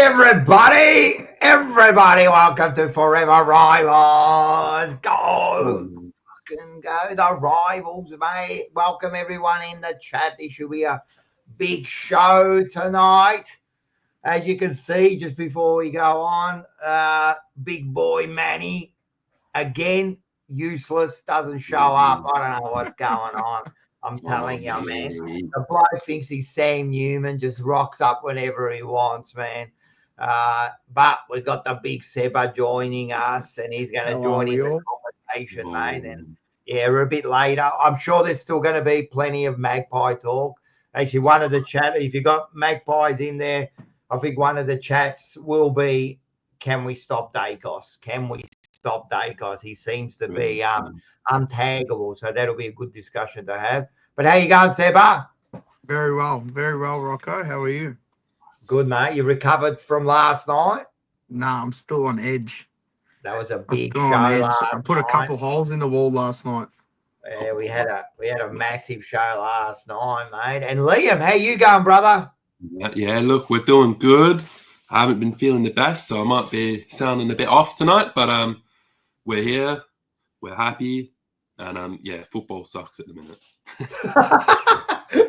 Everybody, welcome to Fourever Rivals. Go, fucking go, the Rivals, mate. Welcome everyone in the chat. This should be a big show tonight. As you can see, just before we go on, big boy Manny, again, useless, doesn't show up. I don't know what's going on. I'm telling you, man. The bloke thinks he's Sam Newman, just rocks up whenever he wants, man. But we've got the big Seba joining us, and he's going to join in the conversation, mate. And yeah, we're a bit later. I'm sure there's still going to be plenty of Magpie talk. Actually, one of the chat, if you got Magpies in there, I think one of the chats will be, can we stop Daicos? Can we stop Daicos? He seems to be untaggable, so that'll be a good discussion to have. But how you going, Seba? Very well, Rocco. How are you? Good, mate. You recovered from last night? Nah, I'm still on edge. That was a big show last night. I put a couple holes in the wall last night. Yeah, we had a massive show last night, mate. And Liam, how you going, brother? Yeah, look, we're doing good. I haven't been feeling the best, so I might be sounding a bit off tonight, but we're here, we're happy, and yeah, football sucks at the minute.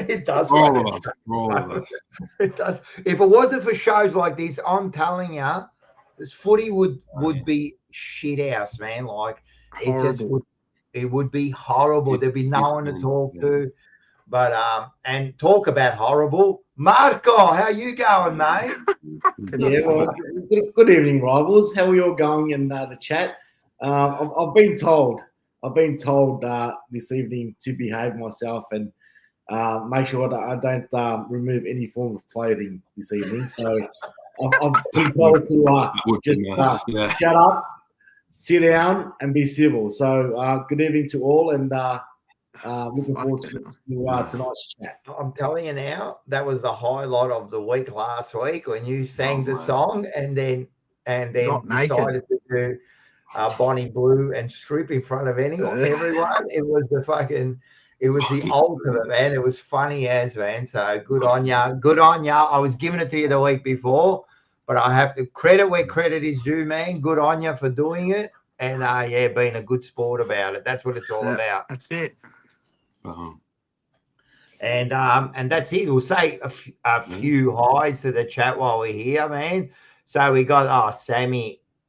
It does. All of us. It does. If it wasn't for shows like this, I'm telling you, this footy would be shit house, man. Like it would be horrible. There'd be no one to talk to. But and talk about horrible. Marco, how you going, mate? Yeah, well, good evening, Rivals. How are you all going in the chat? I've been told this evening to behave myself and make sure that I don't remove any form of clothing this evening. So I've been told to just shut up, sit down, and be civil. So good evening to all, and looking forward to tonight's chat. I'm telling you now, that was the highlight of the week last week when you sang the song and then decided to do Bonnie Blue and strip in front of everyone. It was the ultimate, man. It was funny as, man. So good on ya. Good on ya. I was giving it to you the week before, but I have to credit where credit is due, man. Good on ya for doing it. And yeah, being a good sport about it. That's what it's all about. That's it. And that's it. We'll say a few highs to the chat while we're here, man. So we got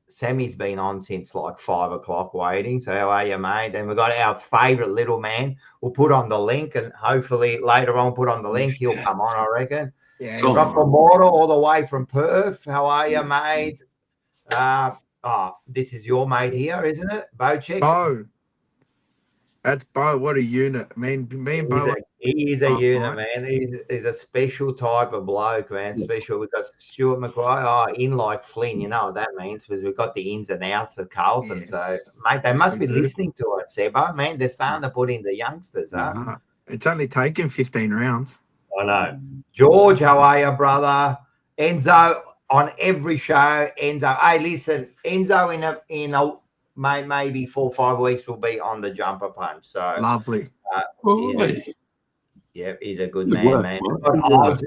Sammy's been on since like 5 o'clock waiting. So how are you, mate? Then we got our favourite little man. We'll put on the link, and hopefully later on put on the link. He'll come on, I reckon. Yeah. We've got Iannella all the way from Perth. How are you, mate? This is your mate here, isn't it? Bocheck? Bo. That's Bo. What a unit. Me and Bo. He is a unit, man. He's a special type of bloke, man. Special. We've got Stuart McRae. In like Flynn, you know what that means, because we've got the ins and outs of Carlton. Yes. So, mate, they must be listening to it, Seba. Man, they're starting to put in the youngsters, huh? It's only taken 15 rounds. I know. George, how are you, brother? Enzo, on every show, Enzo. Hey, listen, Enzo in a maybe 4 or 5 weeks will be on the jumper punch. So lovely. He's a good man, man.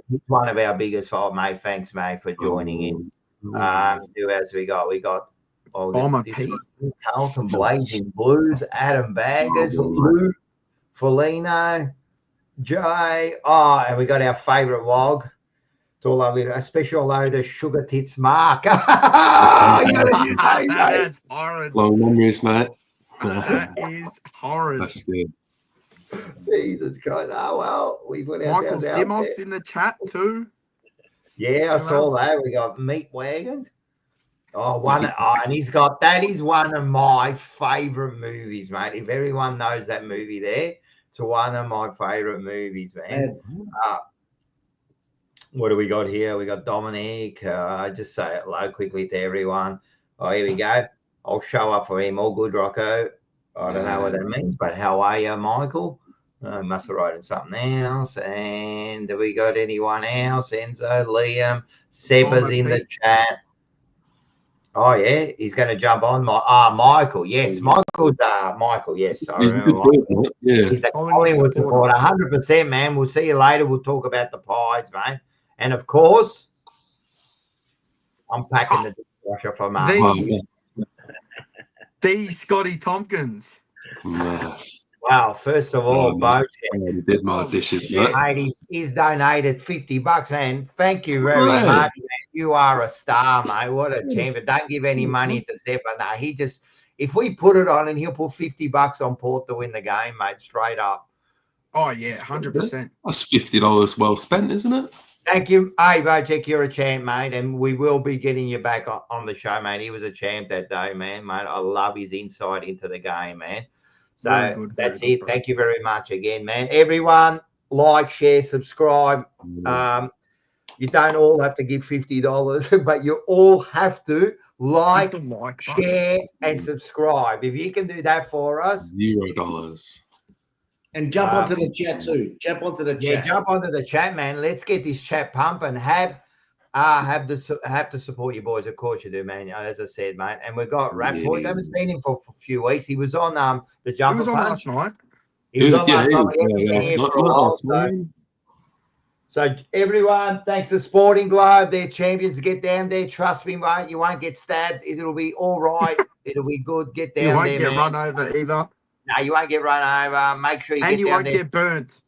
He's one of our biggest fans, mate. Thanks, mate, for joining in. Who else we got? We got Carlton Blazing Blues, Adam Baggers, Lou, Felino, Jay. And we got our favourite wog. A special load of sugar tits, Mark. That's horrid. Long memories, mate. That is horrid. That's good. Jesus Christ. Oh, well, we put ourselves out Michael Simos in the chat too. Yeah, I saw that. We got Meat Wagon. And he's got, that is one of my favourite movies, mate. If everyone knows that movie there, it's one of my favourite movies, man. What do we got here? We got Dominic. Just say it low quickly to everyone. Oh, here we go. I'll show up for him. All good, Rocco. I don't know what that means, but how are you, Michael? Must have written something else. And have we got anyone else? Enzo, Liam, Seba's in the chat. Oh, yeah. He's going to jump on. Michael. Yes. Michael. Yes. I remember Michael. Yeah. He's the Collingwood supporter. 100%, man. We'll see you later. We'll talk about the Pies, mate. And, of course, I'm packing the dishwasher for The- Mark. The Scotty Tompkins. No, Wow, first of all, no, Bo, I already did my dishes, shit. mate. mate, he's donated $50, man. Thank you very Right. much, man. You are a star, mate. What a champion. Don't give any money to Steph. Nah, he just, if we put it on and he'll put $50 on Port to win the game, mate, straight up. Oh yeah, 100%. That's $50 well spent, isn't it? Thank you. Hey, Bojek, you're a champ, mate, and we will be getting you back on the show, mate. He was a champ that day, man, mate. I love his insight into the game, man. So Very good, very that's good, it. bro. Thank you very much again, man. Everyone, like, share, subscribe. You don't all have to give $50, but you all have to like, Hit the like button. share, and subscribe. If you can do that for us, $0. And jump onto the chat too. Jump onto the yeah, chat. jump onto the chat, man. Let's get this chat pumping. Have to support your boys, of course you do, man. As I said, mate. And we've got Rap Boys. I haven't seen him for a few weeks. He was on the He Jumper was on Punch. last night. He was on Yeah, last he night. was He hasn't been here last for a night, while. last night. So everyone, thanks to Sporting Globe. They're champions. Get down there. Trust me, mate. You won't get stabbed. It'll be all right. It'll be good. Get down You won't there, get man. run over either. No, you won't get run over. Make sure you And get you down won't there. get burnt.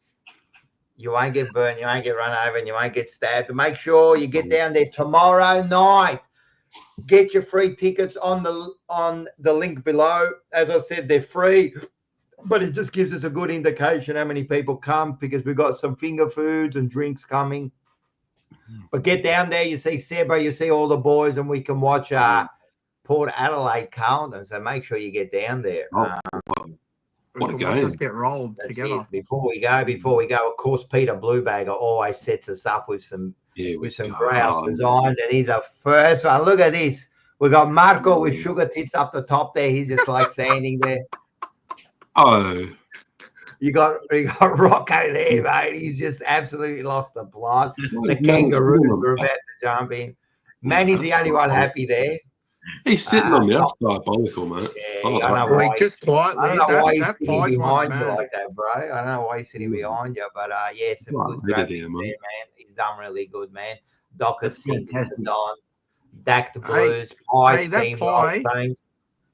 You won't get burnt, you won't get run over, and you won't get stabbed. But make sure you get down there tomorrow night. Get your free tickets on the link below. As I said, they're free, but it just gives us a good indication how many people come because we've got some finger foods and drinks coming. But get down there, you see Seba, you see all the boys, and we can watch Port Adelaide Carlton. So make sure you get down there. We What a can watch game. us get rolled That's together. it. Before we go, of course, Peter Bluebagger always sets us up with some grouse designs, and he's a first one. Look at this. We got Marco with sugar tits up the top there. He's just like standing there. Oh, You got Rocco there, mate. He's just absolutely lost the plot. The kangaroos are about to jump in. Manny's the only one happy there. he's sitting on me. That's diabolical, mate. Yeah, I know Like, why. just quietly. I don't know why he's That sitting prize one's behind you mad. like that, bro. I don't know why he's sitting behind you, but yeah, some Right, good look at graphics him, there, man. man. He's done really good, man. Docker That's sings the fantastic. Don, Dak the Blues, Pie that Team, pie- Saints.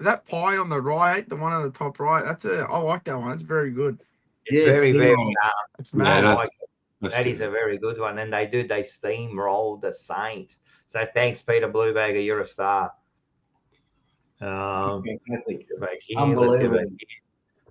That pie on the right, the one on the top right, I like that one. It's very good. It's Yeah, very, steam very. roll. It's I mad. like it. That's That good. is a very good one. And they steamroll the Saints. So thanks, Peter Bluebagger. You're a star. It's fantastic. Back here. Let's go back Unbelievable.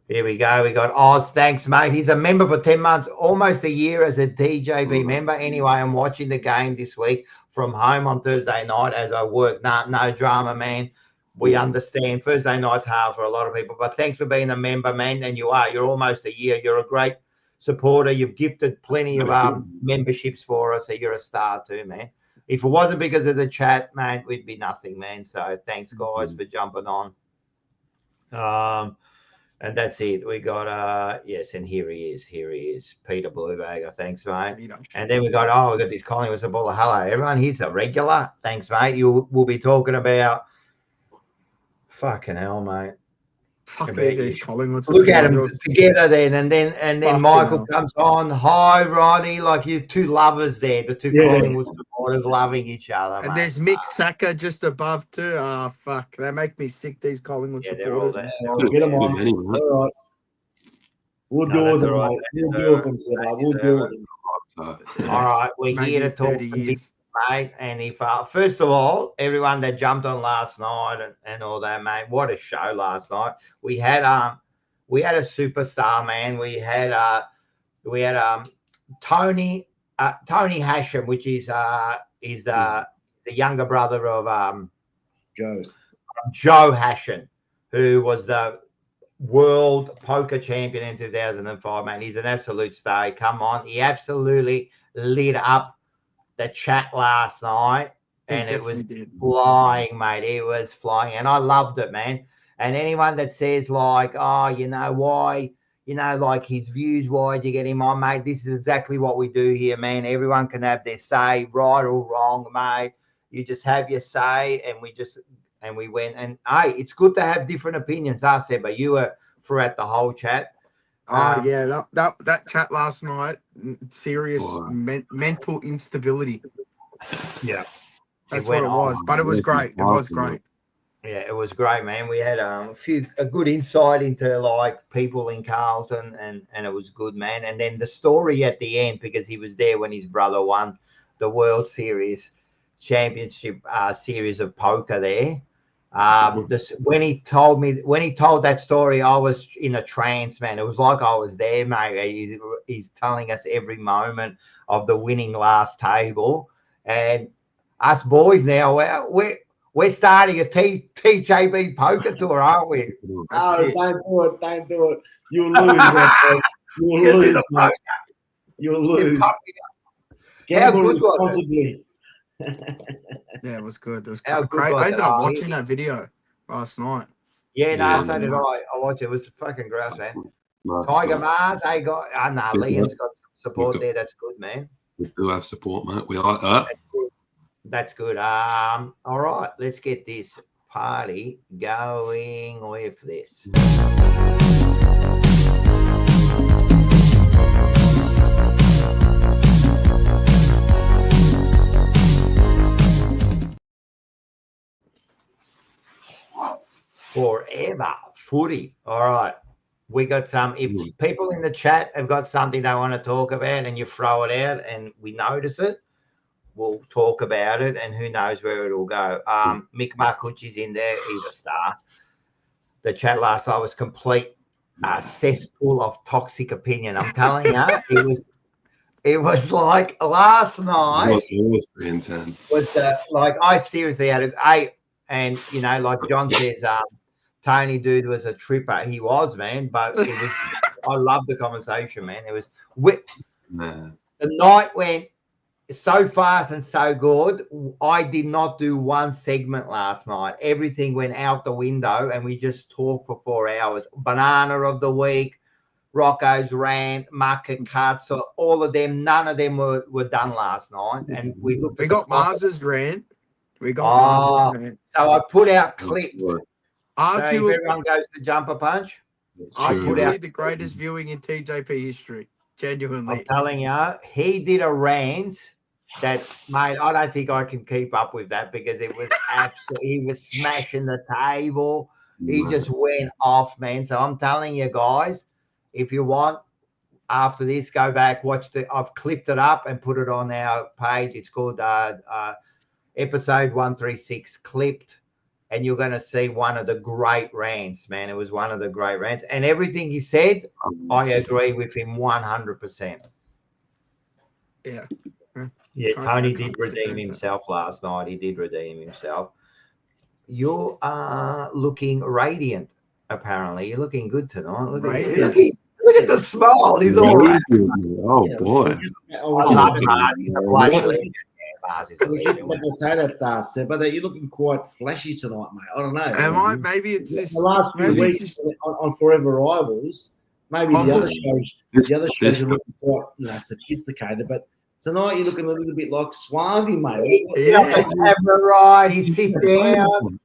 here we go. We got Oz. Thanks, mate. He's a member for 10 months, almost a year as a DJB member. Anyway, I'm watching the game this week from home on Thursday night as I work. No drama, man. We understand Thursday night's hard for a lot of people, but thanks for being a member, man. And you're almost a year. You're a great supporter. You've gifted plenty of memberships for us. So you're a star too, man. If it wasn't because of the chat, man, we'd be nothing, man. So thanks, guys, for jumping on. And that's it. We got yes, and here he is, Peter Bluebagger. Thanks, mate. And then we got this Collingwood supporter. Hello, everyone. He's a regular. Thanks, mate. We'll be talking about fucking hell, mate. Fuck these Collingwood. Look at them together then, and then Fucking Michael hell. comes on. Hi, Ronnie. Like you two lovers there, the two Collingwood supporters loving each other. And mate. there's Mick Saka just above too. Ah, fuck. They make me sick, these Collingwood they're all supporters. there. Get them Too on. many, man. All right. We'll No, deal with that's them, all right. mate. We'll deal with them, Seba. We'll deal with them. All right, we're Maybe here to talk 30 some business, years. mate. And if first of all, everyone that jumped on last night and all that, mate, what a show last night. We had a superstar, man. We had Tony Hashem, which is the younger brother of Joe Hashem, who was the world poker champion in 2005, man. He's an absolute star. Come on. He absolutely lit up the chat last night, and it was flying, mate. It was flying, and I loved it, man. And anyone that says like, oh, you know, why, you know, like his views, why'd you get him on, mate? This is exactly what we do here, man. Everyone can have their say, right or wrong, mate. You just have your say, and we went. And hey, it's good to have different opinions. I said, but you were throughout the whole chat. Yeah, that chat last night, serious mental instability. Yeah. That's went what it was. on. But it was great. It was great. Yeah, it was great, man. We had a good insight into like people in Carlton, and it was good, man. And then the story at the end, because he was there when his brother won the World Series Championship series of poker there. When he told that story, I was in a trance, man. It was like I was there, mate. He's telling us every moment of the winning last table, and us boys now, we're starting a TJB poker tour, aren't we? Don't do it. You'll lose, mate. You'll lose, mate. You'll lose. Gamble responsibly. Yeah, it was good. It was How good great. was I ended it? up watching that video last night. Yeah, Yeah, so did I. nice. I watched it. It was fucking gross, man. Nice, Tiger nice. Mars, they got. Liam's got some support there. That's good, man. We do have support, mate. We like that. That's good. All right, let's get this party going with this. Forever footy. All right. We got some. If people in the chat have got something they want to talk about and you throw it out and we notice it, we'll talk about it, and who knows where it'll go. Mick Marcucci's in there. He's a star. The chat last night was complete cesspool of toxic opinion. I'm telling you, it was like last night. It was pretty intense. I seriously had and you know, like John says, Tony dude was a tripper. He was, man, but it was. I love the conversation, man. It was the night went so fast and so good. I did not do one segment last night. Everything went out the window, and we just talked for 4 hours. Banana of the week, Rocco's rant, market cuts, so all of them. None of them were done last night, and we looked. We got Mars's rant. Mars's rant. So I put out clip. So if everyone goes to Jumper Punch, I put out the greatest viewing in TJP history. Genuinely, I'm telling you, he did a rant that, mate, I don't think I can keep up with that because it was absolutely. He was smashing the table. He just went off, man. So I'm telling you guys, if you want, after this, go back, watch I've clipped it up and put it on our page. It's called episode 136 clipped. And you're going to see one of the great rants, man. It was one of the great rants. And everything he said, I agree with him 100%. Yeah. Yeah, Tony did redeem himself last night. He did redeem himself. You are looking radiant, apparently. You're looking good tonight. Look at the smile. He's all right. Oh, boy. I love him. He's a bloody legend. I was just about to say that, Seb, but you're looking quite flashy tonight, mate. I don't know. Am I? Maybe it's this. The last few weeks on Fourever Rivals, maybe the other shows are looking quite, sophisticated, but tonight you're looking a little bit like Suave, mate. He's right. He sit down.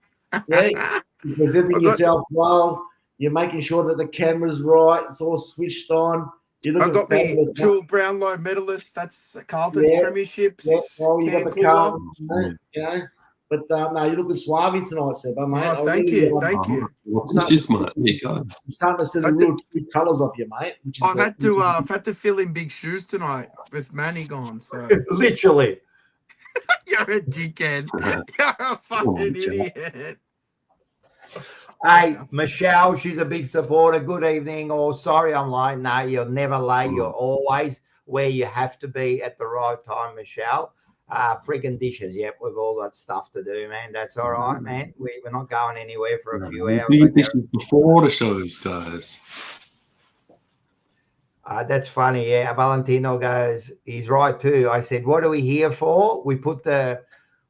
Yeah, you're presenting yourself well. You're making sure that the camera's right. It's all switched on. I've got me dual Brownlow medalist. That's Carlton's premierships. Yeah, well, you got the Carlton, But no, you're looking suave tonight, Seb, mate. Oh, thank you. It's just mate. I'm starting to see the real true colours of you, mate. I've had to fill in big shoes tonight with Manny gone. So literally, you're a dickhead. You're a fucking idiot. Hey, Michelle, she's a big supporter. Good evening. Oh, sorry, I'm late. No, you're never late. You're always where you have to be at the right time, Michelle. Friggin' dishes. Yep, we've all got stuff to do, man. That's all right, man. We're not going anywhere for a few hours. Dishes before the shows, guys. That's funny. Yeah, Valentino goes, he's right too. I said, what are we here for? We put the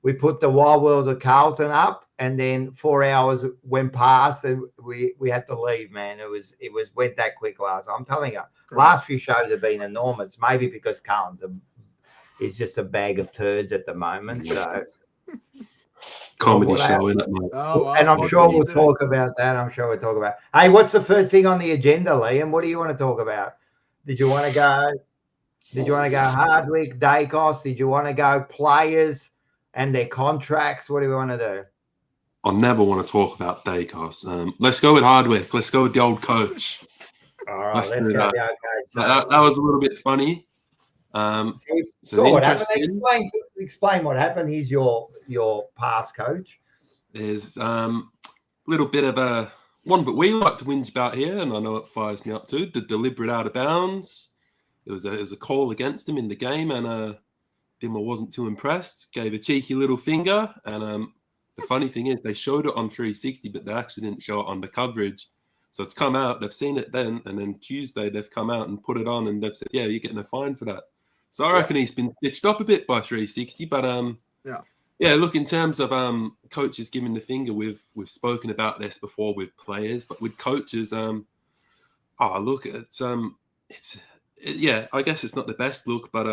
Wild World of Carlton up, and then 4 hours went past, and we had to leave, man. It went that quick last. I'm telling you, last few shows have been enormous. Maybe because Carlton's is just a bag of turds at the moment. So comedy show, isn't it, mate? And I'm sure we'll talk about that. Hey, what's the first thing on the agenda, Liam? What do you want to talk about? Did you want to go Hardwick, Daicos? Did you want to go players? and their contracts? What do we want to do? I never want to talk about Daicos. Let's go with Hardwick. Let's go with the old coach. All right, Let's let's do go. that. Yeah, okay. So, That was a little bit funny. so what happened? interesting. Explain what happened. He's your past coach. There's a little bit of a one, but we like to whinge about here, and I know it fires me up too. The deliberate out of bounds. It was a call against him in the game, and Dimmer wasn't too impressed. Gave a cheeky little finger, and the funny thing is they showed it on 360, but they actually didn't show it on the coverage. So it's come out. They've seen it then, and then Tuesday they've come out and put it on, and they've said, "Yeah, you're getting a fine for that." So I reckon he's been stitched up a bit by 360, but yeah. Look, in terms of coaches giving the finger, we've spoken about this before with players, but with coaches, look, I guess it's not the best look, but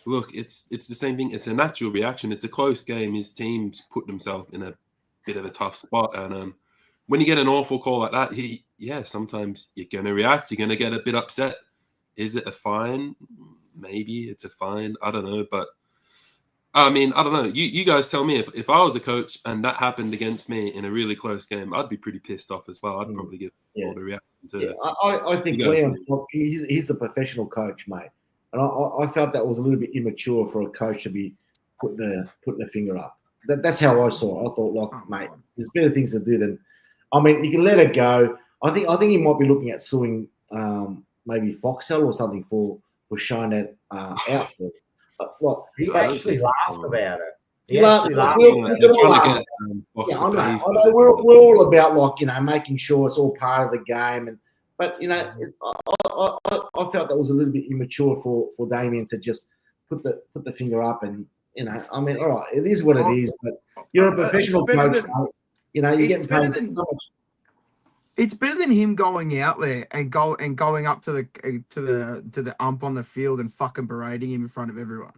look, it's the same thing. It's a natural reaction. It's a close game. His team's put themselves in a bit of a tough spot, and when you get an awful call like that, sometimes you're going to react. You're going to get a bit upset. Is it a fine? Maybe it's a fine. I don't know. But, I mean, I don't know. You guys tell me. If I was a coach and that happened against me in a really close game, I'd be pretty pissed off as well. I'd probably give all the reaction to it. I think Leon, he's a professional coach, mate. And I felt that was a little bit immature for a coach to be putting a finger up. That's how I saw it. I thought, mate, there's better things to do than... I mean, you can let it go. I think he might be looking at suing maybe Foxtel or something for showing that out. He actually laughed about it. He laughed. I know we're all about making sure it's all part of the game, but I felt that was a little bit immature for Damien to just put the finger up, and I mean, all right, it is what it is. But you're a professional coach. You're getting paid so much. It's better than him going out there and going up to the ump on the field and fucking berating him in front of everyone.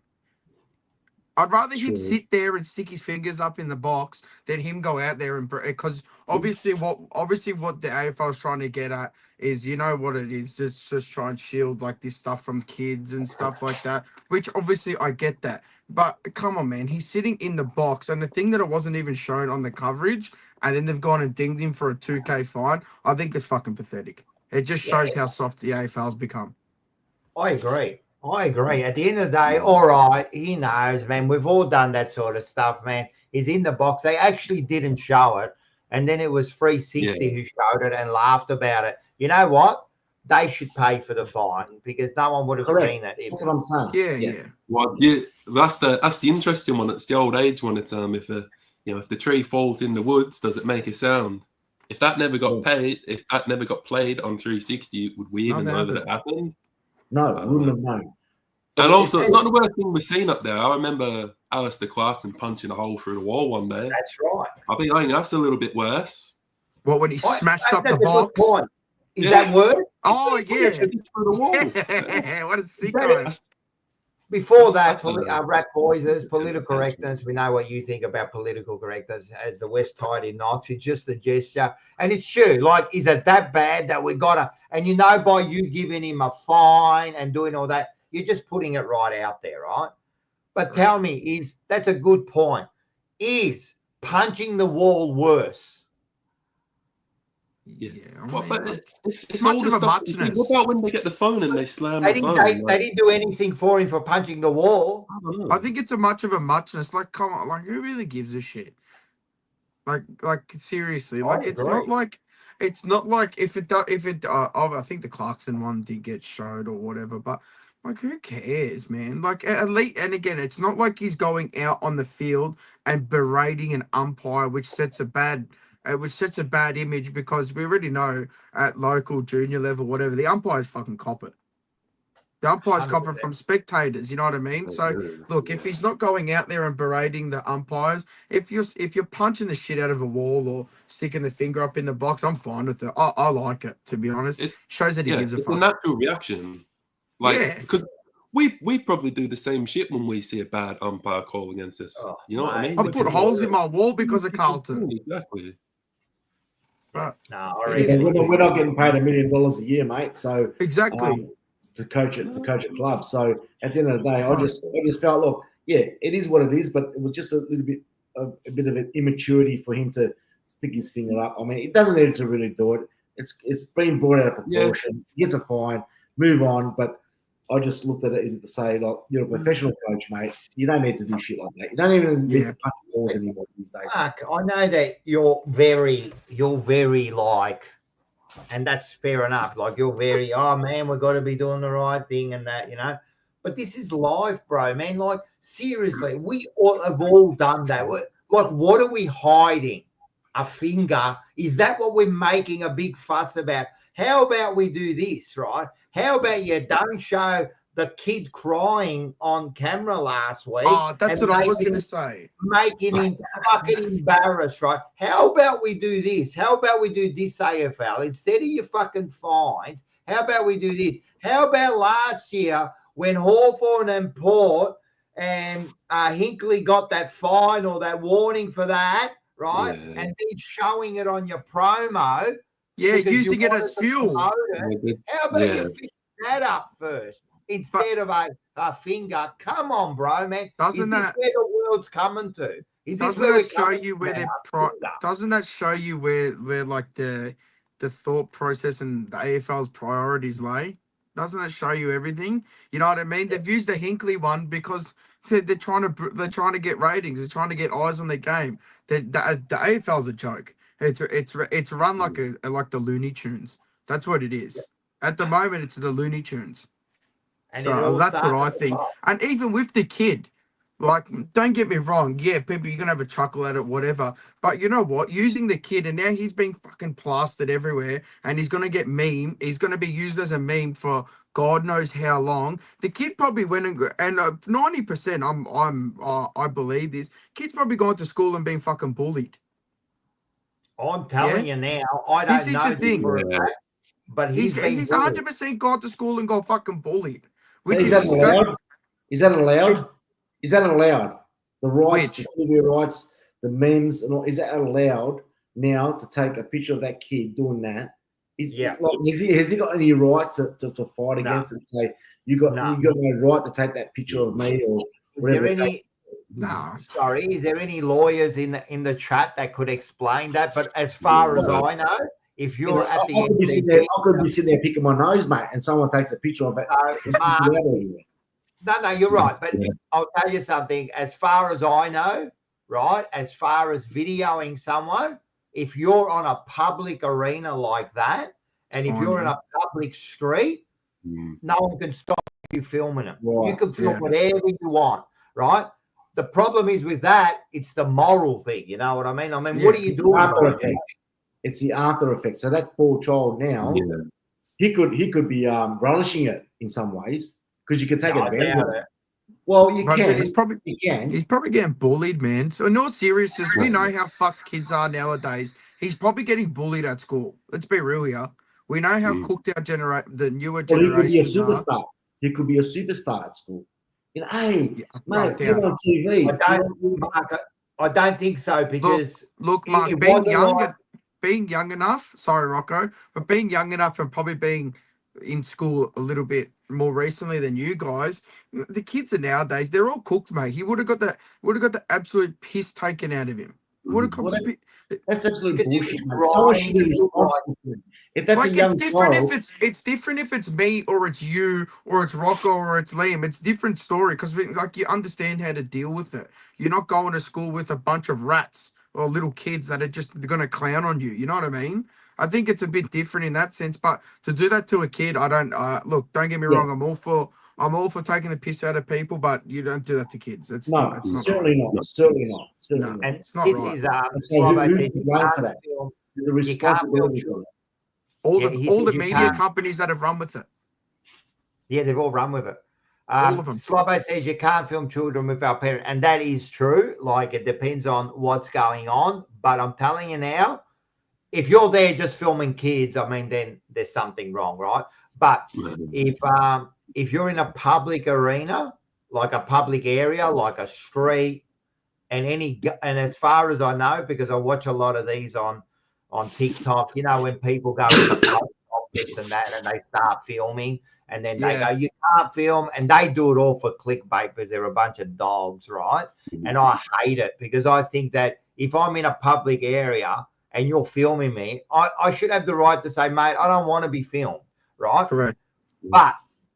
I'd rather him sit there and stick his fingers up in the box than him go out there and because obviously what the AFL is trying to get at is, you know what it is, just try and shield like this stuff from kids and stuff like that, which obviously I get that. But come on, man, he's sitting in the box, and the thing that it wasn't even shown on the coverage, and then they've gone and dinged him for a 2K fine, I think it's fucking pathetic. It just shows how soft the AFL's become. I agree. At the end of the day, all right, he knows, man. We've all done that sort of stuff, man. He's in the box. They actually didn't show it. And then it was 360 who showed it and laughed about it. You know what? They should pay for the fine because no one would have seen it. That's what I'm saying. Yeah. Well, that's the interesting one. It's the old age one. It's if the tree falls in the woods, does it make a sound? If that never got paid, if that never got played on 360, would we even know that it happened? No, I wouldn't have known. And also, it's not the worst thing we've seen up there. I remember Alistair Clarkson punching a hole through the wall one day. That's right. I think that's a little bit worse. What, when he smashed up the box? Is that worse? Oh, yeah. Through the wall. Yeah, what a sicko. Before that, Rat Boys, there's political correctness. We know what you think about political correctness as the West Tide in Knox. It's just a gesture. And it's true. Like, is it that bad that we got to... And by you giving him a fine and doing all that, you're just putting it right out there, right? But tell me, that's a good point. Is punching the wall worse? Yeah. I mean, but it's much all of the a stuff. muchness. What about when they get the phone and they slam the phone? They didn't do anything for him for punching the wall. I don't know. I think it's a much of a muchness. Like, come on, like, who really gives a shit? Like seriously, like, it's not like if I think the Clarkson one did get showed or whatever, but like, who cares, man? Like, at least, and again, it's not like he's going out on the field and berating an umpire, which sets a bad image, because we already know at local, junior level, whatever, the umpires fucking cop it. The umpires cop it from spectators, you know what I mean? So, look, if he's not going out there and berating the umpires, if you're punching the shit out of a wall or sticking the finger up in the box, I'm fine with it. I like it, to be honest. It shows that he gives a fuck. It's a natural reaction. Because we probably do the same shit when we see a bad umpire call against us. You know what I mean? I put holes in my wall because of Carlton. Exactly. But we're not getting paid $1 million a year, mate. So exactly to coach a club. So at the end of the day, I just felt, look, yeah, it is what it is. But it was just a little bit a bit of an immaturity for him to stick his finger up. I mean, it doesn't need to really do it. It's been brought out of proportion. He gets a fine, move on. But I just looked at it as to say, like, you're a professional coach, mate. You don't need to do shit like that. You don't even need to punch balls anymore these days. Mark, I know that you're very like, and that's fair enough. Like, you're very, oh man, we've got to be doing the right thing and that, you know. But this is life, bro, man. Like, seriously, we all have all done that. Like, what are we hiding? A finger? Is that what we're making a big fuss about? How about we do this, right? How about you don't show the kid crying on camera last week? Oh, that's what I was going to say. Making him fucking embarrassed, right? How about we do this? How about we do this, AFL? Instead of your fucking fines, how about we do this? How about last year when Hawthorn and Port and Hinkley got that fine or that warning for that, right? Yeah. And then showing it on your promo. Yeah, using it as fuel. How about you fix that up first instead of a finger? Come on, bro, man. Doesn't that where the world's coming to? Doesn't that show you where doesn't that show you where like the thought process and the AFL's priorities lay? Doesn't it show you everything? You know what I mean? They've used the Hinkley one because they're trying to get ratings. They're trying to get eyes on their game. The AFL's a joke. It's run like the Looney Tunes. That's what it is. At the moment, it's the Looney Tunes. And so that's what I think. And even with the kid, like, don't get me wrong. Yeah, people, you're gonna have a chuckle at it, whatever. But you know what? Using the kid, and now he's being fucking plastered everywhere, and he's gonna get meme. He's gonna be used as a meme for God knows how long. The kid probably went and 90%. I believe this. Kid's probably gone to school and been fucking bullied. I'm telling you now, I don't know this for a fact, but he's 100% gone to school and got fucking bullied. Is that allowed? Is that allowed? Is that allowed? The rights, the TV rights, the memes, and all, is that allowed now to take a picture of that kid doing that? Has he got any rights to fight against and say you got no right to take that picture of me or whatever? Sorry, is there any lawyers in the chat that could explain that? But as far as I know, if you're at the end, I could be sitting there picking my nose, mate, and someone takes a picture of it. No, you're right. But I'll tell you something. As far as I know, right, as far as videoing someone, if you're on a public arena like that, and if you're in a public street, no one can stop you filming it. Right. You can film whatever you want, right? The problem is with that, it's the moral thing. You know what I mean? What are you doing? It's the after effect. So that poor child now, he could be relishing it in some ways. Because you can take advantage of it. Well, you can. He's probably getting bullied, man. So in all seriousness, we know how fucked kids are nowadays. He's probably getting bullied at school. Let's be real here. We know how cooked the newer generation. He could be a superstar. He could be a superstar at school. You know, hey, mate, get on TV. I don't think so because look, Mark, being young enough. Sorry, Rocco, but being young enough and probably being in school a little bit more recently than you guys, the kids are nowadays, they're all cooked, mate. He would have got the absolute piss taken out of him. That's absolute bullshit. Someone should be responsible for it. If that's a young child, it's different if it's me or it's you or it's Rocco or it's Liam. It's a different story because you understand how to deal with it. You're not going to school with a bunch of rats or little kids that are just going to clown on you. You know what I mean? I think it's a bit different in that sense, but to do that to a kid, I don't look. Don't get me wrong. I'm all for taking the piss out of people, but you don't do that to kids. It's certainly not. Certainly not. And it's not this right. Is the responsibility. All the media companies that have run with it. Yeah, they've all run with it. All of them. Slobbo says you can't film children with our parents, and that is true. Like, it depends on what's going on, but I'm telling you now, if you're there just filming kids, then there's something wrong, right? But if you're in a public arena, like a public area, like a street, and as far as I know, because I watch a lot of these on TikTok, you know, when people go to the post office and that, and they start filming, And then Yeah. they go, you can't film. And they do it all for clickbait because they're a bunch of dogs, right? And I hate it because I think that if I'm in a public area and you're filming me, I should have the right to say, mate, I don't want to be filmed, right? Correct. But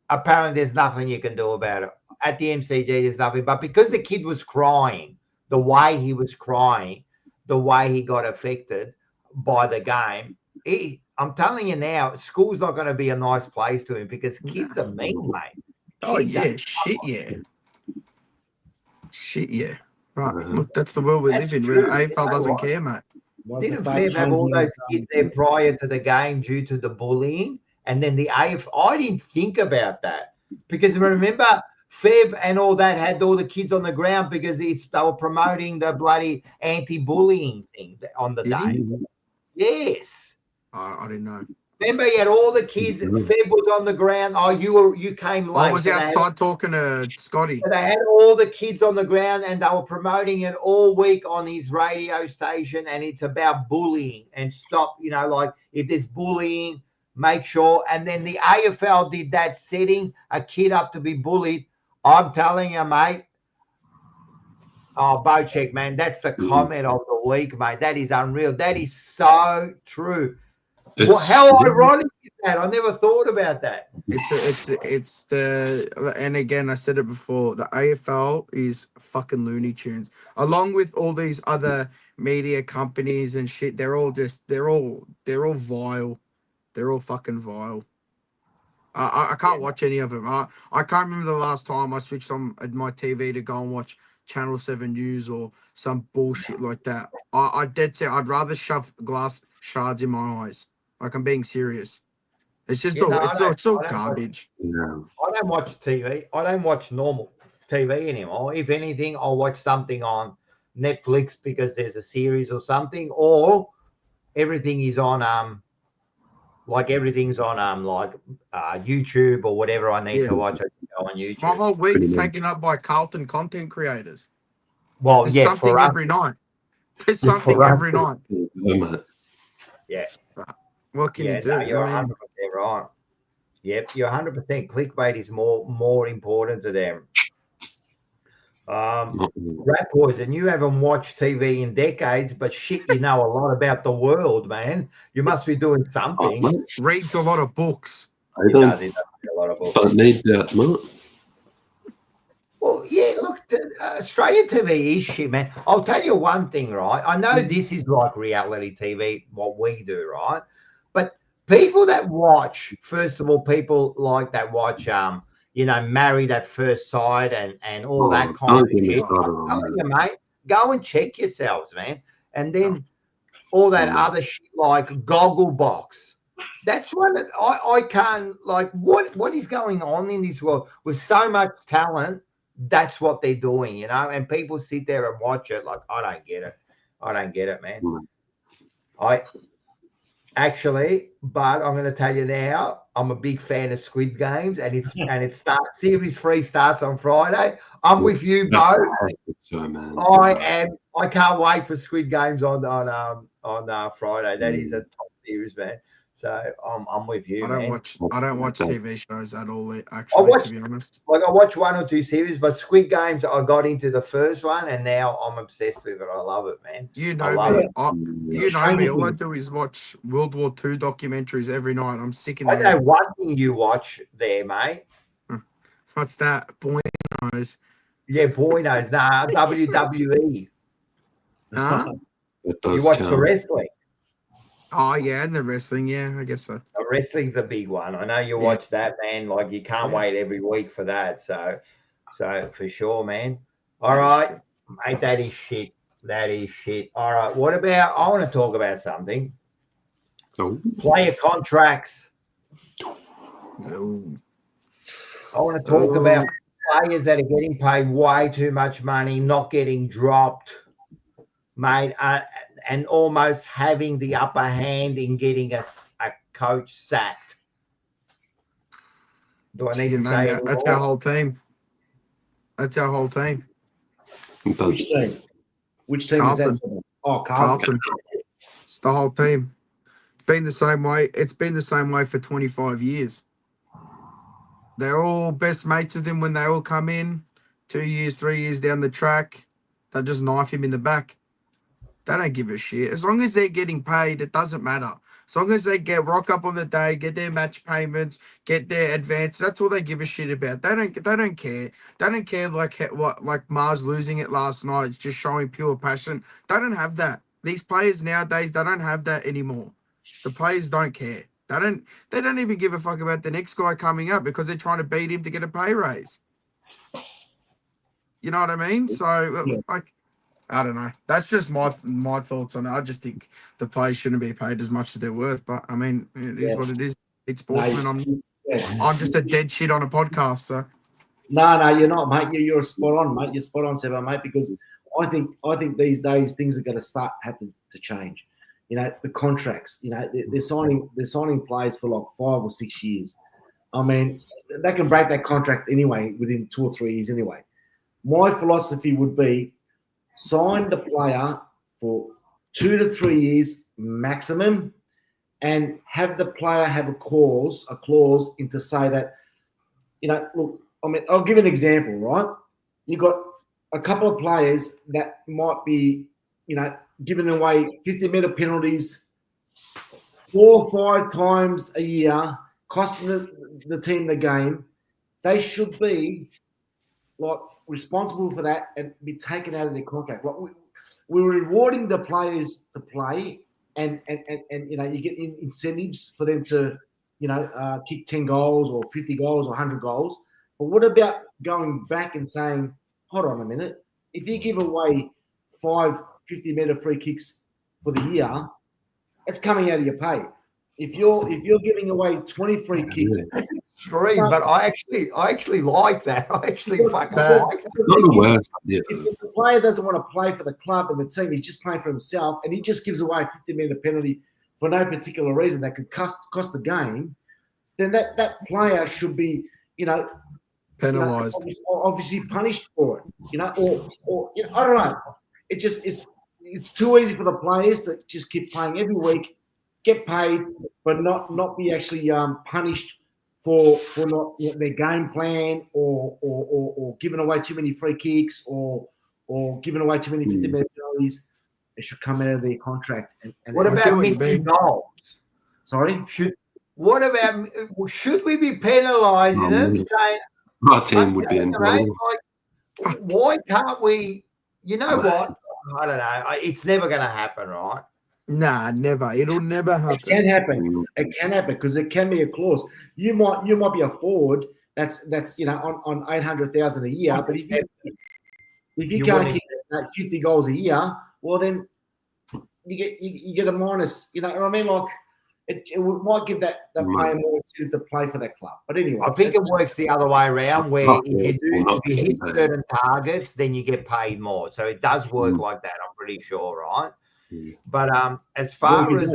apparently there's nothing you can do about it. At the MCG, there's nothing. But because the kid was crying, the way he was crying, the way he got affected by the game, I'm telling you now, school's not going to be a nice place to him because kids are mean, mate. Oh, Kids yeah. are- Shit, yeah. Shit, yeah. Right. Look, that's the world we That's live in where the true. AFL You know doesn't what? care, mate. Didn't Fev have all those kids there prior to the game due to the bullying? And then the AFL, I didn't think about that because remember, Fev and all that had all the kids on the ground because they were promoting the bloody anti-bullying thing on the Did day. he? Yes. I didn't know. Remember, he had all the kids. Fev was on the ground. Oh, you came late. I was outside talking to Scotty. They had all the kids on the ground and they were promoting it all week on his radio station. And it's about bullying and stop, like if there's bullying, make sure. And then the AFL did that, setting a kid up to be bullied. I'm telling you, mate. Oh, Bocek, man, that's the comment of the week, mate. That is unreal. That is so true. Well, how ironic is that? I never thought about that. It's and again I said it before, the AFL is fucking Looney Tunes. Along with all these other media companies and shit, they're all vile. They're all fucking vile. I can't watch any of them. I can't remember the last time I switched on my TV to go and watch Channel 7 News or some bullshit like that. I'd rather shove glass shards in my eyes. Like, I'm being serious. It's just it's all garbage. I don't watch TV. I don't watch normal TV anymore. If anything, I'll watch something on Netflix because there's a series or something, or everything is on everything's on YouTube or whatever I need to watch. I can go on YouTube. My whole week's taken up by Carlton content creators. Well, There's yeah, something every night. There's something every night. Yeah. What can you do? No, you're 100% right. Yep, you're 100%. Clickbait is more important to them. Rat Poison, you haven't watched TV in decades, but shit, you know a lot about the world, man. You must be doing something. Reads a lot of books. I don't need that much. Well, yeah, look, Australian TV is shit, man. I'll tell you one thing, right? I know this is like reality TV, what we do, right? But people that watch, first of all, people like that watch, Married at First Sight and all that kind of shit. I'm telling you, mate, go and check yourselves, man. And then all that other shit like Gogglebox. That's one that I can't, like, what is going on in this world with so much talent? That's what they're doing, and people sit there and watch it like, I don't get it, man. But I'm going to tell you now, I'm a big fan of Squid Games, and it starts, series 3 starts on Friday. I'm with you, Bo. I can't wait for Squid Games on Friday. That is a top series, man. So I'm with you. I don't watch TV shows at all. Actually, to be honest, I watch 1 or 2 series, but Squid Games, I got into the first one, and now I'm obsessed with it. I love it, man. You know me. All I do is watch World War II documentaries every night. I'm sick in the head. I know one thing you watch there, mate. What's that? Buenos. Yeah, Buenos. Nah, WWE. Huh? You watch the wrestling. Oh, yeah, and the wrestling, yeah, I guess so. The wrestling's a big one. I know you watch that, man. Like, you can't wait every week for that. So for sure, man. All right, mate, that is shit. That is shit. All right, what about, I want to talk about something. Player contracts. No. I want to talk about players that are getting paid way too much money, not getting dropped, mate. And almost having the upper hand in getting a coach sacked. Do I need to say it? That's our whole team. That's our whole team. Which team? Which team is that? Oh, Carlton. It's the whole team. It's been the same way. It's been the same way for 25 years. They're all best mates with him when they all come in. 2 years, 3 years down the track, they just knife him in the back. They don't give a shit. As long as they're getting paid, it doesn't matter. As long as they get rock up on the day, get their match payments, get their advance, that's all they give a shit about. They don't care. They don't care like Mars losing it last night. It's just showing pure passion. They don't have that. These players nowadays, they don't have that anymore. The players don't care. They don't even give a fuck about the next guy coming up because they're trying to beat him to get a pay raise. You know what I mean? So Yeah. like I don't know. That's just my thoughts on it. I just think the players shouldn't be paid as much as they're worth. But I mean, it is what it is. It's sportsman. I'm just a dead shit on a podcast. So No, you're not, mate. You're spot on, mate. You're spot on, Sebo, mate. Because I think these days things are going to have to change. You know, the contracts. You know, they're signing players for like 5 or 6 years. I mean, they can break that contract anyway within 2 or 3 years anyway. My philosophy would be sign the player for 2 to 3 years maximum, and have the player have a clause in to say that, you know, look, I mean, I'll give an example, right? You've got a couple of players that might be, you know, giving away 50-meter penalties 4 or 5 times a year, costing the team the game. They should be like responsible for that and be taken out of their contract. Like we're rewarding the players to play, and you know, you get incentives for them to, you know, kick 10 goals or 50 goals or 100 goals. But what about going back and saying, hold on a minute, if you give away 5 50-meter free kicks for the year, it's coming out of your pay. If you're giving away 20 free kicks, that's extreme. But I actually like that. I actually fucking That's- like that. Not the worst. Yeah. If the player doesn't want to play for the club and the team, he's just playing for himself, and he just gives away a 50-meter penalty for no particular reason that could cost the game, then that player should be, you know, penalised. obviously punished for it. You know, or you know, I don't know. It's too easy for the players to just keep playing every week, get paid, but not be actually punished for not, you know, their game plan or giving away too many free kicks or giving away too many 50-meter penalties. They should come out of their contract. And What about missing goals? Sorry? Should we be penalising them, saying, My team would be in trouble. like, why can't we? You know what? I don't know. It's never going to happen, right? Nah, never. It'll never happen. It can happen. It can happen because there can be a clause. You might be a forward that's you know on 800,000 a year, but if you can't get 50 goals a year, well then you get a minus. You know what I mean? Like it might give that player more incentive to play for that club. But anyway, I think it works the other way around, where if you hit certain targets, then you get paid more. So it does work like that. I'm pretty sure, right? But as far as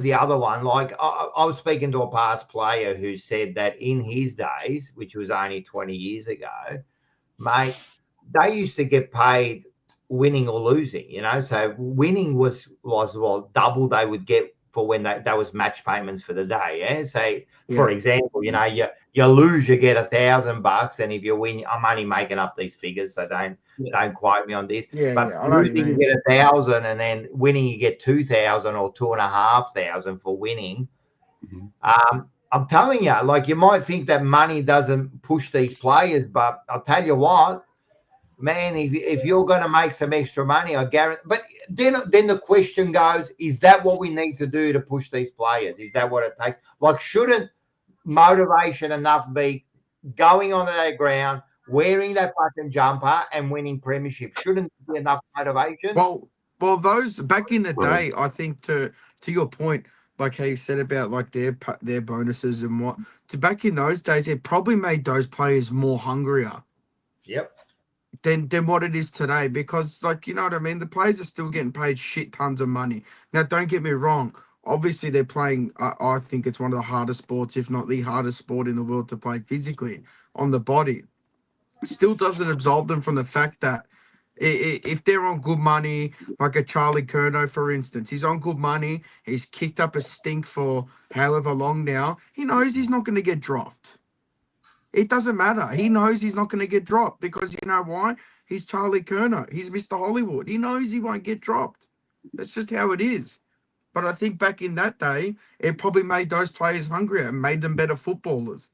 the other one, like I was speaking to a past player who said that in his days, which was only 20 years ago, mate, they used to get paid winning or losing, you know. So winning was double they would get for when that was match payments for the day. Yeah. So for example, you know, you lose, you get $1,000, and if you win, I'm only making up these figures, so don't quote me on this. But losing you get 1,000, and then winning you get 2,000 or 2,500 for winning. I'm telling you, like, you might think that money doesn't push these players, but I'll tell you what, man, if you're going to make some extra money, I guarantee. But then the question goes: is that what we need to do to push these players? Is that what it takes? Like, shouldn't motivation enough be going onto that ground, wearing that fucking jumper, and winning premiership? Shouldn't be enough motivation? Well, those back in the day, I think to your point, like how you said about like their bonuses and what. Back in those days, it probably made those players more hungrier. Yep. Than what it is today, because, like, you know what I mean, the players are still getting paid shit tons of money. Now, don't get me wrong, obviously they're playing, I think it's one of the hardest sports, if not the hardest sport in the world to play physically on the body. Still doesn't absolve them from the fact that If they're on good money, like a Charlie Curnow, for instance, he's on good money. He's kicked up a stink for however long now. He knows he's not going to get dropped. It doesn't matter. He knows he's not going to get dropped because you know why? He's Charlie Curnow. He's Mr. Hollywood. He knows he won't get dropped. That's just how it is. But I think back in that day, it probably made those players hungrier and made them better footballers.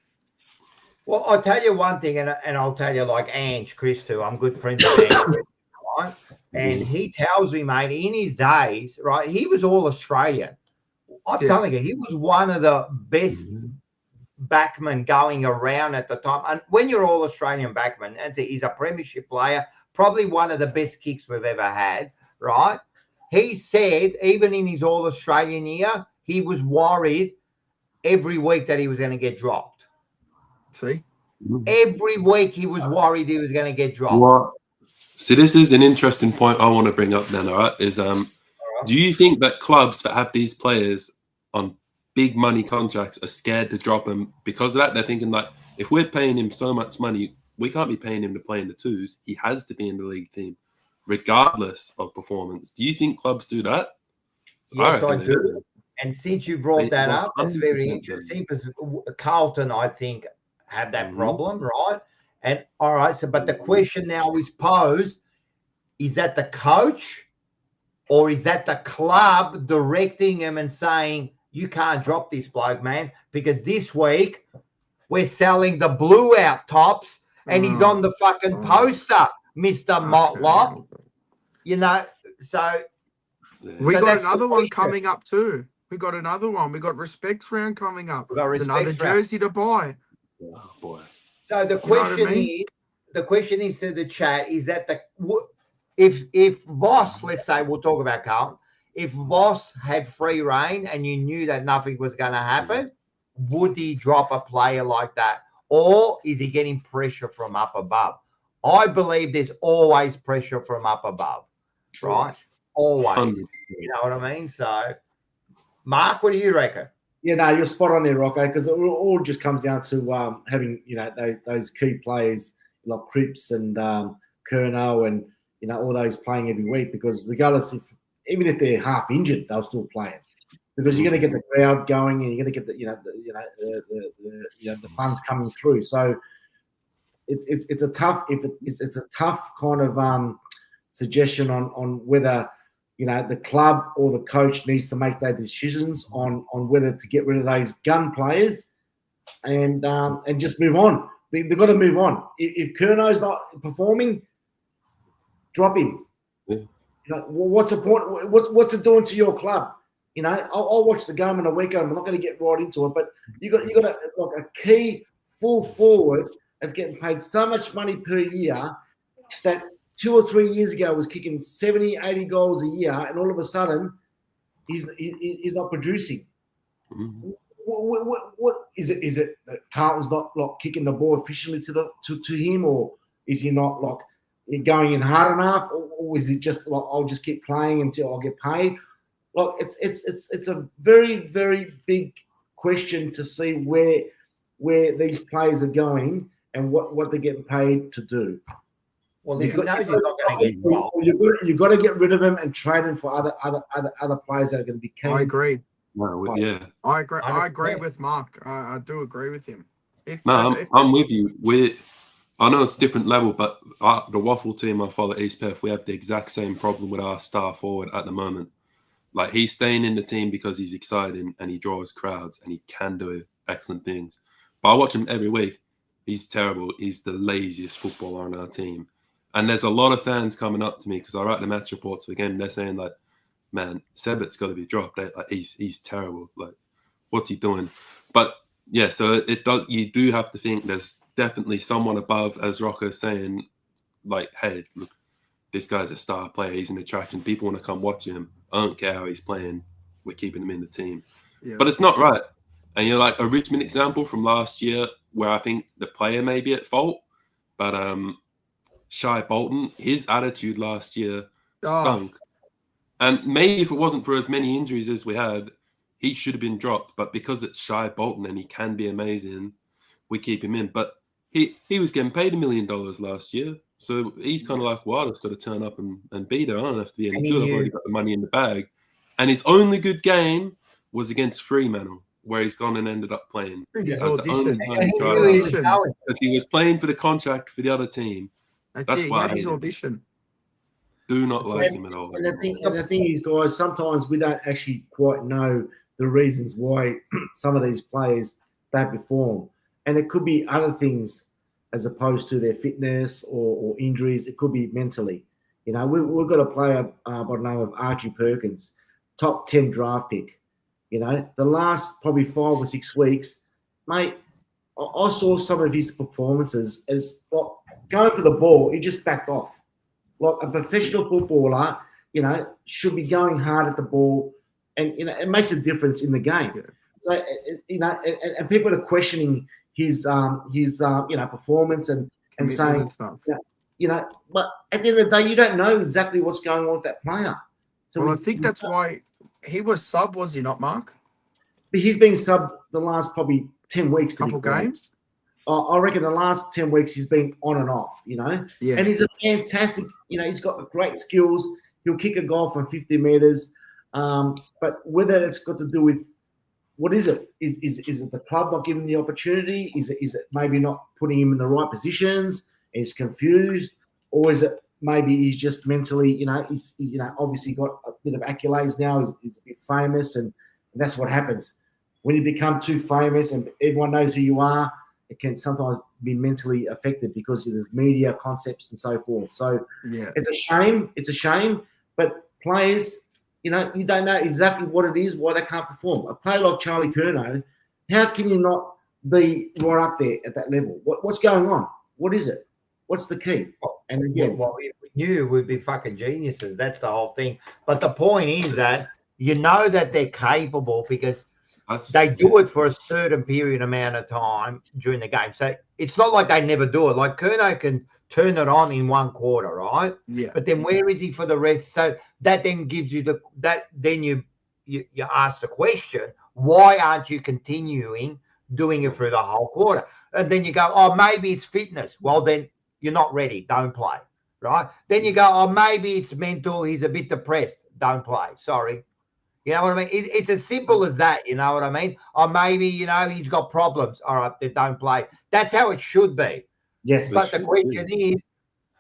Well, I'll tell you one thing, and I'll tell you like Ange Chris too. I'm good friends with Ange, right? And he tells me, mate, in his days, right, he was all Australian. I'm telling you, he was one of the best backmen going around at the time. And when you're all Australian backman, and he's a premiership player, probably one of the best kicks we've ever had, right? He said even in his all Australian year, he was worried every week that he was going to get dropped. See? Every week he was worried he was going to get dropped. What? So this is an interesting point I want to bring up then, all right, is do you think that clubs that have these players on big money contracts are scared to drop him because of that? They're thinking like, if we're paying him so much money, we can't be paying him to play in the twos. He has to be in the league team, regardless of performance. Do you think clubs do that? Yes, I do. And since you brought that up, it's very interesting because Carlton, I think, have that problem, right? And all right, so but the question now is posed: is that the coach, or is that the club directing him and saying, you can't drop this bloke, man, because this week we're selling the blue out tops and he's on the fucking poster, Mr. Motlop. You know, so we got another one coming up too. We got another one. We got respect round coming up. There's another jersey to buy. Oh boy. So the question is to the chat, is that if Voss, let's say, we'll talk about Carlton, if Voss had free reign and you knew that nothing was going to happen, would he drop a player like that? Or is he getting pressure from up above? I believe there's always pressure from up above, right? Always. You know what I mean? So, Mark, what do you reckon? Yeah, no, you're spot on there, Rocco, because it all just comes down to having, you know, those key players like Cripps and Curnow and, you know, all those playing every week, because regardless, even if they're half injured, they'll still play it, because you're going to get the crowd going and you're going to get the funds coming through. So it's a tough kind of suggestion on whether, you know, the club or the coach needs to make their decisions on whether to get rid of those gun players and just move on. They've got to move on. If Curnow's not performing, drop him. Yeah. You know, what's the point? What's it doing to your club? You know, I'll watch the game in a week. I'm not going to get right into it, but you got like a key full forward that's getting paid so much money per year that 2 or 3 years ago was kicking 70, 80 goals a year, and all of a sudden he's not producing. Mm-hmm. What is it? Is it that Carlton's not like kicking the ball efficiently to him, or is he not like going in hard enough, or is it just like I'll just keep playing until I'll get paid? Well, it's a very, very big question to see where these players are going and what they're getting paid to do. Well, if he knows he's not going to get dropped, you've got to get rid of him and trade him for other players that are going to be key. I agree. No, yeah, I agree with Mark. I do agree with him. I'm with you. I know it's a different level, but the Waffle team I follow, East Perth, we have the exact same problem with our star forward at the moment. Like, he's staying in the team because he's exciting and he draws crowds and he can do excellent things. But I watch him every week. He's terrible. He's the laziest footballer on our team. And there's a lot of fans coming up to me because I write the match reports for the game. They're saying, like, man, Sebet's got to be dropped. Like, he's terrible. Like, what's he doing? But, yeah, so it does. You do have to think there's definitely someone above, as Rocco's saying, like, hey, look, this guy's a star player. He's an attraction. People want to come watch him. I don't care how he's playing. We're keeping him in the team. Yeah. But it's not right. And you're like a Richmond example from last year where I think the player may be at fault. But Shai Bolton, his attitude last year stunk. And maybe if it wasn't for as many injuries as we had, he should have been dropped. But because it's Shai Bolton and he can be amazing, we keep him in. But he was getting paid $1 million last year. So he's kind of like, well, I've just got to turn up and beat her. I don't have to be any good. I've already got the money in the bag. And his only good game was against Fremantle, where he's gone and ended up playing. His That's the only time he tried because he was playing for the contract for the other team. That's why his audition. Do not like him at all. And the thing is, guys, sometimes we don't actually quite know the reasons why some of these players don't perform. And it could be other things as opposed to their fitness or injuries. It could be mentally. You know, we've got a player by the name of Archie Perkins, top 10 draft pick. You know, the last probably 5 or 6 weeks, mate, I saw some of his performances as like, going for the ball, he just backed off. Like a professional footballer, you know, should be going hard at the ball, and you know it makes a difference in the game. Yeah. So you know, and people are questioning his you know performance and saying you know, but at the end of the day, you don't know exactly what's going on with that player. So well, I think that's why he was sub, was he not, Mark? But he's been subbed the last probably 10 weeks. Couple games. I reckon the last 10 weeks he's been on and off, you know. Yeah. And he's a fantastic, you know, he's got great skills. He'll kick a goal from 50 meters. But whether it's got to do with what is it? Is it the club not giving him the opportunity? Is it maybe not putting him in the right positions? He's confused, or is it maybe he's just mentally, you know, he's obviously got a bit of accolades now. He's a bit famous, and that's what happens when you become too famous and everyone knows who you are. It can sometimes be mentally affected because there's media concepts and so forth. So yeah, it's a shame. It's a shame. But players, you know, you don't know exactly what it is, why they can't perform. A player like Charlie Curnow, how can you not be right up there at that level? What's going on? What is it? What's the key? And again, well, if we knew, we'd be fucking geniuses. That's the whole thing. But the point is that you know that they're capable because they do it for a certain period amount of time during the game. So it's not like they never do it. Like Curnow can turn it on in 1 quarter, right? Yeah. But then where is he for the rest? So that then gives you then you ask the question, why aren't you continuing doing it through the whole quarter? And then you go, oh, maybe it's fitness. Well, then you're not ready. Don't play, right? Then you go, oh, maybe it's mental. He's a bit depressed. Don't play. Sorry. You know what I mean? It's as simple as that. You know what I mean? Or maybe, you know, he's got problems. All right, then don't play. That's how it should be. Yes. But the question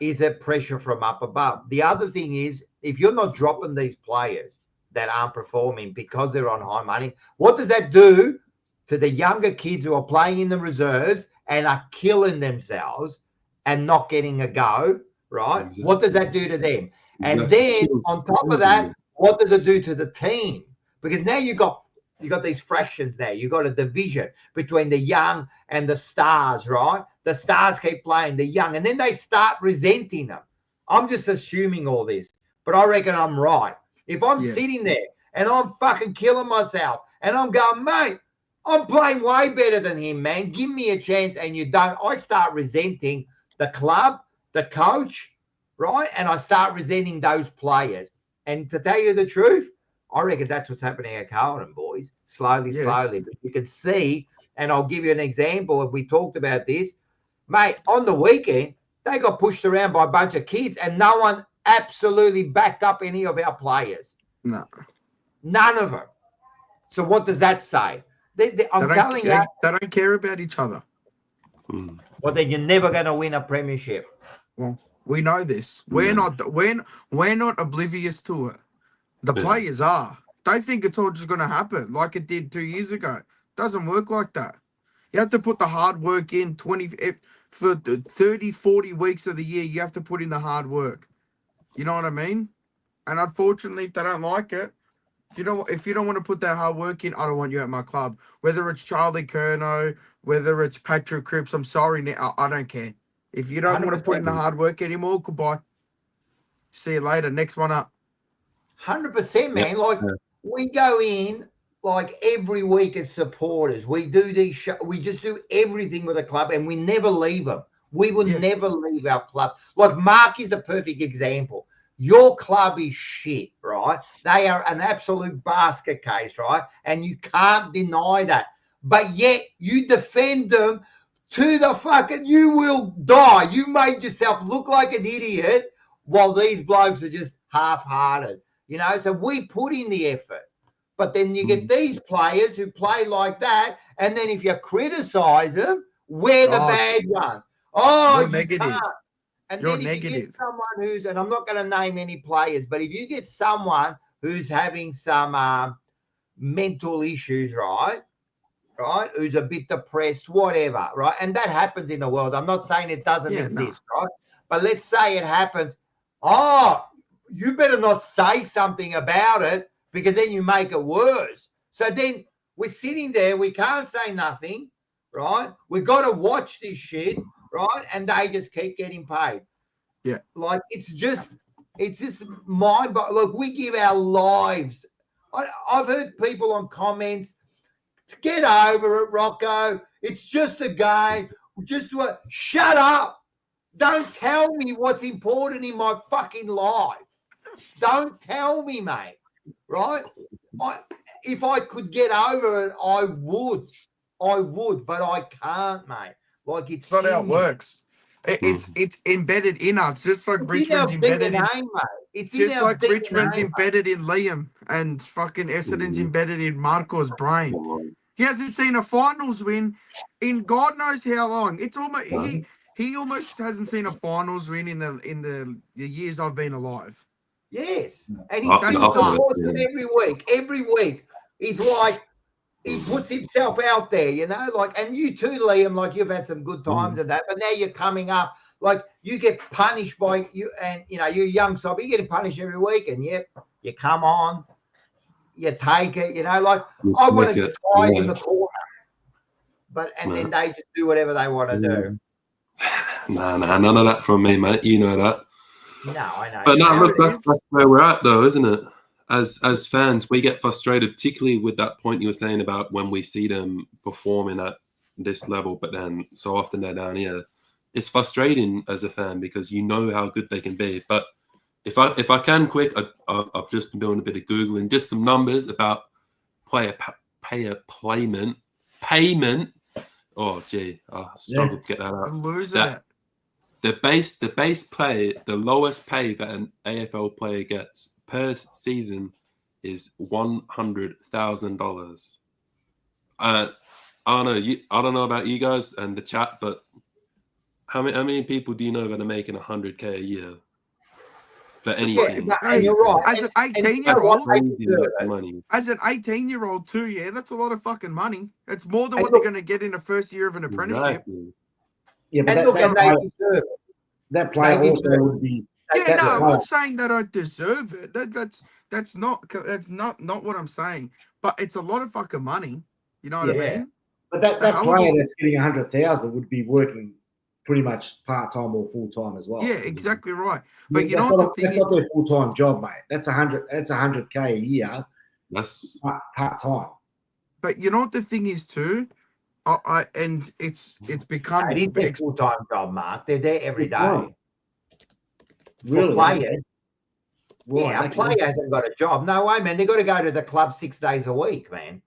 is it pressure from up above? The other thing is, if you're not dropping these players that aren't performing because they're on high money, what does that do to the younger kids who are playing in the reserves and are killing themselves and not getting a go, right? Exactly. What does that do to them? And then on top of that, what does it do to the team? Because now you got these fractions now. You got a division between the young and the stars, right? The stars keep playing the young, and then they start resenting them. I'm just assuming all this, but I reckon I'm right. If I'm sitting there and I'm fucking killing myself and I'm going, mate, I'm playing way better than him, man. Give me a chance, and you don't. I start resenting the club, the coach, right? And I start resenting those players. And to tell you the truth, I reckon that's what's happening at Carlton, boys. Slowly. But you can see, and I'll give you an example. If we talked about this, mate, on the weekend, they got pushed around by a bunch of kids and no one absolutely backed up any of our players. No. None of them. So what does that say? I'm telling you. They don't care about each other. Well, then you're never going to win a premiership. Well, we know this. We're not oblivious to it. The players are. They think it's all just going to happen like it did 2 years ago. Doesn't work like that. You have to put the hard work in. For 30, 40 weeks of the year, you have to put in the hard work. You know what I mean? And unfortunately, if they don't like it, if you don't want to put that hard work in, I don't want you at my club. Whether it's Charlie Curnow, whether it's Patrick Cripps, I'm sorry, I don't care. If you don't want to put in the hard work anymore, goodbye. See you later. Next one up. 100%, man. Like we go in like every week as supporters. We do these shows. We just do everything with the club, and we never leave them. We will never leave our club. Like Mark is the perfect example. Your club is shit, right? They are an absolute basket case, right? And you can't deny that. But yet you defend them to the fucking, you will die. You made yourself look like an idiot while these blokes are just half-hearted, you know? So we put in the effort. But then you get these players who play like that, and then if you criticize them, we're the bad ones. Oh, you're you negative. can't. And You're then if negative. you get someone who's, and I'm not going to name any players, but if you get someone who's having some mental issues, right, who's a bit depressed, whatever, right, and that happens in the world. I'm not saying it doesn't exist, right, but let's say it happens. Oh, you better not say something about it, because then you make it worse. So then we're sitting there, we can't say nothing, right? We got to watch this shit, right? And they just keep getting paid. Yeah. Like, it's just mind. But look, we give our lives. I've heard people on comments, get over it, Rocco. It's just a game. Shut up. Don't tell me what's important in my fucking life. Don't tell me, mate. Right? If I could get over it, I would, but I can't, mate. Like, it's not how it works. It's embedded in us, just like it's Richmond's in our embedded DNA, in. mate. It's just in our like DNA, Richmond's mate. embedded in Liam, and fucking Essendon's embedded in Marco's brain. He hasn't seen a finals win in God knows how long. It's almost he almost hasn't seen a finals win in the years I've been alive. Yes, and he still supports them every week. Every week, he's like, he puts himself out there, you know, like, and you too, Liam, like, you've had some good times and that, but now you're coming up, like, you get punished by you, and you know, you're young, so you're getting punished every week, and yep, you come on, you take it, you know, like, I want to hide in the corner, but then they just do whatever they want to do. Nah, none of that from me, mate. You know that. No, I know. But no, look, that's where we're at, though, isn't it? As fans, we get frustrated, particularly with that point you were saying about when we see them performing at this level, but then so often they're down here. It's frustrating as a fan because you know how good they can be. But if I can quick, I've just been doing a bit of Googling, just some numbers about player payment. Oh, gee, I struggled to get that out. I'm losing it. The base pay, the lowest pay that an AFL player gets per season is $100,000. I don't know. I don't know about you guys and the chat, but how many people do you know that are making $100K a year for anything? Yeah, and you're right. As an 18-year-old, money. As an 18-year-old too, yeah, that's a lot of fucking money. It's more than what they're going to get in the first year of an apprenticeship. Exactly. Yeah, but that player also would be. Yeah, no, I'm not saying they don't deserve it. That's not what I'm saying. But it's a lot of fucking money. You know what I mean? But that player that's getting 100,000 would be working pretty much part-time or full-time as well. Yeah, exactly right. But that's not their full-time job, mate. That's 100K a year. That's part-time. But you know what the thing is too? And it's become it is their full-time job, Mark. They're there every day. Really? For players. Right, yeah, a player hasn't got a job. No way, man. They've got to go to the club 6 days a week, man.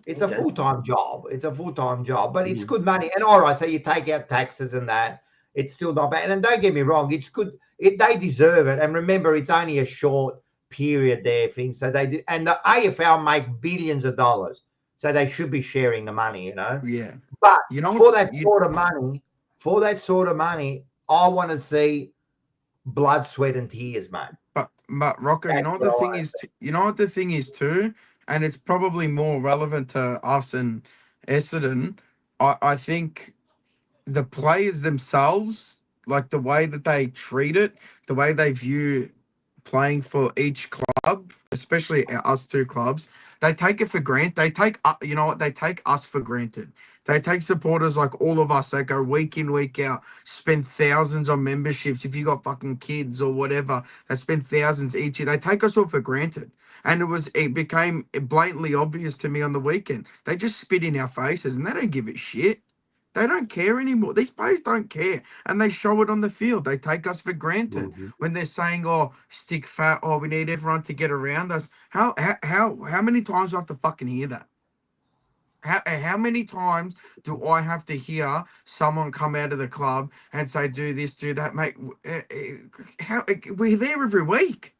It's a full-time job. It's a full-time job, but it's good money. And all right, so you take out taxes and that, it's still not bad. And don't get me wrong, it's good. They deserve it. And remember, it's only a short period there, thing. So they do, and the AFL make billions of dollars, so they should be sharing the money, you know. Yeah. But for that sort of money, I want to see blood, sweat, and tears, mate. But Rocco, you know what the thing is too, and it's probably more relevant to us and Essendon. I think the players themselves, like the way that they treat it, the way they view playing for each club, especially us two clubs, they take it for granted. They take us for granted. They take supporters like all of us that go week in, week out, spend thousands on memberships. If you got fucking kids or whatever, they spend thousands each year. They take us all for granted. And it became blatantly obvious to me on the weekend. They just spit in our faces and they don't give a shit. They don't care anymore. These players don't care. And they show it on the field. They take us for granted when they're saying, oh, stick fat, oh, we need everyone to get around us. How many times do I have to fucking hear that? How many times do I have to hear someone come out of the club and say, do this, do that, mate? We're there every week.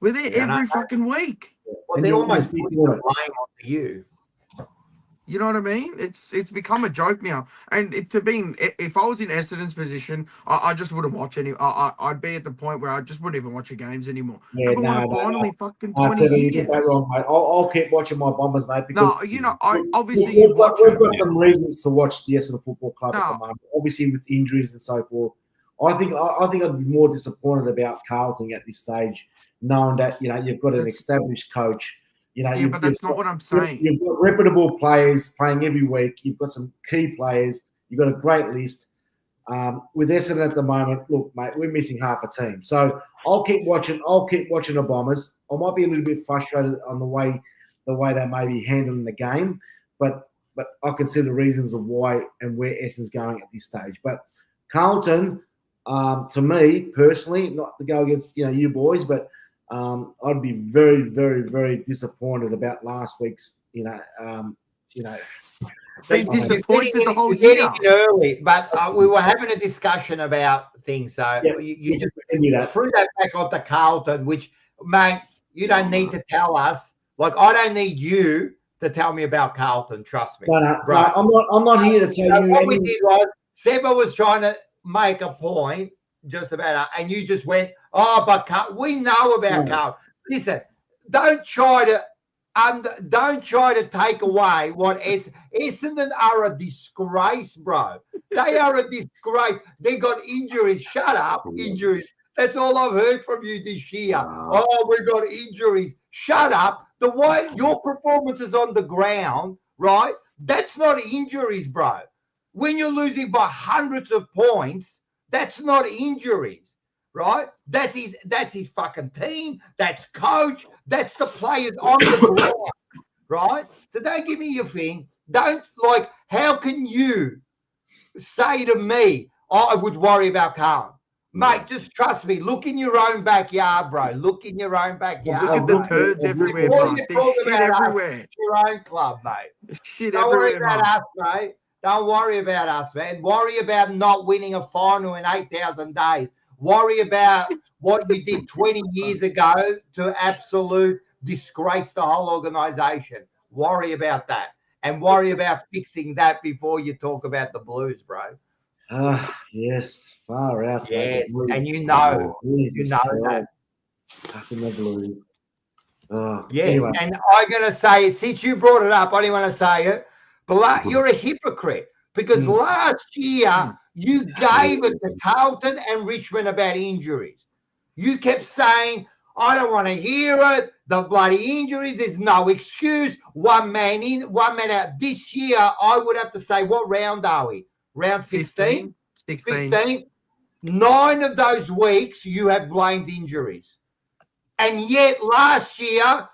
We're there every fucking week. Well, they almost put the blame on you. You know what I mean? It's become a joke now. And if I was in Essendon's position, I just wouldn't watch any. I'd be at the point where I just wouldn't even watch the games anymore. Yeah, finally fucking 20 years. You get that wrong, mate. I'll keep watching my Bombers, mate. Because we've got some reasons to watch the Essendon Football Club at the moment. Obviously, with injuries and so forth. I think I'd be more disappointed about Carlton at this stage, knowing that you've got an established coach. But that's not what I'm saying. You've got reputable players playing every week. You've got some key players. You've got a great list. With Essendon at the moment, look, mate, we're missing half a team. So I'll keep watching the Bombers. I might be a little bit frustrated on the way they may be handling the game, but I can see the reasons of why and where Essendon's going at this stage. But Carlton, to me personally, not to go against you boys, but I'd be very, very, very disappointed about last week's, Been disappointed the whole year. Early, but we were having a discussion about things. So you just threw that back onto Carlton, which, mate, you don't need to tell us. Like, I don't need you to tell me about Carlton. Trust me. No, I'm not here to tell you. What we did was, Seba was trying to make a point just about it, and you just went, but we know about Carlton. Listen, don't try to take away what Essendon are a disgrace, bro. They are a disgrace. They got injuries. Shut up, injuries. That's all I've heard from you this year. Oh, we got injuries. Shut up. The way your performances on the ground, right? That's not injuries, bro. When you're losing by hundreds of points, that's not injuries, right? That's his fucking team. That's coach. That's the players on the ground, right? So don't give me your thing. How can you say to me, I would worry about Carlton? Mate, just trust me. Look in your own backyard, bro. Look in your own backyard. Look at the turds everywhere, bro. There's shit everywhere. It's your own club, mate. There's shit Don't everywhere, worry about us, mate. Don't worry about us, man. Worry about not winning a final in 8,000 days. Worry about what you did 20 years ago to absolute disgrace the whole organisation. Worry about that. And worry about fixing that before you talk about the Blues, bro. Yes, far out. Yes, and you know that. Fucking the Blues. Yes, anyway. And I'm going to say, since you brought it up, I didn't want to say it, but you're a hypocrite because last year you gave it to Carlton and Richmond about injuries. You kept saying, I don't want to hear it. The bloody injuries, there's no excuse. One man in, one man out. This year, I would have to say, what round are we? Round 16? 15? 9 of those weeks, you have blamed injuries. And yet last year,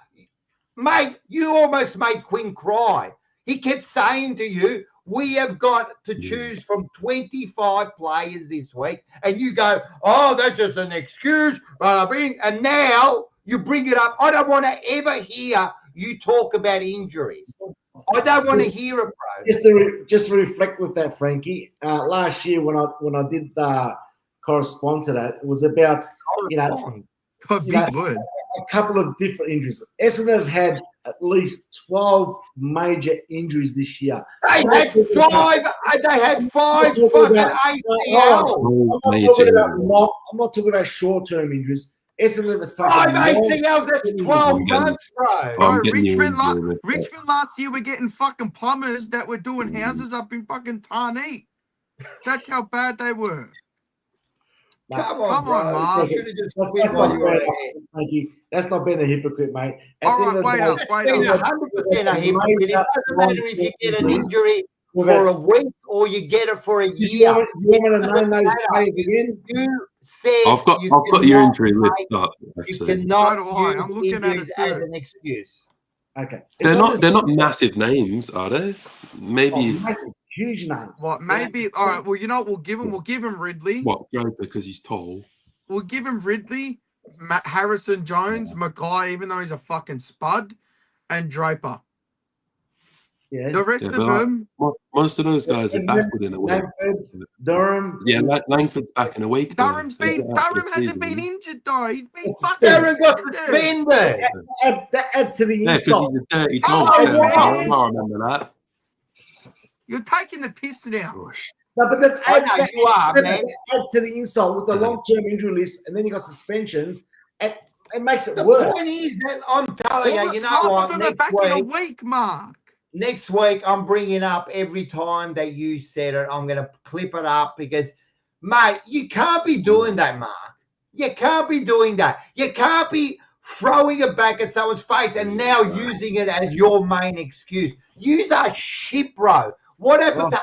mate, you almost made Quinn cry. He kept saying to you, we have got to choose from 25 players this week. And you go, oh, that's just an excuse. And now you bring it up. I don't want to ever hear you talk about injuries. I don't want to hear it, bro. Just to reflect with that, Frankie, last year when I did correspond to that, it was about, a couple of different injuries. Essendon have had at least 12 major injuries this year. They had 5 fucking ACL. I'm not talking about short-term injuries. Essendon have 5 ACLs, that's 12 months, bro. Richmond last year were getting fucking plumbers that were doing houses up in fucking Tarnee. That's how bad they were. Come on, Mark. That's not being a hypocrite, mate. All right, wait up. That's being 100% a hypocrite. It doesn't matter if you get an injury for a week or you get it for a year. Do you want me to name those players again? You said I've got your injury list up. You cannot I'm looking at it as an excuse. Okay. They're not massive names, are they? Maybe massive, huge names. What? Maybe. All right. Well, you know what? We'll give him Ridley. What? Because he's tall. We'll give him Ridley, Harrison Jones, Mackay, even though he's a fucking spud, and Draper. Yeah. The rest Yeah, of but like, them, most of those guys are back within a week. Langford, Durham. Yeah, Langford's back in a week. Durham hasn't been injured though. He's been fucking Darren got suspended. suspended. That adds to the Yeah, because insult. he's a dirty Oh, dog. So man. I remember that. You're taking the piss now. No, but that I know you are, man. that adds to the insult with the long-term injury list, and then you got suspensions. It makes it The worse. point is that I'm telling you, you know half what? of them are back in a week, Mark. Next week, I'm bringing up every time that you said it. I'm going to clip it up because, mate, you can't be doing that, Mark. You can't be doing that. You can't be throwing it back at someone's face and now using it as your main excuse. Use our shit, bro. What happened to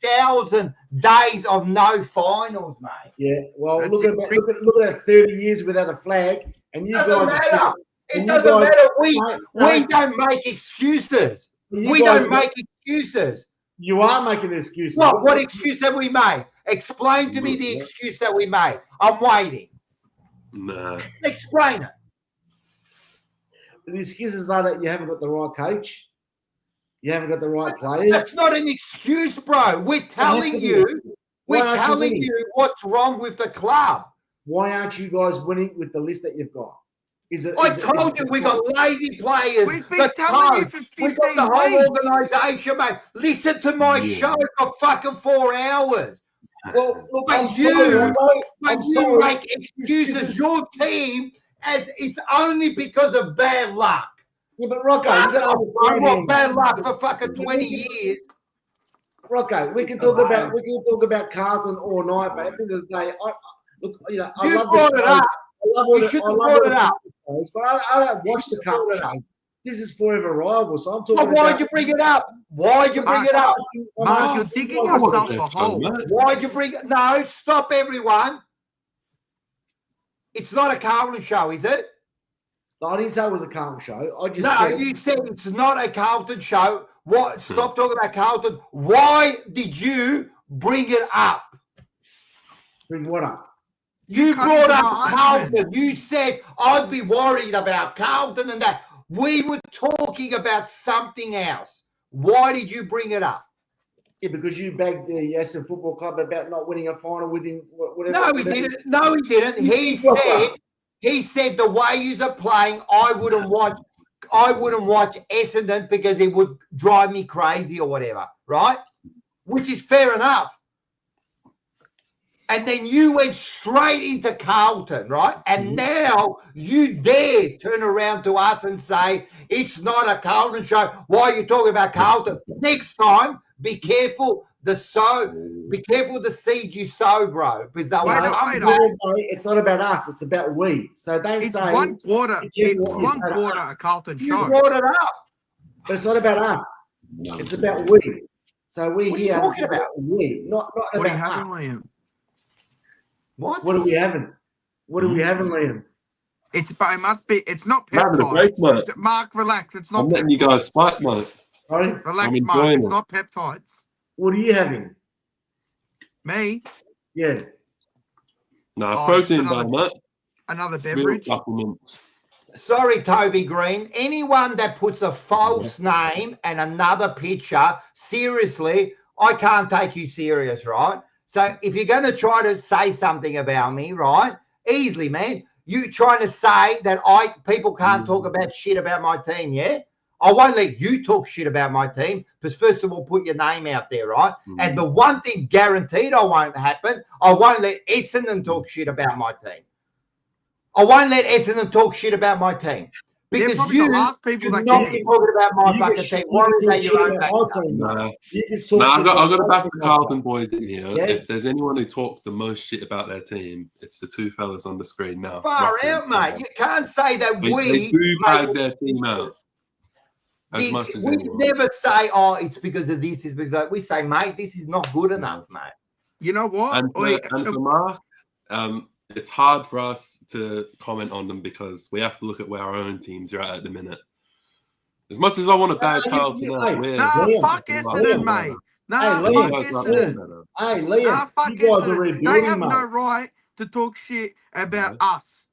8,000 days of no finals, mate? Yeah, well, look at that 30 years without a flag, and you Doesn't guys. matter. It doesn't matter. We don't make excuses. We don't make excuses. You are making excuses. What excuse have we made? Explain to me the excuse that we made. I'm waiting. Nah. Explain it. The excuses are that you haven't got the right coach. You haven't got the right players. That's not an excuse, bro. We're telling you what's wrong with the club. Why aren't you guys winning with the list that you've got? I told you we got lazy players. We've been telling you for 15 we got the whole organisation, mate. Listen to my show for fucking 4 hours. Well, look, But you make excuses. Your team, as it's only because of bad luck. Yeah, but Rocco, you don't understand. I want bad luck for fucking 20 years. Rocco, we can talk about Carlton all night, but at the end of the day, I love brought it up. You should have brought it up. But I don't watch the cup shows. This is Fourever rivals, so I'm talking about. Why'd you bring it up? Why'd you bring it up? Mark, you're digging yourself a hole. Why'd you bring it? No, stop, everyone. It's not a Carlton show, is it? No, I didn't say it was a Carlton show. I just said. You said it's not a Carlton show. What? Stop talking about Carlton. Why did you bring it up? Bring what up? You brought up Carlton. You said I'd be worried about Carlton and that. We were talking about something else. Why did you bring it up? Yeah, because you bagged the Essendon Football Club about not winning a final within whatever. No, he didn't. No, he didn't. He said the way you are playing, I wouldn't watch Essendon because it would drive me crazy or whatever, right? Which is fair enough. And then you went straight into Carlton, right? And now you dare turn around to us and say, it's not a Carlton show. Why are you talking about Carlton? Next time, be careful the seed you sow, bro. Because it's not about us. It's about we. So don't it's say. One quarter a Carlton show. You brought it up. But it's not about us. It's about we. So we're what here. Are you talking about? We, not what about are you having, us. Liam? What are we having? What are we having, Liam? It must be. It's not Having a break, peptides. mate. Mark, relax. It's not. I'm letting you guys fight, mate. Sorry? Relax, I'm Mark. It's it. not peptides. What are you having? Me? Yeah. No, protein bar, mate. Another beverage. Supplements. Sorry, Toby Green. Anyone that puts a false name and another picture, seriously, I can't take you serious, right? So if you're going to try to say something about me, right, easily, man, you trying to say that people can't talk about shit about my team, yeah? I won't let you talk shit about my team because first of all, put your name out there, right? And the one thing guaranteed I won't happen, I won't let Essendon talk shit about my teim. I won't let Essendon talk shit about my team. Because you the last people that not be talking about my fucking team. Worry about your own back. I've got to back the Carlton boys in here. Yeah. If there's anyone who talks the most shit about their team, it's the two fellas on the screen now. Far out, mate. You can't say that they do bag their team out. As much as we never say, it's because of this. It's because of, we say, mate, this is not good enough, mate. You know what? And for Mark, it's hard for us to comment on them because we have to look at where our own teams are at the minute. As much as I want to bag Carlton out, fuck Essendon, mate. Fuck Essendon. Hey, Liam, fuck you guys Essendon. are rebuilding, They have mate. no right to talk shit about us.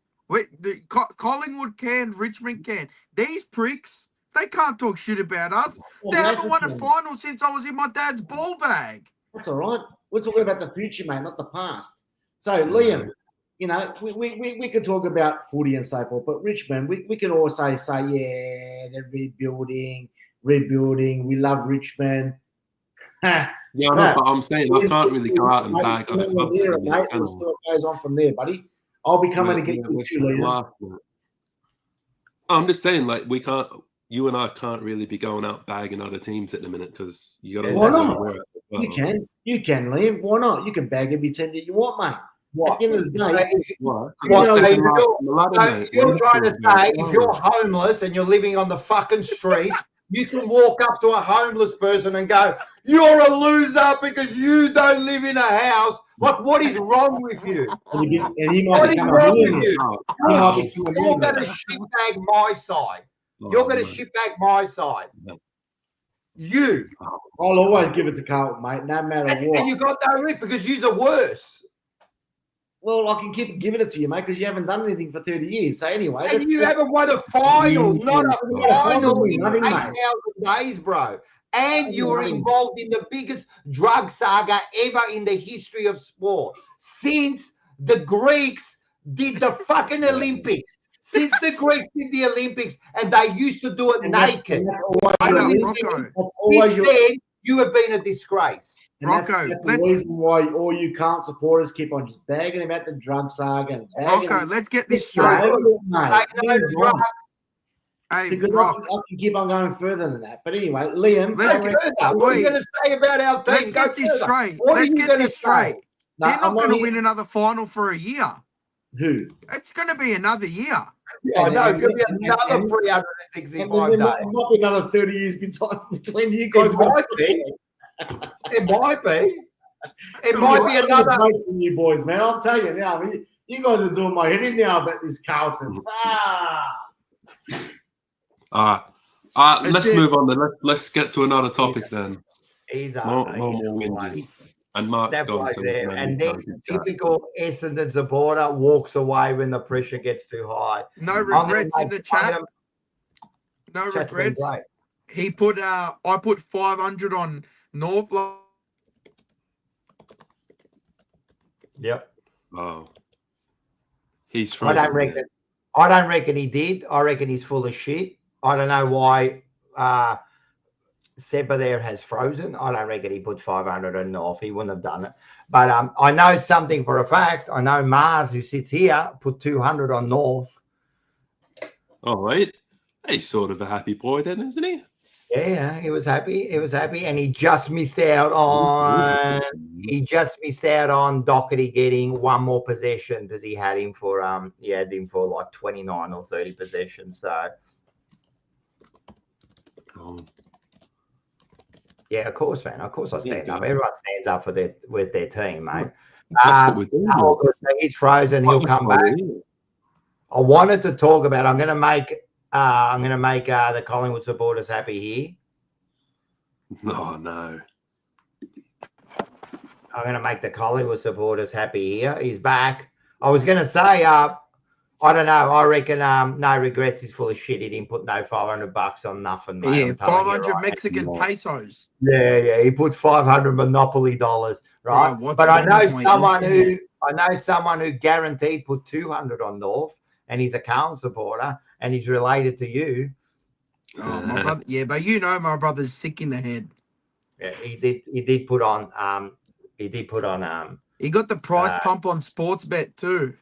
Collingwood can, Richmond can. These pricks, They can't talk shit about us. They haven't won a final since I was in my dad's ball bag. That's all right. We're talking about the future, mate, not the past. So, Liam, you know, we could talk about footy and so forth, but Richmond, we can also say, yeah, they're rebuilding. We love Richmond. Yeah, I know, but I'm saying I can't really go out and bag other clubs. We'll see what goes on from there, buddy. I'll be coming to get you too, Liam. I'm just saying, like, we can't. You and I can't really be going out bagging other teams at the minute because you got to. Why not? You can, Liam. Why not? You can bag every team that you want, mate. What? At the end of the day, you're trying to say if you're homeless and you're living on the fucking street, you can walk up to a homeless person and go, "You're a loser because you don't live in a house." Like, what is wrong with you? What is wrong with you? You're going to shitbag my side. You're going to shitbag my side. You. I'll always give it to Carlton, mate, no matter what. And you got no rip because you're worse. Well, I can keep giving it to you, mate, because you haven't done anything for 30 years. So anyway, and you haven't won a final, not a final in 8,000 days, bro. And you were involved in the biggest drug saga ever in the history of sport since the Greeks did the fucking Olympics. Since the Greeks did the Olympics, and they used to do it naked. Since then, you have been a disgrace. And that's the reason why all you Carlton supporters keep on just bagging about the drug saga. Rocco, let's get this straight. Hey, because I can keep on going further than that. But anyway, Liam, what are you going to say about our team? Let's get this straight. Let's get this straight. They're not going to win another final for a year. Who? It's going to be another year. Yeah, I know. It's going to be another 365 days. There might be another 30 years between you guys. It might be. It might be. It might be another. From you boys, man. I'll tell you now. You guys are doing my head in now about this Carlton. Let's move on. Then let's get to another topic then. He's more whinging. And Mark's gone. There. And then typical Essendon supporter walks away when the pressure gets too high. No regrets in the chat. No regrets. He put I put 500 on North. Yep. Oh. He's frozen. I don't reckon he did. I reckon he's full of shit. I don't know why Seppa there has frozen. I don't reckon he put 500 on North. He wouldn't have done it. But I know something for a fact. I know Mars, who sits here, put 200 on North. Oh, right. He's sort of a happy boy then, isn't he? Yeah, he was happy. He was happy, and he just missed out on Doherty getting one more possession because he had him for like 29 or 30 possessions. So yeah, of course, man. Of course, I stand up. Everyone stands up with their team, mate. That's what we're doing. He's frozen. He'll come back. I wanted to talk about. I'm going to make the Collingwood supporters happy here. No. I'm going to make the Collingwood supporters happy here. He's back. I was going to say, I don't know. I reckon no regrets. He's full of shit. He didn't put no $500 on nothing, mate. Yeah, 500 Mexican pesos. Yeah. He put 500 Monopoly dollars, right? But I know someone who guaranteed put 200 on North, and he's a Carlton supporter, and he's related to you. Oh, my brother. Yeah, but you know my brother's sick in the head. Yeah, he did put on. He He got the price pump on Sportsbet too.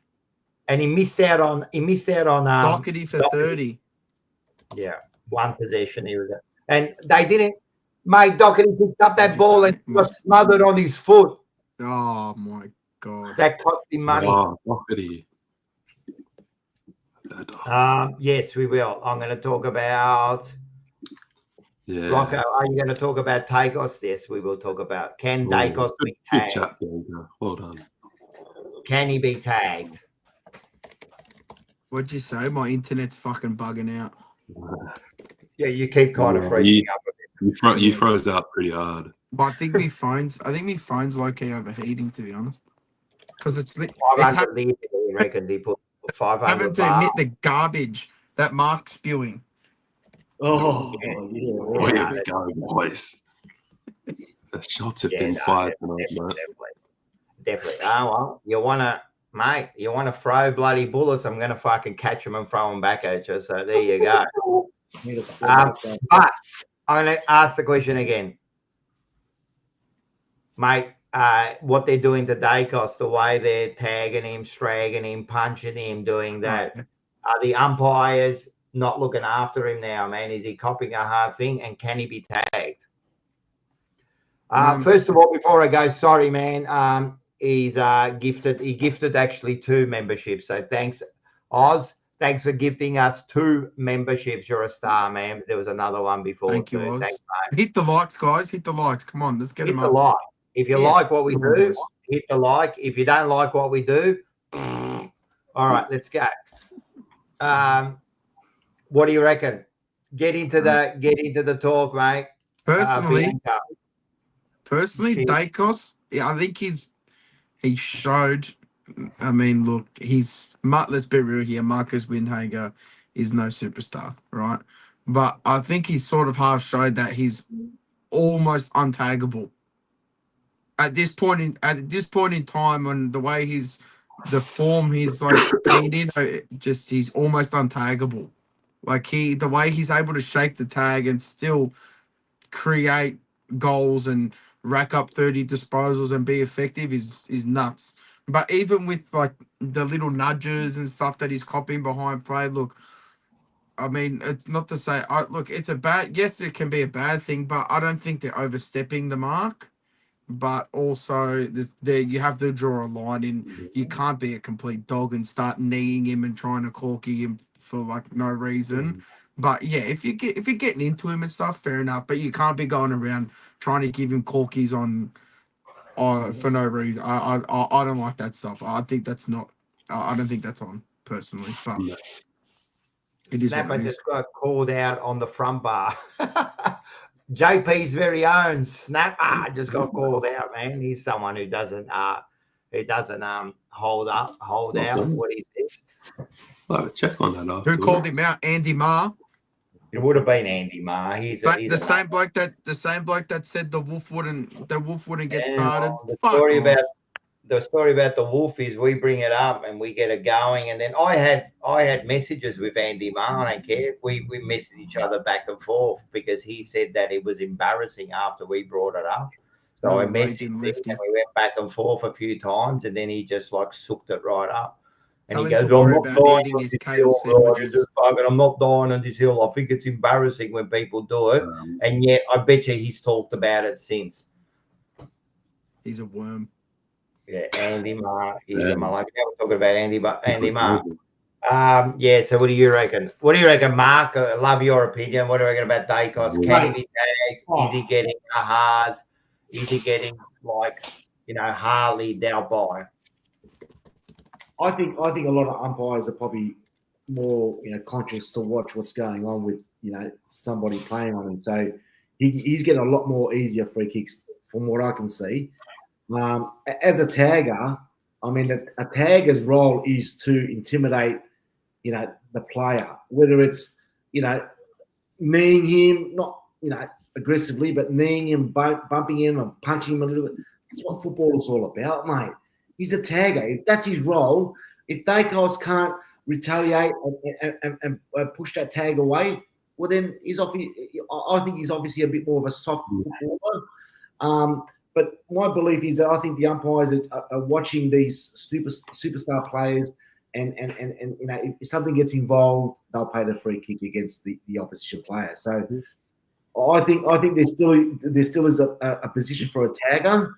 And he missed out on Doherty for 30. Yeah, one possession he was at. And they didn't. Mate, Doherty picked up that ball and was smothered on his foot. Oh my god. That cost him money. Oh, Doherty. Yes, we will. I'm going to talk about. Yeah. Rocco, are you going to talk about Daicos? Yes, we will talk about. Can Daicos be tagged? Well done. Can he be tagged? What'd you say? My internet's fucking bugging out. Yeah, you keep kind of freezing up a bit. You froze out pretty hard. But I think my phone's low-key overheating, to be honest. Because it's 500 he reckons he put 500. Having to admit the garbage that Mark's spewing. Oh, Oh, here we go, boys. The shots have been fired tonight, mate. Definitely. Oh, well, you want to throw bloody bullets, I'm going to fucking catch them and throw them back at you. So there you go. But I'm going to ask the question again. Mate, what they're doing to Daicos, the way they're tagging him, stragging him, punching him, doing that. Are the umpires not looking after him now, man? Is he copying a hard thing, and can he be tagged? First of all, before I go, sorry, man. He's gifted. He gifted actually 2 memberships. So thanks, Oz. Thanks for gifting us 2 memberships. You're a star, man. There was another one before. Thank you, too. Oz. Thanks, mate. Hit the likes, guys. Hit the likes. Come on, let's get them up. Hit the like. If you like what we do, hit the like. If you don't like what we do, all right, let's go. What do you reckon? Get into the talk, mate. Personally, Daicos, I think he showed. I mean, look, let's be real here. Marcus Windhager is no superstar, right? But I think he sort of half showed that he's almost untaggable at this point in time. On the way the form he's like been in, he's almost untaggable. Like the way he's able to shake the tag and still create goals and rack up 30 disposals and be effective is nuts. But even with like the little nudges and stuff that he's copying behind play, look, I mean, it's not to say, it's yes, it can be a bad thing, but I don't think they're overstepping the mark. But also, you have to draw a line in. You can't be a complete dog and start kneeing him and trying to corky him for like no reason. But yeah, if you're getting into him and stuff, fair enough. But you can't be going around trying to give him corkies for no reason. I don't like that stuff. I think that's not. I don't think that's on personally. But it is. Snapper just got called out on the front bar. JP's very own Snapper just got called out, man. He's someone who doesn't hold out what he says. I'll have a check on that. Who called him out? Andy Marr. It would have been Andy Marr. He's the same bloke that said the wolf wouldn't get started. The story about the wolf is we bring it up and we get it going, and then I had messages with Andy Marr. I don't care. We messaged each other back and forth because he said that it was embarrassing after we brought it up. So I messaged him and we went back and forth a few times, and then he just like sooked it right up. And he goes, I'm not dying on this hill. I'm not dying on this hill. I think it's embarrassing when people do it. And yet I bet you he's talked about it since. He's a worm. Yeah, Andy Marr. We're talking about Andy Marr. So what do you reckon? What do you reckon, Mark? I love your opinion. What do you reckon about Daicos? Can he be tagged? Is he getting a hard? Is he getting hardly dealt by? I think a lot of umpires are probably more conscious to watch what's going on with somebody playing on him. So he's getting a lot more easier free kicks from what I can see. As a tagger, I mean, a tagger's role is to intimidate, the player, whether it's, kneeing him, not, aggressively, but kneeing him, bumping him and punching him a little bit. That's what football is all about, mate. He's a tagger. If that's his role, if Daicos can't retaliate and push that tag away, well, then I think he's obviously a bit more of a soft footballer. But my belief is that I think the umpires are watching these superstar players, and if something gets involved, they'll pay the free kick against the opposition player. So I think there still is a position for a tagger.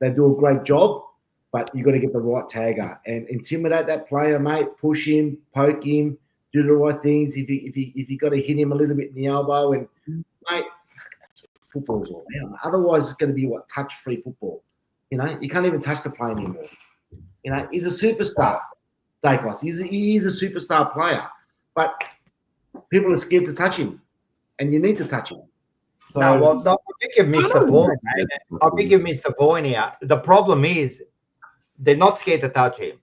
They do a great job, but you got to get the right tagger and intimidate that player, mate. Push him, poke him, do the right things. If you got to hit him a little bit in the elbow, and mate. Football's all about. Otherwise, it's going to be touch-free football. You can't even touch the player anymore. He's a superstar, Daicos. He is a superstar player, but people are scared to touch him, and you need to touch him. So, I think you've missed the point. I think you've missed the point here. The problem is they're not scared to touch him.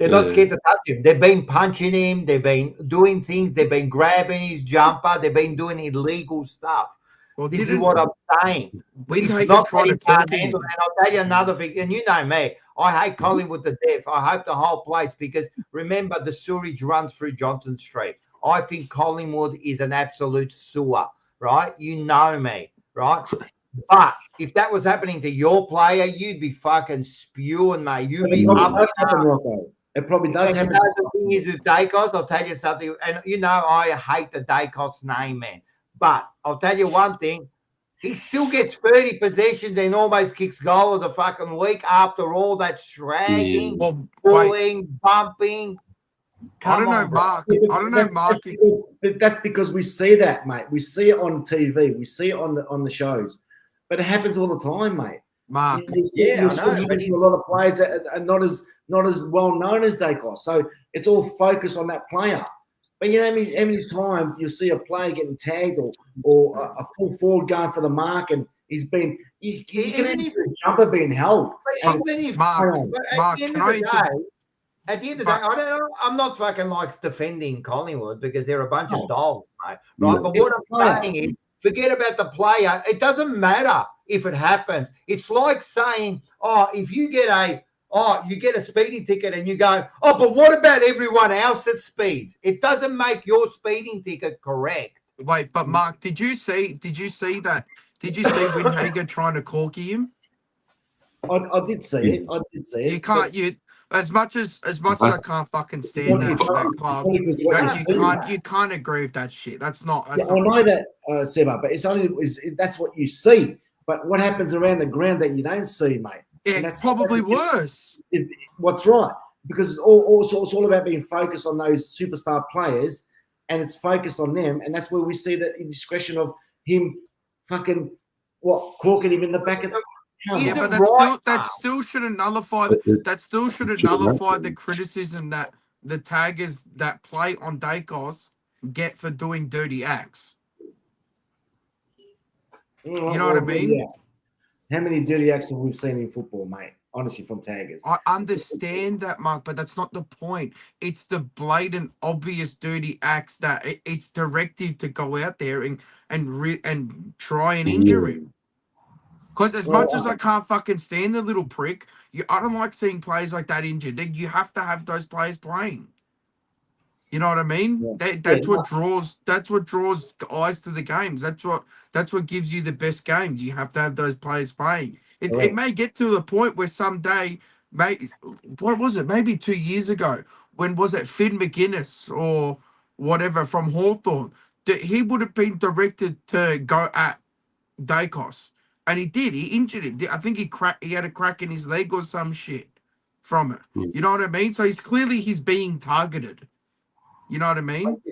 They're not scared to touch him. They've been punching him. They've been doing things. They've been grabbing his jumper. They've been doing illegal stuff. Well, This is what I'm saying. We It's take not trying that to he can't talk handle him. it. And I'll tell you another thing, and you know me, I hate Collingwood to death. I hope the whole place, because remember, the sewage runs through Johnson Street. I think Collingwood is an absolute sewer, right? You know me, right? But if that was happening to your player, you'd be fucking spewing, mate. You'd But be it probably up. does happen, Rocco. It probably does And happen. you know, the thing is with Daicos, I'll tell you something, and you know I hate the Daicos name, man. But I'll tell you one thing, he still gets 30 possessions and almost kicks goal of the fucking week after all that stragging, Well, pulling, bumping. I don't know, on, bro. Mark. I don't know, Mark. That's because we see that, mate. We see it on TV. We see it on the shows. But it happens all the time, mate. Mark. You'll see it happen to a lot of players that are not as well known as Daicos. So it's all focused on that player. But you know how many times you'll see a player getting tagged or a full forward going for the mark and he's been you can even see a jumper being held. Mark, at the end of the day, I'm not fucking like defending Collingwood because they're a bunch of dogs, mate. Right? But what I'm saying is, forget about the player. It doesn't matter if it happens. It's like saying, if you get a speeding ticket and you go, but what about everyone else that speeds? It doesn't make your speeding ticket correct. Wait, but Mark, did you see that? Did you see Windhager trying to corky him? I did see it. You can't. As much as I can't fucking stand that club. You can't agree with that shit. That's not. I know that, Seba, but it's only that's what you see. But what happens around the ground that you don't see, mate? Yeah, that's probably worse. What's right? Because it's all about being focused on those superstar players, and it's focused on them, and that's where we see the indiscretion of him fucking corking him in the back of the. Yeah, but that still shouldn't nullify the criticism that the taggers that play on Daicos get for doing dirty acts. You know what I mean? How many dirty acts have we seen in football, mate? Honestly, from taggers. I understand that, Mark, but that's not the point. It's the blatant, obvious dirty acts that it's directive to go out there and try and injure him. Because as much as I can't fucking stand the little prick, I don't like seeing players like that injured. You have to have those players playing. You know what I mean? Yeah. That's what draws eyes to the games. That's what gives you the best games. You have to have those players playing. It may get to the point where someday, what was it? Maybe 2 years ago, when was it Finn McGuinness or whatever from Hawthorn? He would have been directed to go at Daicos. And he did. He injured him. I think he had a crack in his leg or some shit from it. You know what I mean? So he's being targeted. You know what I mean?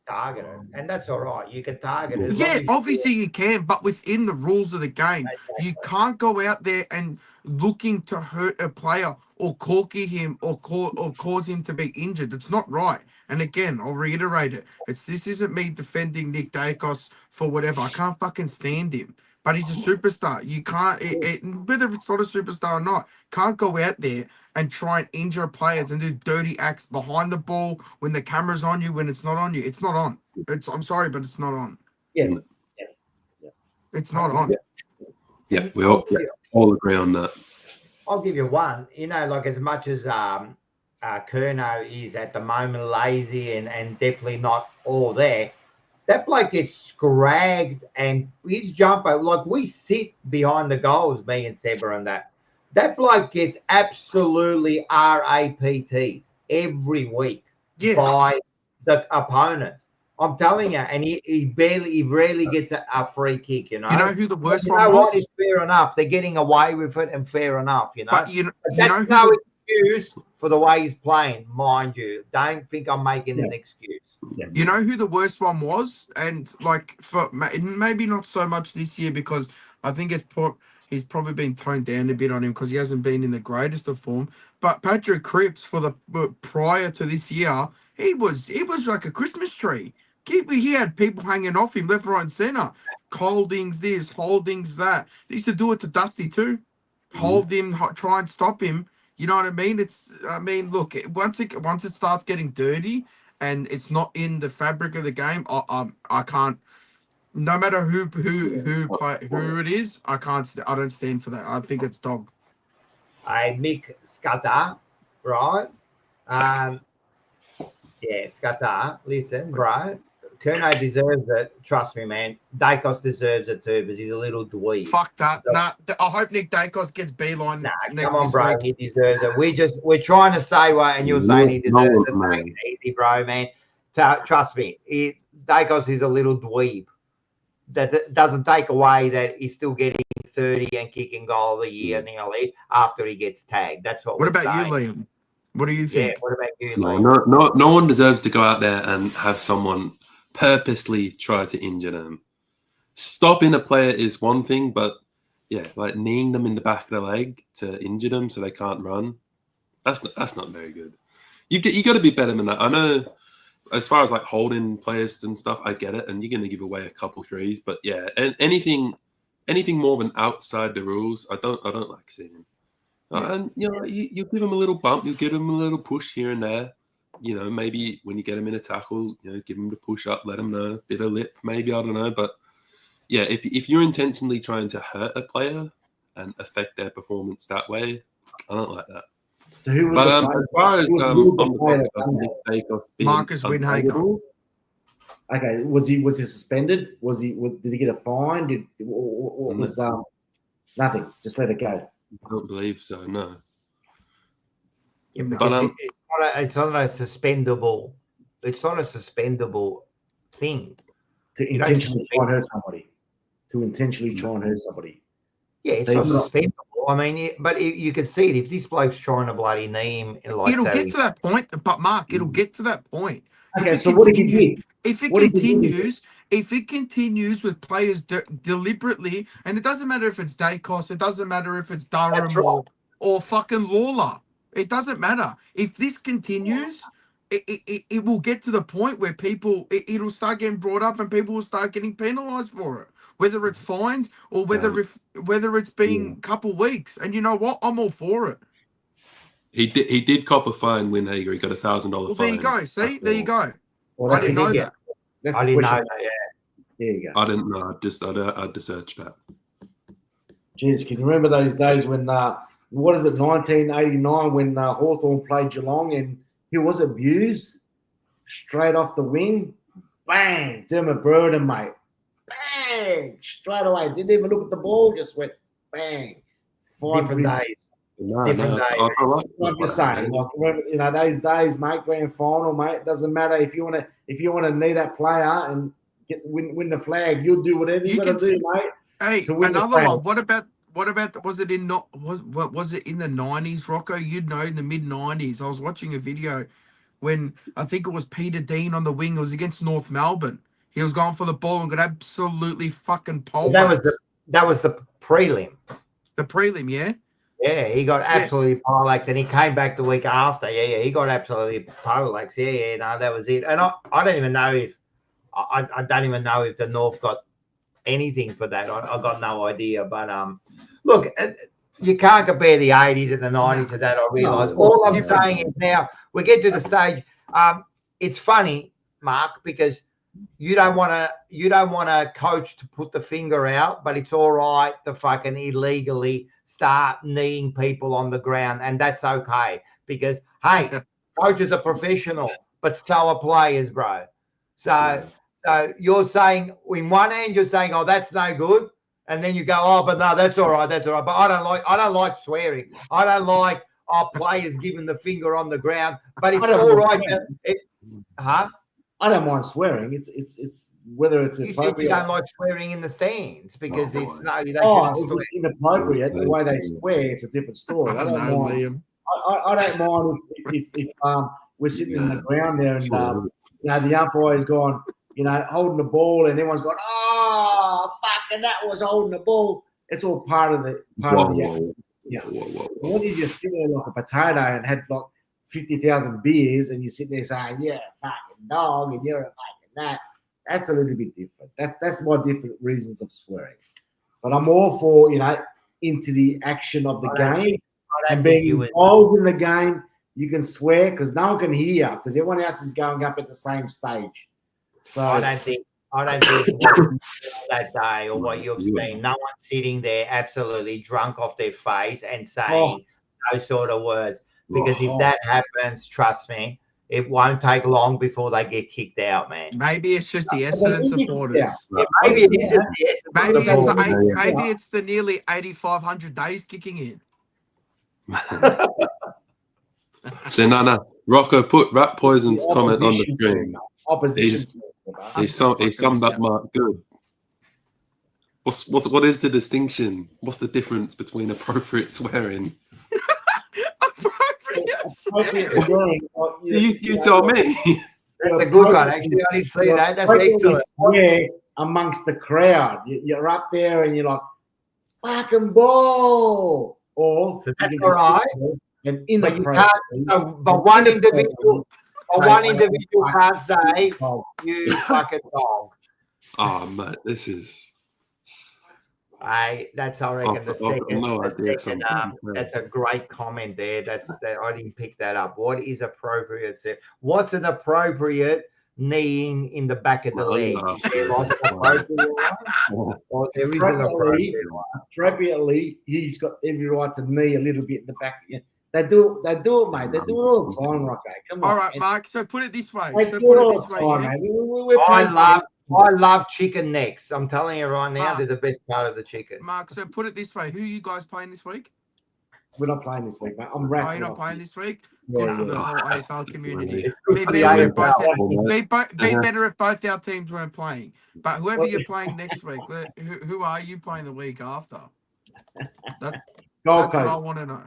Targeted, and that's all right. You can target it. Yeah, obviously you can, but within the rules of the game, you can't go out there and looking to hurt a player or corky him or cause him to be injured. That's not right. And again, I'll reiterate it. This isn't me defending Nick Daicos for whatever. I can't fucking stand him. But he's a superstar. You can't, whether it's not a superstar or not, can't go out there and try and injure players and do dirty acts behind the ball when the camera's on you, when it's not on you. It's not on. I'm sorry, but it's not on. Yeah. It's not on. Yeah, we all agree on that. I'll give you one. You know, like as much as Curnow is at the moment lazy and definitely not all there, that bloke gets scragged and his jumper, like we sit behind the goals, me and Seba and that bloke gets absolutely RAPT every week by the opponent. I'm telling you, and he rarely gets a free kick, you know. You know who the worst one was? What is fair enough. They're getting away with it and fair enough, you know. But that's no excuse for the way he's playing, mind you. Don't think I'm making an excuse. Yeah. You know who the worst one was? And like for maybe not so much this year because I think he's probably been toned down a bit on him because he hasn't been in the greatest of form. But Patrick Cripps prior to this year, he was like a Christmas tree. He had people hanging off him left, right, and center. Holdings this, holdings that. He used to do it to Dusty too. Hold him, try and stop him. You know what I mean? Look, once it starts getting dirty and it's not in the fabric of the game, I can't. No matter who it is, I don't stand for that. I think it's dog. Mick Scudder, right? Yeah, Scudder. Listen, bro. Kerno deserves it. Trust me, man. Daicos deserves it too, because he's a little dweeb. Fuck that. Nah, I hope Nick Daicos gets beeline. Come on, bro. Week. He deserves it. We're trying to say what, and you're saying he deserves it. Take it easy, bro, man. Trust me. Daicos is a little dweeb. That doesn't take away that he's still getting 30 and kicking goal of the year nearly after he gets tagged. That's what we're saying. What about you, Liam? What do you think? Yeah, what about you, Liam? No one deserves to go out there and have someone purposely try to injure them. Stopping a player is one thing, but yeah, like kneeing them in the back of the leg to injure them so they can't run, that's not very good. You got to be better than that. I know, as far as like holding players and stuff, I get it, and you're going to give away a couple threes, but yeah, and anything more than outside the rules, I don't like seeing. And you know, you give them a little bump, you give them a little push here and there. You know, maybe when you get them in a tackle, you know, give them the push up, let them know, bit of lip, maybe, I don't know. But yeah, if you're intentionally trying to hurt a player and affect their performance that way, I don't like that. So who was as far as Marcus Winhager. Okay, was he suspended? Did he get a fine? What was nothing? Just let it go. I don't believe so. No. Yeah, but it's not a suspendable. It's not a suspendable thing. To intentionally try and hurt somebody. Yeah, it's not suspendable. I mean, but you can see it if this bloke's trying to bloody knee him. Like it'll get to that point, but Mark, it'll get to that point. Okay, so what did he do? If it continues with players deliberately, and it doesn't matter if it's Daicos, it doesn't matter if it's Durham or fucking Lawler. It doesn't matter. If this continues, it will get to the point where it'll start getting brought up and people will start getting penalised for it, whether it's fines or whether it's being a couple weeks. And you know what? I'm all for it. He did cop a fine, Winhager. He got $1,000 fine. There you go. See, there you go. Well, I didn't know that. I didn't know that. Yeah. There you go. I didn't know. I had to search that. Jeez, can you remember those days when 1989 when Hawthorn played Geelong and he was abused straight off the wing? Bang! Dermot Burden, mate. Bang! Straight away. Didn't even look at the ball. Just went bang. Different days. Different days. I'm just saying, like, you know, those days, mate. Grand final, mate. Doesn't matter if you want to knee that player and win the flag. You'll do whatever you got to do, mate. Hey, another one. What about was it in the 90s, Rocco? You'd know, in the mid 90s. I was watching a video when I think it was Peter Dean on the wing. It was against North Melbourne. He was going for the ball and got absolutely fucking poleaxed. That was the prelim. The prelim, yeah. Yeah, he got absolutely poleaxed, and he came back the week after. Yeah, he got absolutely poleaxed. Yeah, no, that was it. And I don't even know if the North got anything for that. I got no idea. But look, you can't compare the 80s and the 90s to that. I realise. All I'm saying is now we get to the stage. It's funny, Mark, because you don't want a coach to put the finger out, but it's all right to fucking illegally start kneeing people on the ground, and that's okay because hey, coaches are professional, but so are players, bro. So you're saying in one hand you're saying, oh, that's no good, and then you go, oh, but no, that's all right. But I don't like swearing. I don't like players giving the finger on the ground, but it's all right. I don't mind swearing. It's whether it's appropriate. You said you don't like swearing in the stands because it's inappropriate. The way they swear, it's a different story. I don't mind. I don't mind if we're sitting in the ground there and the umpire's gone, holding the ball, and everyone's gone, oh, fucking that was holding the ball. It's all part of the action. Yeah. When you just sit there like a potato and had like 50,000 beers and you sit there saying, yeah, fucking dog, and you're a fucking that. That's a little bit different. That's my different reasons of swearing. But I'm all for, into the action of the game. don't and think being involved in the game, you can swear because no one can hear because everyone else is going up at the same stage. So I don't think what you saw that day or what you've seen, no one's sitting there absolutely drunk off their face and saying those sort of words. Because if that happens, trust me, it won't take long before they get kicked out, man. Maybe it's just the Essendon supporters. Yeah, maybe it is just the Essendon supporters. Maybe it's the nearly 8,500 days kicking in. So no. Rocco put Rat Poison's comment on the screen. Opposition. He summed up Mark good. What is the distinction? What's the difference between appropriate swearing? Appropriate swearing. You tell me. That's a good one, actually. I didn't see that. That's excellent. Swear amongst the crowd. You're up there and you're like, fucking ball. Or so that's all right. And in but the crowd. But one individual can't say, you fucking dog. Oh, mate, this is... That's I reckon the second. That's a great comment there. I didn't pick that up. What is appropriate? What's an appropriate kneeing in the back of the leg? There is an appropriate one. Appropriately, he's got every right to knee a little bit in the back. They do it, mate. They do it all the time, Rocco. Come on. All right, Mark. So put it this way. They do it all the time, mate. I love chicken necks. I'm telling you right now, they're the best part of the chicken. Mark, so put it this way. Who are you guys playing this week? We're not playing this week, mate. I'm wrapped. Oh, you're not playing this week? Good for the whole AFL community. Be better if both our teams weren't playing. But whoever you're playing next week, who are you playing the week after? That's what I want to know.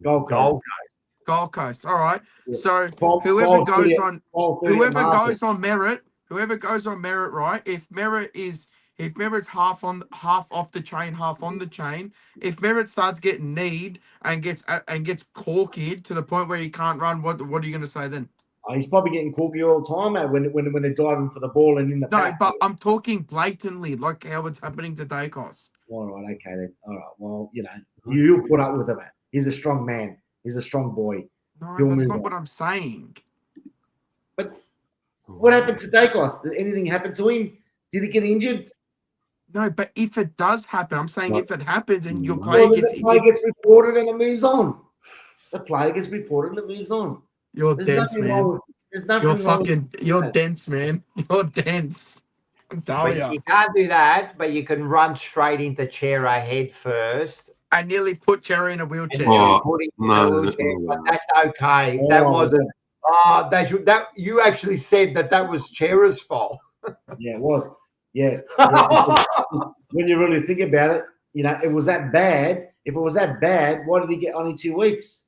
Gold Coast. All right. Yeah. So whoever goes on merit, right? If Merit's half off the chain, half on the chain, if Merit starts getting kneed and gets corkied to the point where he can't run, what are you going to say then? He's probably getting corky all the time, mate, when they're diving for the ball and in the back. But I'm talking blatantly, like how it's happening to Daicos. All right, okay then. All right, well, you put up with it, mate. He's a strong man. He's a strong boy. No, that's not what I'm saying. But what happened to Daicos? Did anything happen to him? Did he get injured? No, but if it does happen, I'm saying if it happens and your player gets reported and it moves on. The player gets reported and it moves on. You're dense, man. You're dense, man. You're dense. I'm telling you. You can't do that, but you can run straight into Chera head first. I nearly put Chera in a wheelchair. But that's okay. That wasn't. That you actually said that was Chera's fault. Yeah, it was. Yeah. When you really think about it, it was that bad. If it was that bad, why did he get only 2 weeks?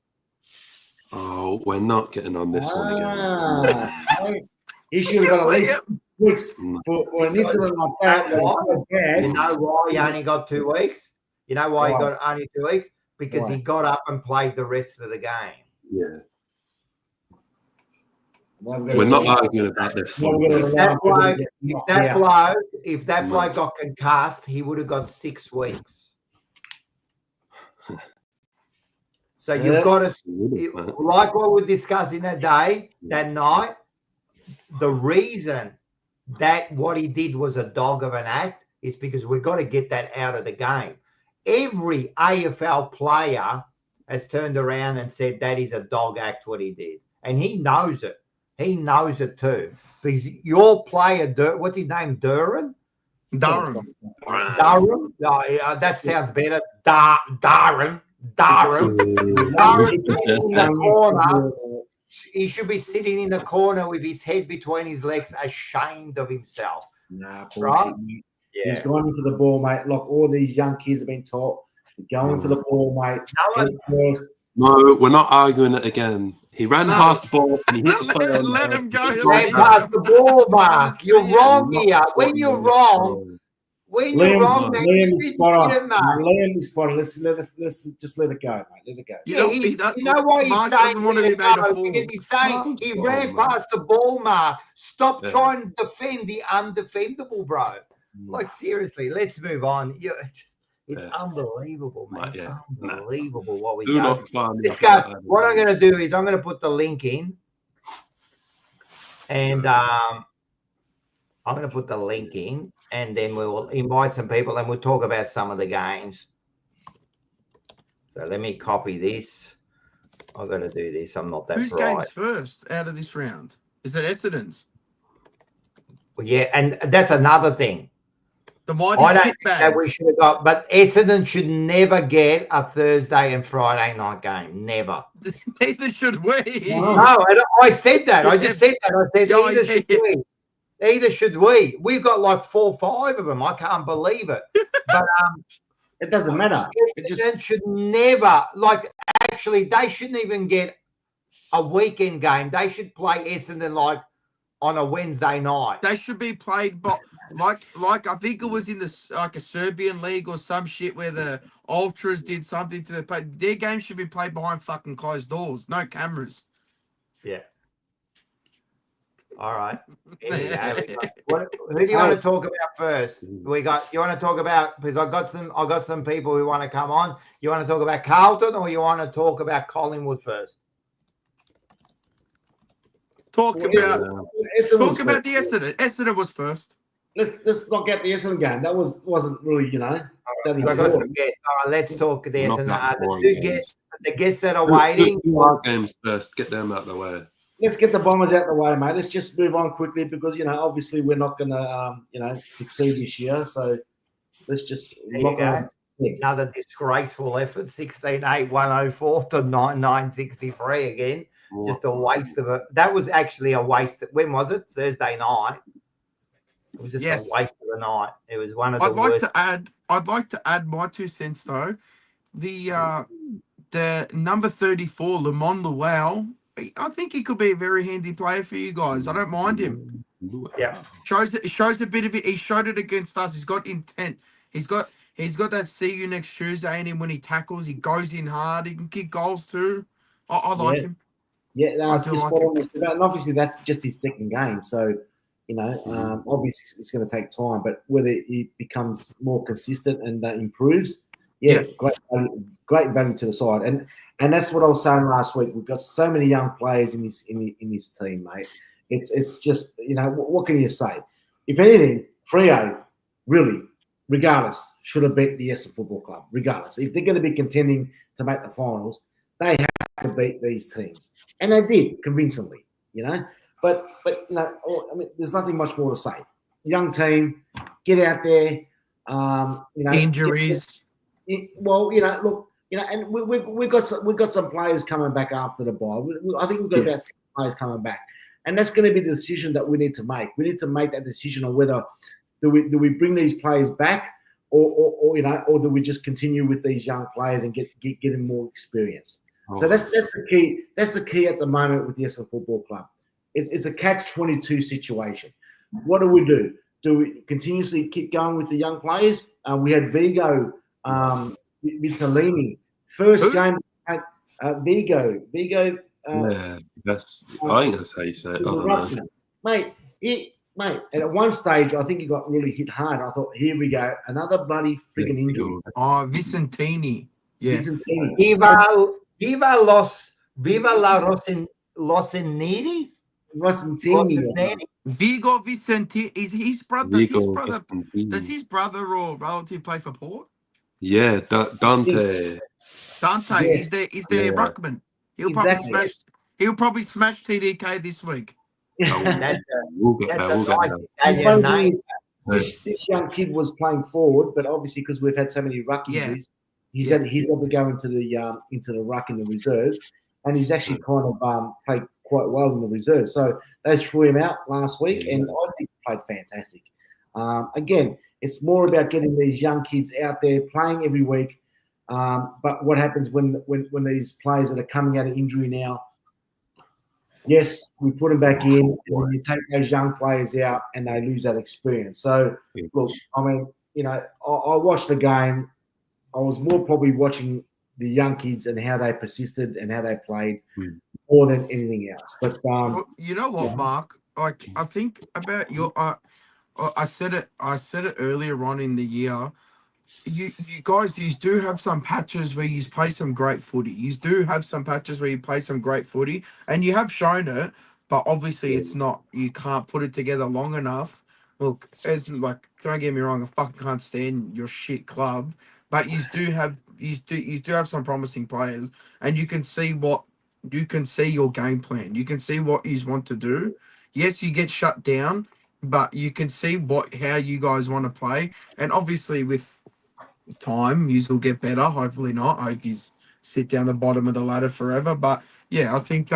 Oh, we're not getting on this one again. He should have got at least 6 weeks for an incident like that. So bad. You know why he only got 2 weeks? You know why he got only 2 weeks? Because he got up and played the rest of the game. Yeah. We're not arguing about this one. If that bloke got concussed, he would have got 6 weeks. So you've got to, like what we're discussing that night, the reason that what he did was a dog of an act is because we've got to get that out of the game. Every AFL player has turned around and said that is a dog act what he did. And he knows it. He knows it too. Because your player, what's his name, Durham? Durham. That sounds better. Durham gets in the corner. He should be sitting in the corner with his head between his legs, ashamed of himself. Nah, right? Yeah. He's going for the ball, mate. Like all these young kids have been taught, going for the ball, mate. No, we're not arguing it again. He ran past the ball and he hit the player. Let him go. He ran past the ball, Mark. You're wrong here. When you're wrong, Liam is spot on. Liam is spot on. Let's just let it go, mate. Let it go. You know why he's saying let it go? Because he's saying he ran past the ball, Mark. Stop trying to defend the undefendable, bro. Like seriously, let's move on. It's unbelievable, man. Yeah, Unbelievable what we do go. not fund. Let's go. What I'm going to do is I'm going to put the link in, and I'm going to put the link in, and then we'll invite some people, and we'll talk about some of the games. So let me copy this. I've got to do this. I'm not that Whose bright. game's first out of this round? Is it Essendon's? Well, yeah, and that's another thing. The mighty I don't think that shitbags. we should have got, but Essendon should never get a Thursday and Friday night game. Never. Neither should we. No, I said that. I just said that. I said either should we. Either should we. We've got like 4 or 5 of them. I can't believe it. But it doesn't matter. Essendon should never, like, actually, they shouldn't even get a weekend game. They should play Essendon like on a Wednesday night. They should be played, but like I think it was in the like a Serbian league or some shit where the ultras did something to their game should be played behind fucking closed doors, no cameras. Yeah. All right. Anyway, who do you want to talk about first? You want to talk about, because I got some people who want to come on. You want to talk about Carlton, or you want to talk about Collingwood first? Talk about the Essendon. Essendon was first. Let's not get the Essendon game. That wasn't really, I got some guests. All right, let's talk the Essendon. The guests that are waiting. Games first. Get them out of the way. Let's get the Bombers out of the way, mate. Let's just move on quickly because, obviously we're not going to, succeed this year. So let's just lock on. Another disgraceful effort, 16-8, 104 to 9-9-63 again. Just a waste of it. That was actually a waste. When was it? Thursday night. It was just a waste of the night. It was one of the worst. I'd like to add my 2 cents though. The number 34, Lamont Luau, I think he could be a very handy player for you guys. I don't mind him. Yeah. Shows a bit of it. He showed it against us. He's got intent. He's got that see you next Tuesday in him when he tackles. He goes in hard. He can kick goals too. I like him. Yeah, no, and obviously that's just his second game. So, obviously it's going to take time, but whether he becomes more consistent and improves, great value to the side. And that's what I was saying last week. We've got so many young players in this team, mate. It's just, what can you say? If anything, Freo really, regardless, should have beat the Essendon Football Club. Regardless, if they're going to be contending to make the finals, they have to beat these teams, and they did convincingly. But there's nothing much more to say. Young team, get out there. Injuries. Look. And we've got some players coming back after the bye. I think we've got about 6 players coming back, and that's going to be the decision that we need to make. We need to make that decision on whether do we bring these players back, or do we just continue with these young players and get them more experience. So that's the key. That's the key at the moment with the Essendon Football Club. It's a catch-22 situation. What do? Do we continuously keep going with the young players? We had Vigo, Vizzolini. First game at Vigo. I think that's how you say it. Mate, and at one stage, I think he got really hit hard. I thought, here we go, another bloody freaking injury. Oh, Vicentini. Yeah. Vicentini. Viva la Rossini. Vigo Vicentini. Is his brother? Does his brother or relative play for Port? Yeah, Dante. Yes. Is there ruckman? He'll probably smash TDK this week. This young kid was playing forward, but obviously because we've had so many ruck injuries, he's had to go into the ruck in the reserves, and he's actually kind of played quite well in the reserves. So they threw him out last week, and I think he played fantastic. Again, it's more about getting these young kids out there playing every week. But what happens when these players that are coming out of injury now? Yes, we put them back in, and when you take those young players out and they lose that experience. So, look, I mean, I watched the game. I was more probably watching the young kids and how they persisted and how they played more than anything else. But you know what, Mark? Like, I think about your. I said it earlier on in the year. you guys, you do have some patches where you play some great footy. You do have some patches where you play some great footy, and you have shown it. But obviously, it's not. You can't put it together long enough. Look, as like, don't get me wrong, I fucking can't stand your shit club. But you do have some promising players, and you can see your game plan. You can see what you want to do. Yes, you get shut down, but you can see how you guys want to play, and obviously with time, you will get better. Hopefully not. I hope you sit down the bottom of the ladder forever. But yeah, I think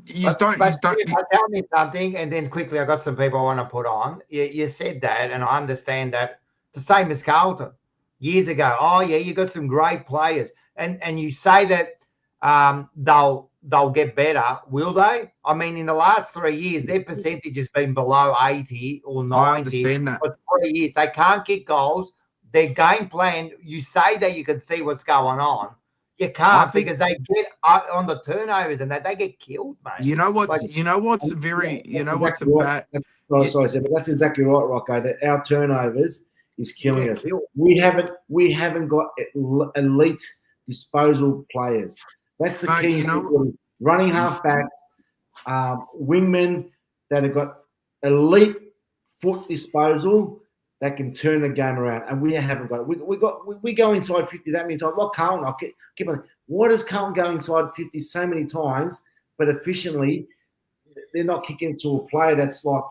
you don't. Tell me something, and then quickly, I got some people I want to put on. You said that, and I understand that. It's the same as Carlton years ago. Oh yeah, you got some great players, and you say that they'll get better. Will they? I mean, in the last 3 years, their percentage has been below 80 or 90. I understand that. For 3 years, they can't kick goals. Their game plan. You say that you can see what's going on. You can't because they get on the turnovers and they get killed, mate. You know what's Sorry, but that's exactly right, Rocco. That our turnovers is killing us. We haven't got elite disposal players. That's the key. Running halfbacks, wingmen that have got elite foot disposal that can turn the game around, and we haven't got it. We go inside 50 that many times. Like Carlton, I'll keep on. What does Carlton go inside 50 so many times, but efficiently they're not kicking to a player that's like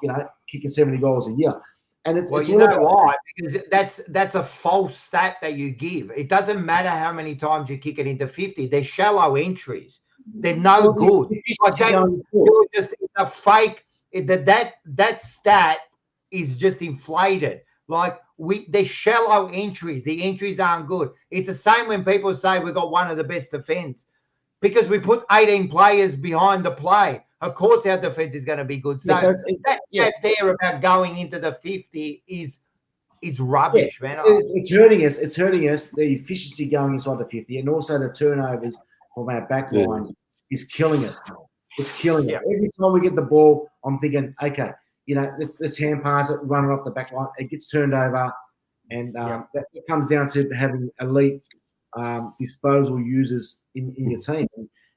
kicking 70 goals a year. And it's you know why? Because that's a false stat that you give. It doesn't matter how many times you kick it into 50. They're shallow entries. They're no good. It's a fake. That stat is just inflated. Like they're shallow entries. The entries aren't good. It's the same when people say we've got one of the best defense because we put 18 players behind the play. Of course, our defense is going to be good. So that there about going into the 50 is rubbish, man. It's hurting us. It's hurting us. The efficiency going inside the 50 and also the turnovers from our back line is killing us. It's killing us. Every time we get the ball, I'm thinking, okay, let's hand pass it, run it off the back line. It gets turned over, and that comes down to having elite disposal users in your team.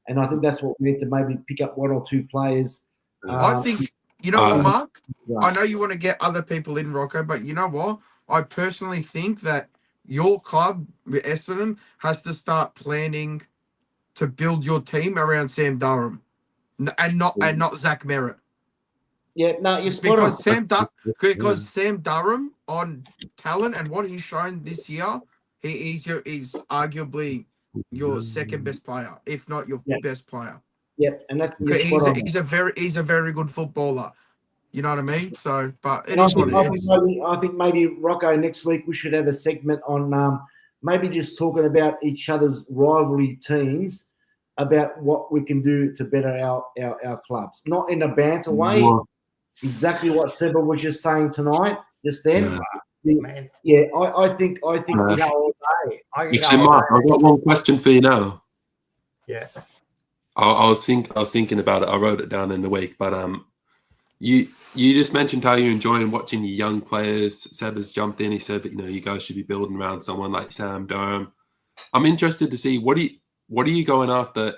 And I think that's what we need to maybe pick up one or two players. I think, what, Mark? I know you want to get other people in, Rocco, but you know what? I personally think that your club, Essendon, has to start planning to build your team around Sam Durham and not Zach Merritt. Yeah, no, you're spot on. Because Sam Durham on talent and what he's shown this year, he's arguably your second best player, if not your best player. Yep, and that's he's a very good footballer. You know what I mean? So, but I think maybe Rocco, next week we should have a segment on maybe just talking about each other's rivalry teams, about what we can do to better our clubs, not in a banter way. Exactly what Seba was just saying tonight, just then. I think. Actually, Mark, I've got one question for you now. Yeah. I was thinking about it. I wrote it down in the week, but you just mentioned how you're enjoying watching your young players. Seb has jumped in. He said that you guys should be building around someone like Sam Durham. I'm interested to see what are you going after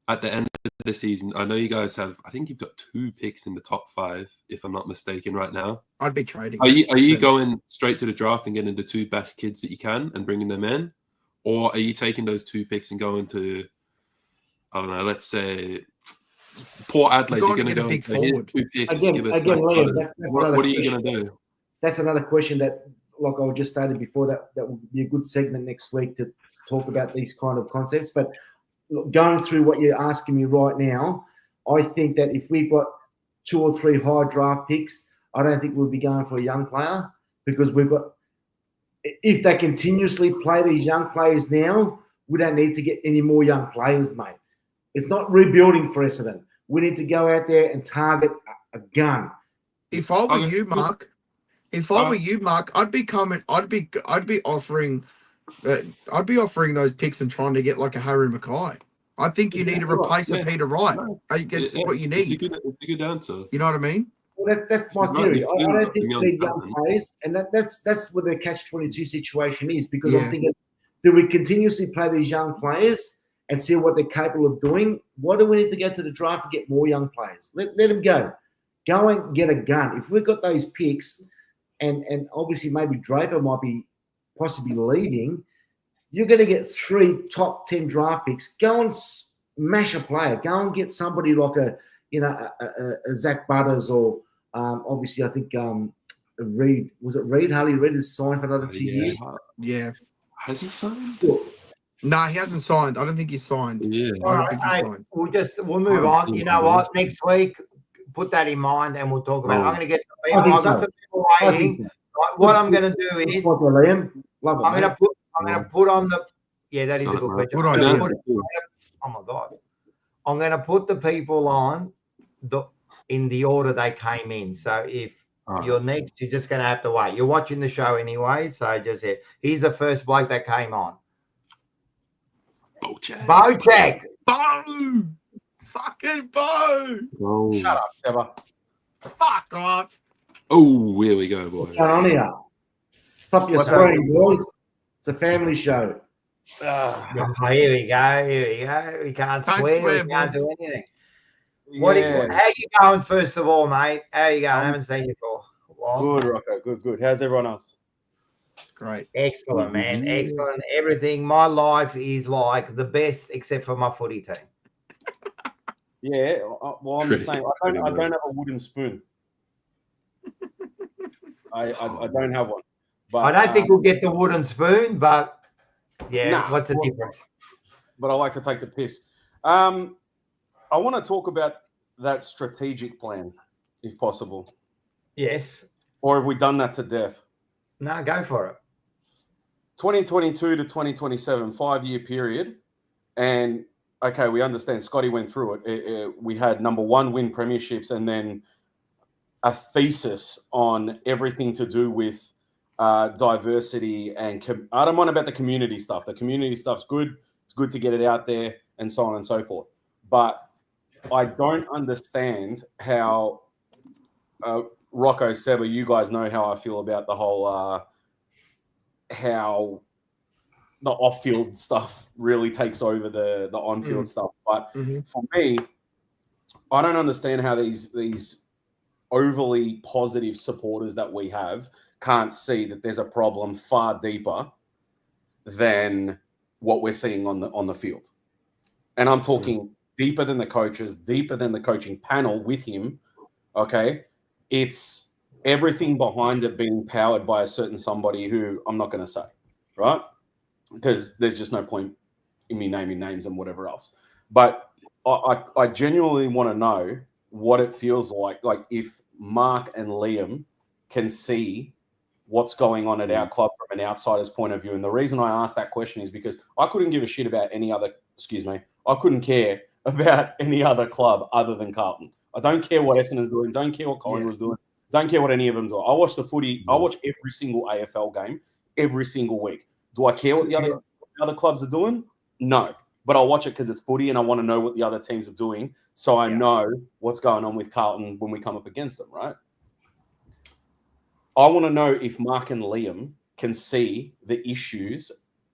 at the end of the season. I know you guys have. I think you've got 2 picks in the top 5, if I'm not mistaken, right now. I'd be trading. Are you going straight to the draft and getting the 2 best kids that you can and bringing them in, or are you taking those 2 picks and going to, I don't know, let's say Port Adelaide? You're going to go big forward. 2 picks. Again, Liam, that's what are you going to do? That's another question that, like I just stated before, that will be a good segment next week to talk about these kind of concepts. But going through what you're asking me right now, I think that if we've got 2 or 3 high draft picks, I don't think we'll be going for a young player, because if they continuously play these young players now, we don't need to get any more young players, mate. It's not rebuilding for Essendon. We need to go out there and target a gun. If I were you, Mark, I'd be offering those picks and trying to get like a Harry Mackay. I think you need to replace a Peter Wright. That's what you need. It's a good answer. You know what I mean? that's my theory. I don't think they're young players, and that's what the catch-22 situation is. Because I'm thinking, do we continuously play these young players and see what they're capable of doing? Why do we need to go to the draft and get more young players? Let them go. Go and get a gun. If we've got those picks, and obviously maybe Draper might be possibly leaving, you're going to get 3 top 10 draft picks. Go and smash a player. Go and get somebody like a Zach Butters or obviously I think Reed. Was it Reed? Harley Reid is signed for another 2 years. Yeah. Has he signed? No, he hasn't signed. I don't think he's signed. Yeah. All right, we'll move on. You know what? Next week, put that in mind, and we'll talk about it. I'm going to get some people. I've got some people waiting. So. What I'm going to do is I'm going to put on the. Yeah, that is a good question. Oh my God! I'm going to put the people on in the order they came in. So if you're next, you're just going to have to wait. You're watching the show anyway, so just here's the first bloke that came on. Bojack. Bo! Fucking Bo! Oh. Shut up, Trevor. Fuck off. Oh, here we go, boy. What's going on here? Stop your swearing, boys. It's a family show. Here we go. We can't swear. We can't do anything. How you going, first of all, mate? How you going? I haven't seen you for a while. Good, Rocco. Good. How's everyone else? Great. Excellent, man. Excellent. Everything. My life is like the best except for my footy team. Yeah, well, I'm the same. I don't have a wooden spoon. I don't have one. But I don't think we'll get the wooden spoon, but what's the difference? But I like to take the piss. I want to talk about that strategic plan, if possible. Yes. Or have we done that to death? No, go for it. 2022 to 2027, 5-year period. And, okay, we understand Scotty went through it. We had number 1 win premierships and then a thesis on everything to do with diversity. And I don't mind about the community stuff. The community stuff's good. It's good to get it out there and so on and so forth. But I don't understand how Rocco, Seba, you guys know how I feel about the whole how the off-field stuff really takes over the on-field stuff. But for me, I don't understand how these overly positive supporters that we have can't see that there's a problem far deeper than what we're seeing on the field. And I'm talking deeper than the coaches, deeper than the coaching panel with him. Okay. It's everything behind it being powered by a certain somebody who I'm not going to say, right? Because there's just no point in me naming names and whatever else. But I genuinely want to know what it feels like if Mark and Liam can see what's going on at our club from an outsider's point of view. And the reason I asked that question is because I couldn't give a shit about I couldn't care about any other club other than Carlton. I don't care what Essendon's doing. Don't care what Collingwood's doing. Don't care what any of them do. I watch the footy. I watch every single AFL game every single week. Do I care what the other clubs are doing? No. But I watch it because it's footy and I want to know what the other teams are doing so I know what's going on with Carlton when we come up against them, right? I want to know if Mark and Liam can see the issues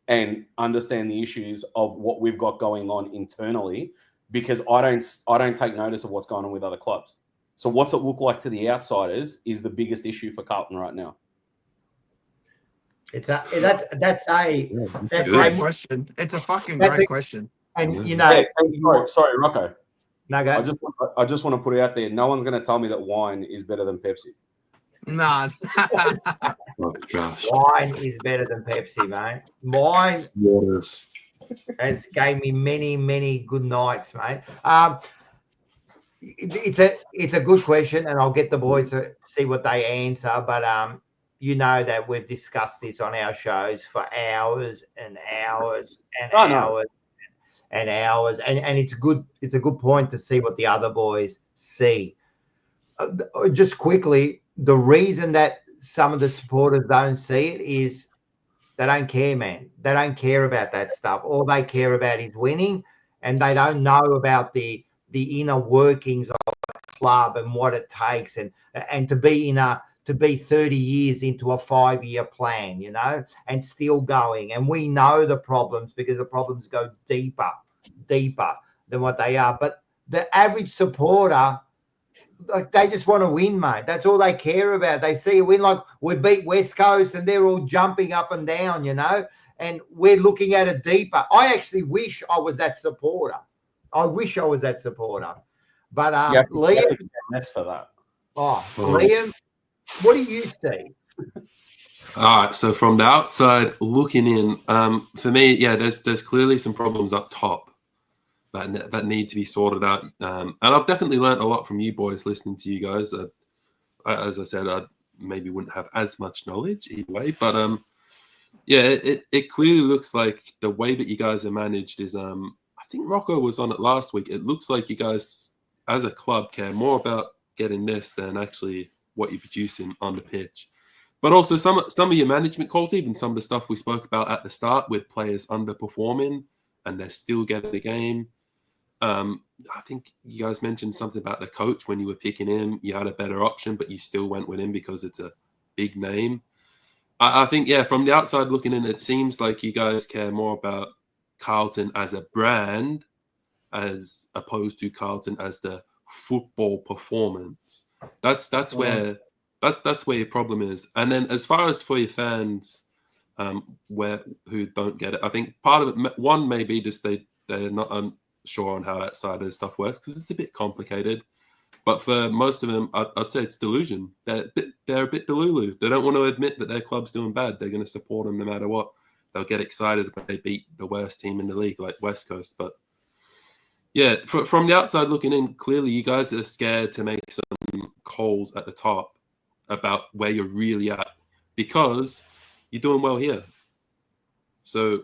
and understand the issues of what we've got going on internally, because I don't take notice of what's going on with other clubs. So what's it look like to the outsiders is the biggest issue for Carlton right now. That's a great question. It's a fucking great question. And you know, sorry, Rocco. No, go. I just want to put it out there. No one's going to tell me that wine is better than Pepsi. Nah. Wine is better than Pepsi, mate. Wine has gave me many good nights, mate. It's a good question, and I'll get the boys to see what they answer. But you know that we've discussed this on our shows for hours and hours and hours and hours, and it's good. It's a good point to see what the other boys see. Just quickly, the reason that some of the supporters don't see it is they don't care, man. They don't care about that stuff. All they care about is winning, and they don't know about the inner workings of a club and what it takes, and to be 30 years into a 5-year plan, you know, and still going. And we know the problems because the problems go deeper than what they are. But the average supporter, like, they just want to win, mate. That's all they care about. They see a win, like we beat West Coast and they're all jumping up and down, you know, and we're looking at it deeper. I actually wish I was that supporter. But Liam, that's for that. Liam, what do you see? All right, so from the outside looking in, for me, yeah, there's clearly some problems up top that need to be sorted out. And I've definitely learned a lot from you boys listening to you guys. As I said, I maybe wouldn't have as much knowledge either way, but yeah, it clearly looks like the way that you guys are managed is, I think Rocco was on it last week. It looks like you guys, as a club, care more about getting this than actually what you're producing on the pitch. But also some of your management calls, even some of the stuff we spoke about at the start with players underperforming and they're still getting the game. I think you guys mentioned something about the coach when you were picking him. You had a better option, but you still went with him because it's a big name. I think, yeah, from the outside looking in, it seems like you guys care more about Carlton as a brand as opposed to Carlton as the football performance. That's where your problem is. And then as far as for your fans who don't get it, I think part of it, one may be just they're not sure on how that side of the stuff works because it's a bit complicated. But for most of them, I'd say it's delusion. They're a bit delulu. They don't want to admit that their club's doing bad. They're going to support them no matter what. They'll get excited when they beat the worst team in the league, like West Coast. But yeah, from the outside looking in, clearly you guys are scared to make some calls at the top about where you're really at because you're doing well here. So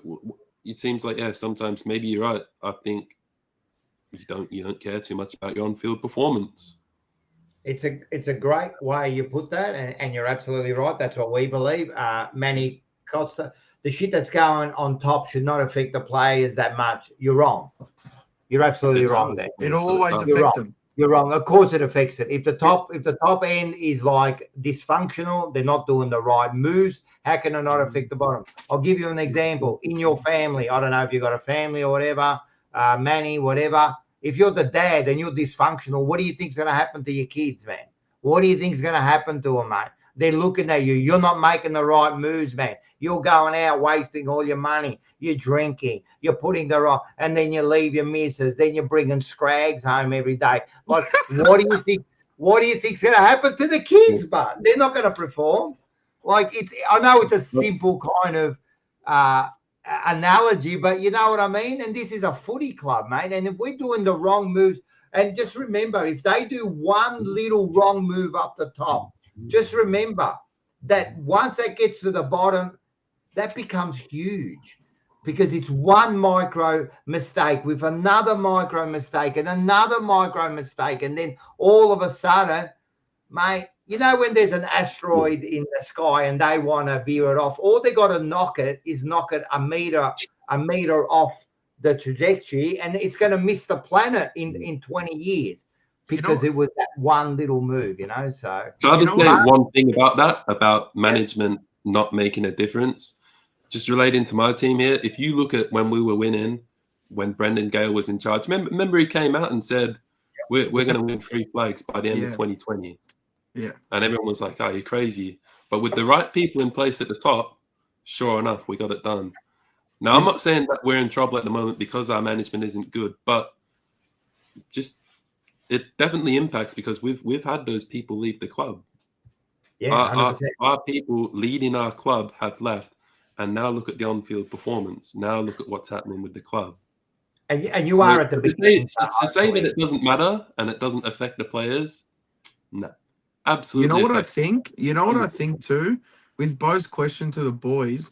it seems like, yeah, sometimes maybe you're right. I think you don't care too much about your on-field performance. It's a great way you put that, and you're absolutely right. That's what we believe. Manny Costa, the shit that's going on top should not affect the players that much. You're wrong. You're absolutely wrong there. It'll always You're affect wrong. them. You're wrong. Of course it affects it. If the top end is like dysfunctional, they're not doing the right moves, how can it not affect the bottom? I'll give you an example. In your family, I don't know if you've got a family or whatever, Manny, whatever. If you're the dad and you're dysfunctional, what do you think's going to happen to your kids, man? What do you think's going to happen to them, mate? They're looking at you. You're not making the right moves, man. You're going out wasting all your money. You're drinking. You're putting the right, and then you leave your missus. Then you're bringing scrags home every day. Like, what do you think? What do you think's going to happen to the kids? But they're not going to perform. Like, I know it's a simple kind of analogy, but you know what I mean? And this is a footy club, mate. And if we're doing the wrong moves, and just remember, if they do one little wrong move up the top, just remember that once that gets to the bottom, that becomes huge because it's one micro mistake with another micro mistake and another micro mistake. And then all of a sudden, mate, you know, when there's an asteroid in the sky and they want to veer it off, all they got to knock it a meter off the trajectory, and it's going to miss the planet in 20 years because it was that one little move, you know. So can I just say one thing about that, about management not making a difference? Just relating to my team here, if you look at when we were winning, when Brendan Gale was in charge, remember he came out and said, we're going to win 3 flags by the end of 2020. Yeah. And everyone was like, oh, you're crazy. But with the right people in place at the top, sure enough, we got it done. Now, I'm not saying that we're in trouble at the moment because our management isn't good, but just it definitely impacts because we've had those people leave the club. Yeah, our people leading our club have left, and now look at the on-field performance. Now look at what's happening with the club. And you are at the beginning. To say that it doesn't matter and it doesn't affect the players, no, absolutely. You know what I think? You know what I think too? With Bo's question to the boys,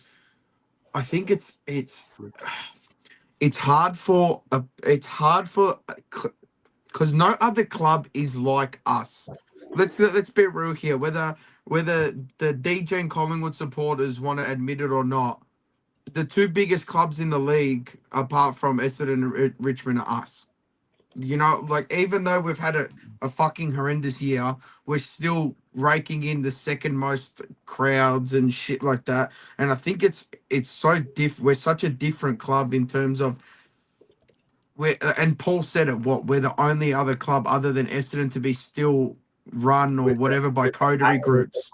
I think it's hard for because no other club is like us. Let's be real here. Whether the DJ and Collingwood supporters want to admit it or not, the 2 biggest clubs in the league, apart from Essendon and Richmond, are us. You know, like even though we've had a fucking horrendous year, we're still raking in the second most crowds and shit like that. And I think it's so we're such a different club in terms of and Paul said it, we're the only other club other than Essendon to be still run or whatever by coterie groups.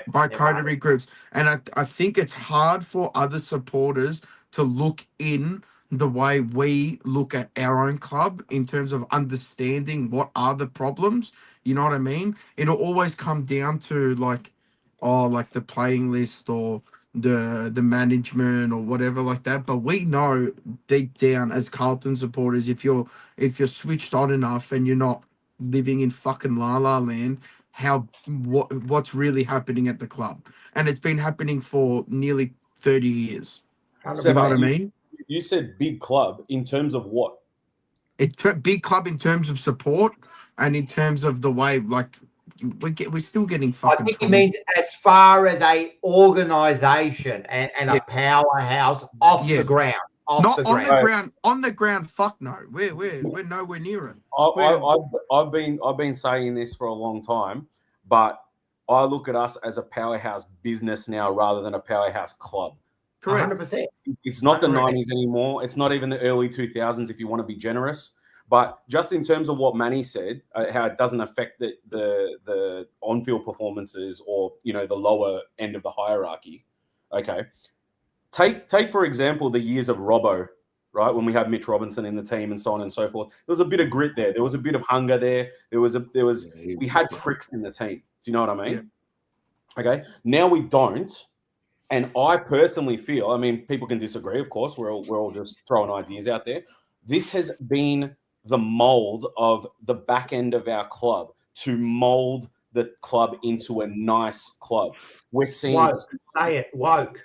By coterie groups. And I think it's hard for other supporters to look in the way we look at our own club in terms of understanding what are the problems. You know what I mean? It'll always come down to like the playing list or the management or whatever like that. But we know deep down as Carlton supporters, if you're switched on enough and you're not living in fucking La La Land, what's really happening at the club. And it's been happening for nearly 30 years. You know what I mean? You said big club in terms of what? It's big club in terms of support and in terms of the way, like, we're still getting fucking. I think it means as far as a organisation and a powerhouse off the ground. Not on the ground. On the ground, fuck no. We're nowhere near it. I've been saying this for a long time, but I look at us as a powerhouse business now rather than a powerhouse club. Correct. 100%. It's not the 90s anymore. It's not even the early 2000s if you want to be generous. But just in terms of what Manny said, how it doesn't affect the on-field performances or, you know, the lower end of the hierarchy. Okay. Take for example, the years of Robbo, right? When we had Mitch Robinson in the team and so on and so forth. There was a bit of grit there. There was a bit of hunger there. We had pricks in the team. Do you know what I mean? Yeah. Okay. Now we don't. And I personally feel, I mean, people can disagree, of course. We're all just throwing ideas out there. This has been the mold of the back end of our club to mold the club into a nice club. We're seeing woke.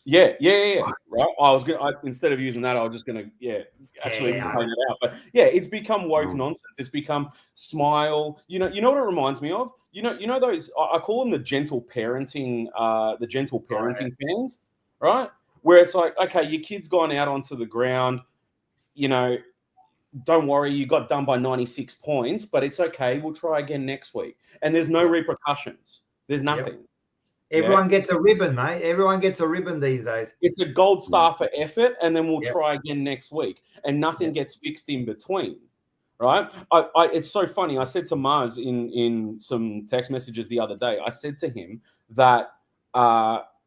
Yeah. Right. Instead of using that, I was just gonna explain it out. But yeah, it's become woke nonsense. It's become smile. You know what it reminds me of? You know those, I call them the gentle parenting fans, right? Where it's like, okay, your kid's gone out onto the ground, you know, don't worry, you got done by 96 points, but it's okay. We'll try again next week. And there's no repercussions. There's nothing. Yep. Everyone gets a ribbon, mate. Everyone gets a ribbon these days. It's a gold star for effort, and then we'll try again next week. And nothing gets fixed in between, right? It's so funny. I said to Mars in some text messages the other day, I said to him that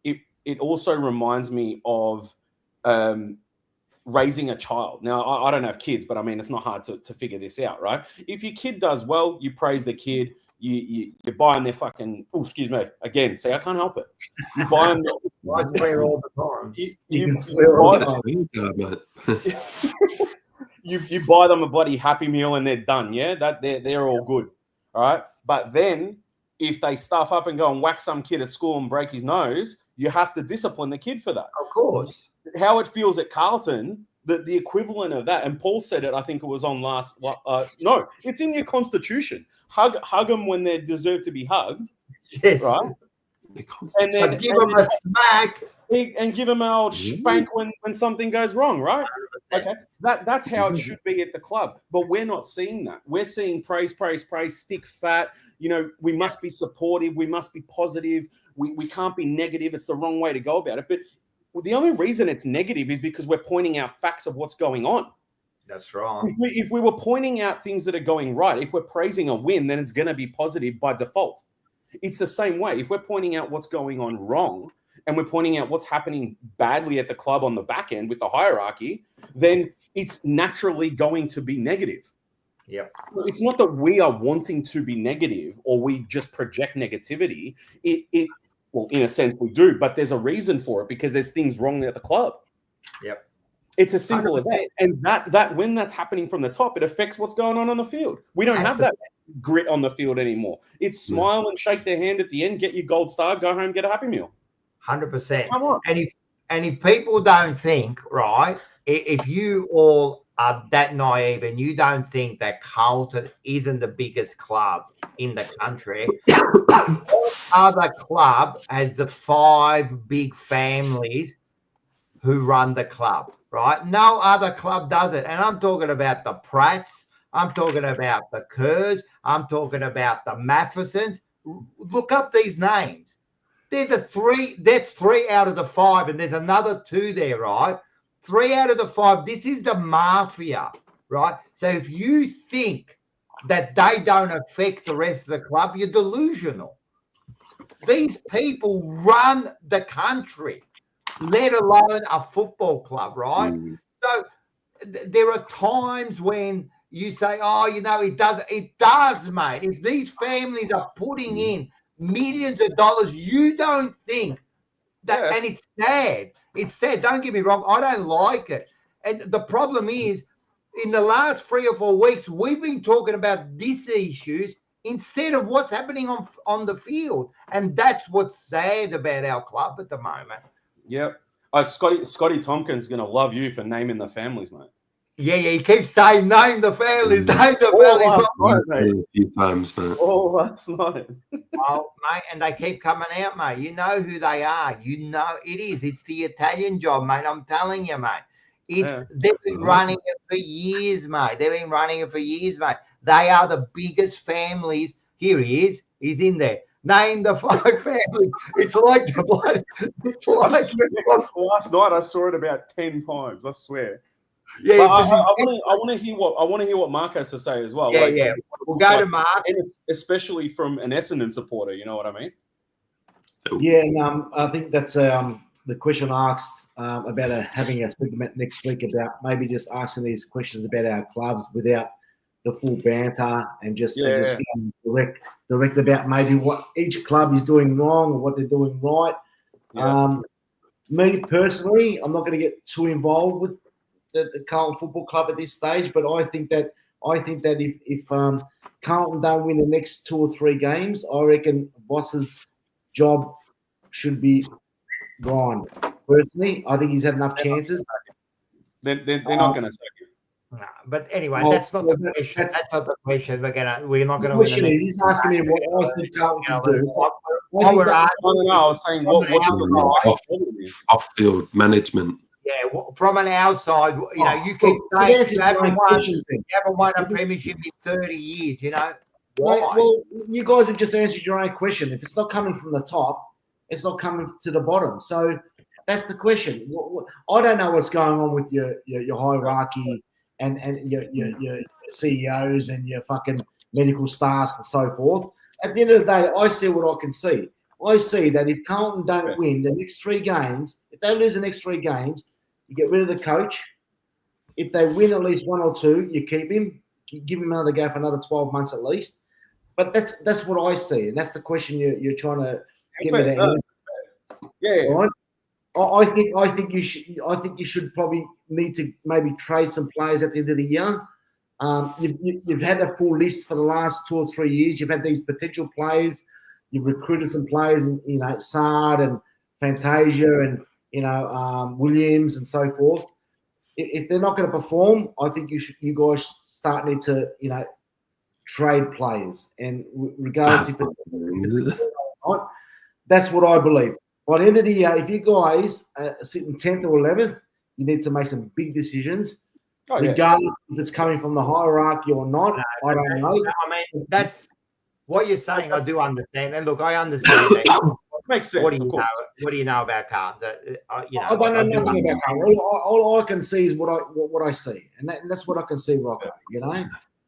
it also reminds me of raising a child. Now, I don't have kids, but I mean, it's not hard to figure this out, right? If your kid does well, you praise the kid. You buy them their fucking. Oh, excuse me. Again, see, I can't help it. You buy them. I swear all the time. You buy them a bloody Happy Meal and they're done. Yeah, that they're all good. All right, but then if they stuff up and go and whack some kid at school and break his nose, you have to discipline the kid for that. Of course. How it feels at Carlton, the equivalent of that, and Paul said it, I think it was on last. No, it's in your constitution. Hug them when they deserve to be hugged. Yes. Right? And then give them a smack. And give them an old spank when something goes wrong, right? 100%. Okay. That's how it should be at the club. But we're not seeing that. We're seeing praise, stick fat. You know, we must be supportive. We must be positive. We can't be negative. It's the wrong way to go about it. But the only reason it's negative is because we're pointing out facts of what's going on. That's right. If we were pointing out things that are going right, if we're praising a win, then it's going to be positive by default. It's the same way. If we're pointing out what's going on wrong and we're pointing out what's happening badly at the club on the back end with the hierarchy, then it's naturally going to be negative. Yeah. It's not that we are wanting to be negative or we just project negativity. Well, in a sense we do, but there's a reason for it because there's things wrong at the club. Yep. It's as simple 100%. As that. And that when that's happening from the top, it affects what's going on the field. We don't have that grit on the field anymore. It's smile and shake their hand at the end, get your gold star, go home, get a Happy Meal. 100%. Come on. And if people don't think, right, if you all are that naive and you don't think that Carlton isn't the biggest club in the country, all other club has the 5 big families who run the club, right? No other club does it. And I'm talking about the Pratts. I'm talking about the Kerrs. I'm talking about the Mathesons. Look up these names. They're the three. That's 3 out of the 5, and there's another 2 there, right? 3 out of the 5. This is the mafia, right? So if you think that they don't affect the rest of the club, you're delusional. These people run the country, let alone a football club, right? So there are times when you say, oh, it does, mate. If these families are putting in millions of dollars, you don't think that, and it's sad. It's sad. Don't get me wrong. I don't like it. And the problem is, in the last 3 or 4 weeks, we've been talking about these issues instead of what's happening on the field. And that's what's sad about our club at the moment. Yep. Scotty Tompkins going to love you for naming the families, mate. Yeah, he keeps saying, name the families, name the families. A few times, mate. Oh, that's not. Oh, mate, and they keep coming out, mate. You know who they are. You know it is. It's the Italian job, mate. I'm telling you, mate. They've been running it for years, mate. They've been running it for years, mate. They are the biggest families. Here he is. He's in there. Name the 5 families. It's like the blood. It's like last night I saw it about 10 times. I swear. Yeah, I want to hear what Mark has to say as well. Yeah. We'll go to Mark, and especially from an Essendon supporter. You know what I mean? Yeah, and I think that's the question asked about having a segment next week about maybe just asking these questions about our clubs without the full banter and just direct about maybe what each club is doing wrong or what they're doing right. Yeah. Me personally, I'm not going to get too involved with the Carlton Football Club at this stage, but I think that if Carlton don't win the next 2 or 3 games, I reckon Boss's job should be gone. Personally, I think he's had enough chances. They're not going to sack him. No, but anyway, that's not the question. That's not the question. We're not going to win. The question is, he's asking me what I think Carlton should do. I was saying, what does the off-field management? Yeah, from an outside, you keep saying you haven't won a premiership in 30 years, Why? Well, you guys have just answered your own question. If it's not coming from the top, it's not coming to the bottom. So that's the question. I don't know what's going on with your hierarchy and your CEOs and your fucking medical staff and so forth. At the end of the day, I see what I can see. I see that if Carlton don't win the next 3 games, if they lose the next 3 games, you get rid of the coach. If they win at least 1 or 2, you keep him. You give him another go for another 12 months at least. But that's what I see, and that's the question you're trying to give me. That yeah. Right? I think you should probably need to maybe trade some players at the end of the year. You've had a full list for the last 2 or 3 years. You've had these potential players. You've recruited some players, Sard and Fantasia and Williams and so forth. If they're not going to perform, I think you guys need to trade players, and regardless if it's not, that's what I believe. By the end of the year, if you guys are sitting 10th or 11th, you need to make some big decisions. Regardless if it's coming from the hierarchy or not, I don't know. I mean, that's what you're saying. I do understand, and look, I understand that. Makes sense. What do you know about Carlton? I don't know nothing about Carlton. All I can see is what I see, and that's what I can see, Rocco.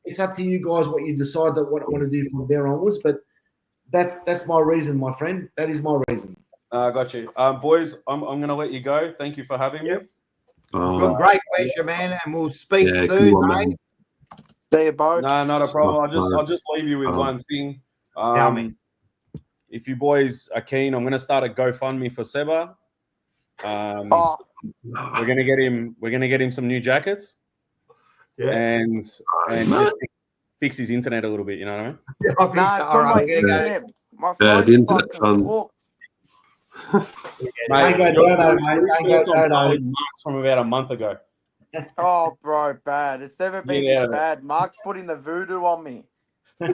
It's up to you guys what you decide that what I want to do from there onwards. But that's my reason, my friend. That is my reason. I got you, boys. I'm going to let you go. Thank you for having me. Great question, man, and we'll speak soon, mate. See you both. No, not a problem. I'll just leave you with one thing. Tell me. If you boys are keen, I'm going to start a GoFundMe for Seba. We're going to get him some new jackets. Yeah. And just fix his internet a little bit. You know what I mean? My phone's fucking walked. Mark's from about a month ago. Oh, bro, bad. It's never been this bad. Mark's putting the voodoo on me. All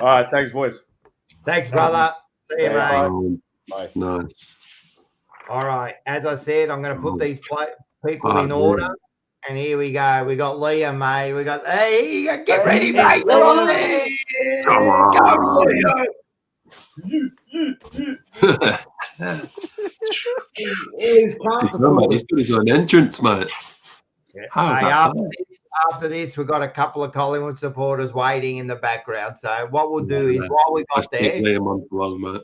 right, thanks, boys. Thanks, brother. See you, mate. Bye. Nice. All right. As I said, I'm going to put these people in order. And here we go. We got Liam, mate. We got, hey, get ready, Hey, mate. You're on Liam. there. Come on. He's He's got his own entrance, mate. Yeah. How Hey, about after this, we've got a couple of Collingwood supporters waiting in the background. So what we'll do is Yeah. while we I got think there, Liam on long, mate.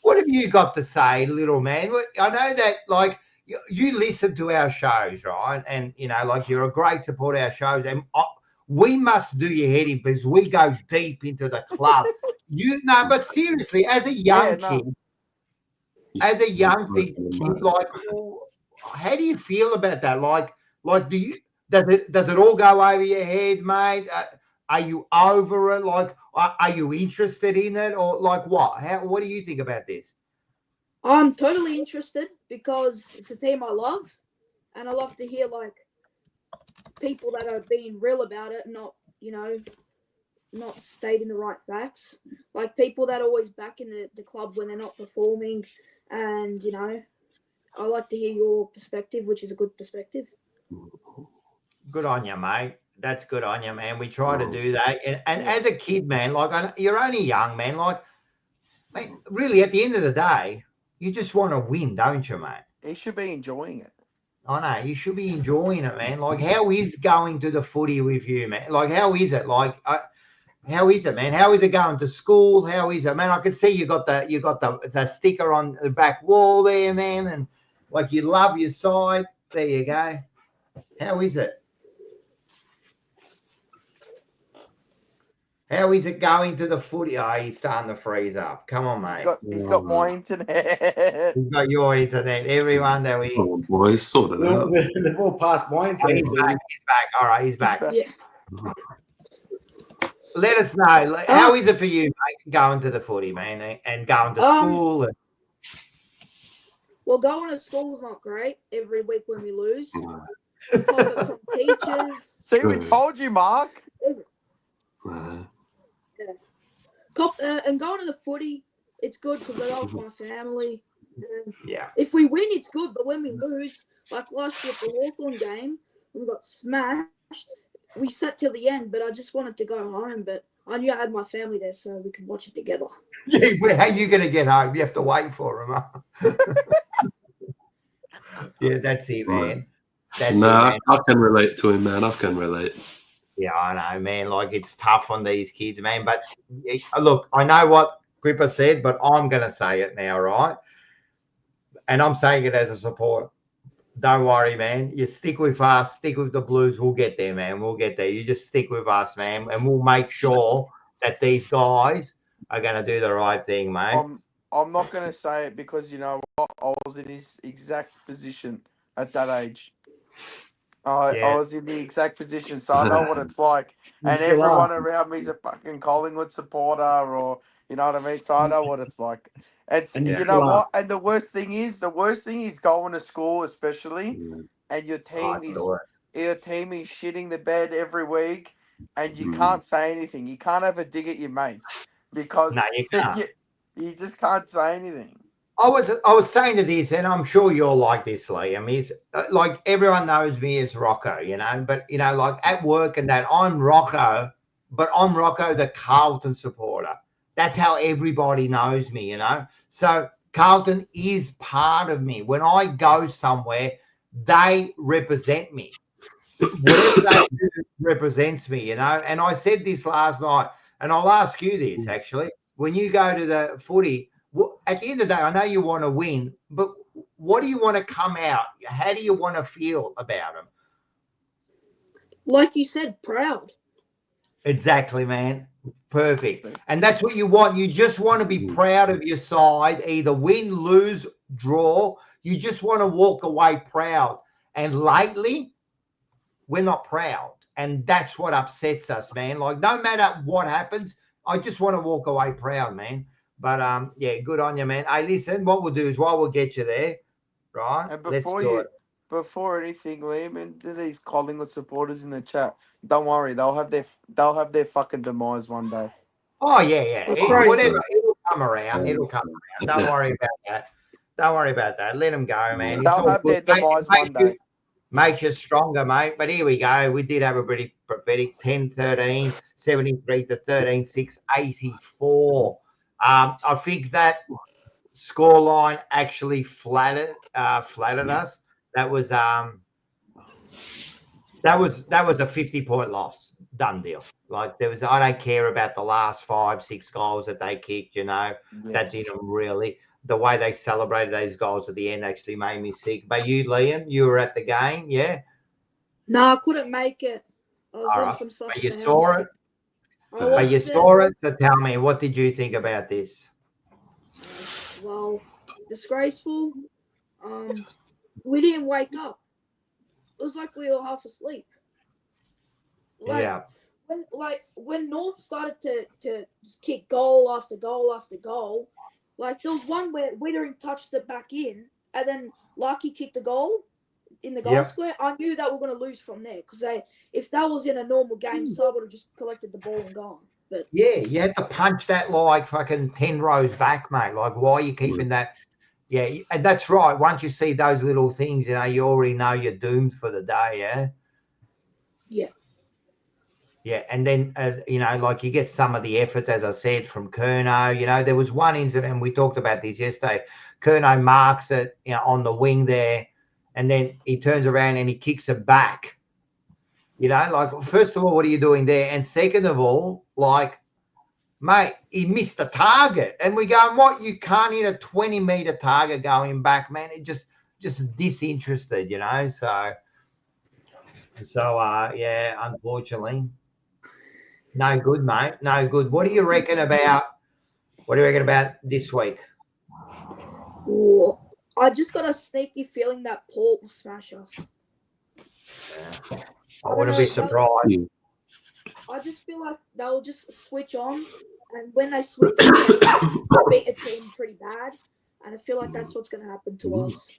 what have you got to say, little man? I know that, like, you listen to our shows, right? And, you know, like, you're a great supporter of our shows. And we must do your head in because we go deep into the club. But seriously, as a young kid, like, how do you feel about that? Like, does it all go over your head, mate? Are you over it? Like, are you interested in it, or like what? What do you think about this? I'm totally interested because it's a team I love, and I love to hear like people that are being real about it, not stating the right facts. Like people that are always back in the club when they're not performing, and I like to hear your perspective, which is a good perspective. Good on you, mate. That's good on you, man. We try to do that. And as a kid, man, like, you're only young, man. Like, mate, really, at the end of the day, you just want to win, don't you, mate? He should be enjoying it. I know. You should be enjoying it, man. Like, how is going to the footy with you, man? Like, how is it? Like, how is it, man? How is it going to school? How is it, man? I can see you got the sticker on the back wall there, man. And, like, you love your side. There you go. How is it? How is it going to the footy? Oh, he's starting to freeze up. Come on, mate. He's got my internet. He's got your internet. Everyone that we... Come on, boys, sort it out. They've all passed my internet. He's back. All right, he's back. Yeah. Let us know. How is it for you, mate, going to the footy, man, and going to school? Well, going to school is not great every week when we lose. We told it from teachers. See, we told you, Mark. And going to the footy, it's good because I go with my family. Yeah. If we win, it's good, but when we lose, like last year at the Hawthorn game, we got smashed. We sat till the end, but I just wanted to go home. But I knew I had my family there, so we could watch it together. Yeah, but how are you going to get home? You have to wait for him, huh? Yeah, that's it, man. I can relate to him, man. I can relate. Yeah, I know, man. Like, it's tough on these kids, man. But look, I know what Gripper said, but I'm going to say it now, right? And I'm saying it as a supporter. Don't worry, man. You stick with us, stick with the Blues. We'll get there, man. We'll get there. You just stick with us, man. And we'll make sure that these guys are going to do the right thing, mate. I'm not going to say it because, you know what? I was in his exact position at that age. I was in the exact position, so I know what it's like. And everyone around me is a fucking Collingwood supporter, or you know what I mean. So I know what it's like. It's you know what. And the worst thing is going to school, especially, and your team is shitting the bed every week, and you can't say anything. You can't have a dig at your mates because you can't. You just can't say anything. I was saying to this, and I'm sure you're like this, Liam, is like everyone knows me as Rocco, but, like at work and that, I'm Rocco, but I'm Rocco, the Carlton supporter. That's how everybody knows me, So Carlton is part of me. When I go somewhere, they represent me. Whatever they do represents me, And I said this last night, and I'll ask you this, actually. When you go to the footy, at the end of the day, I know you want to win, but what do you want to come out? How do you want to feel about them? Like you said, proud. Exactly, man. Perfect. And that's what you want. You just want to be proud of your side, either win, lose, draw. You just want to walk away proud. And lately, we're not proud. And that's what upsets us, man. Like, no matter what happens, I just want to walk away proud, man. But, good on you, man. Hey, listen, what we'll do is while we'll get you there, right? And before anything, Liam, and these Collingwood supporters in the chat, don't worry, they'll have their fucking demise one day. Oh, yeah. Whatever, it'll come around. Don't worry about that. Let them go, man. They'll have their demise one day. makes you stronger, mate. But here we go. We did have a pretty prophetic 10-13, 73-13, 6-84. I think that scoreline actually flattered us. That was a 50-point loss. Done deal. Like I don't care about the last 5-6 goals that they kicked, that didn't really. The way they celebrated those goals at the end actually made me sick. But you, Liam, you were at the game, yeah? No, I couldn't make it. I was doing right. some stuff But at you the saw house. it? I But watched you it. saw it, so tell me, what did you think about this? Well, disgraceful. We didn't wake up. It was like we were half asleep. When North started to kick goal after goal after goal, like there was one where Wittering touched it back in, and then Lucky kicked a goal in the goal square. I knew that we were going to lose from there because if that was in a normal game, Sub would have just collected the ball and gone. But yeah, you had to punch that like fucking 10 rows back, mate. Like, why are you keeping that? Yeah, and that's right. Once you see those little things, you already know you're doomed for the day, yeah? Yeah. Yeah, and then, like you get some of the efforts, as I said, from Curnow. There was one incident, we talked about this yesterday. Curnow marks it on the wing there, and then he turns around and he kicks it back. Like, first of all, what are you doing there? And second of all, like, mate, he missed the target. And we go, what? You can't hit a 20-meter target going back, man. It just disinterested, So, yeah, unfortunately. No good, mate. No good. What do you reckon about this week? Ooh, I just got a sneaky feeling that Port will smash us. Yeah. I wouldn't be surprised. I just feel like they'll just switch on, and when they switch on, they'll beat a team pretty bad. And I feel like that's what's going to happen to us.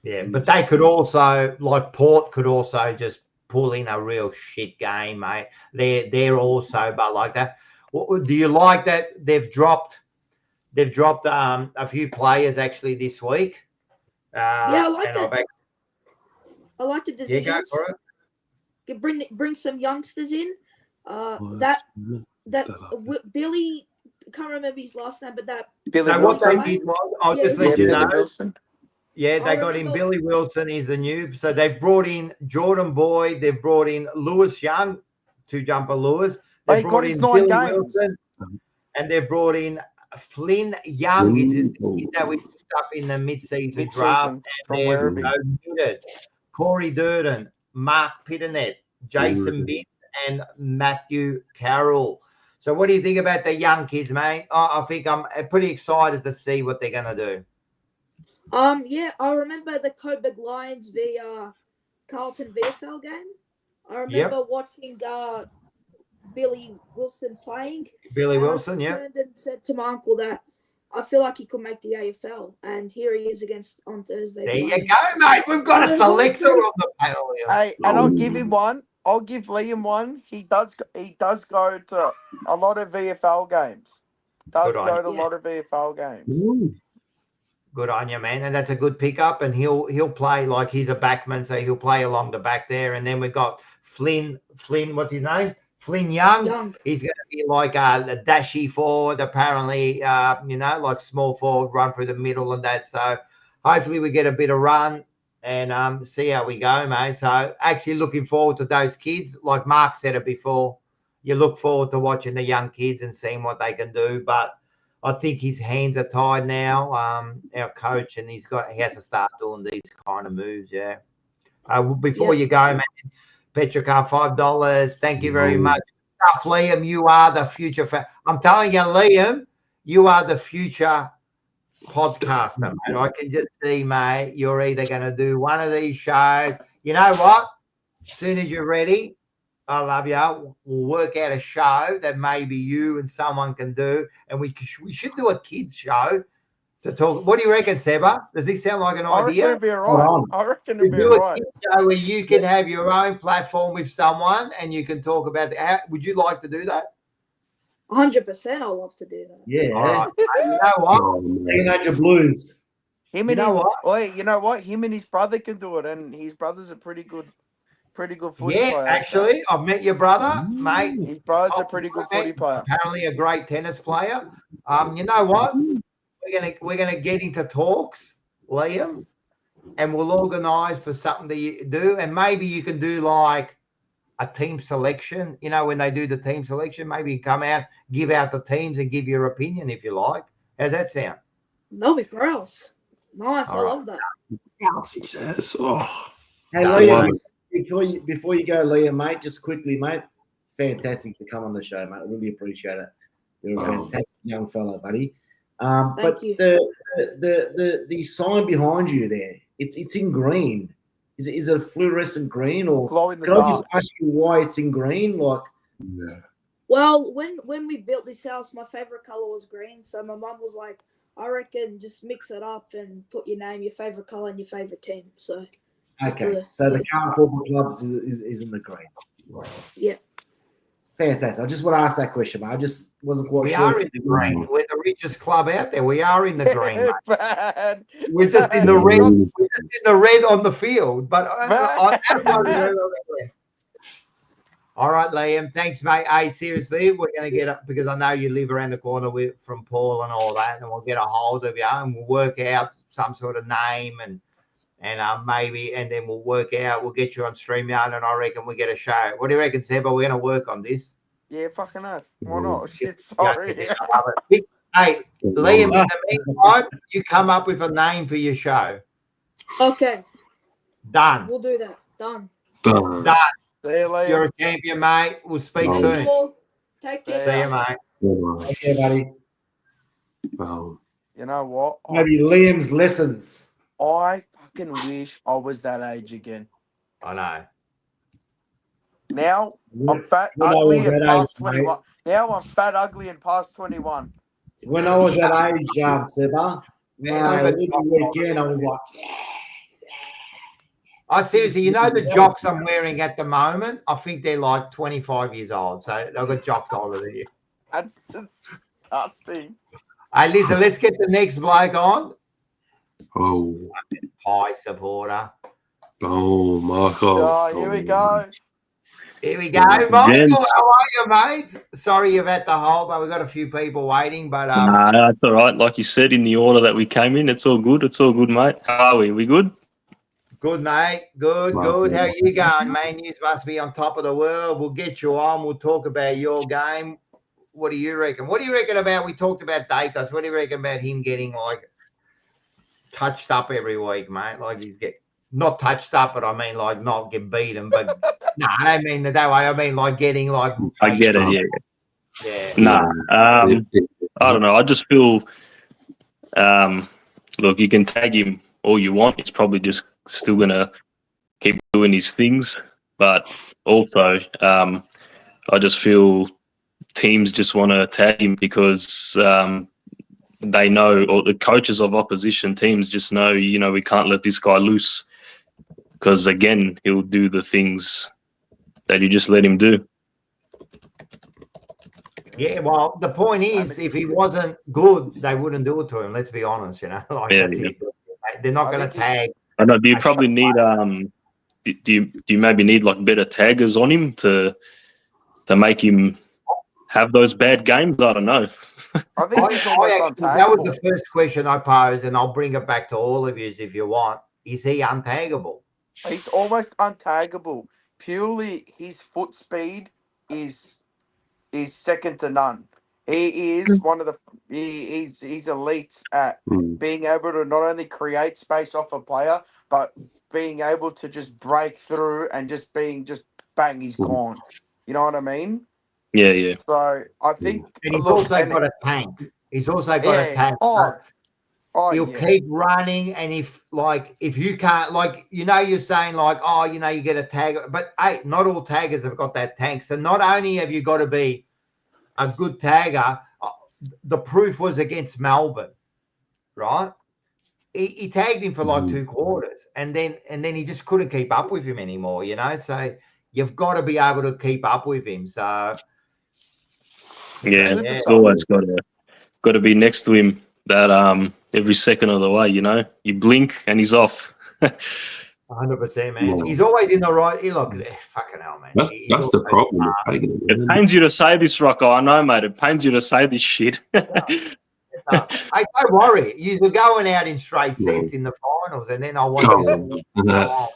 Yeah, but they could also, like Port could also just pull in a real shit game, mate. They're also, but like that. Do you like that they've dropped a few players actually this week? Yeah, I like that. I like the decisions. Yeah, go for it. Bring some youngsters in. That Billy, I can't remember his last name, but that Billy so Wilson. what they did was, I'll just let you know. Wilson. Yeah, they got in Billy Wilson is the new. So they've brought in Jordan Boyd. They've brought in Lewis Young, two-jumper Lewis. They've brought in Billy Wilson. And they've brought in Flynn Young. It's a kid that we picked up in the mid-season draft. From and Werribee. Muted Corey Durden, Mark Pitternet, Jason Binns, and Matthew Carroll. So what do you think about the young kids, mate? I think I'm pretty excited to see what they're going to do. Yeah, I remember the Coburg Lions via Carlton VFL game. I remember watching Billy Wilson playing. Billy Wilson, yeah. And said to my uncle that I feel like he could make the AFL, and here he is on Thursday. There you go, mate. We've got a selector on the panel here. Hey, and I'll give him one. I'll give Liam one. He does go to a lot of VFL games. A lot of VFL games. Good on you, man. And that's a good pickup. And he'll play like he's a backman, so he'll play along the back there. And then we've got Flynn, what's his name? Flynn Young. He's going to be like a dashy forward, apparently, like small forward, run through the middle and that. So hopefully we get a bit of run and see how we go, mate. So actually looking forward to those kids. Like Mark said it before, you look forward to watching the young kids and seeing what they can do. But I think his hands are tied now, our coach, and he has to start doing these kind of moves, yeah. Before you go, man, Petricar, $5. Thank you very much. Liam, you are the future. I'm telling you, Liam, you are the future podcaster, mate. I can just see, mate, you're either going to do one of these shows. You know what? As soon as you're ready, I love you. We'll work out a show that maybe you and someone can do, and we should do a kids show to talk. What do you reckon, Seba? Does this sound like an idea? I reckon it'd be all right. A kids show where you can have your own platform with someone, and you can talk about would you like to do that? 100%. I'll love to do that. Yeah. All right. You know what? Teenager Blues. Him You and know his, what? Wait, you know what? Him and his brother can do it, and his brother's a pretty good footy Yeah, player. actually, I've met your brother, mate. His brother's a Top pretty good player, footy player. apparently a great tennis player. You know what? We're gonna get into talks, Liam, and we'll organise for something to do, and maybe you can do like a team selection. You know, when they do the team selection, maybe you come out, give out the teams, and give your opinion if you like. How's that sound? No, be gross. Nice, All I right. love that. Else he says. Oh, Hey, No, Liam, no. before you go, Liam, mate, just quickly, mate. Fantastic to come on the show, mate. I really appreciate it. You're a fantastic young fellow, buddy. But you. the sign behind you there, it's in green. Is it a fluorescent green, or Glow in the can I just dark. ask you why it's in green? Like, Yeah. Well, when we built this house, my favorite color was green. So my mum was like, "I reckon just mix it up and put your name, your favorite color, and your favorite team." So, okay, so the current football club is in the green. Yeah. Fantastic. I just want to ask that question, mate. I just wasn't quite we sure. are in the green. We're the richest club out there. We are in the green. Mate. Bad. We're just in the Bad. red. We're just in the red on the field, but Bad. all right, Liam. Thanks, mate. Hey, seriously, we're going to get up because I know you live around the corner from Paul and all that, and we'll get a hold of you and we'll work out some sort of name and maybe, and then we'll get you on StreamYard, and I reckon we get a show. What do you reckon, Seba? We're going to work on this. Yeah, fucking earth. Why not? Shit, sorry. Hey, Liam, in the meantime, you come up with a name for your show. Okay, Done. we'll do that. Done. Done. Done. See you later. You're a champion, mate. We'll speak Oh. soon. Cool. Take care. See you, guys. mate. Okay, buddy. Well, You know what? Maybe Liam's lessons. I fucking wish I was that age again. I know. Now I'm fat, When I ugly, was and that past age, mate. 21. Now I'm fat, ugly, and past 21. When I was that age, Seba, Man, I every weekend I was like, I seriously, you know the jocks I'm wearing at the moment? I think they're like 25 years old. So they've got jocks older than you. That's disgusting. Hey, listen, let's get the next bloke on. oh, Pie supporter. Marco. Oh, here we go. Here we go. Michael, how are you, mate? Sorry you've had to hold, but we've got a few people waiting. But Nah, that's all right. Like you said, in the order that we came in, it's all good. It's all good, mate. How are we? We good? good, mate. Good, Wow. good. How you going, man? You must be on top of the world. We'll get you on. We'll talk about your game. What do you reckon? What do you reckon about, we talked about Daicos. What do you reckon about him getting like touched up every week, mate? Like he's not touched up, but I mean like not get beaten. But no, I don't mean that way. I mean like getting like. I get it. Yeah. Yeah. Nah. I don't know. I just feel. Look, you can tag him all you want. He's probably just still gonna keep doing his things. But also, I just feel teams just want to tag him because they know, or the coaches of opposition teams just know, we can't let this guy loose because, again, he'll do the things that you just let him do. Yeah, well, the point is, if he wasn't good, they wouldn't do it to him. Let's be honest, Like that's it. They're not going to tag. I know. Do you probably need? Do you maybe need like better taggers on him to make him have those bad games? I don't know. I think he's almost that was untaggable. the first question I posed, and I'll bring it back to all of you if you want. Is he untaggable? He's almost untaggable. Purely his foot speed is second to none. He is one of the he's elite at being able to not only create space off a player, but being able to just break through and just bang, he's gone. You know what I mean? Yeah, yeah. So I think, and he's also got a tank. He's also got a tank. He'll keep running, and if you can't, you're saying you get a tag, but hey, not all taggers have got that tank. So not only have you got to be a good tagger, the proof was against Melbourne, right? He tagged him for like 2 quarters, and then he just couldn't keep up with him anymore, So you've got to be able to keep up with him. So it's always got to be next to him that every second of the way. You know, you blink and he's off. 100%, man. Yeah. He's always in the right. Look, fucking hell, man. That's the problem with taking it. It man. pains you to say this, Rocco. I know, mate. It pains you to say this shit. Hey, don't worry. You're going out in straight sets in the finals, and then I want Come you on. to go on, mate.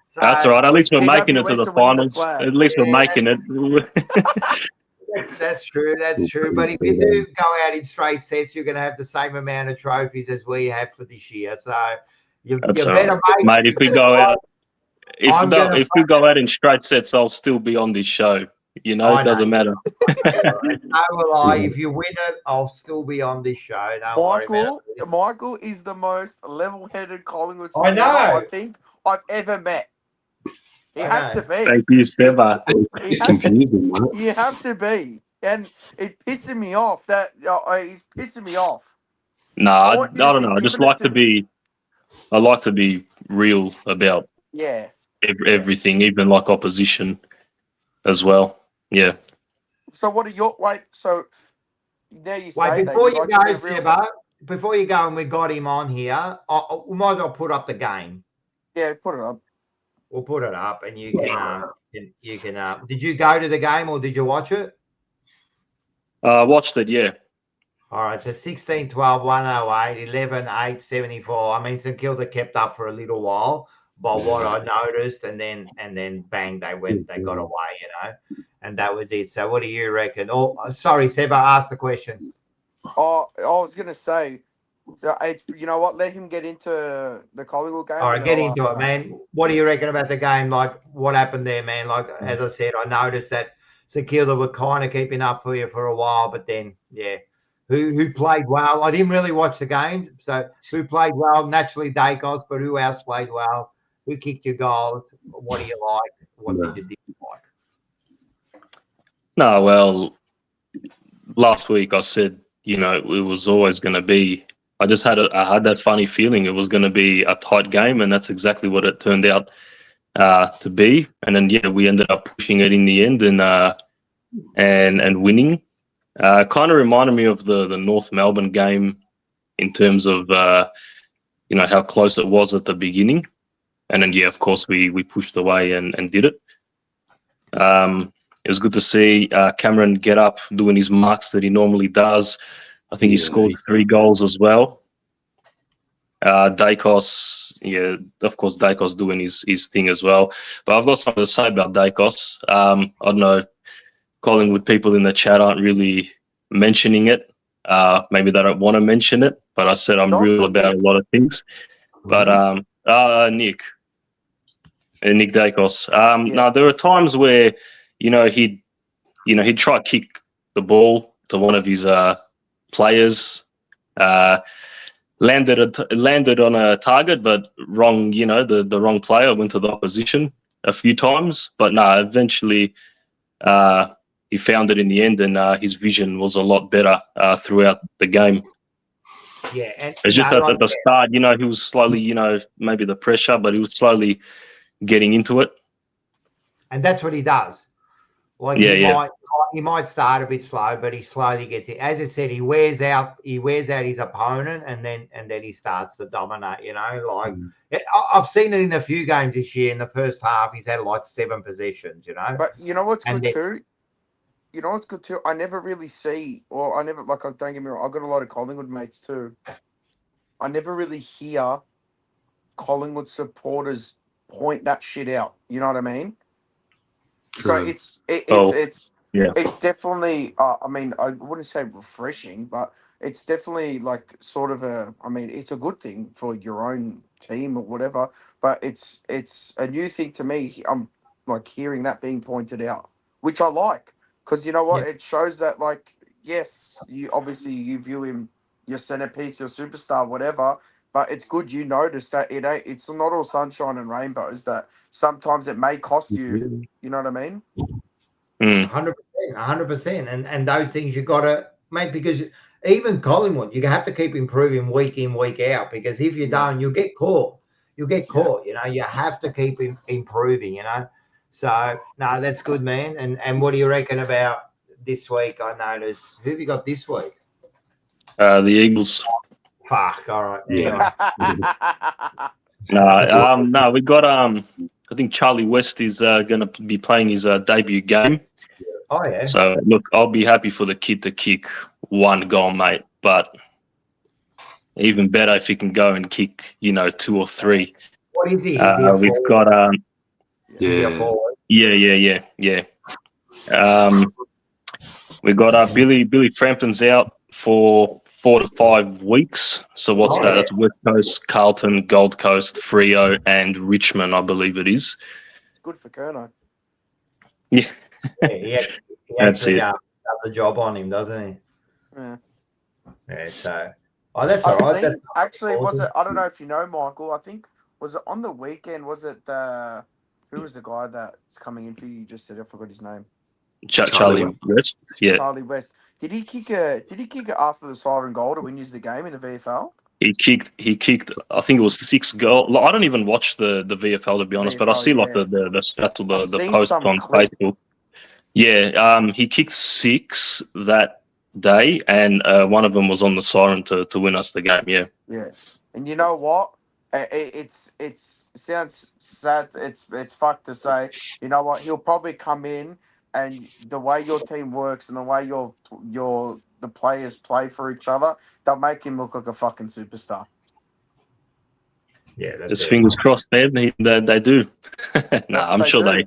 So That's all right. At least we're making it to GWS the are winning the finals. flag. At least we're Yeah. making it. That's true. That's true. But if you do go out in straight sets, you're going to have the same amount of trophies as we have for this year. So you That's all better right. make Mate, if we go out, if we go out in straight sets, I'll still be on this show. You know, it doesn't matter. No lie. If you win it, I'll still be on this show. Don't worry about it. Michael is the most level-headed Collingwood I know. supporter I think I've ever met. He I has know. to be. Thank you, Seba. It's confusing, man. You have to be, and it's pissing me off that he's pissing me off. Nah, I want you to don't be know. I just giving it like to be. I like to be real about Yeah. everything, even like opposition as well. Yeah. So what are your So there you say Wait, that before you like go, to be real- Seba, before you go, and we got him on here, we might as well put up the game. Yeah, put it up. We'll put it up, and you can. You can. Did you go to the game or did you watch it? Watched it. Yeah. All right, so 16, 12, 108, 11, 8, 74. I mean, St Kilda kept up for a little while by what I noticed, and then bang, they got away, you know, and that was it. So what do you reckon? Oh, sorry, Seba, ask the question. Oh, I was gonna say, it's, you know what? Let him get into the Collingwood game. All right, and get then I'll into ask it, that. man. What do you reckon about the game? Like, what happened there, man? Like, as I said, I noticed that St Kilda were kind of keeping up for you for a while, but then, yeah. Who played well? I didn't really watch the game, so who played well? Naturally, Daicos, but who else played well? Who kicked your goals? What do you like? What did you dislike? No, well, last week I said, you know, it was always going to be. I just had that funny feeling it was going to be a tight game, and that's exactly what it turned out to be. And then yeah, we ended up pushing it in the end and winning. Kind of reminded me of the North Melbourne game in terms of you know, how close it was at the beginning, and then yeah, of course we pushed away and did it. It was good to see Cameron get up doing his marks that he normally does. I think he scored 3 goals as well. Daicos, yeah, of course, Daicos doing his thing as well. But I've got something to say about Daicos. I don't know, Collingwood people in the chat aren't really mentioning it. Maybe they don't want to mention it, but I said I'm real about a lot of things. But Nick Daicos. Now there are times where, you know, he'd try to kick the ball to one of his players, landed on a target, but wrong. You know, the wrong player went to the opposition a few times. But no, eventually he found it in the end, and his vision was a lot better throughout the game. Yeah, and it's just at the start, you know, he was slowly, you know, maybe the pressure, but he was slowly getting into it. And that's what he does. Like he might start a bit slow, but he slowly gets it. As I said, he wears out his opponent, and then he starts to dominate. You know, like I've seen it in a few games this year. In the first half, he's had like 7 possessions. You know, but you know what's good too. You know what's good too. I never really see, or I never don't get me wrong. I've got a lot of Collingwood mates too. I never really hear Collingwood supporters point that shit out. You know what I mean? True. So it's definitely. I mean, I wouldn't say refreshing, but it's definitely like sort of a. I mean, it's a good thing for your own team or whatever. But it's a new thing to me. I'm like hearing that being pointed out, which I like, because you know what, it shows that like yes, you view him your centerpiece, your superstar, whatever. But it's good you notice that it's not all sunshine and rainbows. That sometimes it may cost you. You know what I mean? 100%, and those things you got to make, because even Collingwood, you have to keep improving week in, week out, because if you don't, you'll get caught. You know, you have to keep improving. You know, so no, that's good, man. And what do you reckon about this week? I noticed, who have you got this week? The Eagles. Fuck. All right. Anyway. No, we got I think Charlie West is going to be playing his debut game. Oh yeah. So look, I'll be happy for the kid to kick one goal, mate. But even better if he can go and kick, 2 or 3. What is he? Is he a we've forward? got Is he a forward? yeah. We got Billy Frampton's out for 4 to 5 weeks. So what's that? That's West Coast, Carlton, Gold Coast, Freo, and Richmond, I believe it is. Good for Kerno. Yeah. He That's actually it. does the job on him, doesn't he? Yeah. Yeah. So, that's all right. That's Actually, was awesome. it? I don't know if you know, Michael. I think was it on the weekend? Was it who was the guy that's coming in for you? You just said I forgot his name. Charlie West. Yeah. Charlie West. Did he kick it after the Siren goal to win you the game in the VFL? He kicked. I think it was 6 goals. Like, I don't even watch the VFL, to be honest, but I see like the stats or the post on Facebook. Yeah, he kicked 6 that day, and one of them was on the Siren to win us the game. Yeah. Yeah, and you know what? It sounds sad. It's fucked to say. You know what? He'll probably come in, and the way your team works and the way the players play for each other, they'll make him look like a fucking superstar. Yeah, Just fingers crossed, man. They do. I'm sure they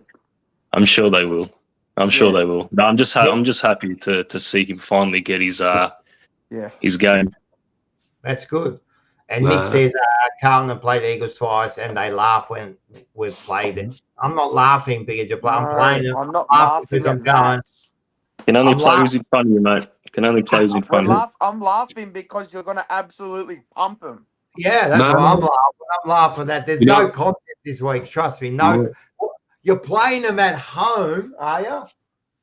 will. I'm sure they will. No, I'm just happy to see him finally get his game. That's good. And Nick says Carlton played the Eagles twice, and they laugh when we've played it. I'm not laughing because you're playing. I'm playing it. I'm not laughing because I'm at going. Can only play who's in front of you, mate. Can only play who's in front of you. I'm laughing because you're going to absolutely pump him. Yeah, that's why I'm laughing. I'm laughing that there's no content this week. Trust me. No, you're playing them at home, are you?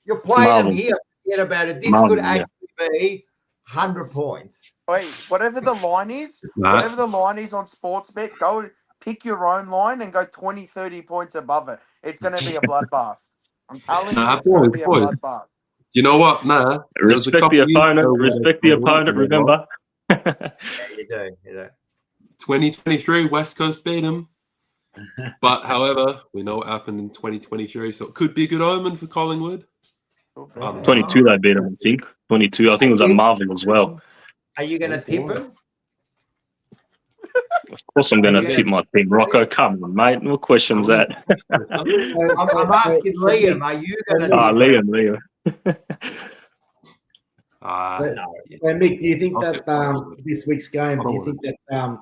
You're playing them here. Forget about it. This could actually be 100 points. Wait, whatever the line is on Sportsbet, go pick your own line and go 20, 30 points above it. It's going to be a bloodbath. I'm telling you, it's going to be a bloodbath. You know what? Respect the opponent. Respect the opponent. Remember. Yeah, you do. 2023, West Coast beat them. But however, we know what happened in 2023, so it could be a good omen for Collingwood. 22 they beat them, I think. 22. I think it was at Marvel as well. Are you going to tip him? Of course, I'm going to tip my team. Rocco, come on, mate. What question's that? I'm asking Liam. Are you going to tip Liam. So, Mick, do you think that this week's game, do you think that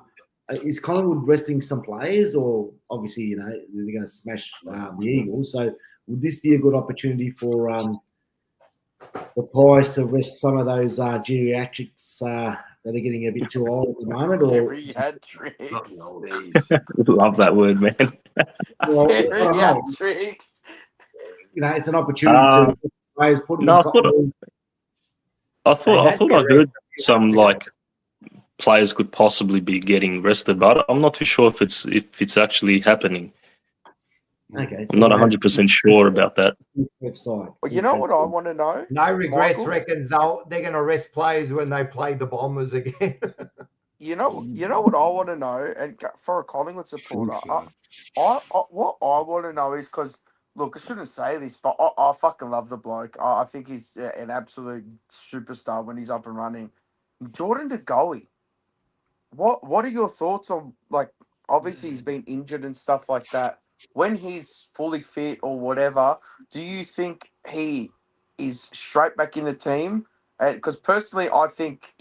is Collingwood resting some players, or obviously, they're going to smash the Eagles? So would this be a good opportunity for the Pies to rest some of those geriatrics that are getting a bit too old at the moment? Or geriatrics. Love that word, man. Geriatrics. It's an opportunity to players put in. I thought I heard some players could possibly be getting rested, but I'm not too sure if it's actually happening. Okay, I'm not 100% sure about that. Well, you know what I want to know? No regrets, Michael? reckons they're going to rest players when they play the Bombers again. You know what I want to know, and for a Collingwood supporter, what I want to know is because look, I shouldn't say this, but I fucking love the bloke. I think he's an absolute superstar when he's up and running. Jordan De Goey. What are your thoughts on, obviously he's been injured and stuff like that. When he's fully fit or whatever, do you think he is straight back in the team? Because personally, I think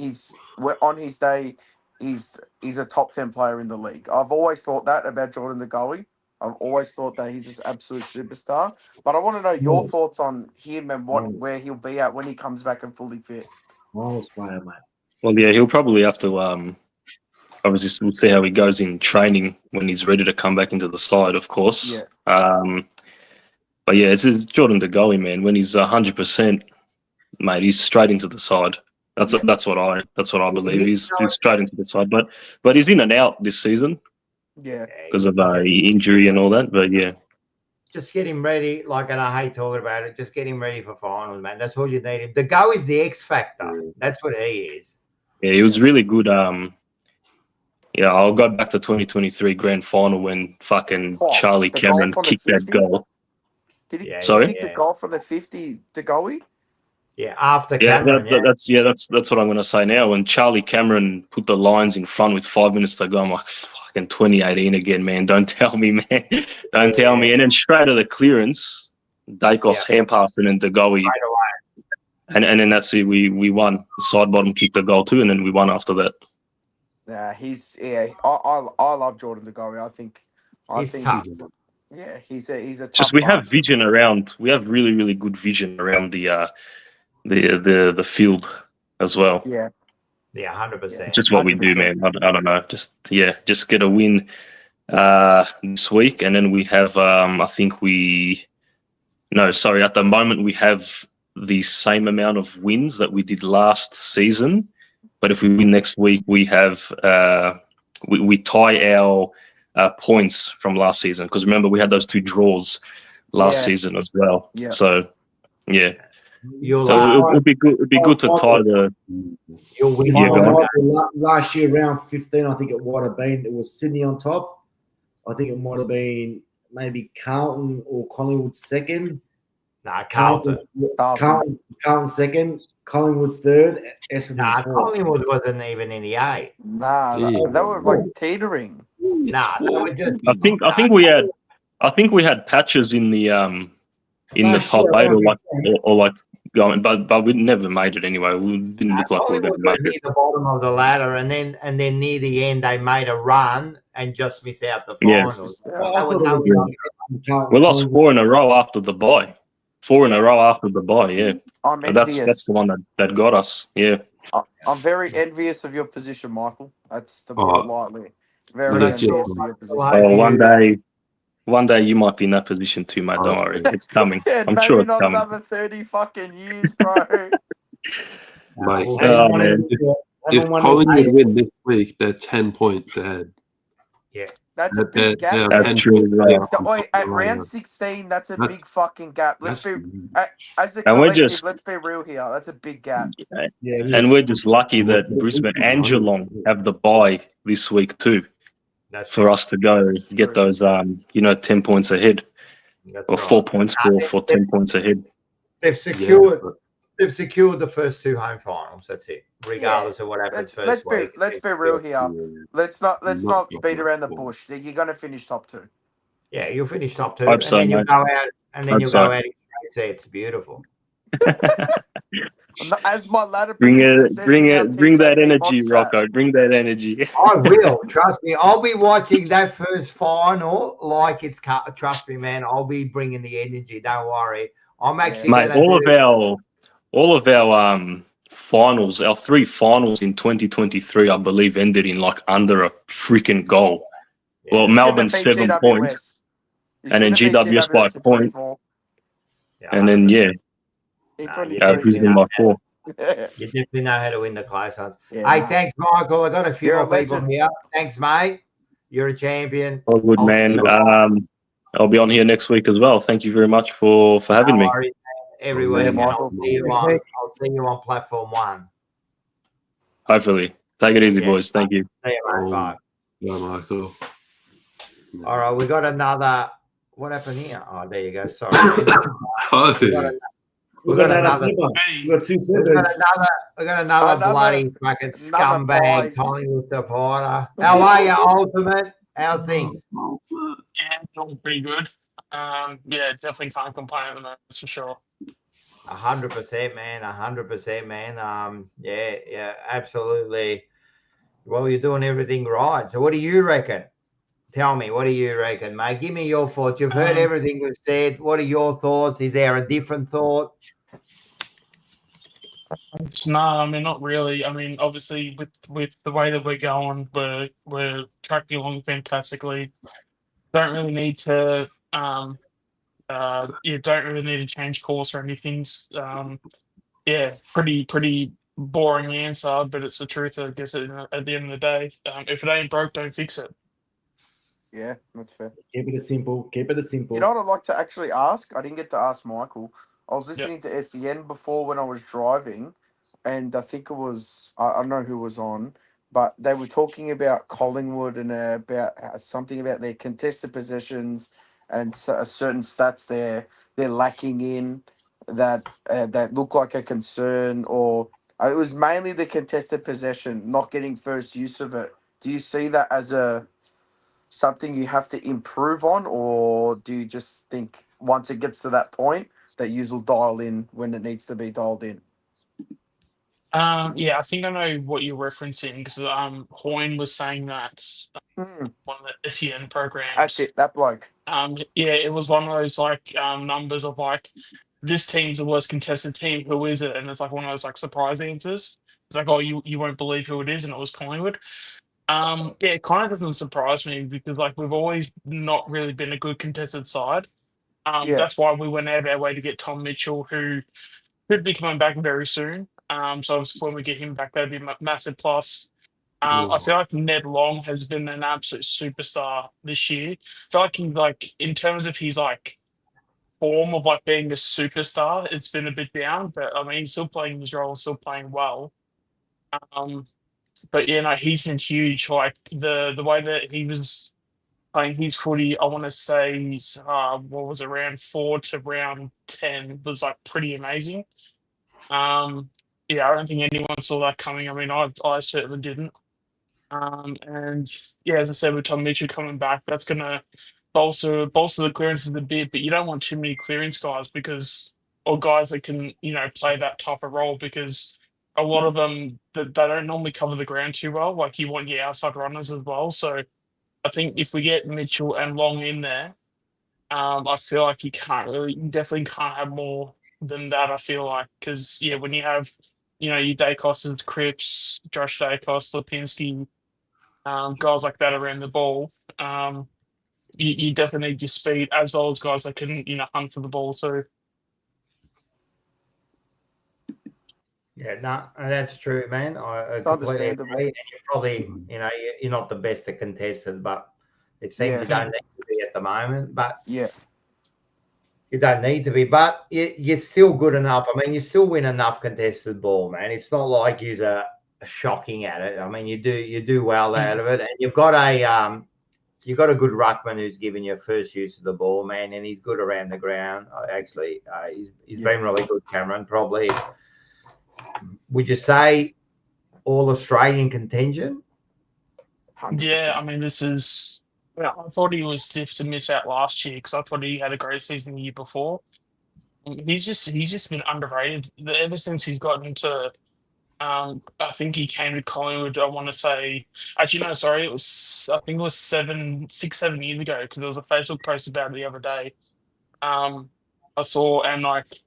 on his day, he's a top 10 player in the league. I've always thought that about Jordan De Goey. I've always thought that he's just absolute superstar. But I want to know your thoughts on him and where he'll be at when he comes back and fully fit. Miles player, mate. Well, yeah, he'll probably have to. Obviously, we'll see how he goes in training when he's ready to come back into the side, of course. Yeah. But yeah, it's Jordan De Goey, man. When he's 100%, mate, he's straight into the side. That's what I believe. He's straight into the side. But he's in and out this season. Yeah. Because of injury and all that. But yeah. Just get him ready. And I hate talking about it. Just get him ready for finals, man. That's all you need him. De Goey is the X factor. That's what he is. Yeah, he was really good. Yeah, I'll go back to 2023 grand final when fucking Charlie the goal Cameron from the kicked that 50? goal. Did he Sorry? kick the goal from the 50 to goalie? Yeah, after Yeah, Cameron. that's what I'm going to say now. When Charlie Cameron put the Lions in front with 5 minutes to go, I'm like, fucking 2018 again, man. Don't tell me, man. Don't tell me. And then straight to the clearance, Daicos hand passing and the goalie. Right away. And then that's it. We won. Side bottom kicked the goal too, and then we won after that. I love Jordan De Goey. I think He's tough. Yeah, he's a tough. Just we have vision around. We have really, really good vision around the field as well. Yeah, 100%. Just what we do, 100%. man. I don't know. Just get a win this week, and then we have. I think at the moment we have the same amount of wins that we did last season, but if we win next week, we have we tie our points from last season, because remember we had those 2 draws last season as well. Yeah. So yeah. You'll It'd be good. It'd be good to tie the. You'll win. Last year, round 15, I think it might have been. It was Sydney on top. I think it might have been maybe Carlton or Collingwood second. Nah, Carlton. Carlton second. Collingwood third. Essendon fourth. Collingwood wasn't even in the 8. Nah, they were like teetering. Nah, they were just. I think we had patches in the top 8 or like going, but we never made it anyway. We didn't look like we were going to make it. Near the bottom of the ladder, and then near the end they made a run and just missed out the finals. We lost 4 in a row after the bye. 4 in a row after the bye. Yeah, that's the one that got us. Yeah, I'm very envious of your position, Michael. That's to put it lightly. Very envious of your position. One day you might be in that position too, mate. Don't worry, it's coming. I'm sure it's not coming. Another 30 fucking years, bro. Mate, man. If Collingwood win this week, they're 10 points ahead. Yeah, that's a big gap. That's true. Right? At round 16, that's a big fucking gap. Let's be as a collective. Let's be real here. That's a big gap. Yeah, and we're just lucky that Brisbane and Geelong have the bye this week too. For us to go get those 10 points ahead. Or 4 points for 10 points ahead. They've secured the first 2 home finals. That's it. Regardless of what happens first week. Let's be real here. Let's not beat around the bush. You're gonna finish top 2. Yeah, you'll finish top 2, and then you'll go out and then you'll go out in straight sets. Beautiful. As my ladder bring that energy, Rocco. Bring that energy. I will. Trust me. I'll be watching that first final like it's. Trust me, man. I'll be bringing the energy. Don't worry. I'm actually. Mate, all of our finals, our 3 finals in 2023, I believe, ended in like under a freaking goal. Yeah. Well, Melbourne 7 points, and then GWS by a point, and then Brisbane by 4. You definitely know how to win the close ones. Yeah. Hey, thanks, Michael. I got a few more people here. Thanks, mate. You're a champion. Oh, good man. I'll be on here next week as well. Thank you very much for having me. Every week, I'll see you on platform 1. Hopefully. Take it easy, boys. Thank you. See you, mate. Bye. Yeah, Michael. All right, we got another. What happened here? Oh, there you go. Sorry. We got another bloody fucking scumbag Collingwood supporter. How are you, Ultimate? How's things? Yeah, doing pretty good. Definitely can't complain, that's for sure. 100%, man. 100%, man. Yeah, absolutely. Well, you're doing everything right. So, what do you reckon? Tell me, what do you reckon, mate? Give me your thoughts. You've heard everything we've said. What are your thoughts? Is there a different thought? No, I mean, not really. I mean, obviously, with the way that we're going, we're tracking along fantastically. Don't really need to, you don't really need to change course or anything. Pretty boring answer, but it's the truth, I guess. At the end of the day, if it ain't broke, don't fix it. Yeah, that's fair. Keep it simple. You know what I'd like to actually ask? I didn't get to ask Michael. I was listening to SEN before when I was driving, and I think it was, I don't know who was on, but they were talking about Collingwood and about something about their contested possessions and certain stats they're lacking in that look like a concern, or it was mainly the contested possession, not getting first use of it. Do you see that as a something you have to improve on, or do you just think once it gets to that point that you will dial in when it needs to be dialed in? Yeah, I think I know what you're referencing because Hoyne was saying that one of the SEN That's programs. it, that bloke. Yeah, it was one of those like numbers of like this team's the worst contested team. Who is it? And it's like one of those like surprise answers. It's like, oh, you won't believe who it is, and it was Collingwood. Yeah, it kind of doesn't surprise me because like we've always not really been a good contested side. Yeah. That's why we went out of our way to get Tom Mitchell, who could be coming back very soon. So obviously when we get him back, that'd be a massive plus. I feel like Ned Long has been an absolute superstar this year. I feel like he's like in terms of his like form of like being a superstar, it's been a bit down, but I mean he's still playing his role, still playing well. But yeah, no, he's been huge. Like the way that he was playing his footy, I want to say, what was it, round 4 to round 10 was like pretty amazing. Yeah, I don't think anyone saw that coming. I mean, I certainly didn't. And yeah, as I said, with Tom Mitchell coming back, that's gonna bolster the clearances a bit. But you don't want too many clearance guys because, or guys that can play that type of role because a lot of them that they don't normally cover the ground too well. Like you want your outside runners as well. So I think if we get Mitchell and Long in there, I feel like you definitely can't have more than that. I feel like because yeah, when you have your Daicos, Cripps, Josh Daicos, Lipinski, guys like that around the ball, you definitely need your speed as well as guys that can hunt for the ball. So yeah, no, that's true, man. I It's completely understandable. agree. And you're probably, you're not the best at contested, but it seems Yeah. you don't need to be at the moment. But Yeah. you don't need to be, but you're still good enough. I mean, you still win enough contested ball, man. It's not like you're shocking at it. I mean, you do well out of it, and you've got a good ruckman who's given you first use of the ball, man, and he's good around the ground. Actually, he's been really good, Cameron. Probably, would you say all Australian contingent? 100%. yeah, I mean this is. Yeah, I thought he was stiff to miss out last year because I thought he had a great season the year before. He's just been underrated ever since he's gotten into. I think he came to Collingwood. I want to say, actually, no, sorry, I think it was 6, 7 years ago because there was a Facebook post about it the other day. I saw and like,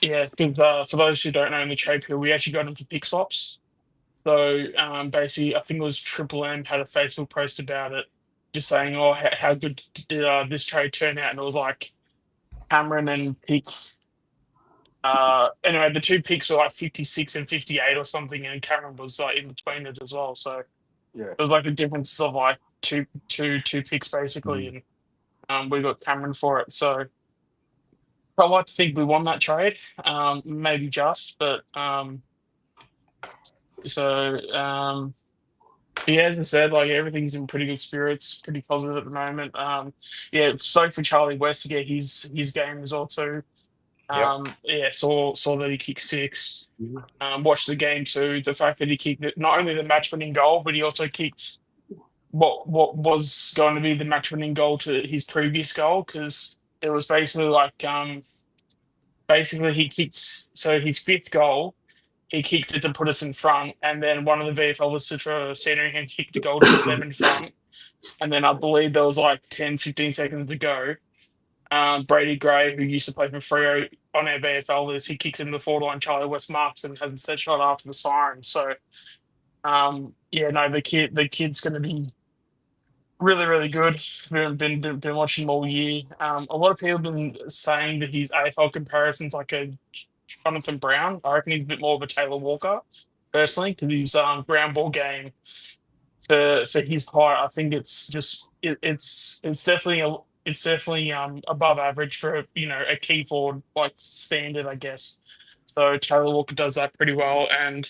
yeah, 'cause, for those who don't know in the trade period, we actually got him for pick swaps. So basically, I think it was Triple M had a Facebook post about it, just saying, oh, how good did this trade turn out? And it was like Cameron and pick. Anyway, the two picks were like 56 and 58 or something, and Cameron was like in between it as well. So Yeah. it was like a difference of like two picks basically, and we got Cameron for it. So I like to think we won that trade, maybe just, but so yeah, as I said, like everything's in pretty good spirits, pretty positive at the moment. Yeah, so for Charlie West to get his game as well too. Yeah, saw that he kicked 6. Watched the game too. The fact that he kicked not only the match-winning goal, but he also kicked what was going to be the match-winning goal to his previous goal because it was basically like basically he kicked his 5th goal. He kicked it to put us in front, and then one of the VFL listed for a centering hand kicked a goal to put them in front. And then I believe there was like 10, 15 seconds to go. Brady Gray, who used to play for Freo on our VFL list, he kicks in the forward line. Charlie West marks and hasn't set shot after the siren. So, yeah, no, the kid's going to be really, really good. Been watching him all year. A lot of people have been saying that his AFL comparisons like a Jonathan Brown. I reckon he's a bit more of a Taylor Walker, personally, because his ground ball game for his height, I think it's just it's definitely above average for a key forward like standard, I guess. So Taylor Walker does that pretty well, and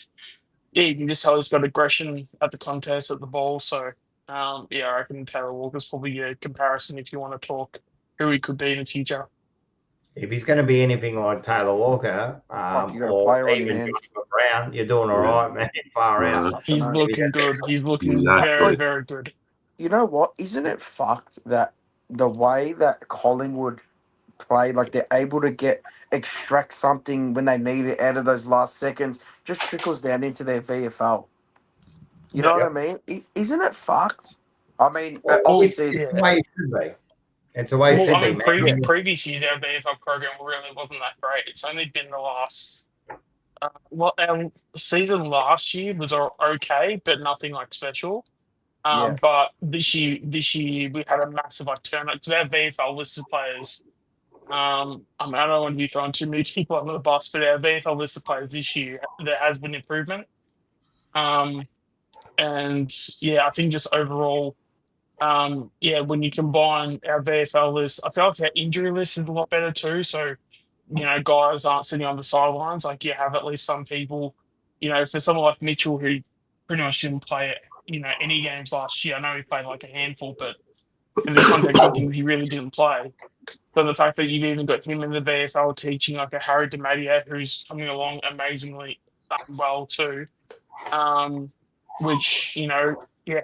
you can just tell he's got aggression at the contest at the ball. So I reckon Taylor Walker's probably a comparison if you want to talk who he could be in the future. If he's going to be anything like Taylor Walker, you got a or player on your even hands. Joshua Brown, you're doing all right, man. Far out. He's looking good. He's looking Exactly. very, very good. You know what? Isn't it fucked that the way that Collingwood play, like they're able to extract something when they need it out of those last seconds, just trickles down into their VFL. You know what I mean? Isn't it fucked? I mean, obviously, it's the way it should be. It's the way it should be. Previous year, our VFL program really wasn't that great. It's only been the last. Our season last year was okay, but nothing like special. But this year we had a massive turnout because our VFL listed players. I don't want to be throwing too many people under the bus, but our VFL listed players this year there has been improvement. And I think just overall, when you combine our VFL list, I feel like our injury list is a lot better too. So, guys aren't sitting on the sidelines. Like you have at least some people, for someone like Mitchell who pretty much didn't play any games last year. I know he played like a handful, but in the context of things, he really didn't play. So the fact that you've even got him in the VFL teaching like a Harry DiMatteo who's coming along amazingly well too, which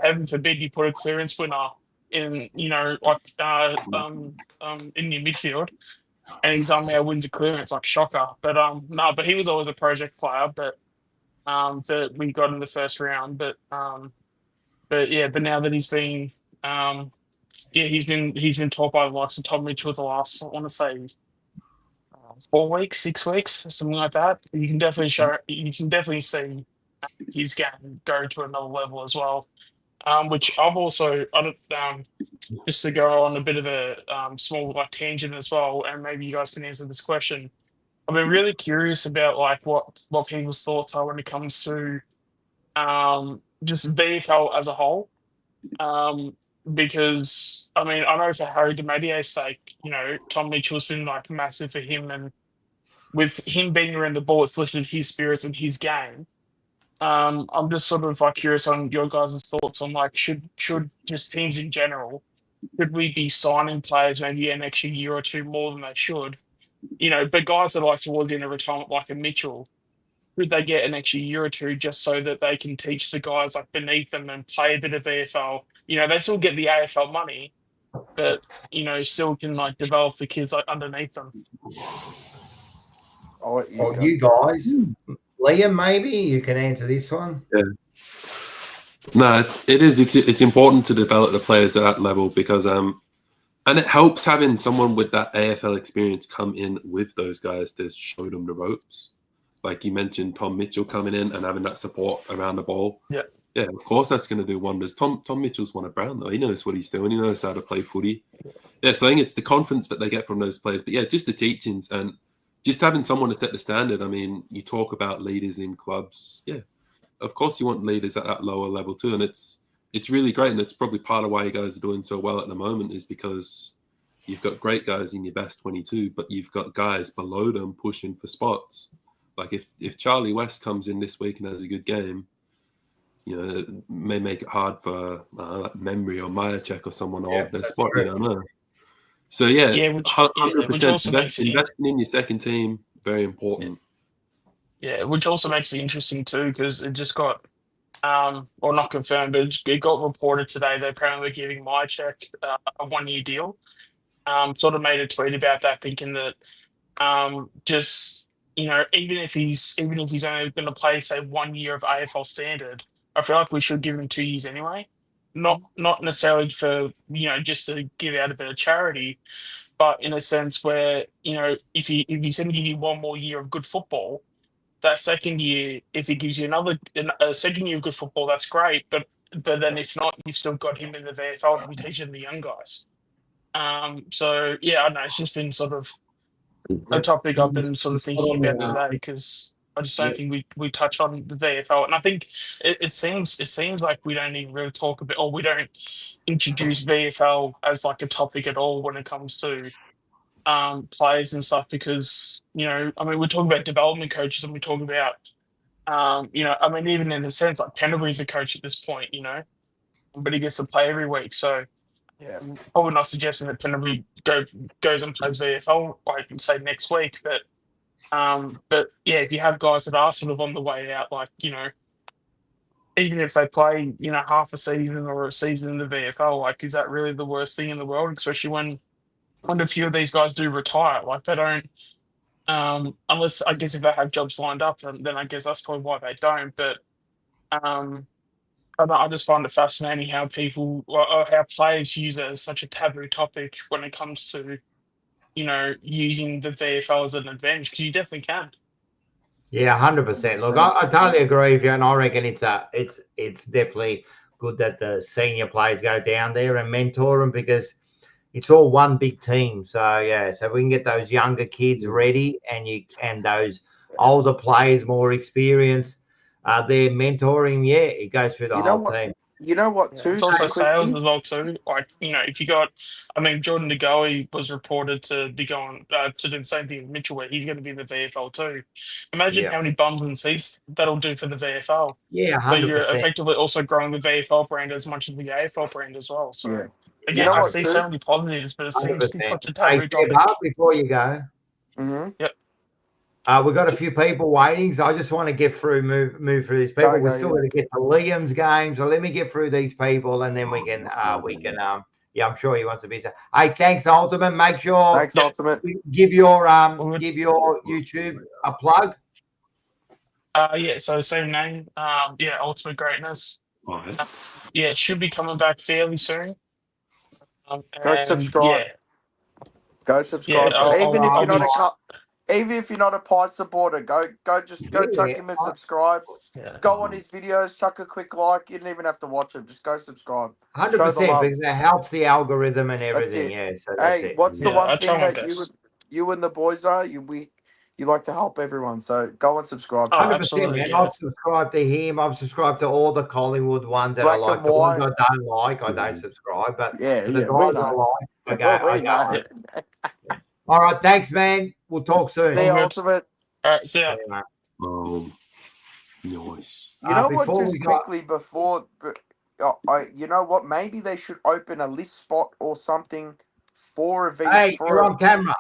heaven forbid you put a clearance winner in in your midfield and he somehow wins a clearance, like shocker. But but he was always a project player, but that we got in the first round. But now that he's been he's been taught by the likes of Tom Mitchell the last, I want to say 4 weeks, 6 weeks, something like that. You can definitely see his game go to another level as well. Which I've also, just to go on a bit of a small tangent as well, and maybe you guys can answer this question. I've been really curious about what people's thoughts are when it comes to just VFL as a whole. Because I know for Harry DiMattio's sake, Tom Mitchell's been massive for him, and with him being around the ball, it's lifted his spirits and his game. I'm just sort of curious on your guys' thoughts on should just teams in general, should we be signing players maybe an extra year or two more than they should? But guys that are towards the end of retirement, like a Mitchell, should they get an extra year or two just so that they can teach the guys beneath them and play a bit of VFL? They still get the AFL money, but still can develop the kids underneath them. You guys, Liam, maybe you can answer this one. Yeah. No, it is. It's important to develop the players at that level because and it helps having someone with that AFL experience come in with those guys to show them the ropes. Like you mentioned, Tom Mitchell coming in and having that support around the ball. Yeah. Yeah, of course that's going to do wonders. Tom Mitchell's won a Brown though. He knows what he's doing. He knows how to play footy. Yeah, so I think it's the confidence that they get from those players. But yeah, just the teachings and just having someone to set the standard. I mean, you talk about leaders in clubs. Yeah, of course you want leaders at that lower level too. And it's really great. And it's probably part of why you guys are doing so well at the moment is because you've got great guys in your best 22, but you've got guys below them pushing for spots. Like if Charlie West comes in this week and has a good game, it may make it hard for Memory or Myercheck or someone to hold their spot. You don't know. So 100% investing in your second team, very important. Yeah, which also makes it interesting too because it just got, or not confirmed, but it got reported today that apparently we're giving Myercheck a 1-year deal. Sort of made a tweet about that, thinking that even if he's only going to play say 1 year of AFL standard, I feel like we should give him 2 years anyway. Not necessarily for just to give out a bit of charity, but in a sense where if he's going to give you 1 more year of good football, that second year, if he gives you a second year of good football, that's great. But then if not, you've still got him in the VFL to be teaching the young guys. So yeah, I don't know. It's just been sort of a topic I've been sort of thinking about today because I just don't think we touch on the VFL, and I think it seems like we don't even really talk about, or we don't introduce VFL as a topic at all when it comes to players and stuff because we're talking about development coaches and we talk about You know, I mean, even in the sense like Pendlebury's a coach at this point, you know, but he gets to play every week. So Yeah. probably not suggesting that Pendlebury goes and plays VFL, like say next week, but yeah, if you have guys that are sort of on the way out, like, you know, even if they play, you know, half a season or a season in the VFL, like, is that really the worst thing in the world? Especially when a few of these guys do retire, like they don't. Unless I guess if they have jobs lined up, then I guess that's probably why they don't. But um, I just find it fascinating how people or how players use it as such a taboo topic when it comes to, you know, using the VFL as an advantage, because you definitely can. Yeah, 100%. Look, I totally agree with you, and I reckon it's definitely good that the senior players go down there and mentor them, because it's all one big team. So yeah, so we can get those younger kids ready, and those older players more experienced. They're mentoring. Yeah, it goes through the You know whole what? team. You know what? Yeah, Too, it's also just sales quickly. as well too. Like, you know, if you got, I mean, Jordan DeGoey was reported to be going to do the same thing with Mitchell, where he's going to be in the VFL too. Imagine Yeah, how many bums and seats that'll do for the VFL. yeah, So you're 100%. effectively also growing the VFL brand as much as the AFL brand as well. So Yeah. You again, know I what? see so Too. many positives, but it seems to be 100%. such a Hey, taboo step topic. up before you go. Mm-hmm. Yep. We've got a few people waiting, so I just want to get through, move through these people. We're still going to get to Liam's game, so let me get through these people, and then we can. Yeah, I'm sure he wants to be. Hey, thanks, Ultimate. Make sure Thanks, Ultimate. give your Good. YouTube a plug. Yeah. So same name. Yeah, Ultimate Greatness. Right. Yeah, it should be coming back fairly soon. Go And subscribe. yeah, Go subscribe. yeah, Even if I'll you're not be. even if you're not a Pie supporter, go chuck him a subscribe. Yeah. Go on his videos, chuck a quick like. You don't even have to watch him. Just go subscribe. 100%, because it helps the algorithm and That's everything. it. Yeah, so that's Hey, it. what's the Yeah, I one try thing my that best. you and the boys are? You like to help everyone. So go and subscribe to Oh, him. 100%, absolutely. man. Yeah. I've subscribed to him. I've subscribed to all the Collingwood ones that I Black like. and The ones white. I don't like, I don't subscribe. But Yeah, to the yeah, we guys I know. like, I We go. know. All right, thanks, man. We'll talk soon. The ultimate. All right. See ya. See you, mate. Nice. You know what? Before Just we got, quickly before, you know what? Maybe they should open a list spot or something for a hey, for you're a, on camera.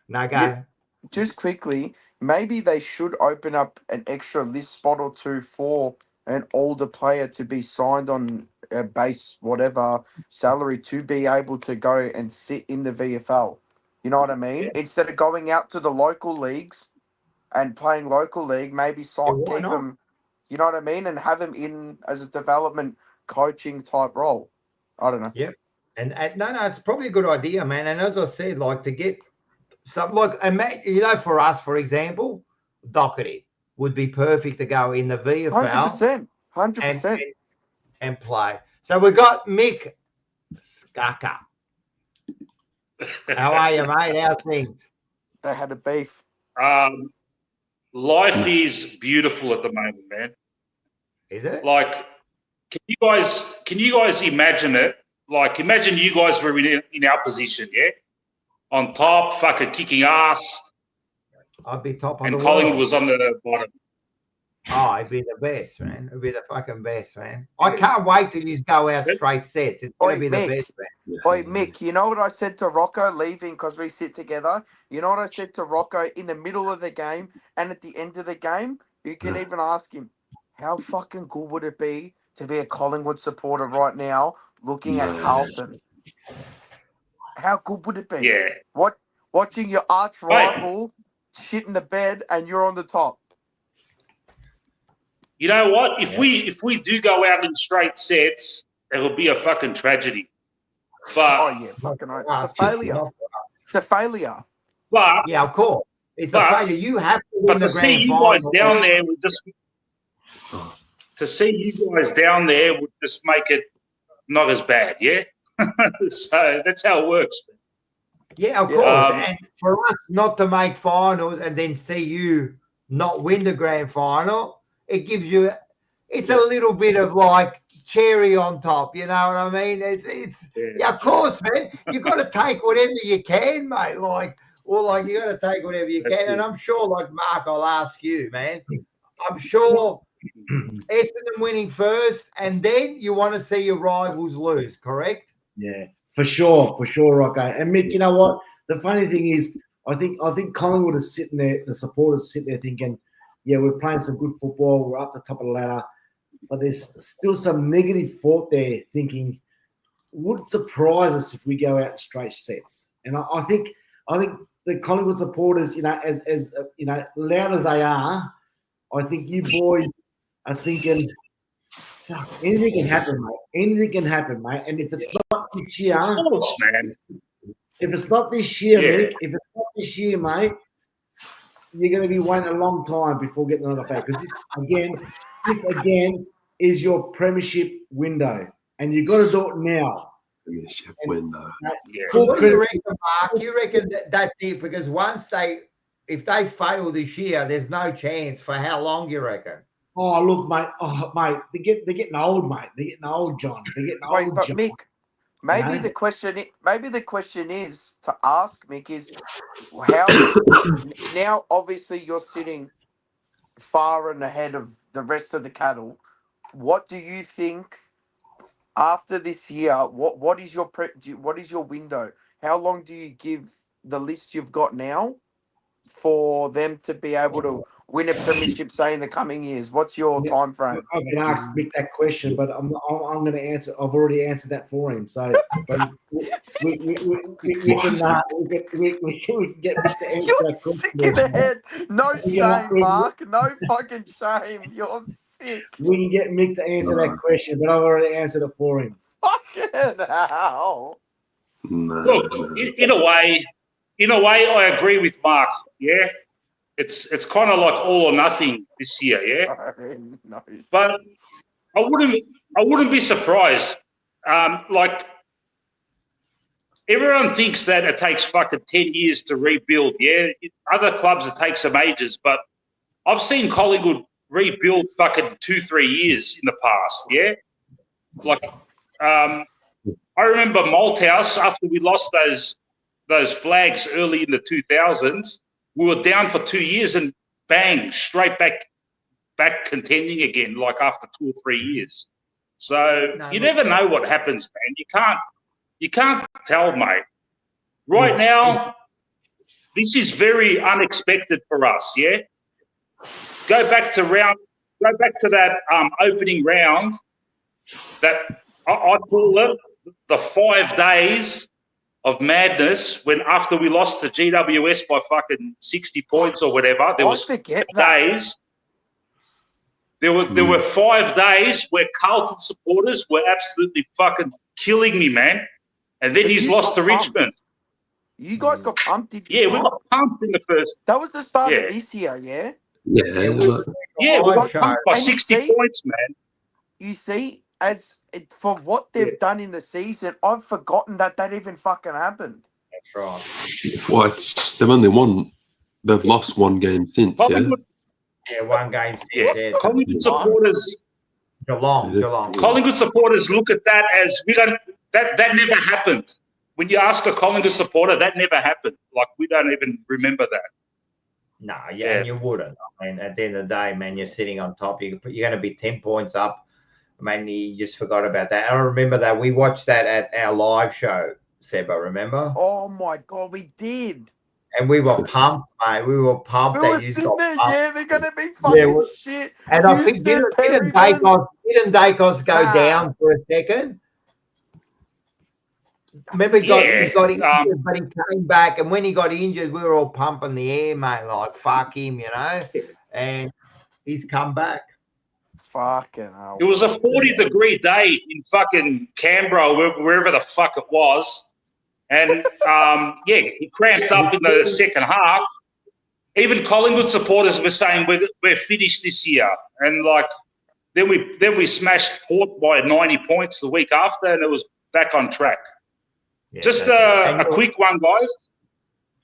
No, go. you, just quickly. Maybe they should open up an extra list spot or two for an older player to be signed on a base whatever salary to be able to go and sit in the VFL. You know what I mean? Yeah. Instead of going out to the local leagues and playing local league, maybe why keep not? them, you know what I mean, and have him in as a development coaching type role. I don't know. Yep. And no, it's probably a good idea, man. And as I said, like to get some, like, you know, for us, for example, Doherty would be perfect to go in the VFL 100%. and play. So we got Mick Skaka. How are you, mate? How's things? They had a beef. Life is beautiful at the moment, man. Is it? Like, can you guys imagine it? Like, imagine you guys were in our position, yeah? On top, fucking kicking ass, I'd be top of and the Collingwood world. was on the bottom. Oh, it'd be the best, man. It'd be the fucking best, man. I can't wait till you go out straight sets. It's going to be the best, man. Oi, Mick, you know what I said to Rocco leaving because we sit together? You know what I said to Rocco in the middle of the game and at the end of the game? You can even ask him, how fucking good would it be to be a Collingwood supporter right now looking at Carlton? How good would it be? Yeah. Watching your arch rival shit in the bed and you're on the top. You know what? If we do go out in straight sets, it'll be a fucking tragedy. But fucking right. It's a failure. It's a failure. But yeah, of course, it's a failure. You have to win the grand final. To see you guys down there would just make it not as bad, yeah. So that's how it works. Yeah, of course. And for us not to make finals and then see you not win the grand final, it gives you. It's a little bit of like cherry on top, you know what I mean? It's of course, man. You got to take whatever you can, mate. You got to take whatever you can. And I'm sure, like Mark, I'll ask you, man. I'm sure Essendon winning first, and then you want to see your rivals lose, correct? Yeah, for sure, Rocco. And Mick, you know what? The funny thing is, I think Collingwood is sitting there, the supporters sitting there thinking, yeah, we're playing some good football, we're up the top of the ladder, but there's still some negative thought there thinking, would surprise us if we go out in straight sets. And I think the Collingwood supporters, you know, as you know, loud as they are, I think you boys are thinking, fuck, anything can happen, mate. Anything can happen, mate. And if it's not this year, Of course, man. if it's not this year, Yeah. Mick, if it's not this year, mate, you're going to be waiting a long time before getting another fight. Because this again is your premiership window, and you've got to do it now. Premiership window. Yeah. So what do you reckon, Mark? You reckon that's it? Because if they fail this year, there's no chance. For how long, you reckon? Oh, look, mate. Oh, mate, they're getting old, mate. They're getting old, John. They're getting Wait, old, but John. Mick, maybe No. the question is to ask Mick is how now. Obviously, you're sitting far and ahead of the rest of the cattle. What do you think after this year? What is your window? How long do you give the list you've got now for them to be able to win a premiership, say, in the coming years? What's your time frame? I've been asked Mick that question, but I'm going to answer. I've already answered that for him. So but we can get Mick to answer You're that question. sick in the head. No Yeah, shame, Mark. No fucking shame. You're sick. We can get Mick to answer that question, but I've already answered it for him. Fucking hell. No, Look, no. in a way, I agree with Mark. Yeah, it's kind of like all or nothing this year. Yeah, No. but I wouldn't be surprised. Like everyone thinks that it takes fucking 10 years to rebuild. Yeah, other clubs it takes them ages, but I've seen Collingwood rebuild fucking 2-3 years in the past. Yeah, like I remember Malthouse after we lost those flags early in the 2000s. We were down for 2 years and bang, straight back contending again, like after 2 or 3 years. So you never know what happens, man. You can't tell, mate. Right now, this is very unexpected for us. Yeah. Go back to that opening round. That I call it the 5 days of madness when after we lost to GWS by fucking 60 points or whatever, there was days. There were 5 days where Carlton supporters were absolutely fucking killing me, man. And then he's lost to Richmond. You guys got pumped, did you? Yeah, we got pumped in the first. That was the start of this year, yeah? Yeah, we got pumped by 60 points, man. You see, for what they've done in the season, I've forgotten that even fucking happened. That's right. Well, they've lost one game since, Yeah, one game since. Yeah. Collingwood supporters. Geelong. Collingwood supporters look at that as that never happened. When you ask a Collingwood supporter, that never happened. Like we don't even remember that. No, and you wouldn't. I mean, at the end of the day, man, you're sitting on top. You're going to be 10 points up. Man, you just forgot about that. I remember that. We watched that at our live show, Seba, remember? Oh, my God, we did. And we were pumped, mate. We were pumped. We were sitting there, they're going to be fucking shit. And I think, didn't Daicos go down for a second? Remember, he got injured, but he came back. And when he got injured, we were all pumping the air, mate, like, fuck him, you know? And he's come back. Fucking hell. It was a 40-degree day in fucking Canberra, wherever the fuck it was. And, he cramped up in the second half. Even Collingwood supporters were saying we're finished this year. And, like, then we smashed Port by 90 points the week after, and it was back on track. Yeah, just a quick one, guys.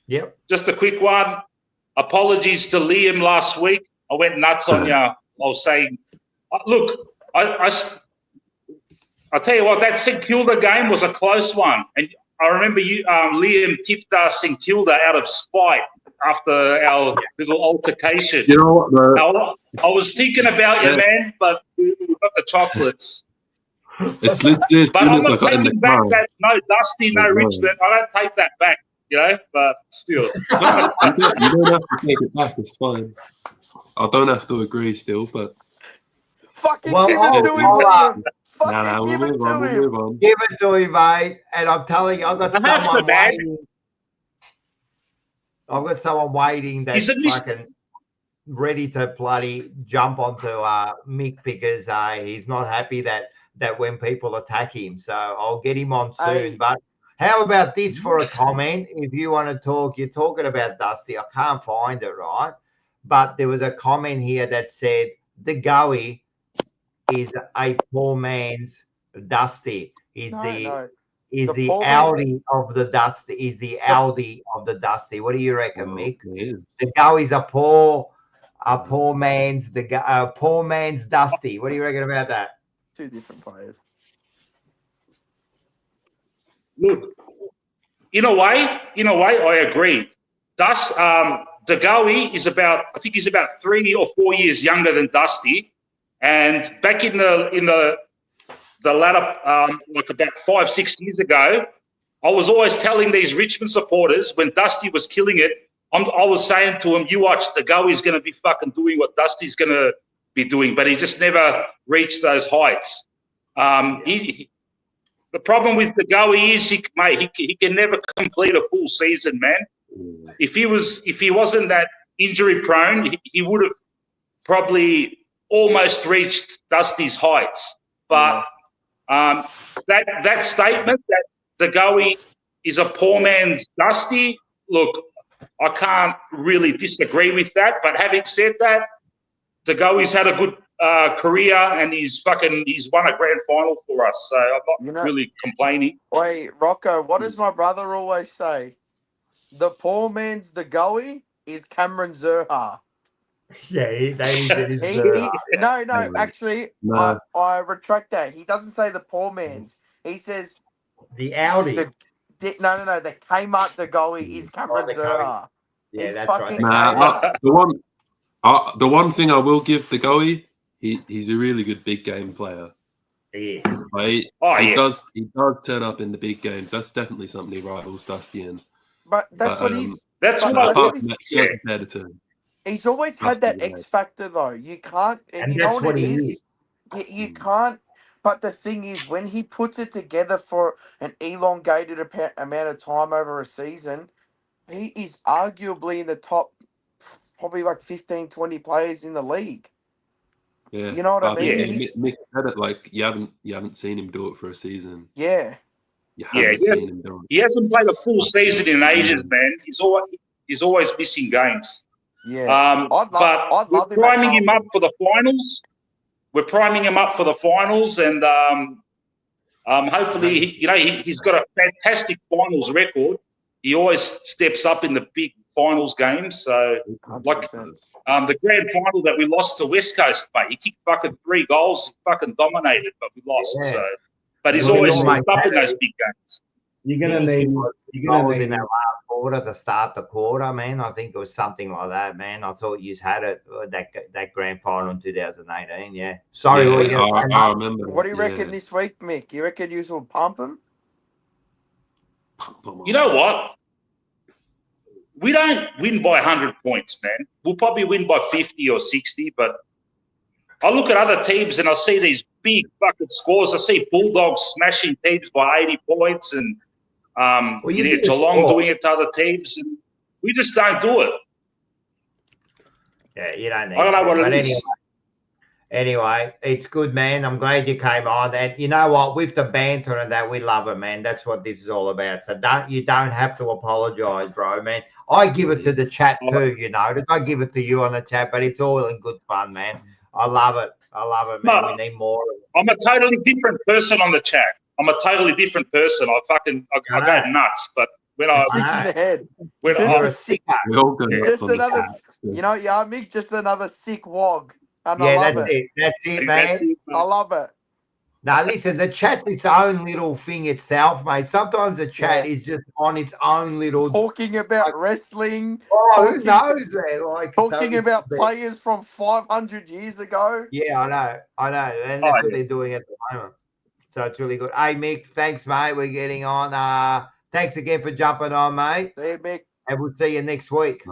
Yep. Just a quick one. Apologies to Liam last week. I went nuts on you. I was saying, look, I tell you what, that St Kilda game was a close one. And I remember Liam tipped St Kilda out of spite after our little altercation. You know what, bro? I was thinking about you, man, but we got the chocolates. It's literally as But soon I'm as I not got in the taking back car. that no Dusty, no Richmond. I don't take that back, you know. But still, No, you don't have to take it back. It's fine. I don't have to agree still, but Fucking Well, give it to him, William. Fucking we'll give it move on. to We'll him. move on. give it to him, mate. And I'm telling you, I've got I have to, someone man. waiting. I've got someone waiting that's He's a mis- fucking ready to bloody jump onto Mick because he's not happy that when people attack him. So I'll get him on soon. Hey. But how about this for a comment? If you want to talk, you're talking about Dusty. I can't find it, right? But there was a comment here that said the Goey is a poor man's Dusty. Is No. is The the poor man- Audi of the Dusty? Is the Audi of the Dusty? What do you reckon, Mick? It is. The Goey's a poor man's poor man's Dusty. What do you reckon about that? Two different players. Look, in a way, I agree. Dagoe is I think he's about 3 or 4 years younger than Dusty. And back in the latter, like about 5-6 years ago, I was always telling these Richmond supporters when Dusty was killing it, I was saying to him, you watch, Dagoe's going to be fucking doing what Dusty's going to be doing, but he just never reached those heights. The problem with Dagoe is he can never complete a full season, man. If he wasn't that injury prone, he would have probably almost reached Dusty's heights. But that statement that Dagoe is a poor man's Dusty, look, I can't really disagree with that. But having said that, Dagoe's had a good career and he's won a grand final for us. So I'm not really complaining. Wait, Rocco, what does my brother always say? The poor man's Dagoe is Cameron Zerha. Yeah, that is No, actually, No. I retract that. He doesn't say the poor man's. He says the Audi. no. The Kmart Dagoe is Cameron Zerha. Yeah, He's that's fucking right. The one thing I will give the Goey, he's a really good big game player. He is. He does turn up in the big games. That's definitely something he rivals Dusty in. But that's what he's. That's what apart from that, competitor. He's always had that X factor, though. You can't, and you know what it is. You can't. But the thing is, when he puts it together for an elongated amount of time over a season, he is arguably in the top, probably like 15, 20 players in the league. Yeah, you know what I mean. Mick said it like you haven't seen him do it for a season. Yeah. You haven't seen him do it. He hasn't played a full season in ages, man. He's always missing games. Yeah. I'd love him priming him up for the finals. We're priming him up for the finals, and hopefully, he's got a fantastic finals record. He always steps up in the big finals games. So, like the grand final that we lost to West Coast, mate, he kicked fucking 3 goals, fucking dominated, but we lost. Yeah. So, but he's always stepped up in those big games. You're gonna need. in that last quarter to start the quarter, man. I think it was something like that, man. I thought you had it that grand final in 2018. Yeah. Sorry, I remember. What do you reckon this week, Mick? You reckon you will pump him? You know what? We don't win by 100 points, man. We'll probably win by 50 or 60, but I look at other teams and I see these big fucking scores. I see Bulldogs smashing teams by 80 points and Geelong doing it to other teams. And we just don't do it. Yeah, you don't need I don't know what it is. Anyway, it's good, man. I'm glad you came on. And you know what? With the banter and that, we love it, man. That's what this is all about. So you don't have to apologize, bro, man. I give it to the chat too, I give it to you on the chat, but it's all in good fun, man. I love it, man. No, we need more of it. I'm a totally different person on the chat. I'm a totally different person. I go nuts, but when sick in the head. You're a sicko. Just another, Mick, just another sick wog. And yeah, that's it, man. I love it. Now, listen, the chat's its own little thing itself, mate. Sometimes the chat is just on its own little. Talking about wrestling. Oh, who knows, man? Like Talking so about players from 500 years ago. Yeah, I know, and that's what they're doing at the moment. So it's really good. Hey, Mick, thanks, mate. We're getting on. Thanks again for jumping on, mate. See you, Mick. And we'll see you next week.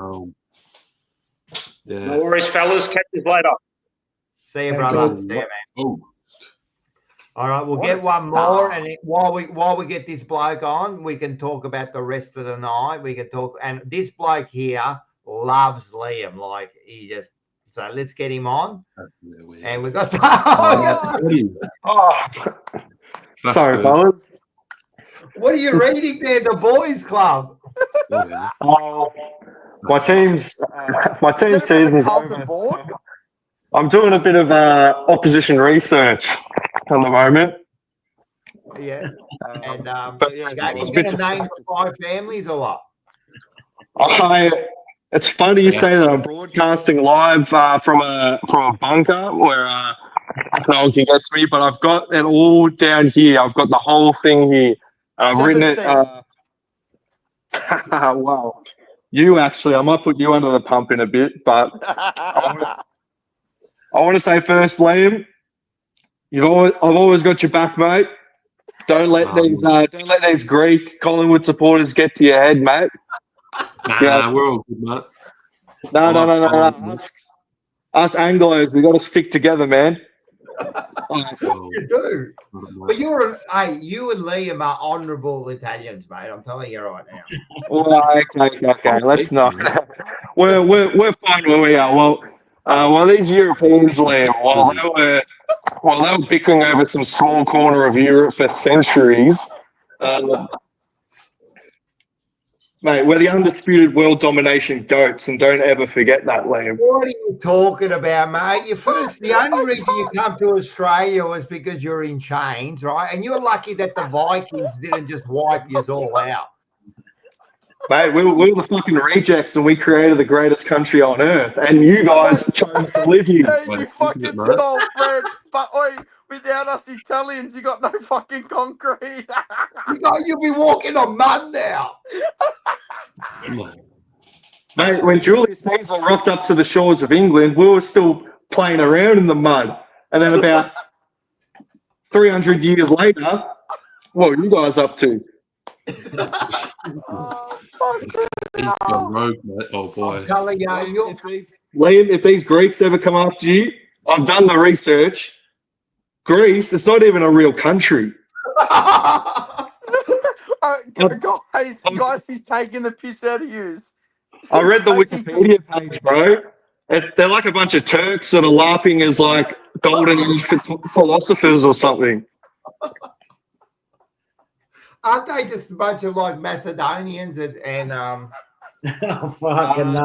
Yeah. No worries, fellas. Catch you later. See you, brother. See you, man. Oh. All right, we'll What get a one star. more, and while we get this bloke on, we can talk about the rest of the night. We can talk, and this bloke here loves Liam, like he just. So let's get him on, and we got. Sorry, fellas. What are you reading there? The boys' club. My team's season's over. Board? I'm doing a bit of opposition research at the moment. Yeah, and But yeah, you so I was a going bit to name 5 families or what? It's funny you say that. I'm broadcasting live from a bunker where no one can get to me, but I've got it all down here. I've got the whole thing here. I've written it. Wow. You actually, I might put you under the pump in a bit, but I want to say first, Liam, I've always got your back, mate. Don't let these Greek Collingwood supporters get to your head, mate. Nah, we're all good, mate. No. Us Anglos, we got to stick together, man. You do. But you and Liam are honourable Italians, mate. I'm telling you right now. Well, okay. Let's not. We're fine where we are. Well, these Europeans, Liam, while they were bickering over some small corner of Europe for centuries, mate, we're the undisputed world domination goats, and don't ever forget that, Liam. What are you talking about, mate? The only reason you come to Australia was because you're in chains, right? And you're lucky that the Vikings didn't just wipe you all out. Mate, we were the fucking rejects, and we created the greatest country on earth, and you guys chose to live here. Hey, you fucking stole bread, but without us Italians, you got no fucking concrete. You'll be walking on mud now. Mate, when Julius Caesar rocked up to the shores of England, we were still playing around in the mud. And then about 300 years later, what are you guys up to? He's gone rogue, mate. Oh, boy. Liam, if these Greeks ever come after you, I've done the research. Greece, it's not even a real country. Guys, he's taking the piss out of you. I read the Wikipedia page, bro. They're like a bunch of Turks that are laughing as like golden age philosophers or something. Aren't they just a bunch of like Macedonians and Oh, fucking no.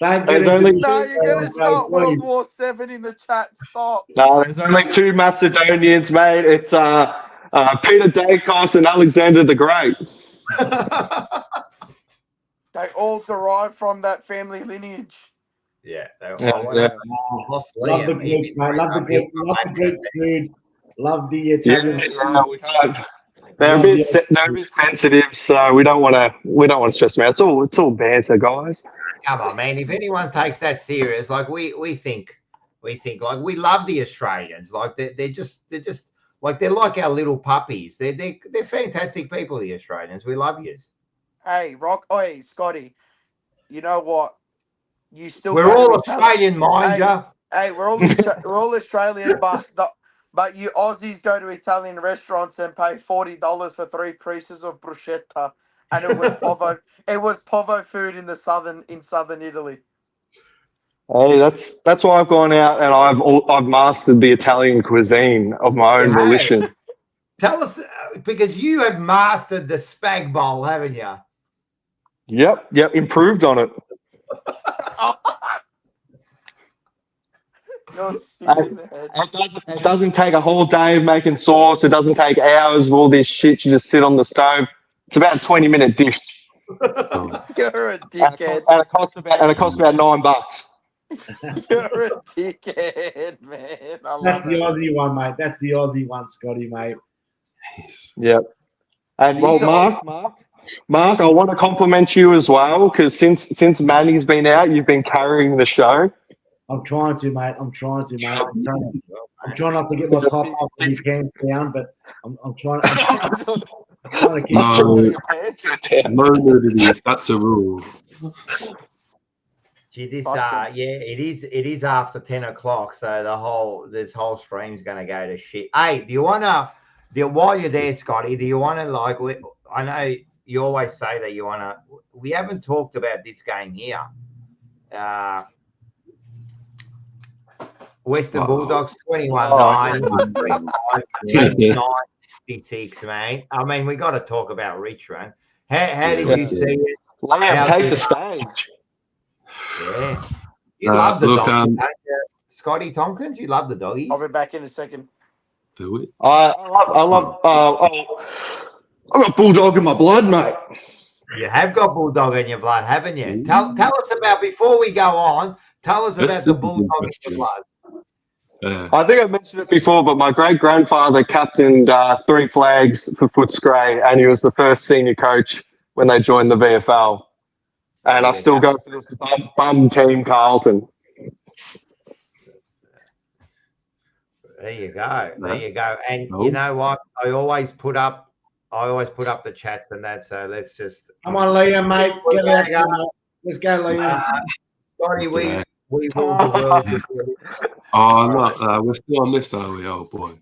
Don't There's get only into No, you're going to start World please. War 7 in the chat. Stop. No, there's only 2 Macedonians, mate. It's Peter Daicos and Alexander the Great. They all derive from that family lineage. Yeah. Love the Greeks, mate. Love the Greek food. Love the Italian food. They're a bit sensitive, so we don't want to stress them out. It's all banter, guys. Come on, man. If anyone takes that serious, like we think like we love the Australians. Like they're just like they're like our little puppies. They're fantastic people, the Australians. We love yous. Hey, Scotty. You know what? We're all Australian, mind ya. Hey, we're all Australian, but you Aussies go to Italian restaurants and pay $40 for 3 pieces of bruschetta, and it was povo. It was povo food in southern Italy. Hey, that's why I've gone out and I've mastered the Italian cuisine of my own volition. Tell us, because you have mastered the spag bowl, haven't you? Yep, improved on it. It doesn't take a whole day of making sauce. It doesn't take hours of all this shit. You just sit on the stove. It's about a 20-minute dish. You're a dickhead. And it costs about $9. You're a dickhead, man. I love That's the it. Aussie one, mate. That's the Aussie one, Scotty, mate. Yep. And well, Jeez, Mark, I want to compliment you as well because since Manny's been out, you've been carrying the show. I'm trying to, mate. I'm trying not to get my top off and my pants down, but I'm trying to keep No nudity. That's a rule. Gee, this Fucking- it is after 10 o'clock, so this whole stream's gonna go to shit. Hey, while you're there, Scotty, do you wanna I know you always say that you wanna we haven't talked about this game here. Western Bulldogs 21-9, 96, mate. I mean, we got to talk about Richmond. How did you see it? Liam, take the stage. Yeah. You love the look, doggies, don't you? Scotty Tompkins, you love the doggies. I'll be back in a second. Do it. I love. I've got Bulldog in my blood, mate. You have got Bulldog in your blood, haven't you? Tell us about, before we go on, tell us about the Bulldog in your blood. I think I've mentioned it before, but my great-grandfather captained 3 flags for Footscray, and he was the first senior coach when they joined the VFL. And I still go for this bum team, Carlton. There you go. There you go. And you know what? I always put up the chats and that. So let's just come on, Liam, mate. Get out, mate. Let's go, Liam. Scotty, we will the world. Oh, no, we're still on this, are we? Oh boy.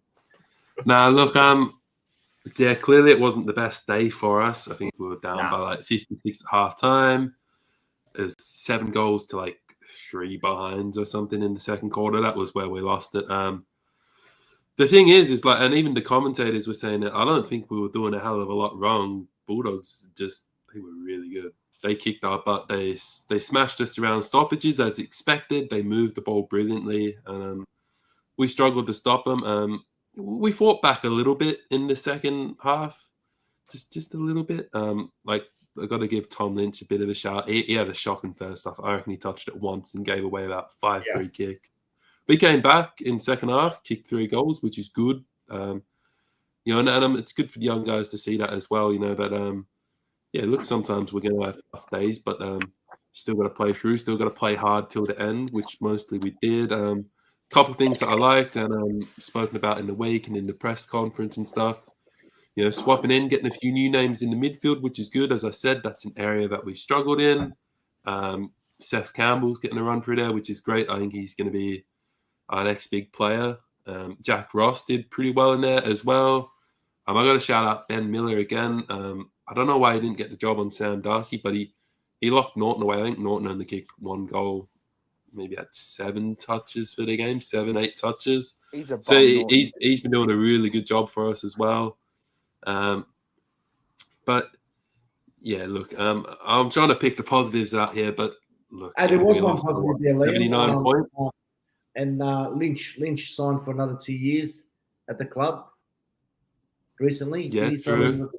Now look, yeah, clearly it wasn't the best day for us. I think we were down by like 56 at half time. There's 7 goals to like 3 behinds or something in the second quarter. That was where we lost it. The thing is like, and even the commentators were saying that I don't think we were doing a hell of a lot wrong. Bulldogs they were really good. They kicked our butt. They smashed us around stoppages as expected. They moved the ball brilliantly, and we struggled to stop them. We fought back a little bit in the second half, just a little bit. Like I got to give Tom Lynch a bit of a shout. He had a shocking first half. I reckon he touched it once and gave away about 5 free kicks. We came back in second half, kicked 3 goals, which is good. And it's good for the young guys to see that as well. But yeah, look, sometimes we're going to have tough days, but still got to play through, still got to play hard till the end, which mostly we did. Couple of things that I liked and spoken about in the week and in the press conference and stuff. Swapping in, getting a few new names in the midfield, which is good. As I said, that's an area that we struggled in. Seth Campbell's getting a run through there, which is great. I think he's going to be our next big player. Jack Ross did pretty well in there as well. I got to shout out Ben Miller again. I don't know why he didn't get the job on Sam Darcy, but he locked Norton away. I think Norton only kicked 1 goal, maybe had 7 touches for the game, 7, 8 touches. He's been doing a really good job for us as well. But yeah, look, I'm trying to pick the positives out here, but look, there was one positive there, Liam. 79 points. And Lynch signed for another 2 years at the club recently. Yeah, true.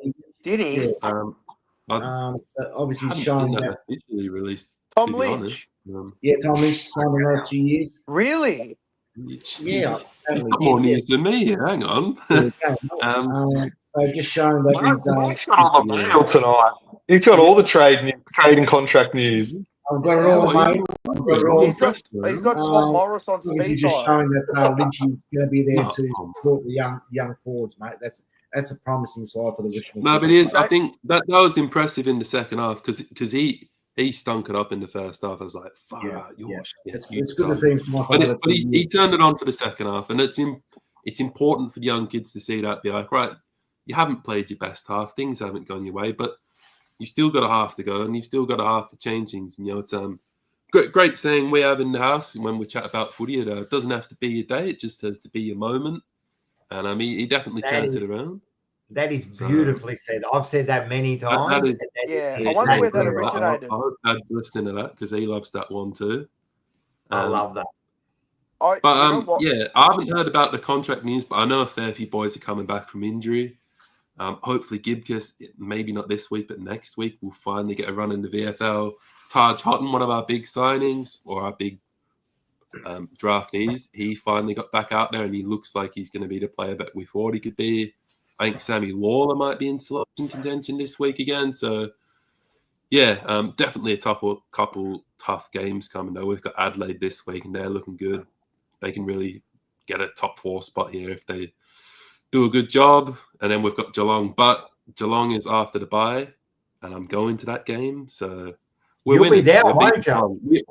Did he? Yeah. So obviously he's showing that officially released. Tom Lynch. Tom Lynch signed another 2 years. Really? Yeah. More news than me. Hang on. So just showing that he's got all the mail tonight. He's got all the trading contract news. I've got it all, mate. He's got Tom Morris on speed dial. Just showing that Lynch is going to be there to support the young forwards, mate. That's a promising side for the Richmond. No, but it is. I think that was impressive in the second half because he stunk it up in the first half. I was like, "Fuck, it's good to see him. But he turned it on for the second half, and it's important for the young kids to see that. Be like, right, you haven't played your best half. Things haven't gone your way, but you still got a half to go, and you still got a half to change things. And it's great saying we have in the house when we chat about footy. It doesn't have to be your day; it just has to be your moment. And he definitely turned it around. That is beautifully said. I've said that many times. I wonder where that originated. I hope Dad's listening to that because he loves that one too. I love that. I haven't heard about the contract news, but I know a fair few boys are coming back from injury. Hopefully Gibcus, maybe not this week, but next week, we'll finally get a run in the VFL. Taj Houghton, one of our big signings, or our big draftees, he finally got back out there and he looks like he's going to be the player that we thought he could be. I think Sammy Lawler might be in selection contention this week again. So, yeah, definitely a couple tough games coming, though. We've got Adelaide this week and they're looking good. They can really get a top 4 spot here if they do a good job. And then we've got Geelong. But Geelong is after the bye and I'm going to that game. So, You'll be there, won't you?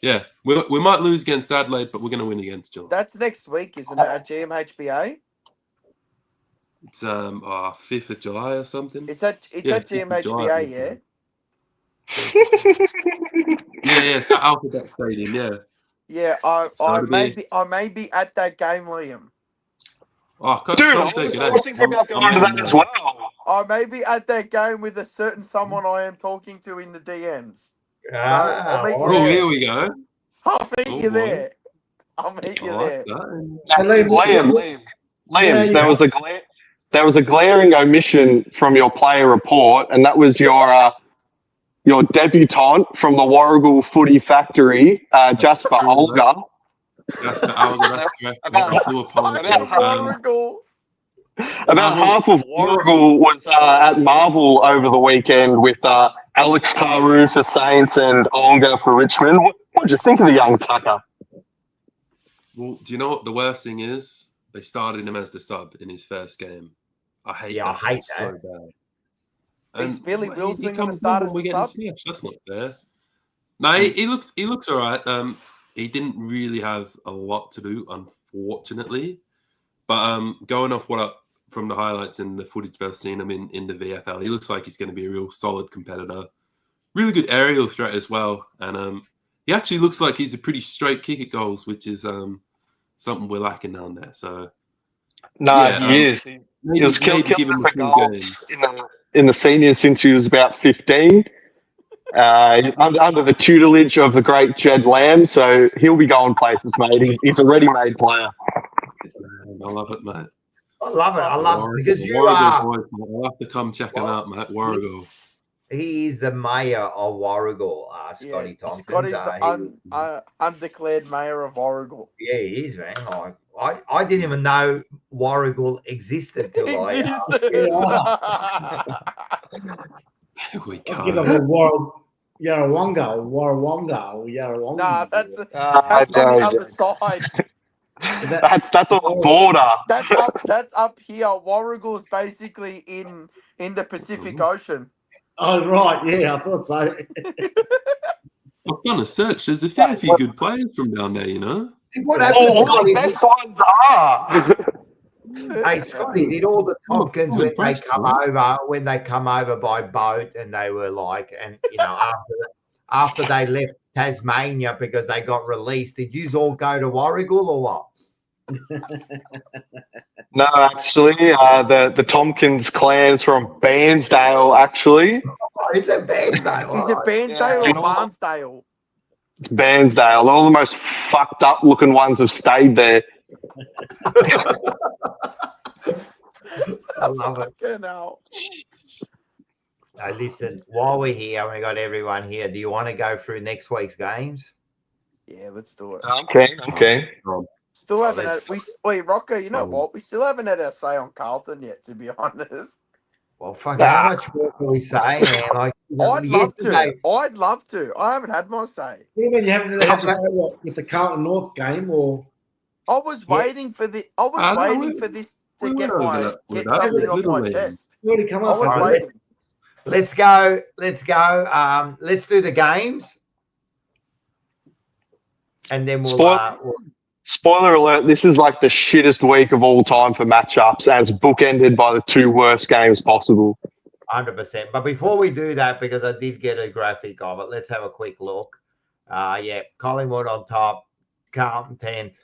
Yeah, we might lose against Adelaide, but we're going to win against Geelong. That's next week, isn't it? At GMHBA. It's 5th of July or something. It's at GMHBA, yeah. Yeah. It's at Alphabet Stadium, yeah. Yeah, I may be at that game, Liam. Oh, dude, I was thinking about going to that as well. I may be at that game with a certain someone I am talking to in the DMs. Here we go. I'll meet you there. I'll meet you there. Liam, there was a glaring omission from your player report, and that was your debutant from the Warragul Footy Factory, Jasper Olga. Jasper Olga, About half of Warragul was at Marvel over the weekend with Alex Taru for Saints and Olga for Richmond. What did you think of the young Tucker? Well, do you know what the worst thing is? They started him as the sub in his first game. I hate that. So bad. Is Billy Wilson going to start as the sub? That's not fair. No, he looks all right. He didn't really have a lot to do, unfortunately. But going off from the highlights and the footage I've seen him in the VFL, he looks like he's going to be a real solid competitor. Really good aerial threat as well. And he actually looks like he's a pretty straight kick at goals, which is something we're lacking down there. So, he is. He was killing for goals in the seniors since he was about 15. Under the tutelage of the great Jed Lamb, so he'll be going places, mate. He's a ready-made player. I love it, mate. I love it because you are. I'll have to come check him out, mate. Warragul. He is the mayor of Warragul, Scotty Thompson. Scotty's the undeclared mayor of Warragul. Yeah, he is, man. I didn't even know Warragul existed till we can't. Yarrawonga. Nah, that's on the other side. That's on the border. That's up here. Warragul's basically in the Pacific Ocean. Oh right, yeah, I thought so. I've done a search. There's a fair few good players from down there, you know. What happened? The best ones are. Hey Scotty, did all the Tompkins when they come over by boat and they were like, and after they left Tasmania because they got released, did you all go to Warragul or what? No, actually, the Tompkins clan's from Bairnsdale, actually. Oh, it's at Bairnsdale. Is it Bairnsdale or Barnsdale? It's Bairnsdale. All the most fucked up looking ones have stayed there. I love it. Genau. Now, listen, while we're here, we got everyone here. Do you want to go through next week's games? Yeah, let's do it. Okay. Still haven't had Rocco, you know what? We still haven't had our say on Carlton yet, to be honest. Well, fuck, how much more can we say, man? Like, I'd love to. I haven't had my say. Even you haven't had to say what with the Carlton North game, or I was waiting for this. I was waiting for this to get something off my chest. You already come up. I was waiting. Let's go. Let's do the games, and then we'll. Spoiler alert, this is like the shittest week of all time for matchups, as bookended by the two worst games possible. 100%. But before we do that, because I did get a graphic of it, let's have a quick look. Collingwood on top, Carlton 10th.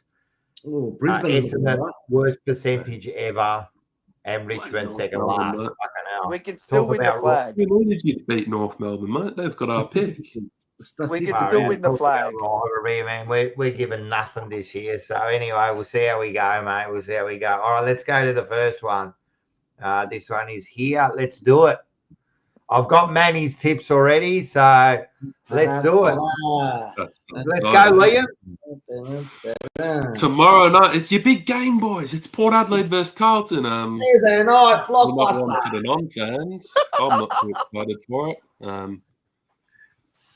Ooh, Brisbane Essendon, worst percentage ever, and Richmond second last. We can still win the flag. Why did you beat North Melbourne, mate? They've got our pick. We can still win the flag. Man. We're giving nothing this year. So anyway, we'll see how we go, mate. We'll see how we go. All right, let's go to the first one. This one is here. Let's do it. I've got Manny's tips already, so let's do it. Let's go, Liam. Tomorrow night, it's your big game, boys. It's Port Adelaide versus Carlton. Thursday night, Another blockbuster. one for the non-fans. I'm not too excited for it.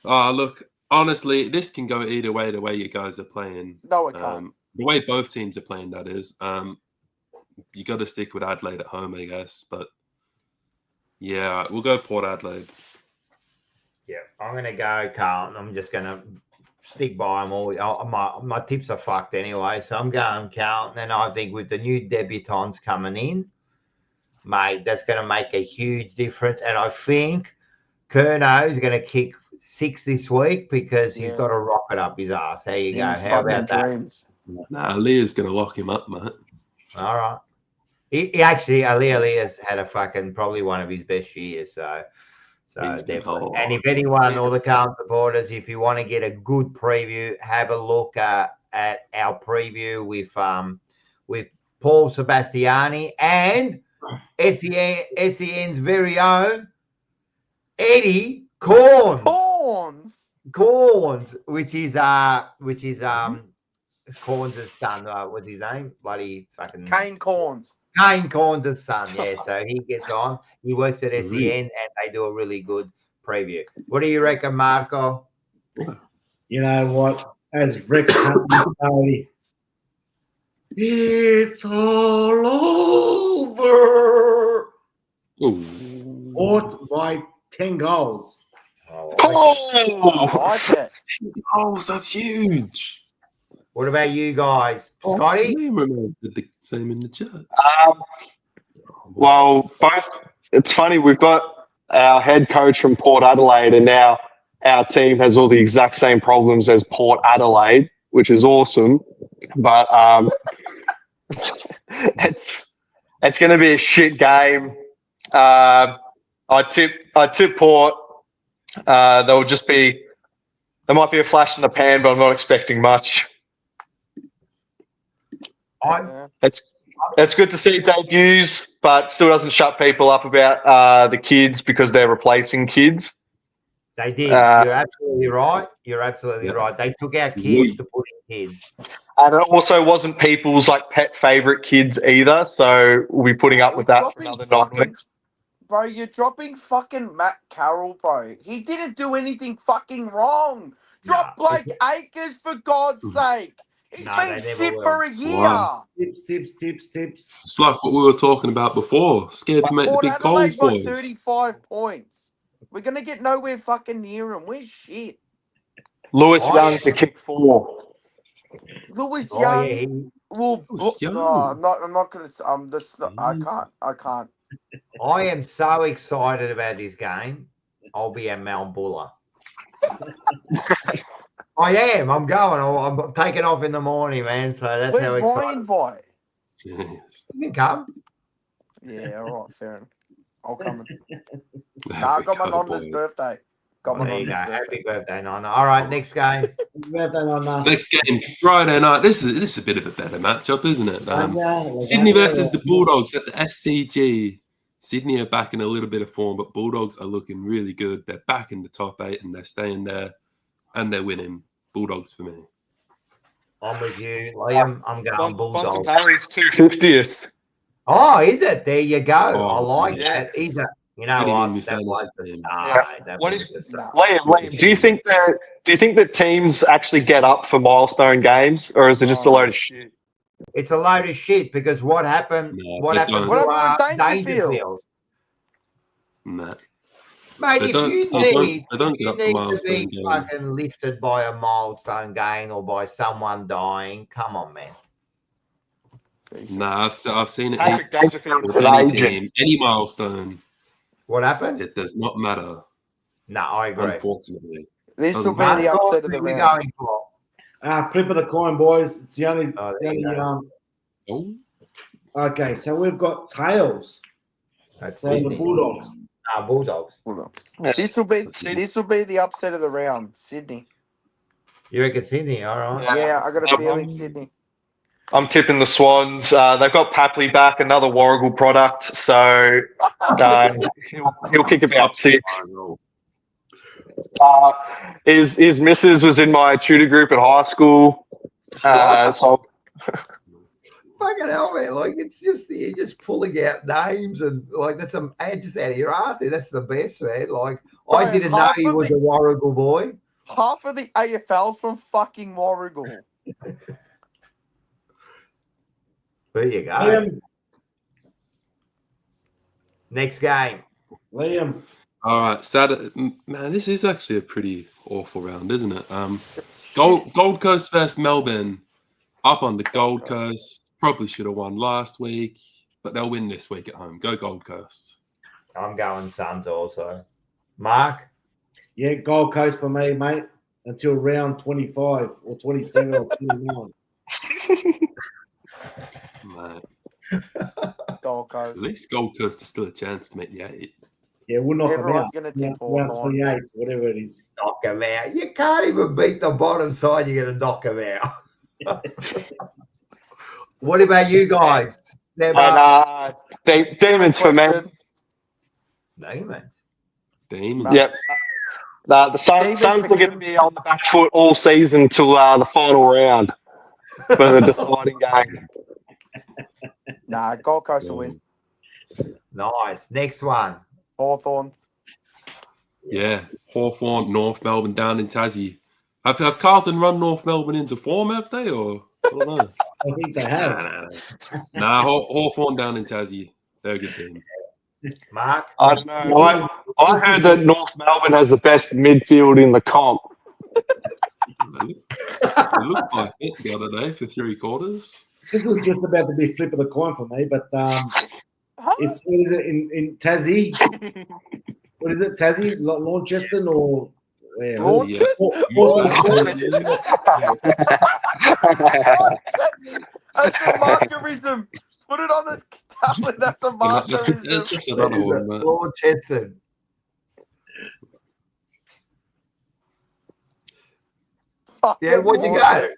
Look, honestly, this can go either way. The way you guys are playing, No, it can't. the way both teams are playing, that is. You got to stick with Adelaide at home, I guess. But yeah, we'll go Port Adelaide. Yeah, I'm gonna go Carlton. I'm just gonna stick by them all. My tips are fucked anyway, so I'm going Carlton. And I think with the new debutants coming in, mate, that's gonna make a huge difference. And I think Curnow is gonna kick 6 this week because he's got a rocket up his ass. There you go. How about that? Nah, Leah's gonna lock him up, mate. All right. He actually, Alia's had a fucking probably one of his best years. So definitely. And if anyone, all the Carlton supporters, if you want to get a good preview, have a look at our preview with Paul Sebastiani and SEN's very own Eddie Corns, which is Corns' son. What's his name? Bloody fucking Kane Corns. Kane Corns' son, yeah. So he gets on. He works at SEN, and they do a really good preview. What do you reckon, Marco? You know what? As Rex Hunt say, it's all over. Fought by 10 goals. I like it. Oh, that's huge. What about you guys? Scotty? Did the same in the chat. Well, both. It's funny. We've got our head coach from Port Adelaide, and now our team has all the exact same problems as Port Adelaide, which is awesome. But it's going to be a shit game. I tip Port. There might be a flash in the pan, but I'm not expecting much. It's good to see debuts, but still doesn't shut people up about the kids because they're replacing kids. They did. You're absolutely right. Right. They took our kids to put in kids. And it also wasn't people's pet favorite kids either, so we'll be putting up with that for another 9 weeks. Bro, you're dropping fucking Matt Carroll, bro. He didn't do anything fucking wrong. Drop Blake Acres, for God's sake. He's been shit for a year. Wow. Tips. It's like what we were talking about before. Scared to make the big calls, boys. 35 points. We're going to get nowhere fucking near him. We're shit. Lewis Young to kick 4. Lewis Young. Yeah, I'm not going to. I can't. I am so excited about this game. I'll be at Mount Buller. I am. I'm going. I'm taking off in the morning, man. So that's how excited. Where's my invite? You can come. Yeah, all right, fair enough. I'll come. I got my Nonda's birthday. There you go. Happy birthday, Nonna. All right, next game. Next game, Friday night. This is a bit of a better matchup, isn't it? Sydney versus the Bulldogs at the SCG. Sydney are back in a little bit of form, but Bulldogs are looking really good. They're back in the top 8 and they're staying there and they're winning. Bulldogs for me. I'm with you, Liam. I'm going Bulldogs. Bonson-Harry's 250th. Oh, is it? There you go. I like yes. that. He's a. You know what? That was the star. Liam, do you think that teams actually get up for milestone games, or is it just a load of shit? It's a load of shit because what happened? What happened to Dangerfield? Nah. Mate, if you need to be game. fucking lifted by a milestone game or by someone dying, come on, man. Nah, I've seen it. Patrick Dangerfield is an agent. Any milestone. What happened? It does not matter. No, I agree. Unfortunately. This will be the upset of the round. Going for? Flip of the coin, boys. It's the only. Okay, so we've got tails. That's the Bulldogs. Bulldogs. This will be the upset of the round. Sydney. You reckon Sydney? All right. Yeah, I got a feeling Sydney. I'm tipping the Swans. They've got Papley back, another Warrigal product, so he'll kick about 6. His missus was in my tutor group at high school, so Fucking hell, man! Like it's just you're just pulling out names and like that's just out of your ass. That's the best, man. Like I Bro, didn't know he was a Warrigal boy. Half of the AFL's from fucking Warrigal. There you go. Liam. Next game. Liam. All right, Saturday. Man, this is actually a pretty awful round, isn't it? Gold Coast versus Melbourne. Up on the Gold Coast. Probably should have won last week, but they'll win this week at home. Go Gold Coast. I'm going Suns also. Mark? Yeah, Gold Coast for me, mate, until round 25 or 27 or 29. Man. Gold Coast. At least Gold Coast is still a chance to make the 8. Yeah, we'll knock Everyone's them out. going to tip Round Hawthorn. 28, whatever it is. Knock him out. You can't even beat the bottom side. You're going to knock him out. What about you guys? and Demons for me. Demons. Demons. Yep. The Suns are going to be on the back foot all season till the final round for the deciding game. Nah, Gold Coast will win. Nice. Next one. Hawthorn. Yeah, Hawthorn, North Melbourne down in Tassie. Have Carlton run North Melbourne into form, have they? Or I don't know. I think they have. Nah, Hawthorn down in Tassie. They're a good team. Mark? I don't know. I heard that North Melbourne has the best midfield in the comp. They looked like it the other day for 3 quarters. This was just about to be flip of the coin for me, but it's what is it in Tassie? What is it, Tassie? Launceston or where? That's a markerism. Put it on the tablet. That's a markerism. That's another one, mate. Launceston. Yeah, where'd you go?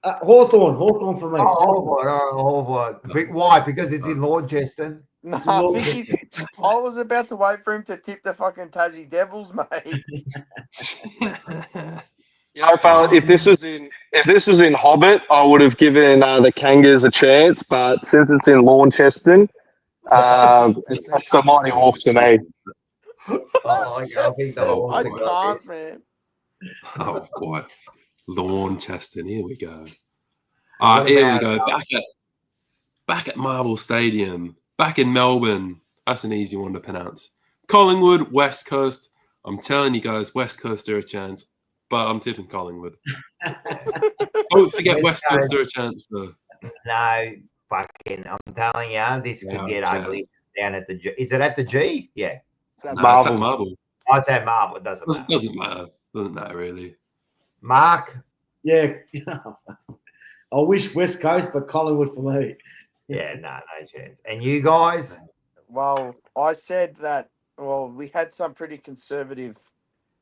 Hawthorn for me. Hawthorn. Why? Because it's in Launceston. No, I was about to wait for him to tip the fucking Tassie Devils, mate. If this was in Hobbit, I would have given the Kangas a chance, but since it's in Launceston, it's the Mighty Hawks to me. I think the Hawks I have got can't, man. Oh boy, Launceston. Here we go. All right, here we go. Back at Marvel Stadium. Back in Melbourne. That's an easy one to pronounce. Collingwood, West Coast. I'm telling you guys, West Coast are a chance, but I'm tipping Collingwood. Don't forget West Coast are a chance, though. No, fucking, I'm telling you, this could get ugly down at the G. Is it at the G? Yeah. It's at Marvel. Oh, it's at Marvel. It doesn't matter. Doesn't matter. Doesn't matter, really. Mark? Yeah. I wish West Coast, but Collingwood for me. Yeah, no chance. And you guys? Well, I said that, we had some pretty conservative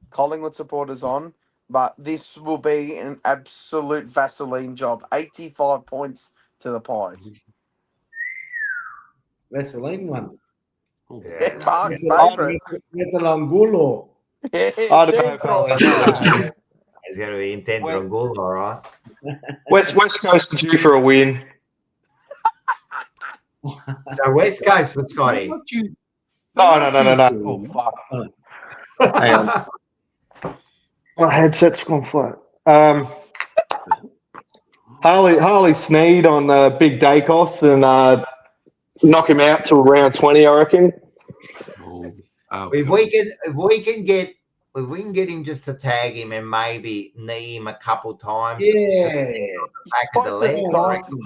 Collingwood supporters on, but this will be an absolute Vaseline job. 85 points to the Pies. Vaseline one. Yeah. Mark's favourite. It's a Langulo. I don't know. It's going to be intense on goal, all right. West Coast due for a win. So West Coast for Scotty. No. Oh, fuck. Hang on. My headset's gone flat. Harley Sneed on big Daicos and knock him out till round 20, I reckon. If we can get him just to tag him and maybe knee him a couple times. Yeah. Back of the leg.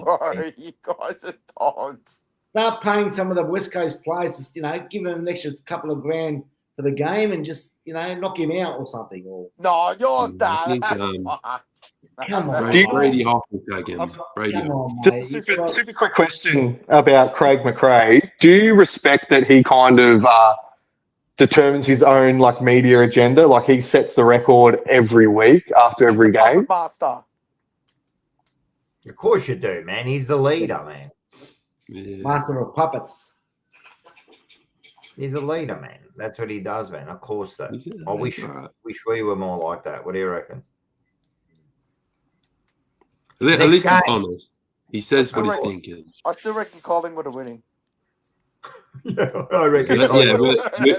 Bro, you guys are dogs. Start paying some of the West Coast players, give them an extra couple of grand for the game and just, knock him out or something. Or no, you're done. Come on. Brady Hoff will tag him. Come on, just a super quick question about Craig McRae. Do you respect that he kind of determines his own media agenda? Like he sets the record every week after every game? Master. Of course you do, man. He's the leader, man. Yeah. Master of puppets. He's a leader, man. That's what he does, man. Of course, that. He's- I he's wish all right. we were more like that. What do you reckon? At Next least he's game. honest. He says what he's Alright. thinking. I still reckon Collingwood are winning. Yeah, I reckon. Yeah,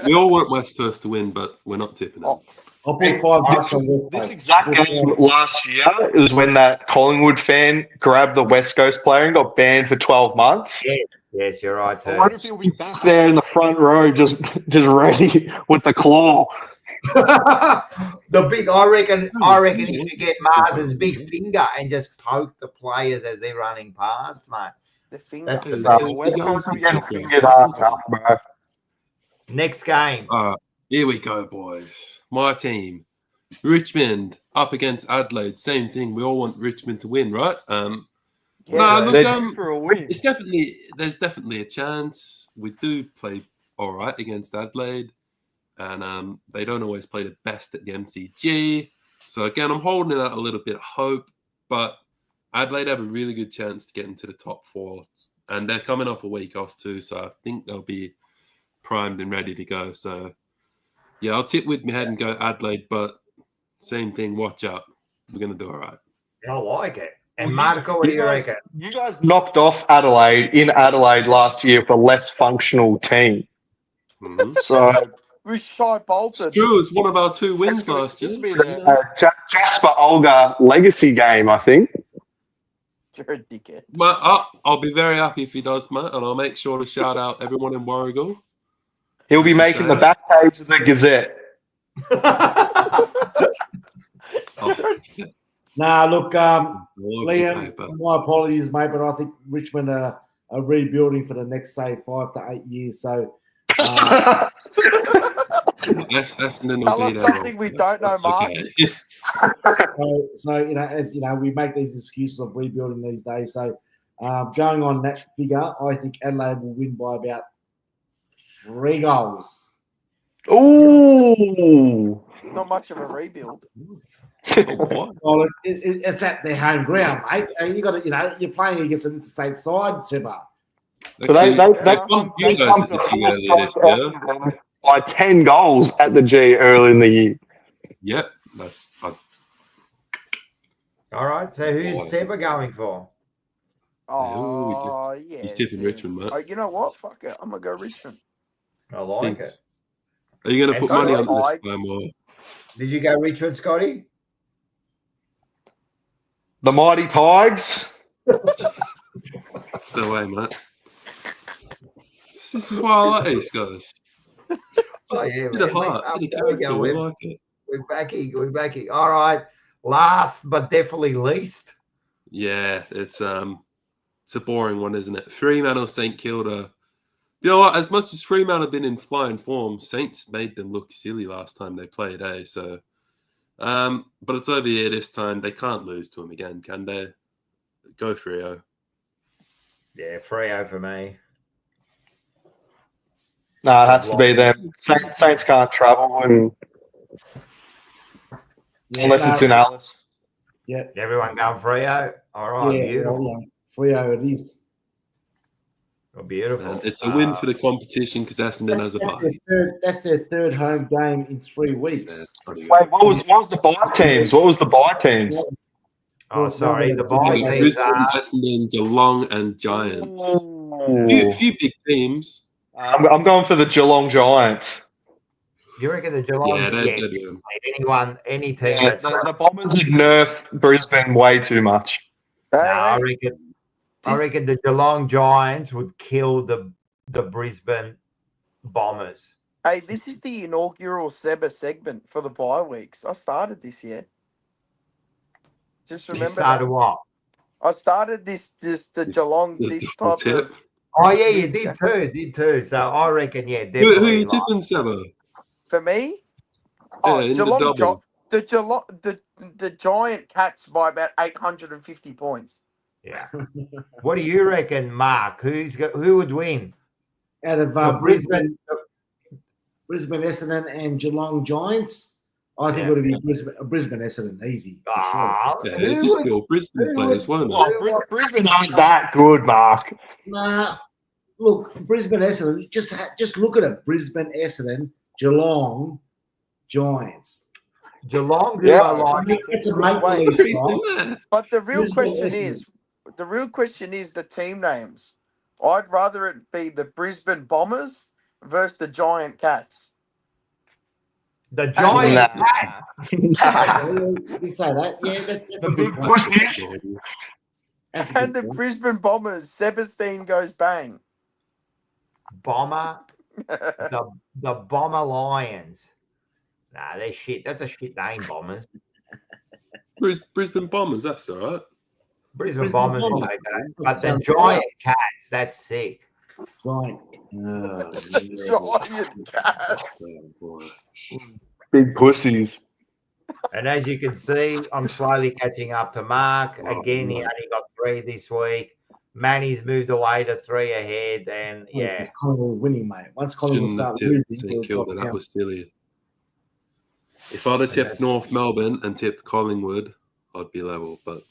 we all want West Coast to win, but we're not tipping them. I'll put $5 on West This Coast. exact game last year is when that Collingwood fan grabbed the West Coast player and got banned for 12 months. Yes, you're right too. I wonder if he'll be back there in the front row, just ready with the claw. The big, I reckon he should get Mars's big finger and just poke the players as they're running past, mate. The finger. That's the Yeah, best. West Coast will get fingered hard enough, bro. Next game. All right, here we go, boys. My team, Richmond, up against Adelaide. Same thing. We all want Richmond to win, right? Yeah, look, They're due for a win. there's definitely a chance. We do play all right against Adelaide, and they don't always play the best at the MCG. So again, I'm holding out a little bit of hope, but Adelaide have a really good chance to get into the top 4, and they're coming off a week off too, so I think they'll be primed and ready to go. So yeah, I'll tip with my head and go Adelaide, but same thing. Watch out, we're gonna do all right. I like it. And Marco, what do you reckon? You guys knocked off Adelaide in Adelaide last year for a less functional team. Mhm. So with Shy Bolton. It's true. It's one of our 2 wins last year. this will be the Jasper Olga legacy game, I think. You're a dickhead. But I'll be very happy if he does, mate, and I'll make sure to shout out everyone in Warragul. He'll be making the back page of the Gazette. Nah, look, Liam, Liam, my apologies, mate, but I think Richmond are rebuilding for the next, say, 5 to 8 years. So, Tell us something we don't know, Mark. so as you know, we make these excuses of rebuilding these days. So, going on that figure, I think Adelaide will win by about 3 goals. Ooh. Not much of a rebuild. Well, it's at their home ground, mate. So you got to, you're playing against an interstate side, Timber. But they come by 10 goals at the G early in the year. Yep, that's. All right. So who's Seba going for? Oh, yeah. He's tipping Richmond, mate. Oh, you know what? Fuck it. I'm going to go Richmond. I like it. Are you going to put money on Tigers. this time? Or? Did you go Richmond, Scotty? The Mighty Tigers. That's the way, mate. This is why I like these guys. Oh, yeah, Bit of man. heart, bit of character, we like it. We're backing. All right. Last but definitely least. Yeah, it's a boring one, isn't it? Fremantle St Kilda. You know what? As much as Fremantle have been in flying form, Saints made them look silly last time they played, eh? So, but it's over here this time. They can't lose to them again, can they? Go Freo. Yeah, Freo for me. No, it has to be them. Saints can't travel unless it's in Alice. Yeah. Everyone going Freo? All right, Yeah, beautiful. Freo it is. Oh, beautiful. And it's a win for the competition because Essendon has a bye. That's their third home game in 3 weeks. Wait, what was the bye teams? What was the bye teams? Oh, sorry. The bye teams Brisbane, are. Essendon, Geelong, and Giants. Few big teams. I'm going for the Geelong Giants. You reckon the Geelong? Yeah, they're good. Any team Yeah, that's the Bombers have nerfed Brisbane way too much. I reckon the Geelong Giants would kill the Brisbane Bombers. Hey, this is the inaugural Seba segment for the bye weeks. I started this year. Just remember. You started that. what? I started the Geelong this type tip. of. Oh yeah, you did too. So I reckon, yeah, definitely. Who are you tipping, Seba? For me, Yeah, in the double. the Giant Cats by about 850 points. Yeah. What do you reckon, Mark? Who would win? Out of Brisbane, Essendon, and Geelong Giants. I think it would be Brisbane Essendon, easy. For Ah, Yeah, it'd just be all Brisbane players, won't it? Well, Brisbane aren't that good, Mark. Nah, look, Brisbane Essendon. Just look at it. Brisbane Essendon, Geelong, Giants. Geelong, Yeah. It's a make-believe side. But the real Brisbane question Essendon. is the team names. I'd rather it be the Brisbane Bombers versus the Giant Cats. The Giants. You say that? Yeah, that's The a big good point. pussies. That's a And the good point. Brisbane Bombers, Sebastian goes bang. Bomber. The Bomber Lions. Nah, they're shit. That's a shit name, Bombers. Brisbane Bombers, that's all right. Brisbane Bombers is Bombers. okay. But the Sounds Giant nice. Cats, that's sick. Giant. Giant Cats. Oh, boy. Big pussies. And as you can see, I'm slowly catching up to Mark. Again, he only got 3 this week. Manny's moved away to 3 ahead. And yeah. It's Collingwood winning, mate. Once Collingwood Shouldn't have start losing, tipped we'll St Kilda. drop That down. was silly. If I'd have tipped North Melbourne and tipped Collingwood, I'd be level. But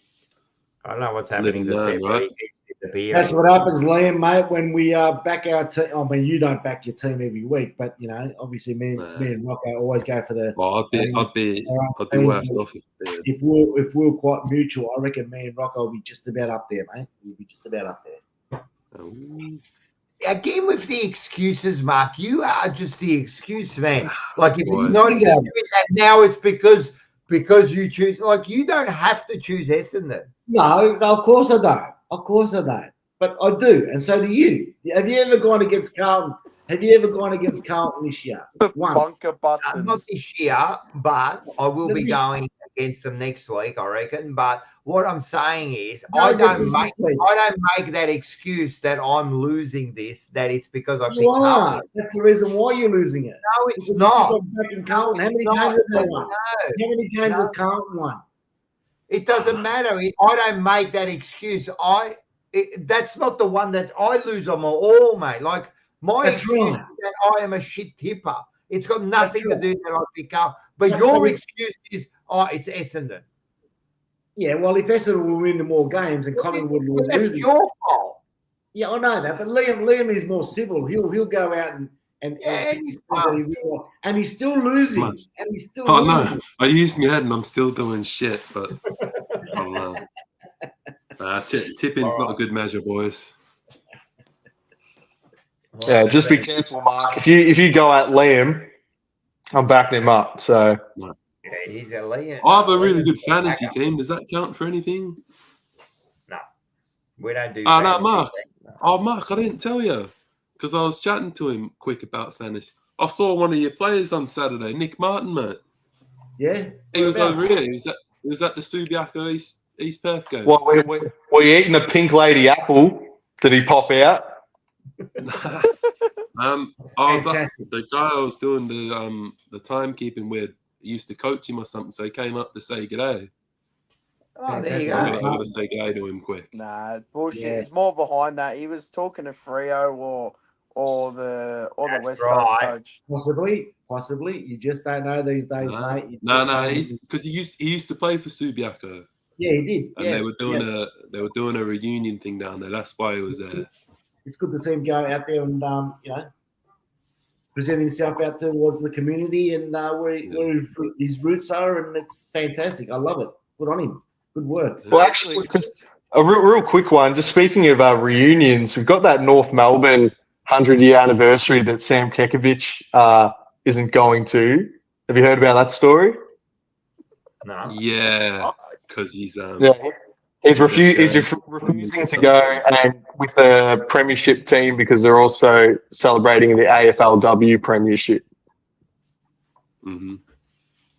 I don't know what's happening to Living Seb, man, but right? he keeps disappearing. That's what happens, Liam, mate, when we back our team. I mean, you don't back your team every week, but, you know, obviously me and Rocco always go for the... well, I'd be worse off if they did. If we're quite mutual, I reckon me and Rocco will be just about up there, mate. We'll be just about up there. Again, with the excuses, Mark, you are just the excuse man. Like, if Boy. it's not excuse, and now it's because you choose. Like, you don't have to choose Essendon. No, of course I don't. Of course I don't. But I do, and so do you. Have you ever gone against Carlton? Have you ever gone against Carlton this year? Once. Bunker busters. Not this year, but I will be going against them next week, I reckon. But what I'm saying is, No, I this don't is make this week. that excuse that I'm losing this. That it's because I picked You are. Carlton. That's the reason why you're losing it. No, it's Because not. you're backing Carlton. How many No, games have they won? no. How many games No. have Carlton won? It doesn't matter. I don't make that excuse. That's not the one that I lose on all, mate. Like, my That's excuse right. is that I am a shit tipper. It's got nothing That's to do that I pick up. But That's your right. excuse is, it's Essendon. Yeah, well, if Essendon will win the more games and Collingwood will That's lose, your fault. yeah, I know that. But Liam is more civil. He'll go out and he's still losing. Much. And he's still Oh losing. no, I used my head and I'm still doing shit. But oh no, tipping's not a good measure, boys. Yeah, just be careful, Mark. If you go at Liam, I'm backing him up. So Yeah, he's a Liam. I have a really good fantasy team. Does that count for anything? No, we don't do. Oh no, fantasy. Mark. Oh, Mark, I didn't tell you because I was chatting to him quick about fantasy. I saw one of your players on Saturday, Nick Martin, mate. Yeah. He was over here. He was at the Subiaco East Perth game. what were you eating a pink lady apple? Did he pop out? I was Fantastic. the guy I was doing the timekeeping with used to coach him or something, so he came up to say g'day. Oh, there you So I go. got to say g'day to him quick. Nah, bullshit. Yeah. It's more behind that. He was talking to Freo or the That's West right. Coast coach. Possibly. You just don't know these days, mate. You No, just don't know. because he used to play for Subiaco, Yeah, he did. and Yeah, they were doing a reunion thing down there. That's why he was there. it's good to see him go out there and present himself out towards the community and where his roots are, and it's fantastic. I love it. Good on him. Good work. Well, actually, just a real quick one. Just speaking of reunions, we've got that North Melbourne 100-year anniversary that Sam Kekovich isn't going to. Have you heard about that story? No. Yeah, because he's He's refusing to go and with the premiership team because they're also celebrating the AFLW premiership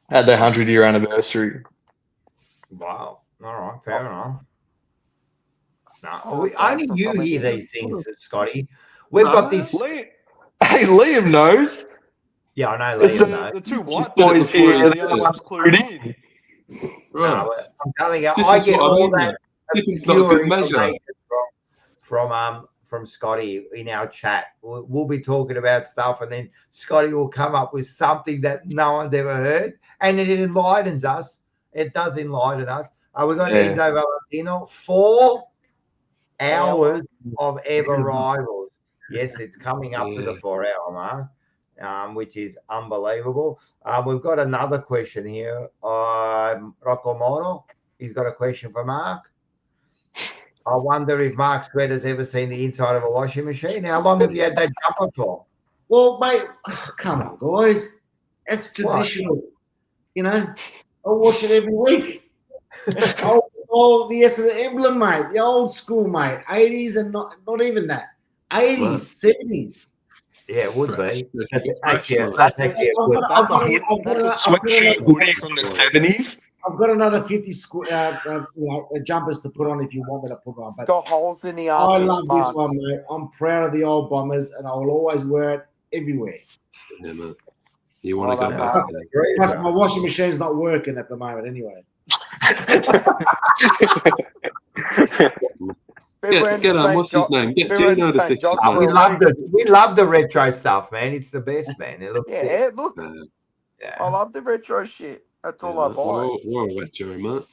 at their 100-year anniversary. Wow. All right. Fair enough. No, only you hear these things, Scotty. We've got this. Liam knows. Yeah, I know. Liam knows. The two white boys here, the other one's clued in. right. No, I'm telling you, This I is get what I all mean, that Tipping's not a good obscure measure. information from from Scotty in our chat. We'll be talking about stuff, and then Scotty will come up with something that no one's ever heard, and it enlightens us. It does enlighten us. We've got Enzo Valentino, 4 hours of ever rivals. Yes, it's coming up to the 4-hour mark, which is unbelievable. We've got another question here. Rocco Moro, he's got a question for Mark. I wonder if Mark Sweater's ever seen the inside of a washing machine. How long have you had that jumper for? Well, mate, come on, guys. That's traditional. You know, I wash it every week. It's old school, the emblem, mate. The old school, mate. 80s and not even that. 80s, 70s. Yeah, it would be. That's a sweatshirt hoodie from the 70s. I've got another 50 jumpers to put on if you want me to put on. But got holes in the I armpits. love this one, mate. I'm proud of the old Bombers, and I will always wear it everywhere. Yeah, man. You want to go back? Plus, my washing machine's not working at the moment, anyway. Get on. What's his name? Get Gino to fix it. We love the retro stuff, man. It's the best, man. It looks sick. Look. I love the retro shit. That's all I buy. We're a retro, man.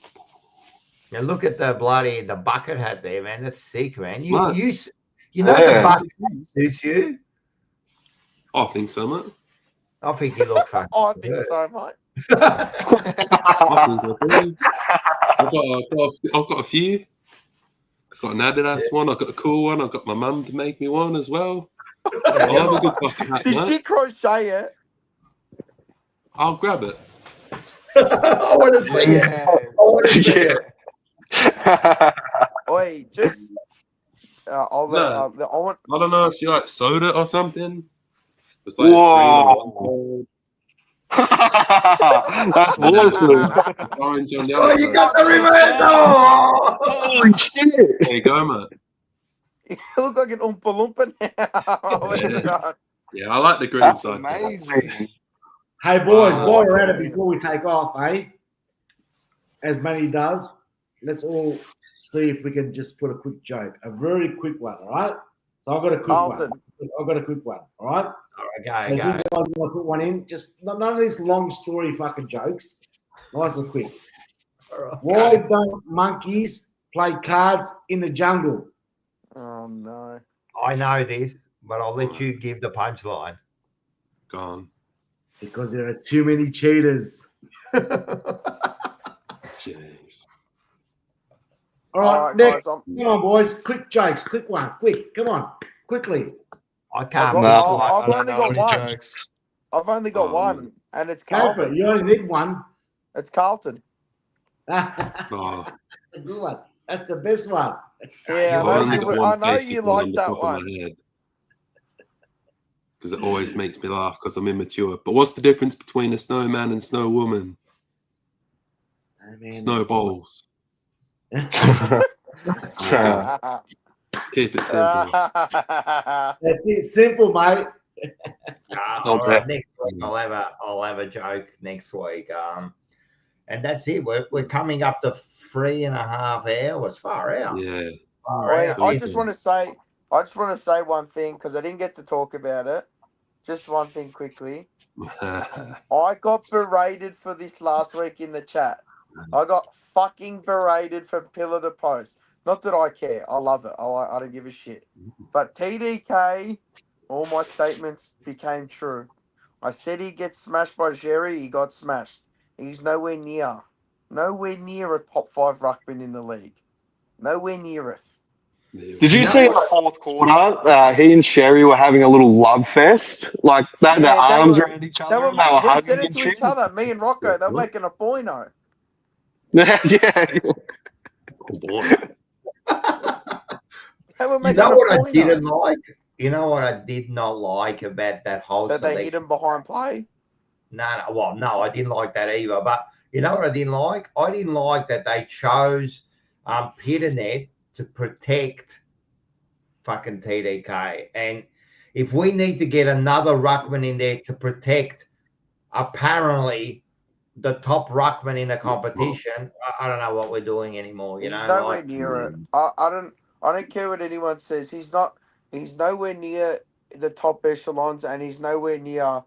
Now look at the bucket hat there, man. That's sick, man. You know the bucket hat suits you. I think so, mate. I think you look fucking I think so, mate. I think I do. I've got a few. I've got an Adidas one. I've got a cool one. I've got my mum to make me one as well. I love a good bucket hat, Did she crochet it? I'll grab it. I want to see it. I want to see it. Oi, just I don't know if she likes soda or something. It's like whoa. That's awesome. Orange on the Oh, other you side. got the reverse. Oh, holy shit. There you go, man. You look like an Oompa Loompa now. Yeah, I like the green That's side. amazing. Hey, boys, while we're at it, before we take off, as Manny does, let's all see if we can just put a quick joke, a very quick one, all right? So I've got a quick one, all right? All right, You guys want to put one in? Just none of these long story fucking jokes. Nice and quick. Why don't monkeys play cards in the jungle? Oh, no. I know this, but I'll let you give the punchline. Go on. Because there are too many cheaters. Jeez. All right, next. Come on, boys. Quick jokes. Quick one. Quick. Come on. Quickly. I can't. I've only got one. I've only got one, and it's Carlton. You only need one. It's Carlton. That's a good one. That's the best one. Yeah, I know you like that one. Because it always makes me laugh because I'm immature. But what's the difference between a snowman and snow woman? Snowballs. Keep it simple. That's it. Simple, mate. All right, next week I'll have a joke next week. And that's it. We're coming up to 3.5 hours. Far out. Yeah. I just want to say one thing because I didn't get to talk about it. Just one thing quickly. I got berated for this last week in the chat. I got fucking berated from pillar to post. Not that I care. I love it. I don't give a shit. But TDK, all my statements became true. I said he'd get smashed by Jerry. He got smashed. He's nowhere near a top 5 ruckman in the league. Nowhere near it. Did you see in the fourth quarter, he and Sherry were having a little love fest? Like, they had their arms around each other. They were hugging and shit. Each other. Me and Rocco, they were making a boino. Yeah. Oh, boy. You know what I didn't like? You know what I did not like about that whole that they hit him behind play? No, I didn't like that either. But you know what I didn't like? I didn't like that they chose Pitternet to protect fucking TDK. And if we need to get another ruckman in there to protect apparently the top ruckman in the competition, I don't know what we're doing anymore. He's nowhere near it. I don't care what anyone says. He's not. He's nowhere near the top echelons, and he's nowhere near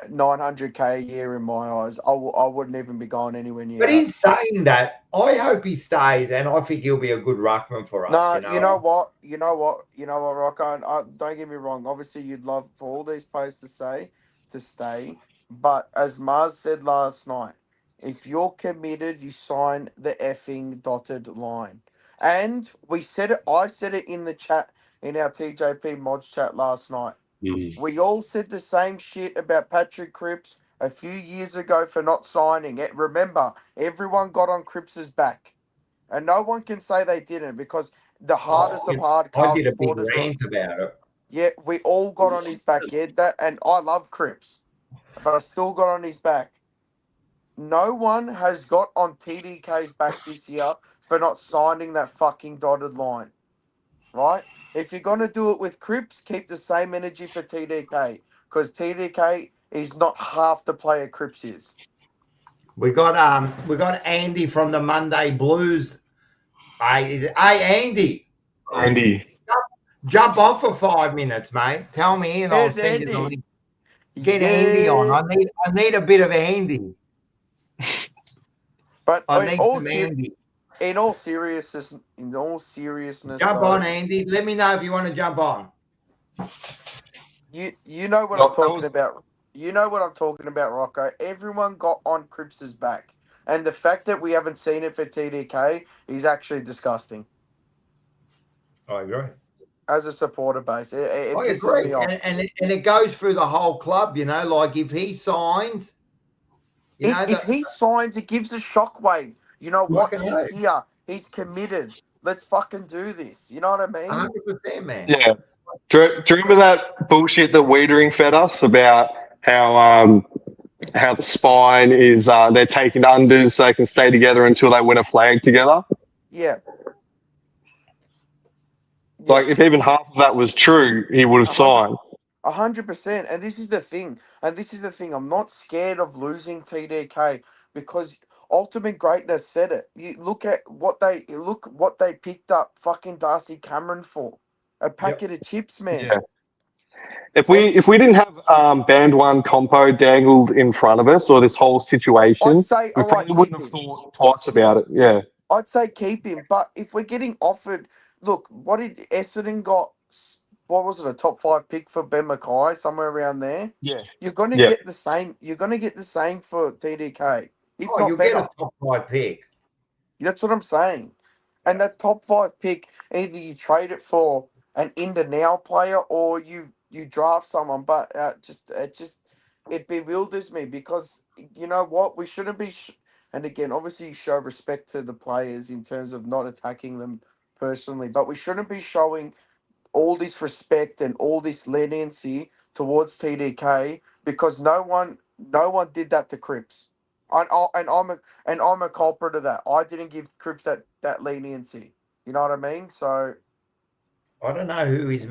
900K a year in my eyes. I wouldn't even be going anywhere near But that. in saying that, I hope he stays, and I think he'll be a good ruckman for us. No, you know what, Rocco. And don't get me wrong. Obviously, you'd love for all these players to stay. But as Mars said last night, if you're committed, you sign the effing dotted line. And we said it. I said it in the chat in our TJP mods chat last night. We all said the same shit about Patrick Cripps a few years ago for not signing it. Remember, everyone got on Cripps's back. And no one can say they didn't because the hardest of hard I Carlton did a big supporters. rant about it. Yeah, we all got on his back. Yeah, and I love Cripps, but I still got on his back. No one has got on TDK's back this year for not signing that fucking dotted line, right? If you're gonna do it with Cripps, keep the same energy for TDK because TDK is not half the player Cripps is. We got Andy from the Monday Blues. Hey, Andy. Andy. Jump on for 5 minutes, mate. Tell me and I'll send you the link. Get Andy on. I need a bit of Andy. But I need some Andy. In all seriousness, jump on, Andy. Let me know if you want to jump on. You know what I'm talking about. You know what I'm talking about, Rocco. Everyone got on Cripps's back, and the fact that we haven't seen it for TDK is actually disgusting. I agree. As a supporter base, it I pisses agree, me off. and it goes through the whole club. You know, like if he signs, if he signs, it gives a shockwave. You know what? He's here. He's committed. Let's fucking do this. You know what I mean? 100%, man. Yeah. Do you remember that bullshit that Wiedering fed us about how the spine is they're taking unders so they can stay together until they win a flag together? Yeah. Like if even half of that was true, he would have signed. 100%. And this is the thing. I'm not scared of losing TDK because Ultimate Greatness said it. You look what they picked up fucking Darcy Cameron for. A packet of chips, man. Yeah. If we didn't have band one compo dangled in front of us or this whole situation, I'd say, we probably wouldn't have thought twice about it. Yeah. I'd say keep him. But if we're getting offered, look, what did Essendon got? What was it? A top 5 pick for Ben Mackay, somewhere around there. Yeah. You're gonna get the same. You're gonna get the same for TDK. If not you'll better. get a top 5 pick. That's what I'm saying. And that top 5 pick, either you trade it for an in the now player or you draft someone. But it bewilders me because you know what? We shouldn't be. And again, obviously, you show respect to the players in terms of not attacking them personally, but we shouldn't be showing all this respect and all this leniency towards TDK because no one did that to Cripps. And I'm a culprit of that. I didn't give Cripps that leniency. You know what I mean? So I don't know who he's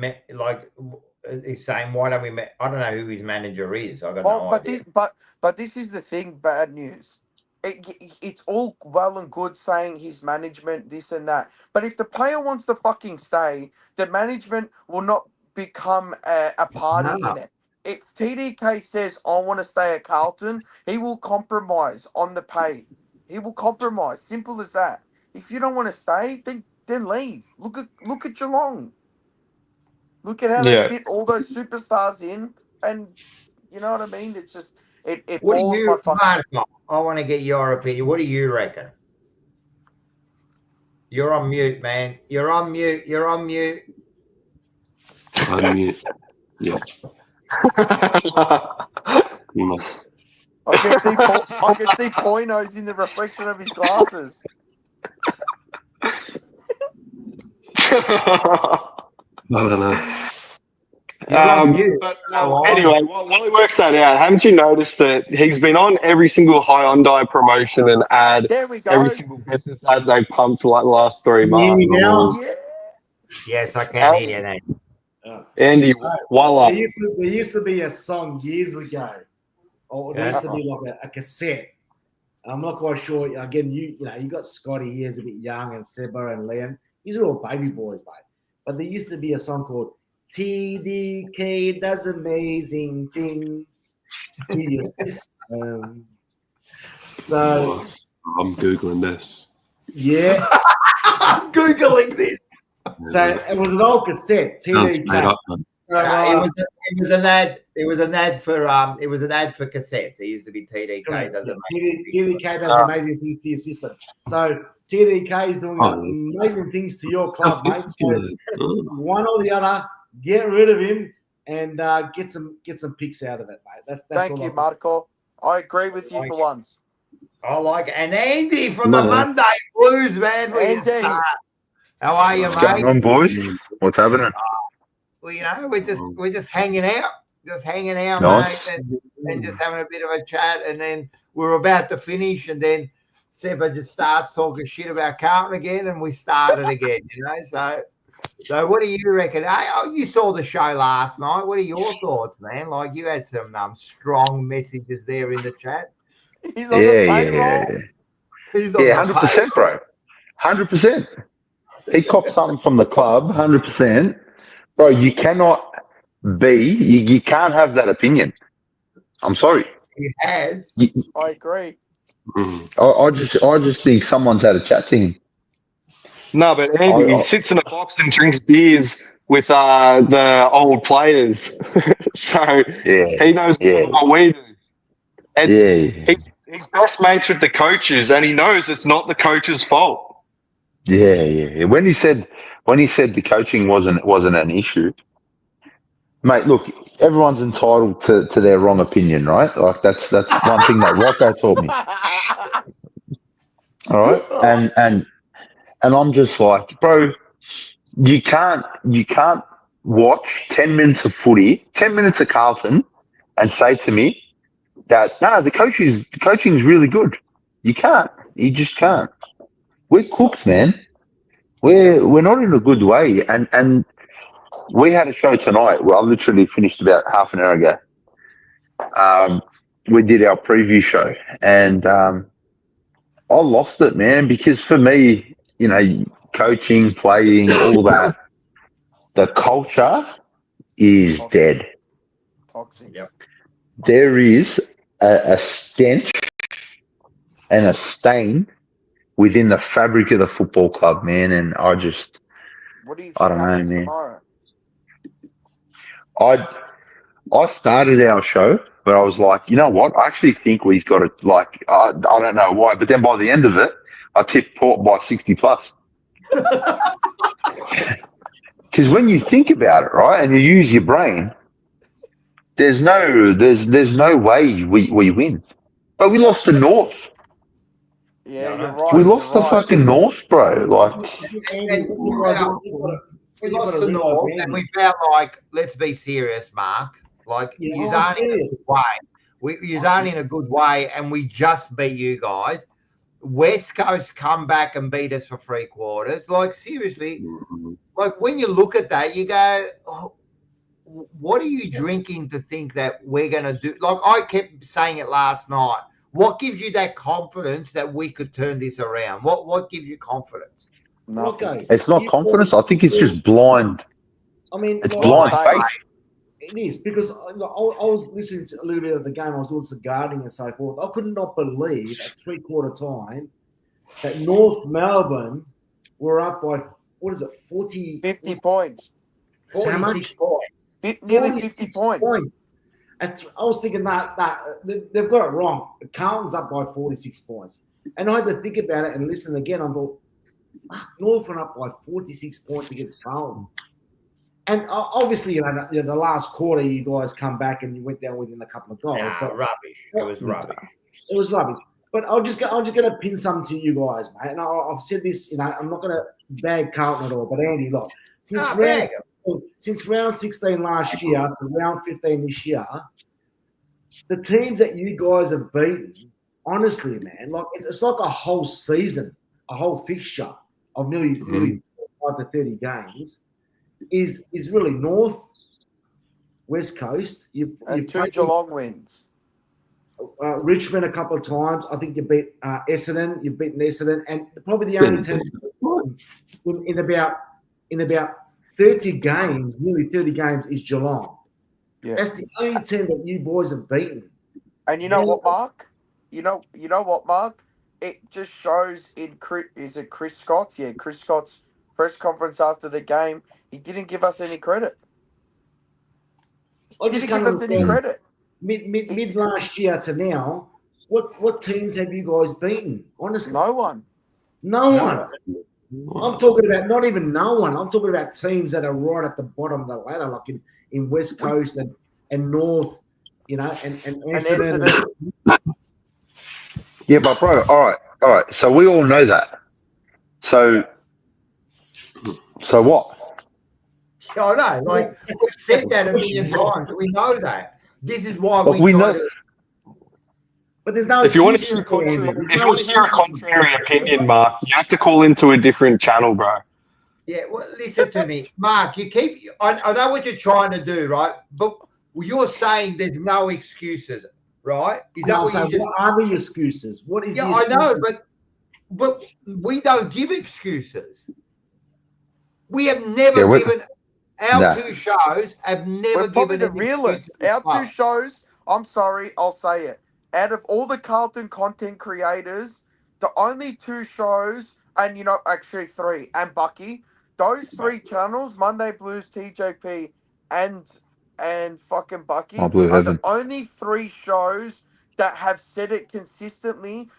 he's saying why don't we? I don't know who his manager is. I got no idea. But this is the thing. Bad news. It's all well and good saying his management this and that, but if the player wants to fucking stay, the management will not become a party in it. If TDK says I want to stay at Carlton, he will compromise on the pay. He will compromise. Simple as that. If you don't want to stay, then leave. Look at Geelong. Look at how they fit all those superstars in, and you know what I mean. It's just it What do balls you, my fucking. Mark, I want to get your opinion. What do you reckon? You're on mute, man. You're on mute. Unmute. Yeah. I can see Poinos in the reflection of his glasses. I don't know. Anyway, while he works that out, haven't you noticed that he's been on every single Hyundai promotion and ad, every single business ad they pumped for like the last 3 months? Yeah. Yes, I can hear you now. Andy, voila. There used to be a song years ago, or there used to be like a cassette. I'm not quite sure. Again, you got Scotty. He is a bit young, and Seba and Liam. These are all baby boys, mate. But there used to be a song called TDK does amazing things to your system. So I'm Googling this. yeah, I'm Googling this. so it was an old cassette. Sounds made TDK. up, man. So, It was an ad. It was an ad for cassettes. It used to be TDK correct, does yeah. amazing things. TDK does amazing things to your system. So TDK is doing amazing things to your club, mate. So one or the other, get rid of him and get some picks out of it, mate. That's Thank you, Marco. I agree with you for once. I like it. And Andy from the Monday Blues, man. Andy. How are you, What's going mate? on, boys? What's happening? Well, you know, we're just hanging out. Nice. Mate, and just having a bit of a chat. And then we're about to finish, and then Seba just starts talking shit about Carlton again, and we started again, you know. So what do you reckon? Oh, you saw the show last night. What are your thoughts, man? Like, you had some strong messages there in the chat. He's on the payroll. He's on Yeah, the 100%, bro. 100%. He copped something from the club, 100%. Bro, you cannot you can't have that opinion. I'm sorry. He has. I agree. I just think someone's had a chat to him. No, but Andy, he sits in a box and drinks beers with the old players. So he knows what we do. He's best mates with the coaches, and he knows it's not the coach's fault. Yeah. When he said the coaching wasn't an issue, mate. Look, everyone's entitled to their wrong opinion, right? Like that's one thing that Rocco taught me. All right, and I'm just like, bro, you can't watch 10 minutes of footy, 10 minutes of Carlton, and say to me that the coaching's really good. You can't. You just can't. We're cooked, man. We're not in a good way, and we had a show tonight. Well, I literally finished about half an hour ago. We did our preview show, and I lost it, man, because for me, you know, coaching, playing, all that, the culture is dead. Toxic. Yep. There is a stench and a stain within the fabric of the football club, man, and I What do you think don't know, happens man. tomorrow? I started our show, but I was like, you know what? I actually think we've got to, like, I don't know why, but then by the end of it, I tipped Port by 60 plus. Because when you think about it, right, and you use your brain, there's no way we win. But we lost to North. Yeah, you're right. We lost to fucking North, bro. Like, we lost to North, and we felt like, let's be serious, Mark. Like, you're only in a good way. You're only in a good way, and we just beat you guys. West Coast come back and beat us for 3 quarters. Like, seriously, like, when you look at that, you go, oh, what are you drinking to think that we're going to do? Like, I kept saying it last night. What gives you that confidence that we could turn this around? What gives you confidence? Nothing. it's not confidence. I think it's just blind. I mean, It's blind faith. It is, because I was listening to a little bit of the game. I was doing some gardening and so forth. I could not believe at 3/4 time that North Melbourne were up by, 50 points. 46 points. Nearly 50 points. I was thinking that they've got it wrong. Carlton's up by 46 points. And I had to think about it and listen again. I thought, North went up by 46 points against Carlton. And obviously, you know, the last quarter, you guys come back and you went down within a couple of goals. But Rubbish. It was rubbish. It was rubbish. But I'm just going to pin something to you guys, mate. And I've said this, you know, I'm not going to bag Carlton at all. But Andy, look, since round 16 last year to round 15 this year, the teams that you guys have beaten, honestly, man, like it's like a whole season, a whole fixture of nearly 25 to 30 games is really North, West Coast. You've 2 Geelong wins. Richmond a couple of times. I think you beat Essendon. You've beaten Essendon, and probably the only team in about 30 games, nearly 30 games, is Geelong. Yeah. That's the only team that you boys have beaten. And you know what, Mark? You know what, Mark? It just shows in is it Chris Scott's? Yeah, Chris Scott's press conference after the game. He didn't give us any credit. I just can't understand. Mid last year to now, what teams have you guys beaten? Honestly, no one. No one. I'm talking about not even no one. I'm talking about teams that are right at the bottom of the ladder, like in West Coast and North, you know, and Essendon. Yeah, but bro, all right. So we all know that. So what? I know, like we've said that a million times. We know that. This is why we know. But there's no. If you want to hear a contrary opinion, Mark, you have to call into a different channel, bro. Yeah, well, listen to me, Mark. You keep. I know what you're trying to do, right? But you're saying there's no excuses, right? Is that what you just? What are the excuses? What is? Yeah, I know, but we don't give excuses. We have never given. Our two shows have never We're probably given the realists. Our two shows. I'm sorry, I'll say it. Out of all the Carlton content creators, the only two shows, and actually three, and Bucky, those three channels, Monday Blues, TJP, and fucking Bucky, are the only three shows that have said it consistently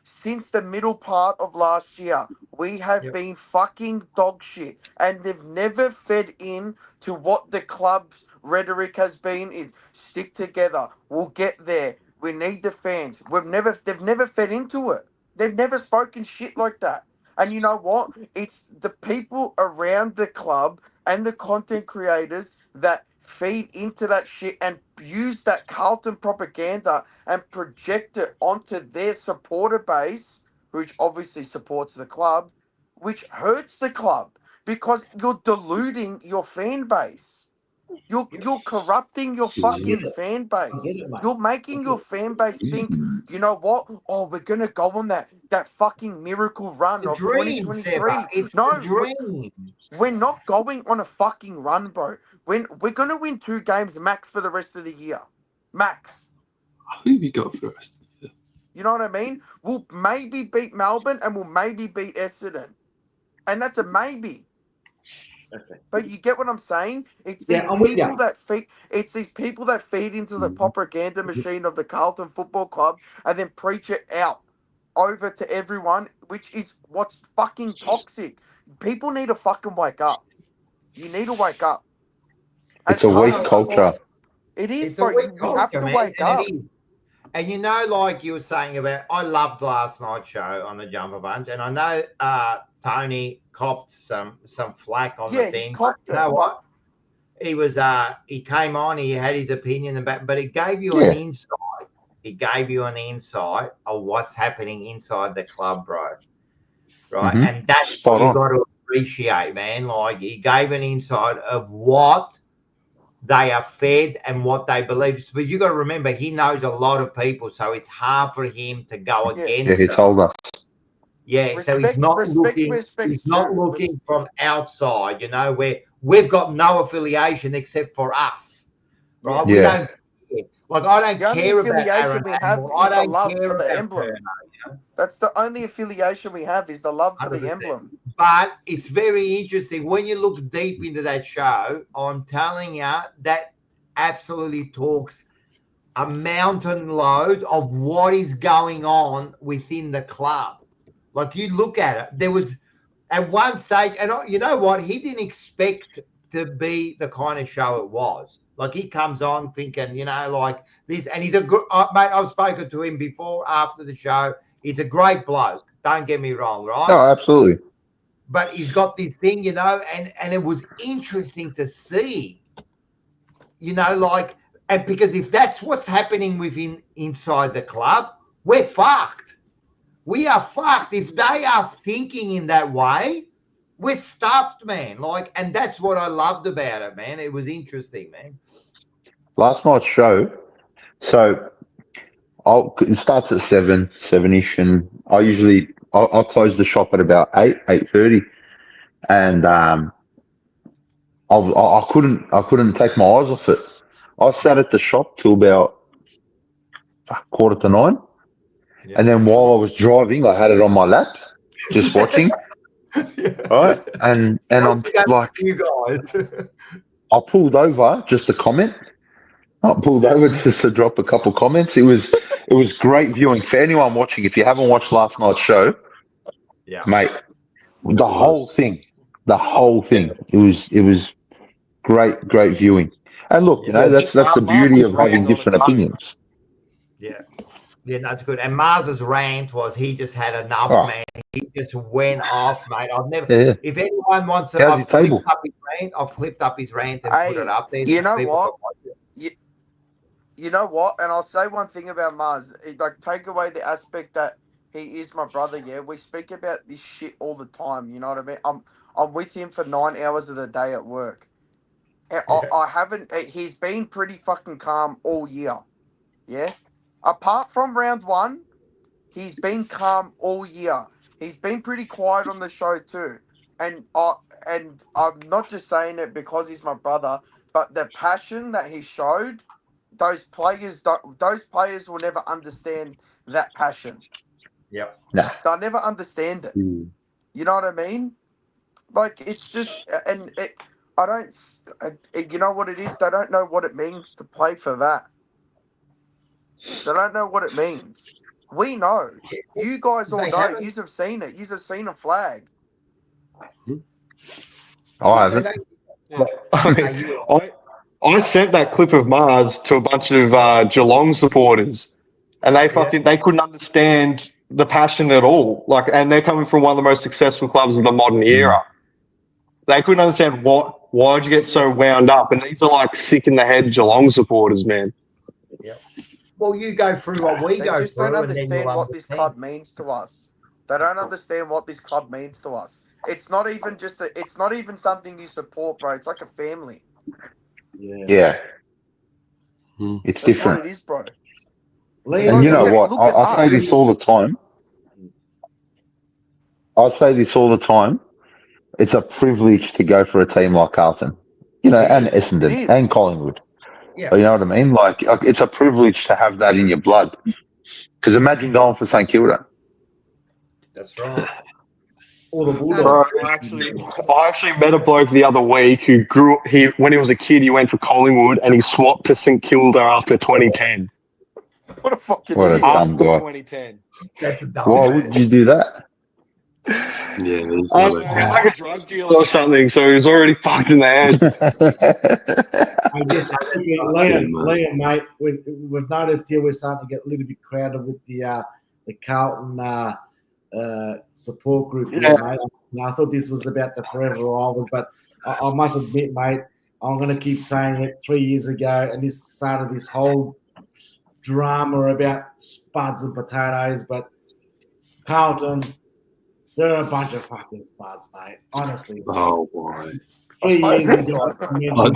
since the middle part of last year. We have been fucking dog shit, and they've never fed in to what the club's rhetoric has been. Stick together. We'll get there. We need the fans. They've never fed into it. They've never spoken shit like that. And you know what? It's the people around the club and the content creators that feed into that shit and use that Carlton propaganda and project it onto their supporter base, which obviously supports the club, which hurts the club because you're diluting your fan base. You're corrupting your fucking fan base. You're making your fan base think, you know what? Oh, we're gonna go on that fucking miracle run of 2023. It's a dream. We're not going on a fucking run, bro. We're gonna win 2 games max for the rest of the year. Max. Who have you got first? You know what I mean? We'll maybe beat Melbourne and we'll maybe beat Essendon. And that's a maybe. Okay. But you get what I'm saying? It's these people that feed. It's these people that feed into the propaganda machine of the Carlton Football Club and then preach it out over to everyone, which is what's fucking toxic. People need to fucking wake up. You need to wake up. It's a weak culture. It is, bro. We have to wake up. And like you were saying about, I loved last night's show on the Jumper Punch, and I know Tony copped some flack on the thing. You know what? He came on, he had his opinion about, but it gave you an insight. It gave you an insight of what's happening inside the club, bro. Right, and that's what you got to appreciate, man. Like, he gave an insight of what they are fed and what they believe. But you got to remember, he knows a lot of people, so it's hard for him to go against. Yeah, he told us. Yeah, so he's not looking from outside, where we've got no affiliation except for us, right? We don't. Like, I don't care about Aaron. I don't care about the emblem. That's the only affiliation we have is the love for the emblem. But it's very interesting when you look deep into that show. I'm telling you, that absolutely talks a mountain load of what is going on within the club. Like, you look at it, there was at one stage, and you know what? He didn't expect to be the kind of show it was. Like, he comes on thinking, like this, and he's a good mate. I've spoken to him before after the show. He's a great bloke. Don't get me wrong, right? No, absolutely. But he's got this thing, and it was interesting to see, like, and because if that's what's happening inside the club, we're fucked. We are fucked. If they are thinking in that way, we're stuffed, man. Like, and that's what I loved about it, man. It was interesting, man. Last night's show, so it starts at 7-ish, and I'll close the shop at about 8:30, and I couldn't take my eyes off it. I sat at the shop till about 9:15, and then while I was driving, I had it on my lap, just watching. Right, and I'm like, you guys. I pulled over just to comment. I pulled over just to drop a couple comments. It was great viewing for anyone watching. If you haven't watched last night's show, mate, the whole thing. It was great viewing. And look, that's the beauty of having different opinions. Yeah, that's good. And Mars's rant was he just had enough, man. He just went off, mate. I've never. Yeah. If anyone wants to, How's your table? I've clipped up his rant and put it up there. You know what? You know what? And I'll say one thing about Mars. Like, take away the aspect that he is my brother. Yeah, we speak about this shit all the time. You know what I mean? I'm with him for 9 hours of the day at work. I haven't. He's been pretty fucking calm all year. Yeah. Apart from round 1, he's been calm all year. He's been pretty quiet on the show too. And I'm not just saying it because he's my brother, but the passion that he showed, those players will never understand that passion. Yep. Nah. They'll never understand it. You know what I mean? Like, it's just, you know what it is? They don't know what it means to play for that. They don't know what it means. We know. You guys all know. You have seen it. You have seen a flag. I haven't. I sent that clip of Mars to a bunch of Geelong supporters, and they couldn't understand the passion at all. Like, and they're coming from one of the most successful clubs of the modern era. They couldn't understand why'd you get so wound up. And these are like sick in the head Geelong supporters, man. Yeah. Well, you go through what we go through. They just don't understand what this club means to us. They don't understand what this club means to us. It's not even it's not even something you support, bro. It's like a family. Yeah. It's That's different. what it is, bro. And you know what? I say this all the time. It's a privilege to go for a team like Carlton, and Essendon and Collingwood. Yeah. You know what I mean? Like, it's a privilege to have that in your blood. Because imagine going for St Kilda. That's right. Bro, I actually met a bloke the other week who when he was a kid, he went for Collingwood and he swapped to St Kilda after 2010. What a fucking What a dumb guy. 2010. That's a dumb Why would you do that? Yeah, he's like a drug dealer or something, so he was already fucked in the head. Liam, mate, we've noticed here we're starting to get a little bit crowded with the Carlton support group here, mate. I thought this was about the Fourever rivals, but I must admit, mate, I'm going to keep saying it. 3 years ago, and this started this whole drama about spuds and potatoes, but Carlton, they're a bunch of fucking spuds, mate. Honestly. Oh, boy. 3 years ago, I'm going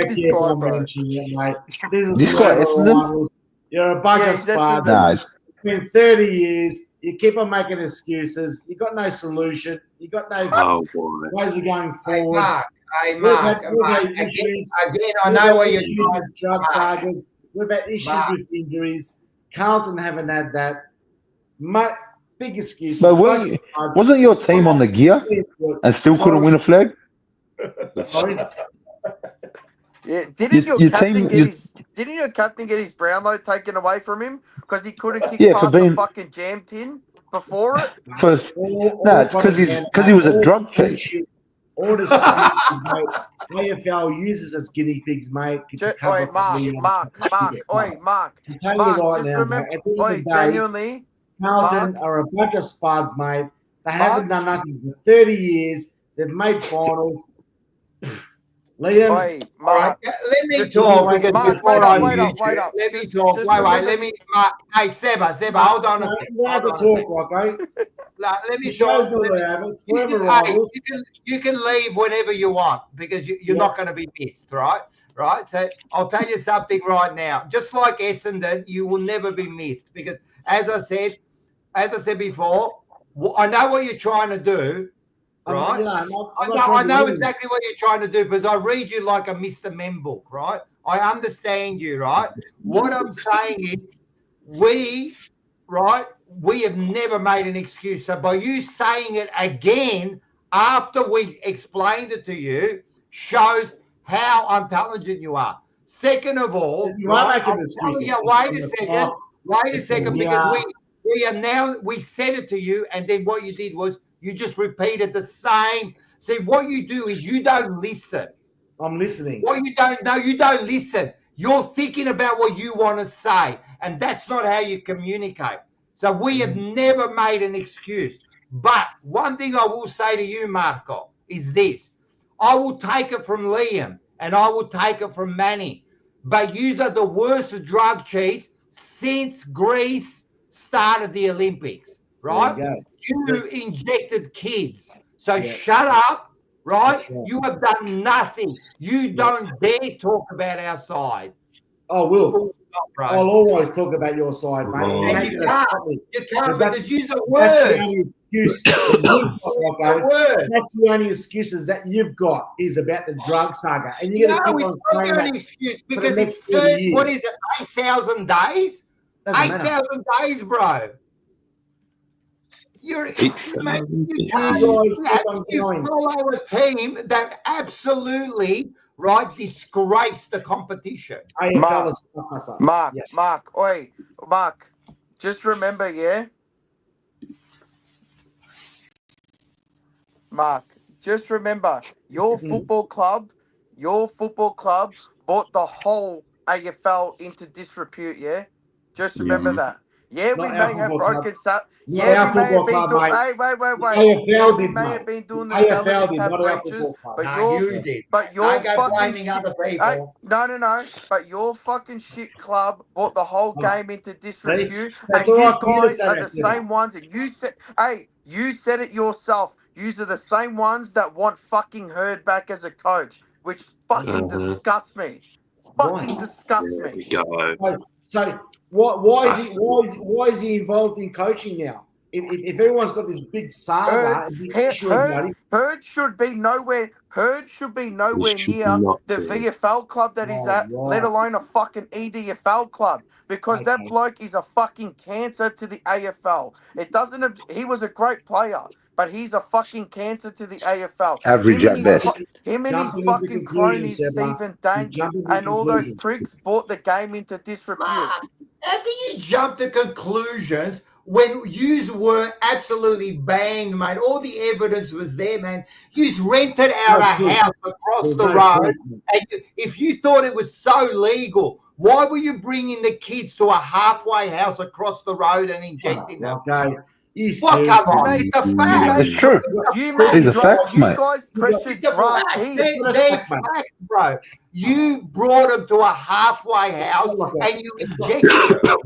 to keep on mentioning it, mate. This is rivals. You're a bunch of spuds. Nice. It's been 30 years. You keep on making excuses. You got no solution. You got no ways of going forward. Hey, Mark. Again, I know what you're doing. Drug sagas. We've had issues with injuries. Carlton haven't had that. Big excuse. But wasn't your team on the gear and still couldn't win a flag? Sorry. Yeah, didn't your captain get his Brownlow taken away from him because he couldn't kick past the fucking jam tin before it? It's because he was a drug cheat. All the excuses, mate. AFL uses as guinea pigs, mate. Mark. Genuinely. Carlton are a bunch of spuds, mate. They haven't done nothing for 30 years. They've made finals. Liam, Mark, let me talk because before I wait up. Let me talk. Let me. Hey, Seba, hold on a second. You have to talk, okay? Let me talk. You can leave whenever you want because you're not going to be missed, right? Right. So I'll tell you something right now. Just like Essendon, you will never be missed because, as I said before, I know what you're trying to do. right? I know exactly what you're trying to do because I read you like a Mr. Membook, right? I understand you, right? What I'm saying is we have never made an excuse. So by you saying it again after we explained it to you shows how intelligent you are. Second of all, you are making excuses. Wait a second, because we said it to you, and then what you did was you just repeated the same. See, what you do is you don't listen. I'm listening. What you don't know, you don't listen. You're thinking about what you want to say, and that's not how you communicate. So we have never made an excuse. But one thing I will say to you, Marco, is this. I will take it from Liam, and I will take it from Manny. But you are the worst drug cheats since Greece started the Olympics, right? You injected kids. So shut up, right? You have done nothing. You don't dare talk about our side. I will. I'll always talk about your side, mate. And you can't because use a word. That's the only excuse That's the only excuses that you've got is about the drug saga. And you're going to keep on saying that. Excuse because it's 30, what is it, 8,000 days? 8,000 days, bro. You follow a team that absolutely disgrace the competition. Mark, just remember, Mark, just remember, your football club brought the whole AFL into disrepute, Just remember that. Yeah, we may have broken stuff. Yeah, we may have been doing. Hey, wait. Yeah, we may have been doing the salary cap breaches, but you're fucking shit. No. But your fucking shit club brought the whole game into disrepute, and you guys are the same ones. And you said, you said it yourself. You are the same ones that want fucking Herd back as a coach, which fucking disgusts me. Fucking disgusts me. So why is he involved in coaching now? If everyone's got this big saga, Herd should be nowhere near the VFL club that he's at, let alone a fucking EDFL club, because that bloke is a fucking cancer to the AFL. He was a great player, but he's a fucking cancer to the AFL. Average at best. Him and his fucking cronies, Stephen Danger, and all those pricks brought the game into disrepute. How can you jump to conclusions when you were absolutely banged, mate? All the evidence was there, man. You rented out a house across the road, and if you thought it was so legal, why were you bringing the kids to a halfway house across the road and injecting them? What? Come on, it's a fact. It's true. It's a fact, mate. You guys pressured drugs. They're facts, bro. You brought them to a halfway house and you injected them.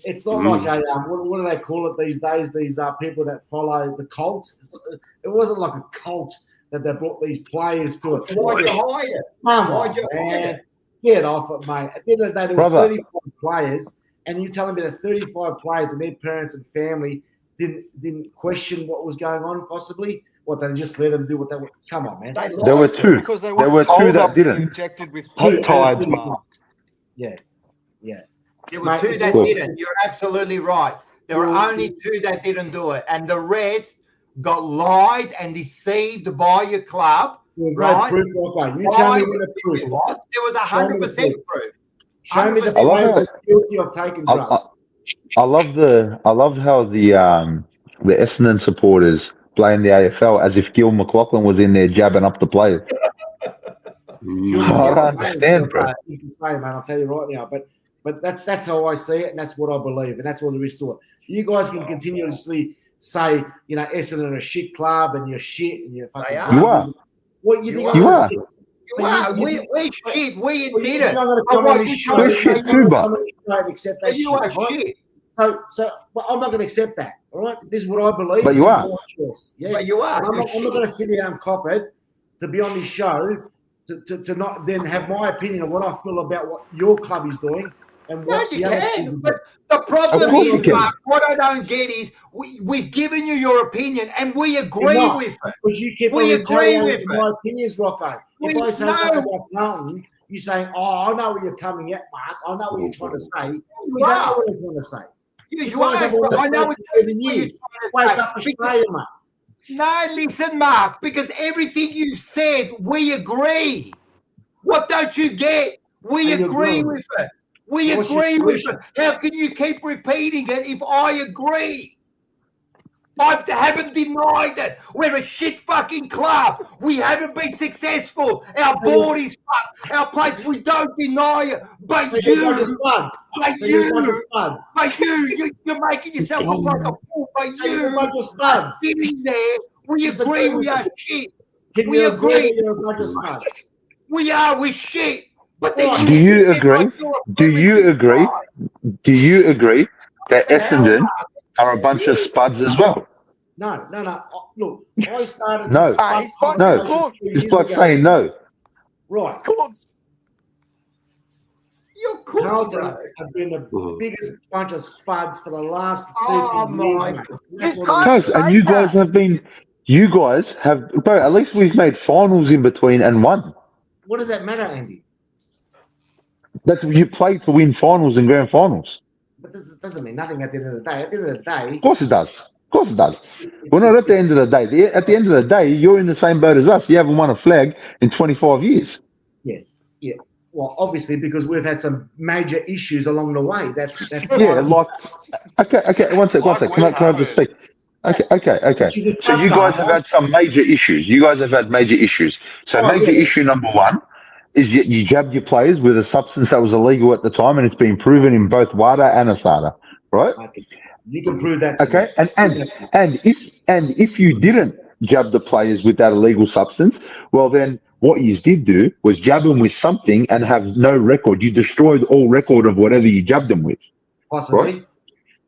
It's not like what do they call it these days? These people that follow the cult. It wasn't like a cult that they brought these players to it. Why'd you hide it? Why'd you hide it? Get off it, mate. At the end of the day, there were 35 players, and you're telling me that 35 players and their parents and family didn't question what was going on, possibly? What, they just let them do what they want? Come on, man. There were two. Because they were two that didn't. Injected with peptides, Mark. Yeah. There were two that didn't. You're absolutely right. There were only two that didn't do it, and the rest got lied and deceived by your club. Right? No proof, you tell me what the proof was. There was 100% proof. Show me the players guilty of taking drugs. I love how the Essendon supporters blame the AFL as if Gil McLaughlin was in there jabbing up the players. I don't understand, bro. He's the same, man. I'll tell you right now. But that's how I see it, and that's what I believe, and that's what there is to it. You guys can continuously say, Essendon are a shit club, and you're shit, and you're fucking. You are. What you think? You are. We're shit. We admit it. We're shit too, but accept that you are shit. So I'm not going to accept that. All right, this is what I believe. But you are. Yeah, but you are. I'm not going to sit here and cop it to be on this show to not then have my opinion of what I feel about what your club is doing And No, what you the other can. teams But do. the problem Of course is, you can. Mark, what I don't get is we've given you your opinion and we You're agree not, with it. because you keep on We agree retaliating with to it. my opinions, Rocco. If We I say no. something about Carlton, you saying, "Oh, I know where you're coming at, Mark. I know what you're trying to say." You You don't know are. what I'm trying to say. You You guys have are. all But I know spoken exactly for what you're years. trying Wake to up say. Australia, mate. No, listen, Mark, because everything you said, we agree. What don't you get? We And you're agree growing. with it. We What's your agree with it. solution? How can you keep repeating it if I agree? I haven't denied it. We're a shit fucking club. We haven't been successful. Our board is fucked. Our place, we don't deny it. But So you're a bunch of you, spuds. but So you're a bunch of you, spuds. but you're making yourself look like a fool. But So you're a bunch of you spuds. sitting there, we Just agree agree we with are it. shit. Can We you agree agree. that you're a bunch of spuds? We are, we're shit. But then Right. you Do sit you there agree? like you're a Do you primitive agree? guy. Do you agree that The hell, Essendon Mark? are a bunch of spuds as well? No. Look, I started No. this spud Hey, fucking No. cook. 2 It's years like ago. saying no. Right. Cook. You're cooking, Carlton bro. have been the biggest bunch of spuds for the last 30 Oh, years, my mate. God. That's You what it can't is. Guys, and say you guys that. have been, you guys have, bro, at least we've made finals in between and won. What does that matter, Andy? That you play to win finals and grand finals. But that doesn't mean nothing at the end of the day. At the end of the day, Of course it does. Of course it does. We're not at the end of the day. At the end of the day, you're in the same boat as us. You haven't won a flag in 25 years. yes, yeah. Well, obviously, because we've had some major issues along the way. That's Yeah, like, okay, one sec. Can I just speak? Okay. She's a So you guys have had some major issues. You guys have had major issues. So Oh, major yeah. issue number one is you jabbed your players with a substance that was illegal at the time, and it's been proven in both WADA and ASADA, right? Okay. You can prove that. To Okay, me. and if you didn't jab the players with that illegal substance, well then what you did do was jab them with something and have no record. You destroyed all record of whatever you jabbed them with, Possibly. right?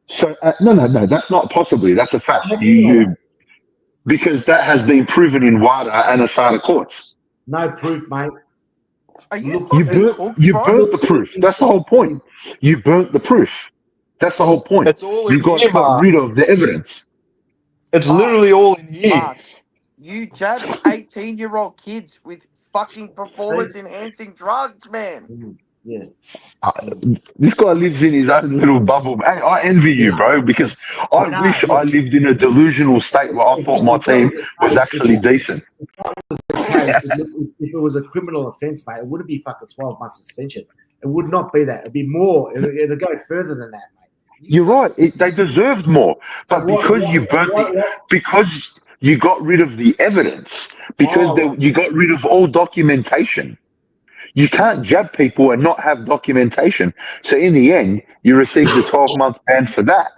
So no, that's not possibly. That's a fact. How do you know that? Because that has been proven in WADA and ASADA courts. No proof, mate. Are you Look, fucking cooked, You bro? burnt the proof. That's the whole point. You burnt the proof. That's the whole point. It's all in You guys here, got Mark. rid of the evidence. It's Mark, literally all in here. Mark, you jabbed 18-year-old kids with fucking performance-enhancing drugs, man. Yeah. This guy lives in his own little bubble. Hey, I envy you, bro, because I know, wish yeah. I lived in a delusional state where I thought my team was actually decent. If it was a criminal offence, mate, it wouldn't be fucking 12 months suspension. It would not be that. It'd be more. It'd go further than that, mate. You're right. They deserved more, but because you got rid of the evidence, you got rid of all documentation. You can't jab people and not have documentation. So in the end, you received a 12-month ban for that.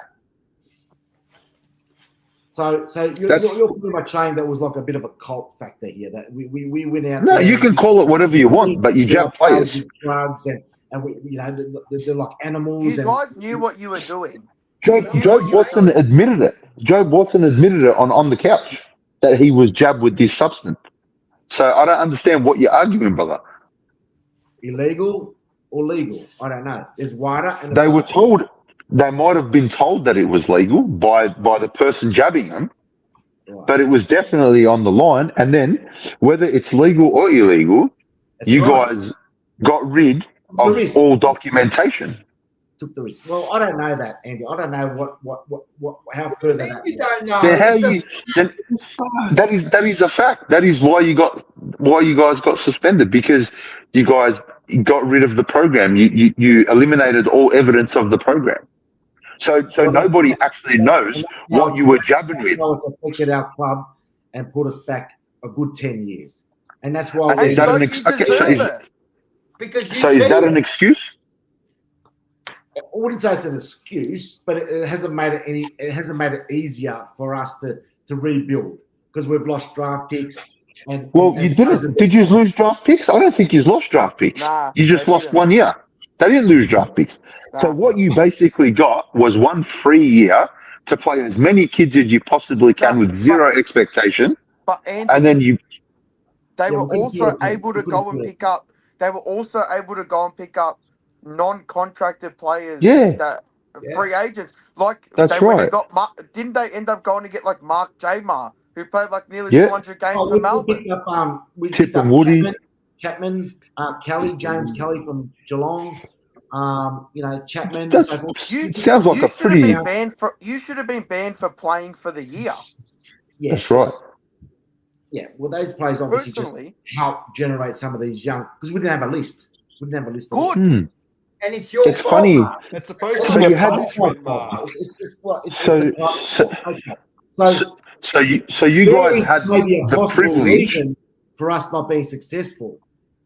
So you're pretty much saying that was like a bit of a cult factor here, that we went out. No, there you can call it whatever you want, but you jab players. Drugs and we, they're like animals. You guys knew what you were doing. Joe Watson admitted it. Joe Watson admitted it on the couch that he was jabbed with this substance. So I don't understand what you're arguing, brother. Illegal or legal? I don't know. There's wider and they were told. They might have been told that it was legal by the person jabbing them, right. But it was definitely on the line. And then, whether it's legal or illegal, you guys got rid of all documentation. Took the risk. Well, I don't know that, Andy. I don't know what how further that. You don't know. That is a fact. That is why you guys got suspended, because you guys got rid of the program. You eliminated all evidence of the program. So nobody actually knows what you were jabbing with. It's affected our club and put us back a good 10 years, and that's why. Is that an excuse? I wouldn't say it's an excuse, but it hasn't made it any. It hasn't made it easier for us to rebuild, because we've lost draft picks. You didn't. Did you lose draft picks? I don't think you lost draft picks. Nah, you just lost 1 year. They didn't lose draft picks. So what you basically got was 1 free year to play as many kids as you possibly can with zero expectation. But Andy, and then they were also able to go and pick up. They were also able to go and pick up non-contracted players Yeah. that free agents. Like That's they went right. and got didn't they end up going to get like Mark Jamar, who played like nearly Yeah. 200 games for Melbourne? We Tip picked up and Woody. Chapman, Kelly, James Kelly from Geelong. Chapman. That sounds like a pretty. You should have been banned for playing for the year. Yeah. That's right. Yeah, well, those players obviously just help generate some of these young, because we didn't have a list. We didn't have a list. Good. And it's your It's funny. fault. It's supposed to So be you a had. punishment, Mark. So you guys had maybe a the possible privilege. reason for us not being successful.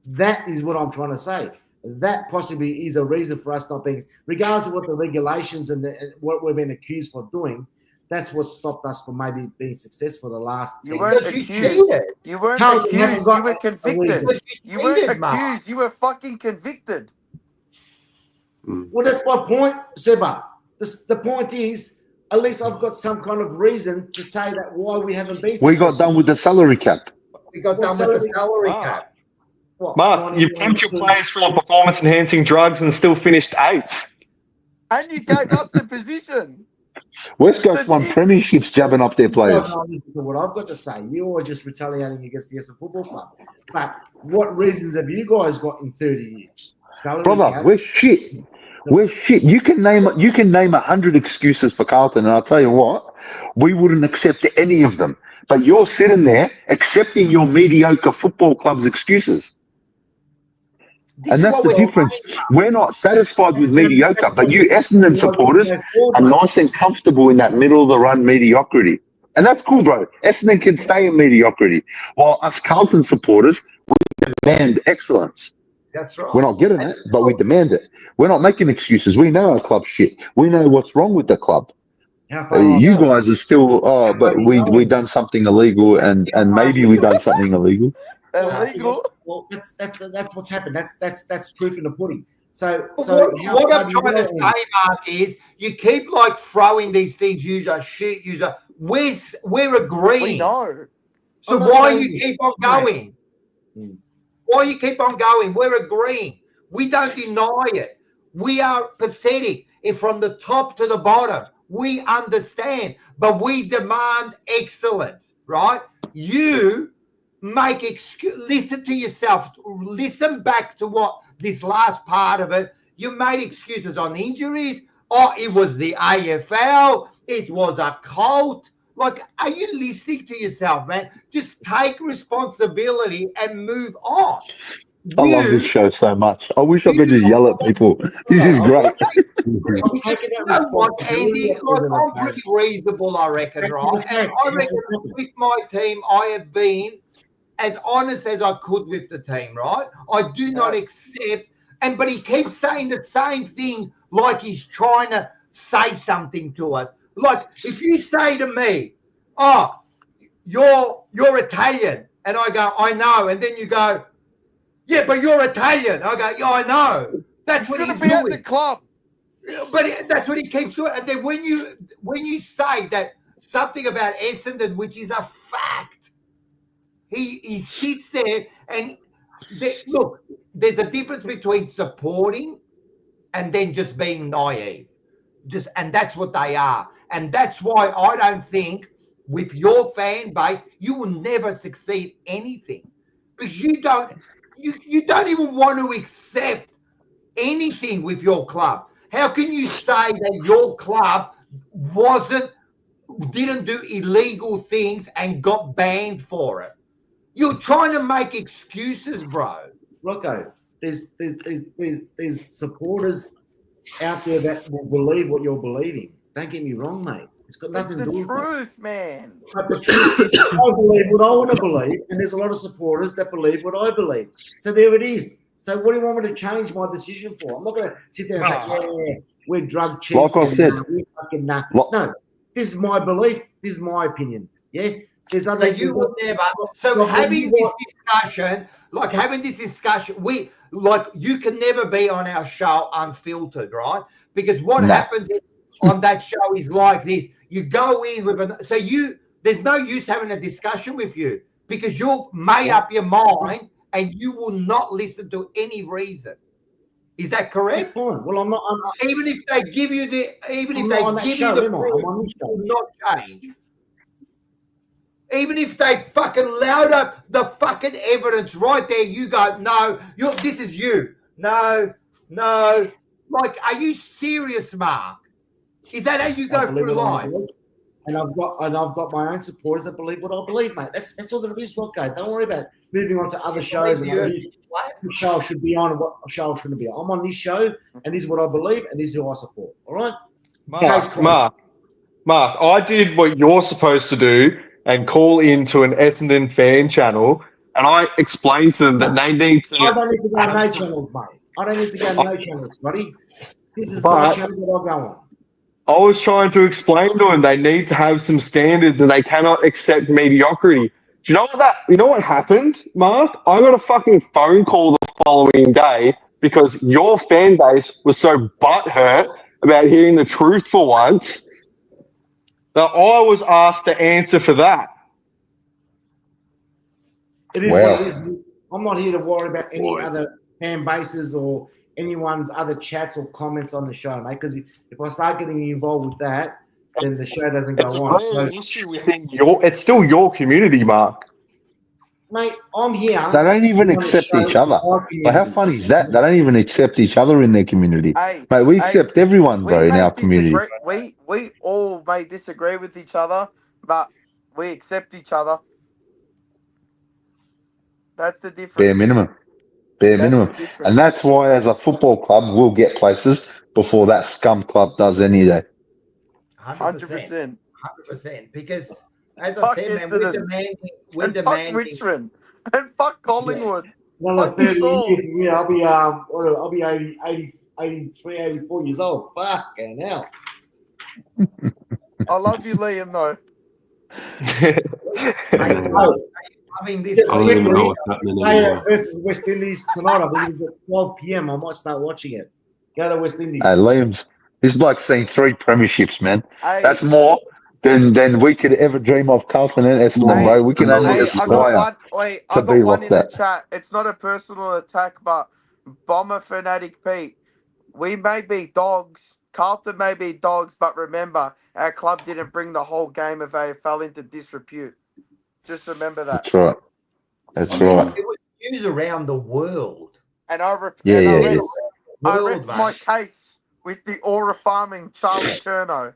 That is what I'm trying to say. That possibly is a reason for us not being, regardless of what the regulations and what we've been accused for doing. That's what stopped us from maybe being successful the last. You weren't accused. You weren't accused. You were convicted. You weren't accused. You were fucking convicted. Well, that's my point, Seba. The point is, at least I've got some kind of reason to say that why we haven't been successful. We got done with the salary cap. We got done with the salary cap. Mark, you pumped your players full of performance-enhancing drugs and still finished 8th. And you gave up the position. West Coast won premierships jabbing up their players. You listen to what I've got to say. You are just retaliating against the Essendon Football Club. But what reasons have you guys got in 30 years? Brother, we're shit. We're shit. You can name 100 excuses for Carlton, and I'll tell you what, we wouldn't accept any of them. But you're sitting there accepting your mediocre football club's excuses. And that's the difference. We're not satisfied with mediocre, but you Essendon supporters are nice and comfortable in that middle-of-the-run mediocrity. And that's cool, bro. Essendon can stay in mediocrity, while us Carlton supporters, we demand excellence. That's right. We're not getting it, but we demand it. We're not making excuses. We know our club's shit. We know what's wrong with the club. You guys are still, but we done something illegal, and maybe we done something illegal. Illegal. Well, that's what's happened. That's proof in the pudding. So what I'm trying to say, Mark, is you keep like throwing these things. User shit. User. We're agreeing. We know. So why you keep on going? Why you keep on going? We're agreeing. We don't deny it. We are pathetic. And from the top to the bottom, we understand, but we demand excellence, right? You make listen to yourself. Listen back to what this last part of it. You made excuses on injuries. Oh, it was the AFL. It was a cult. Like, are you listening to yourself, man? Just take responsibility and move on. I love this show so much. I wish I could just yell at people. This is great. You know what, Andy? Like, I'm pretty reasonable, I reckon, right? And I reckon with my team, I have been as honest as I could with the team, right? I do not accept, but he keeps saying the same thing like he's trying to say something to us. Like, if you say to me, oh, you're Italian, and I go, I know, and then you go, yeah, but you're Italian. I go, yeah, I know. That's what he's doing. At the club. But that's what he keeps doing. And then when you say that something about Essendon, which is a fact, he sits there and look, there's a difference between supporting and then just being naive. And that's what they are. And that's why I don't think with your fan base, you will never succeed anything. Because you don't even want to accept anything with your club. How can you say that your club didn't do illegal things and got banned for it? You're trying to make excuses, bro. Rocco, there's supporters out there that will believe what you're believing. Don't get me wrong, mate. It's got nothing to do with truth, man. But the truth is, I believe what I want to believe, and there's a lot of supporters that believe what I believe. So there it is. So what do you want me to change my decision for? I'm not going to sit there and say, yeah, we're drug cheats. Like I said, no, this is my belief. This is my opinion. Yeah. There's other. So you would never. So having this discussion, you can never be on our show unfiltered, right? Because what happens on that show is like this. You go in with there's no use having a discussion with you because you've made up your mind and you will not listen to any reason. Is that It's correct? fine. Well, I'm not. Even if they give you the, even if I'm they not on that give show, you the am I? proof, I'm on this it show. will not change. Even if they fucking load up the fucking evidence right there, you go, no, this is you. No. Like, are you serious, Mark? Is that how you I go believe through what I life? believe. And I've got my own supporters that believe what I believe, mate. That's all that it is, Rocco. Don't worry about moving on to other shows and what show should be on and what show shouldn't be on. I'm on this show, and this is what I believe, and this is who I support. All right? Mark, I did what you're supposed to do and call into an Essendon fan channel, and I explained to them that they need to. I don't need to go on no channels, mate. I don't need to go on no channels, buddy. This is my channel that I go on. I was trying to explain to them they need to have some standards and they cannot accept mediocrity. Do you know what happened, Mark? I got a fucking phone call the following day because your fan base was so butthurt about hearing the truth for once that I was asked to answer for that. It is what it is. I'm not here to worry about any other fan bases or anyone's other chats or comments on the show, mate. Because if I start getting involved with that, then the show doesn't go on. It's an issue within it's still your community, Mark. Mate, I'm here. They don't even accept each other. Like, how funny is that? They don't even accept each other in their community. Hey, mate, we accept everyone, bro, in our community. We all may disagree with each other, but we accept each other. That's the difference. Bare minimum. And that's why, as a football club, we'll get places before that scum club does any day. 100%. 100%. Because, as I said, man, we're demanding. Fuck Richmond. And fuck Collingwood. Another 30 years, yeah, I'll be 83, 84 years old. Fucking hell. I love you, Liam, though. I mean, this I don't even know what's happening anymore. Versus West Indies tonight. I think it's at 12 p.m. I might start watching it. Go to West Indies. Liam's, this bloke's seen 3 premierships, man. That's more than we could ever dream of. Carlton and Essendon, bro. We can only aspire I got one in the chat. It's not a personal attack, but Bomber Fanatic Pete, we may be dogs. Carlton may be dogs, but remember, our club didn't bring the whole game of AFL into disrepute. Just remember that. That's right. That's right. It was used around the world. And I rest my case with the aura farming Charlie Cherno.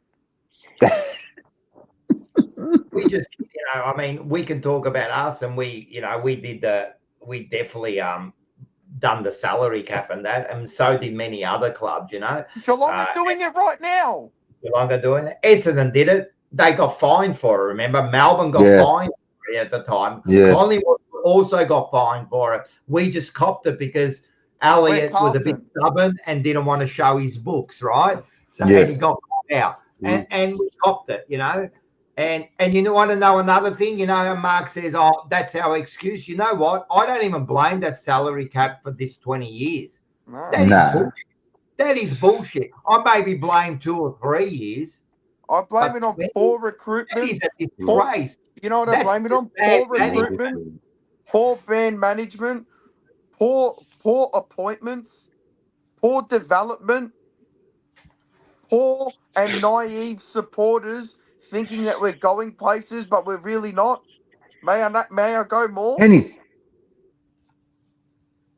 We just, I mean, we can talk about us, and we definitely done the salary cap and that, and so did many other clubs, Geelong are doing it right now. Geelong are doing it. Essendon did it. They got fined for it. Remember, Melbourne got fined for it at the time. Yeah. Collingwood also got fined for it. We just copped it because Elliot was a bit stubborn and didn't want to show his books, right? So he got caught out, and we copped it, And you want to know another thing? Mark says, "Oh, that's our excuse." You know what? I don't even blame that salary cap for this 20 years. No. That is bullshit. I maybe blame 2 or 3 years. I blame it on poor recruitment. That is a disgrace. You know what I blame it on? Poor recruitment, poor band management, poor appointments, poor development, poor and naive supporters thinking that we're going places, but we're really not. May I go more? Penny.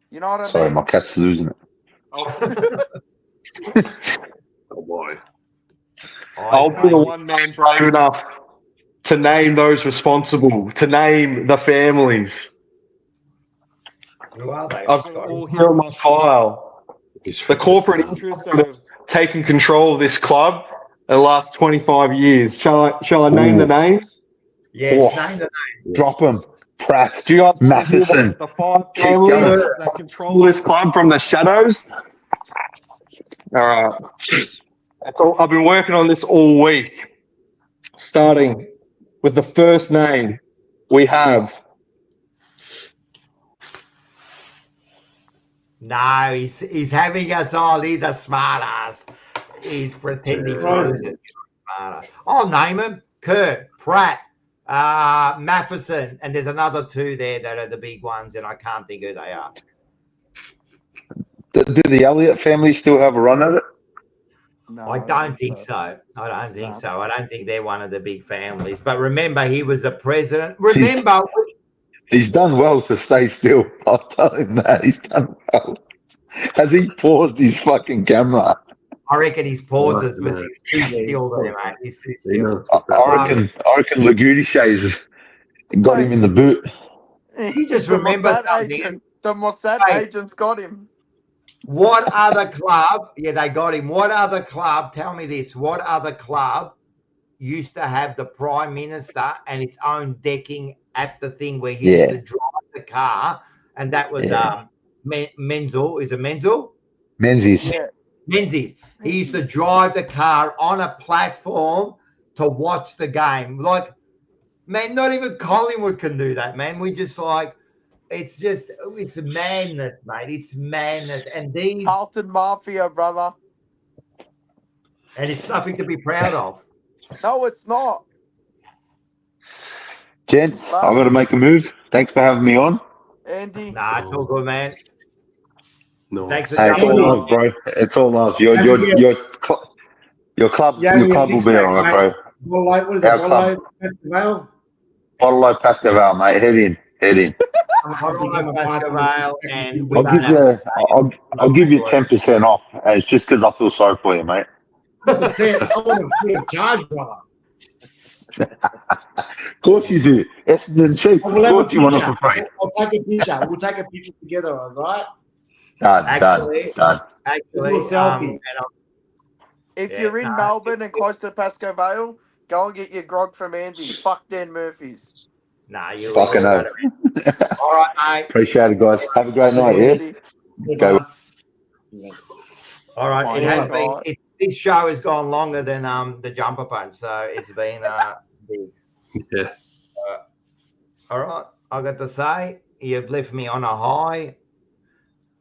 You know what I mean? Sorry, my cat's losing it. Oh boy. I'll be the one man brave enough to name those responsible, to name the families. Who are they? I've got all here on my file. The corporate interests that have taken control of this club in the last 25 years. Shall I name the names? Yes, name the names. Drop them. Pratt. Do you guys Matheson. the 5 families that control this club from the shadows? All right. I've been working on this all week. Starting with the first name, we have. No, he's having us all. He's a smart ass. He's pretending to be smarter. I'll name him: Kurt, Pratt, Matheson, and there's another 2 there that are the big ones, and I can't think who they are. Do the Elliott family still have a run at it? No, I don't think so. I don't think No. so. I don't think they're one of the big families. But remember, he was the president. Remember, He's done well to stay still. I'll tell him that. He's done well. Has he paused his fucking camera? I reckon his pauses, Right, but man. he's too still there, mate. He's too still. I reckon Lagudisha's got him in the boot. You just the remember Mossad something. agent. The Mossad Hey. agent's got him. What other club? Yeah, they got him. What other club? Tell me this. What other club used to have the prime minister and its own decking at the thing where he used to drive the car? And that was Menzel. Is it Menzel? Menzies. Yeah. Menzies. He used to drive the car on a platform to watch the game. Like, man, not even Collingwood can do that, man. We just like, it's madness, mate. It's madness. And these, Carlton Mafia, brother. and it's nothing to be proud of. No, it's not. Gents, I've got to make a move. Thanks for having me on. Andy. Nah, it's all good, man. No. Thanks for Hey, it's jumping all on. love, bro. It's all love. Your club will be all right, bro. What is it? Bottle Festival? Bottle Pascal, mate. Head in. I'll give you 10% off. And it's just because I feel sorry for you, mate. 10%. I want to free of charge, brother. Of course you do. Essendon cheap. Of course you want it for free. I'll take a picture. We'll take a picture together, all right? Done. Actually, selfie. If you're in Melbourne and close to Pascoe Vale, go and get your grog from Andy. Fuck Dan Murphy's. Nah, you fucking know. All right, mate. Appreciate it, guys. Have a great night, yeah? Go. All right, it has been. This show has gone longer than the jumper punch, so it's been big. Yeah. All right, I got to say, you've left me on a high.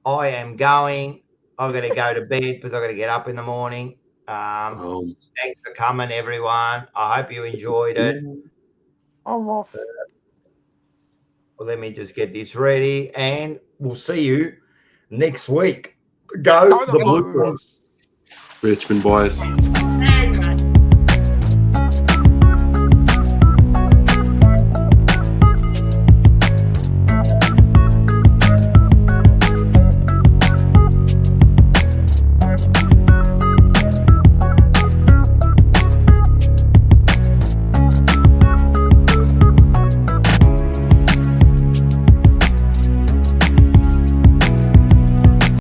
I am going. I've got to go to bed because I've got to get up in the morning. Thanks for coming, everyone. I hope you enjoyed it. I'm off. Well, let me just get this ready, and we'll see you next week. Go the Blue Boys. Richmond boys.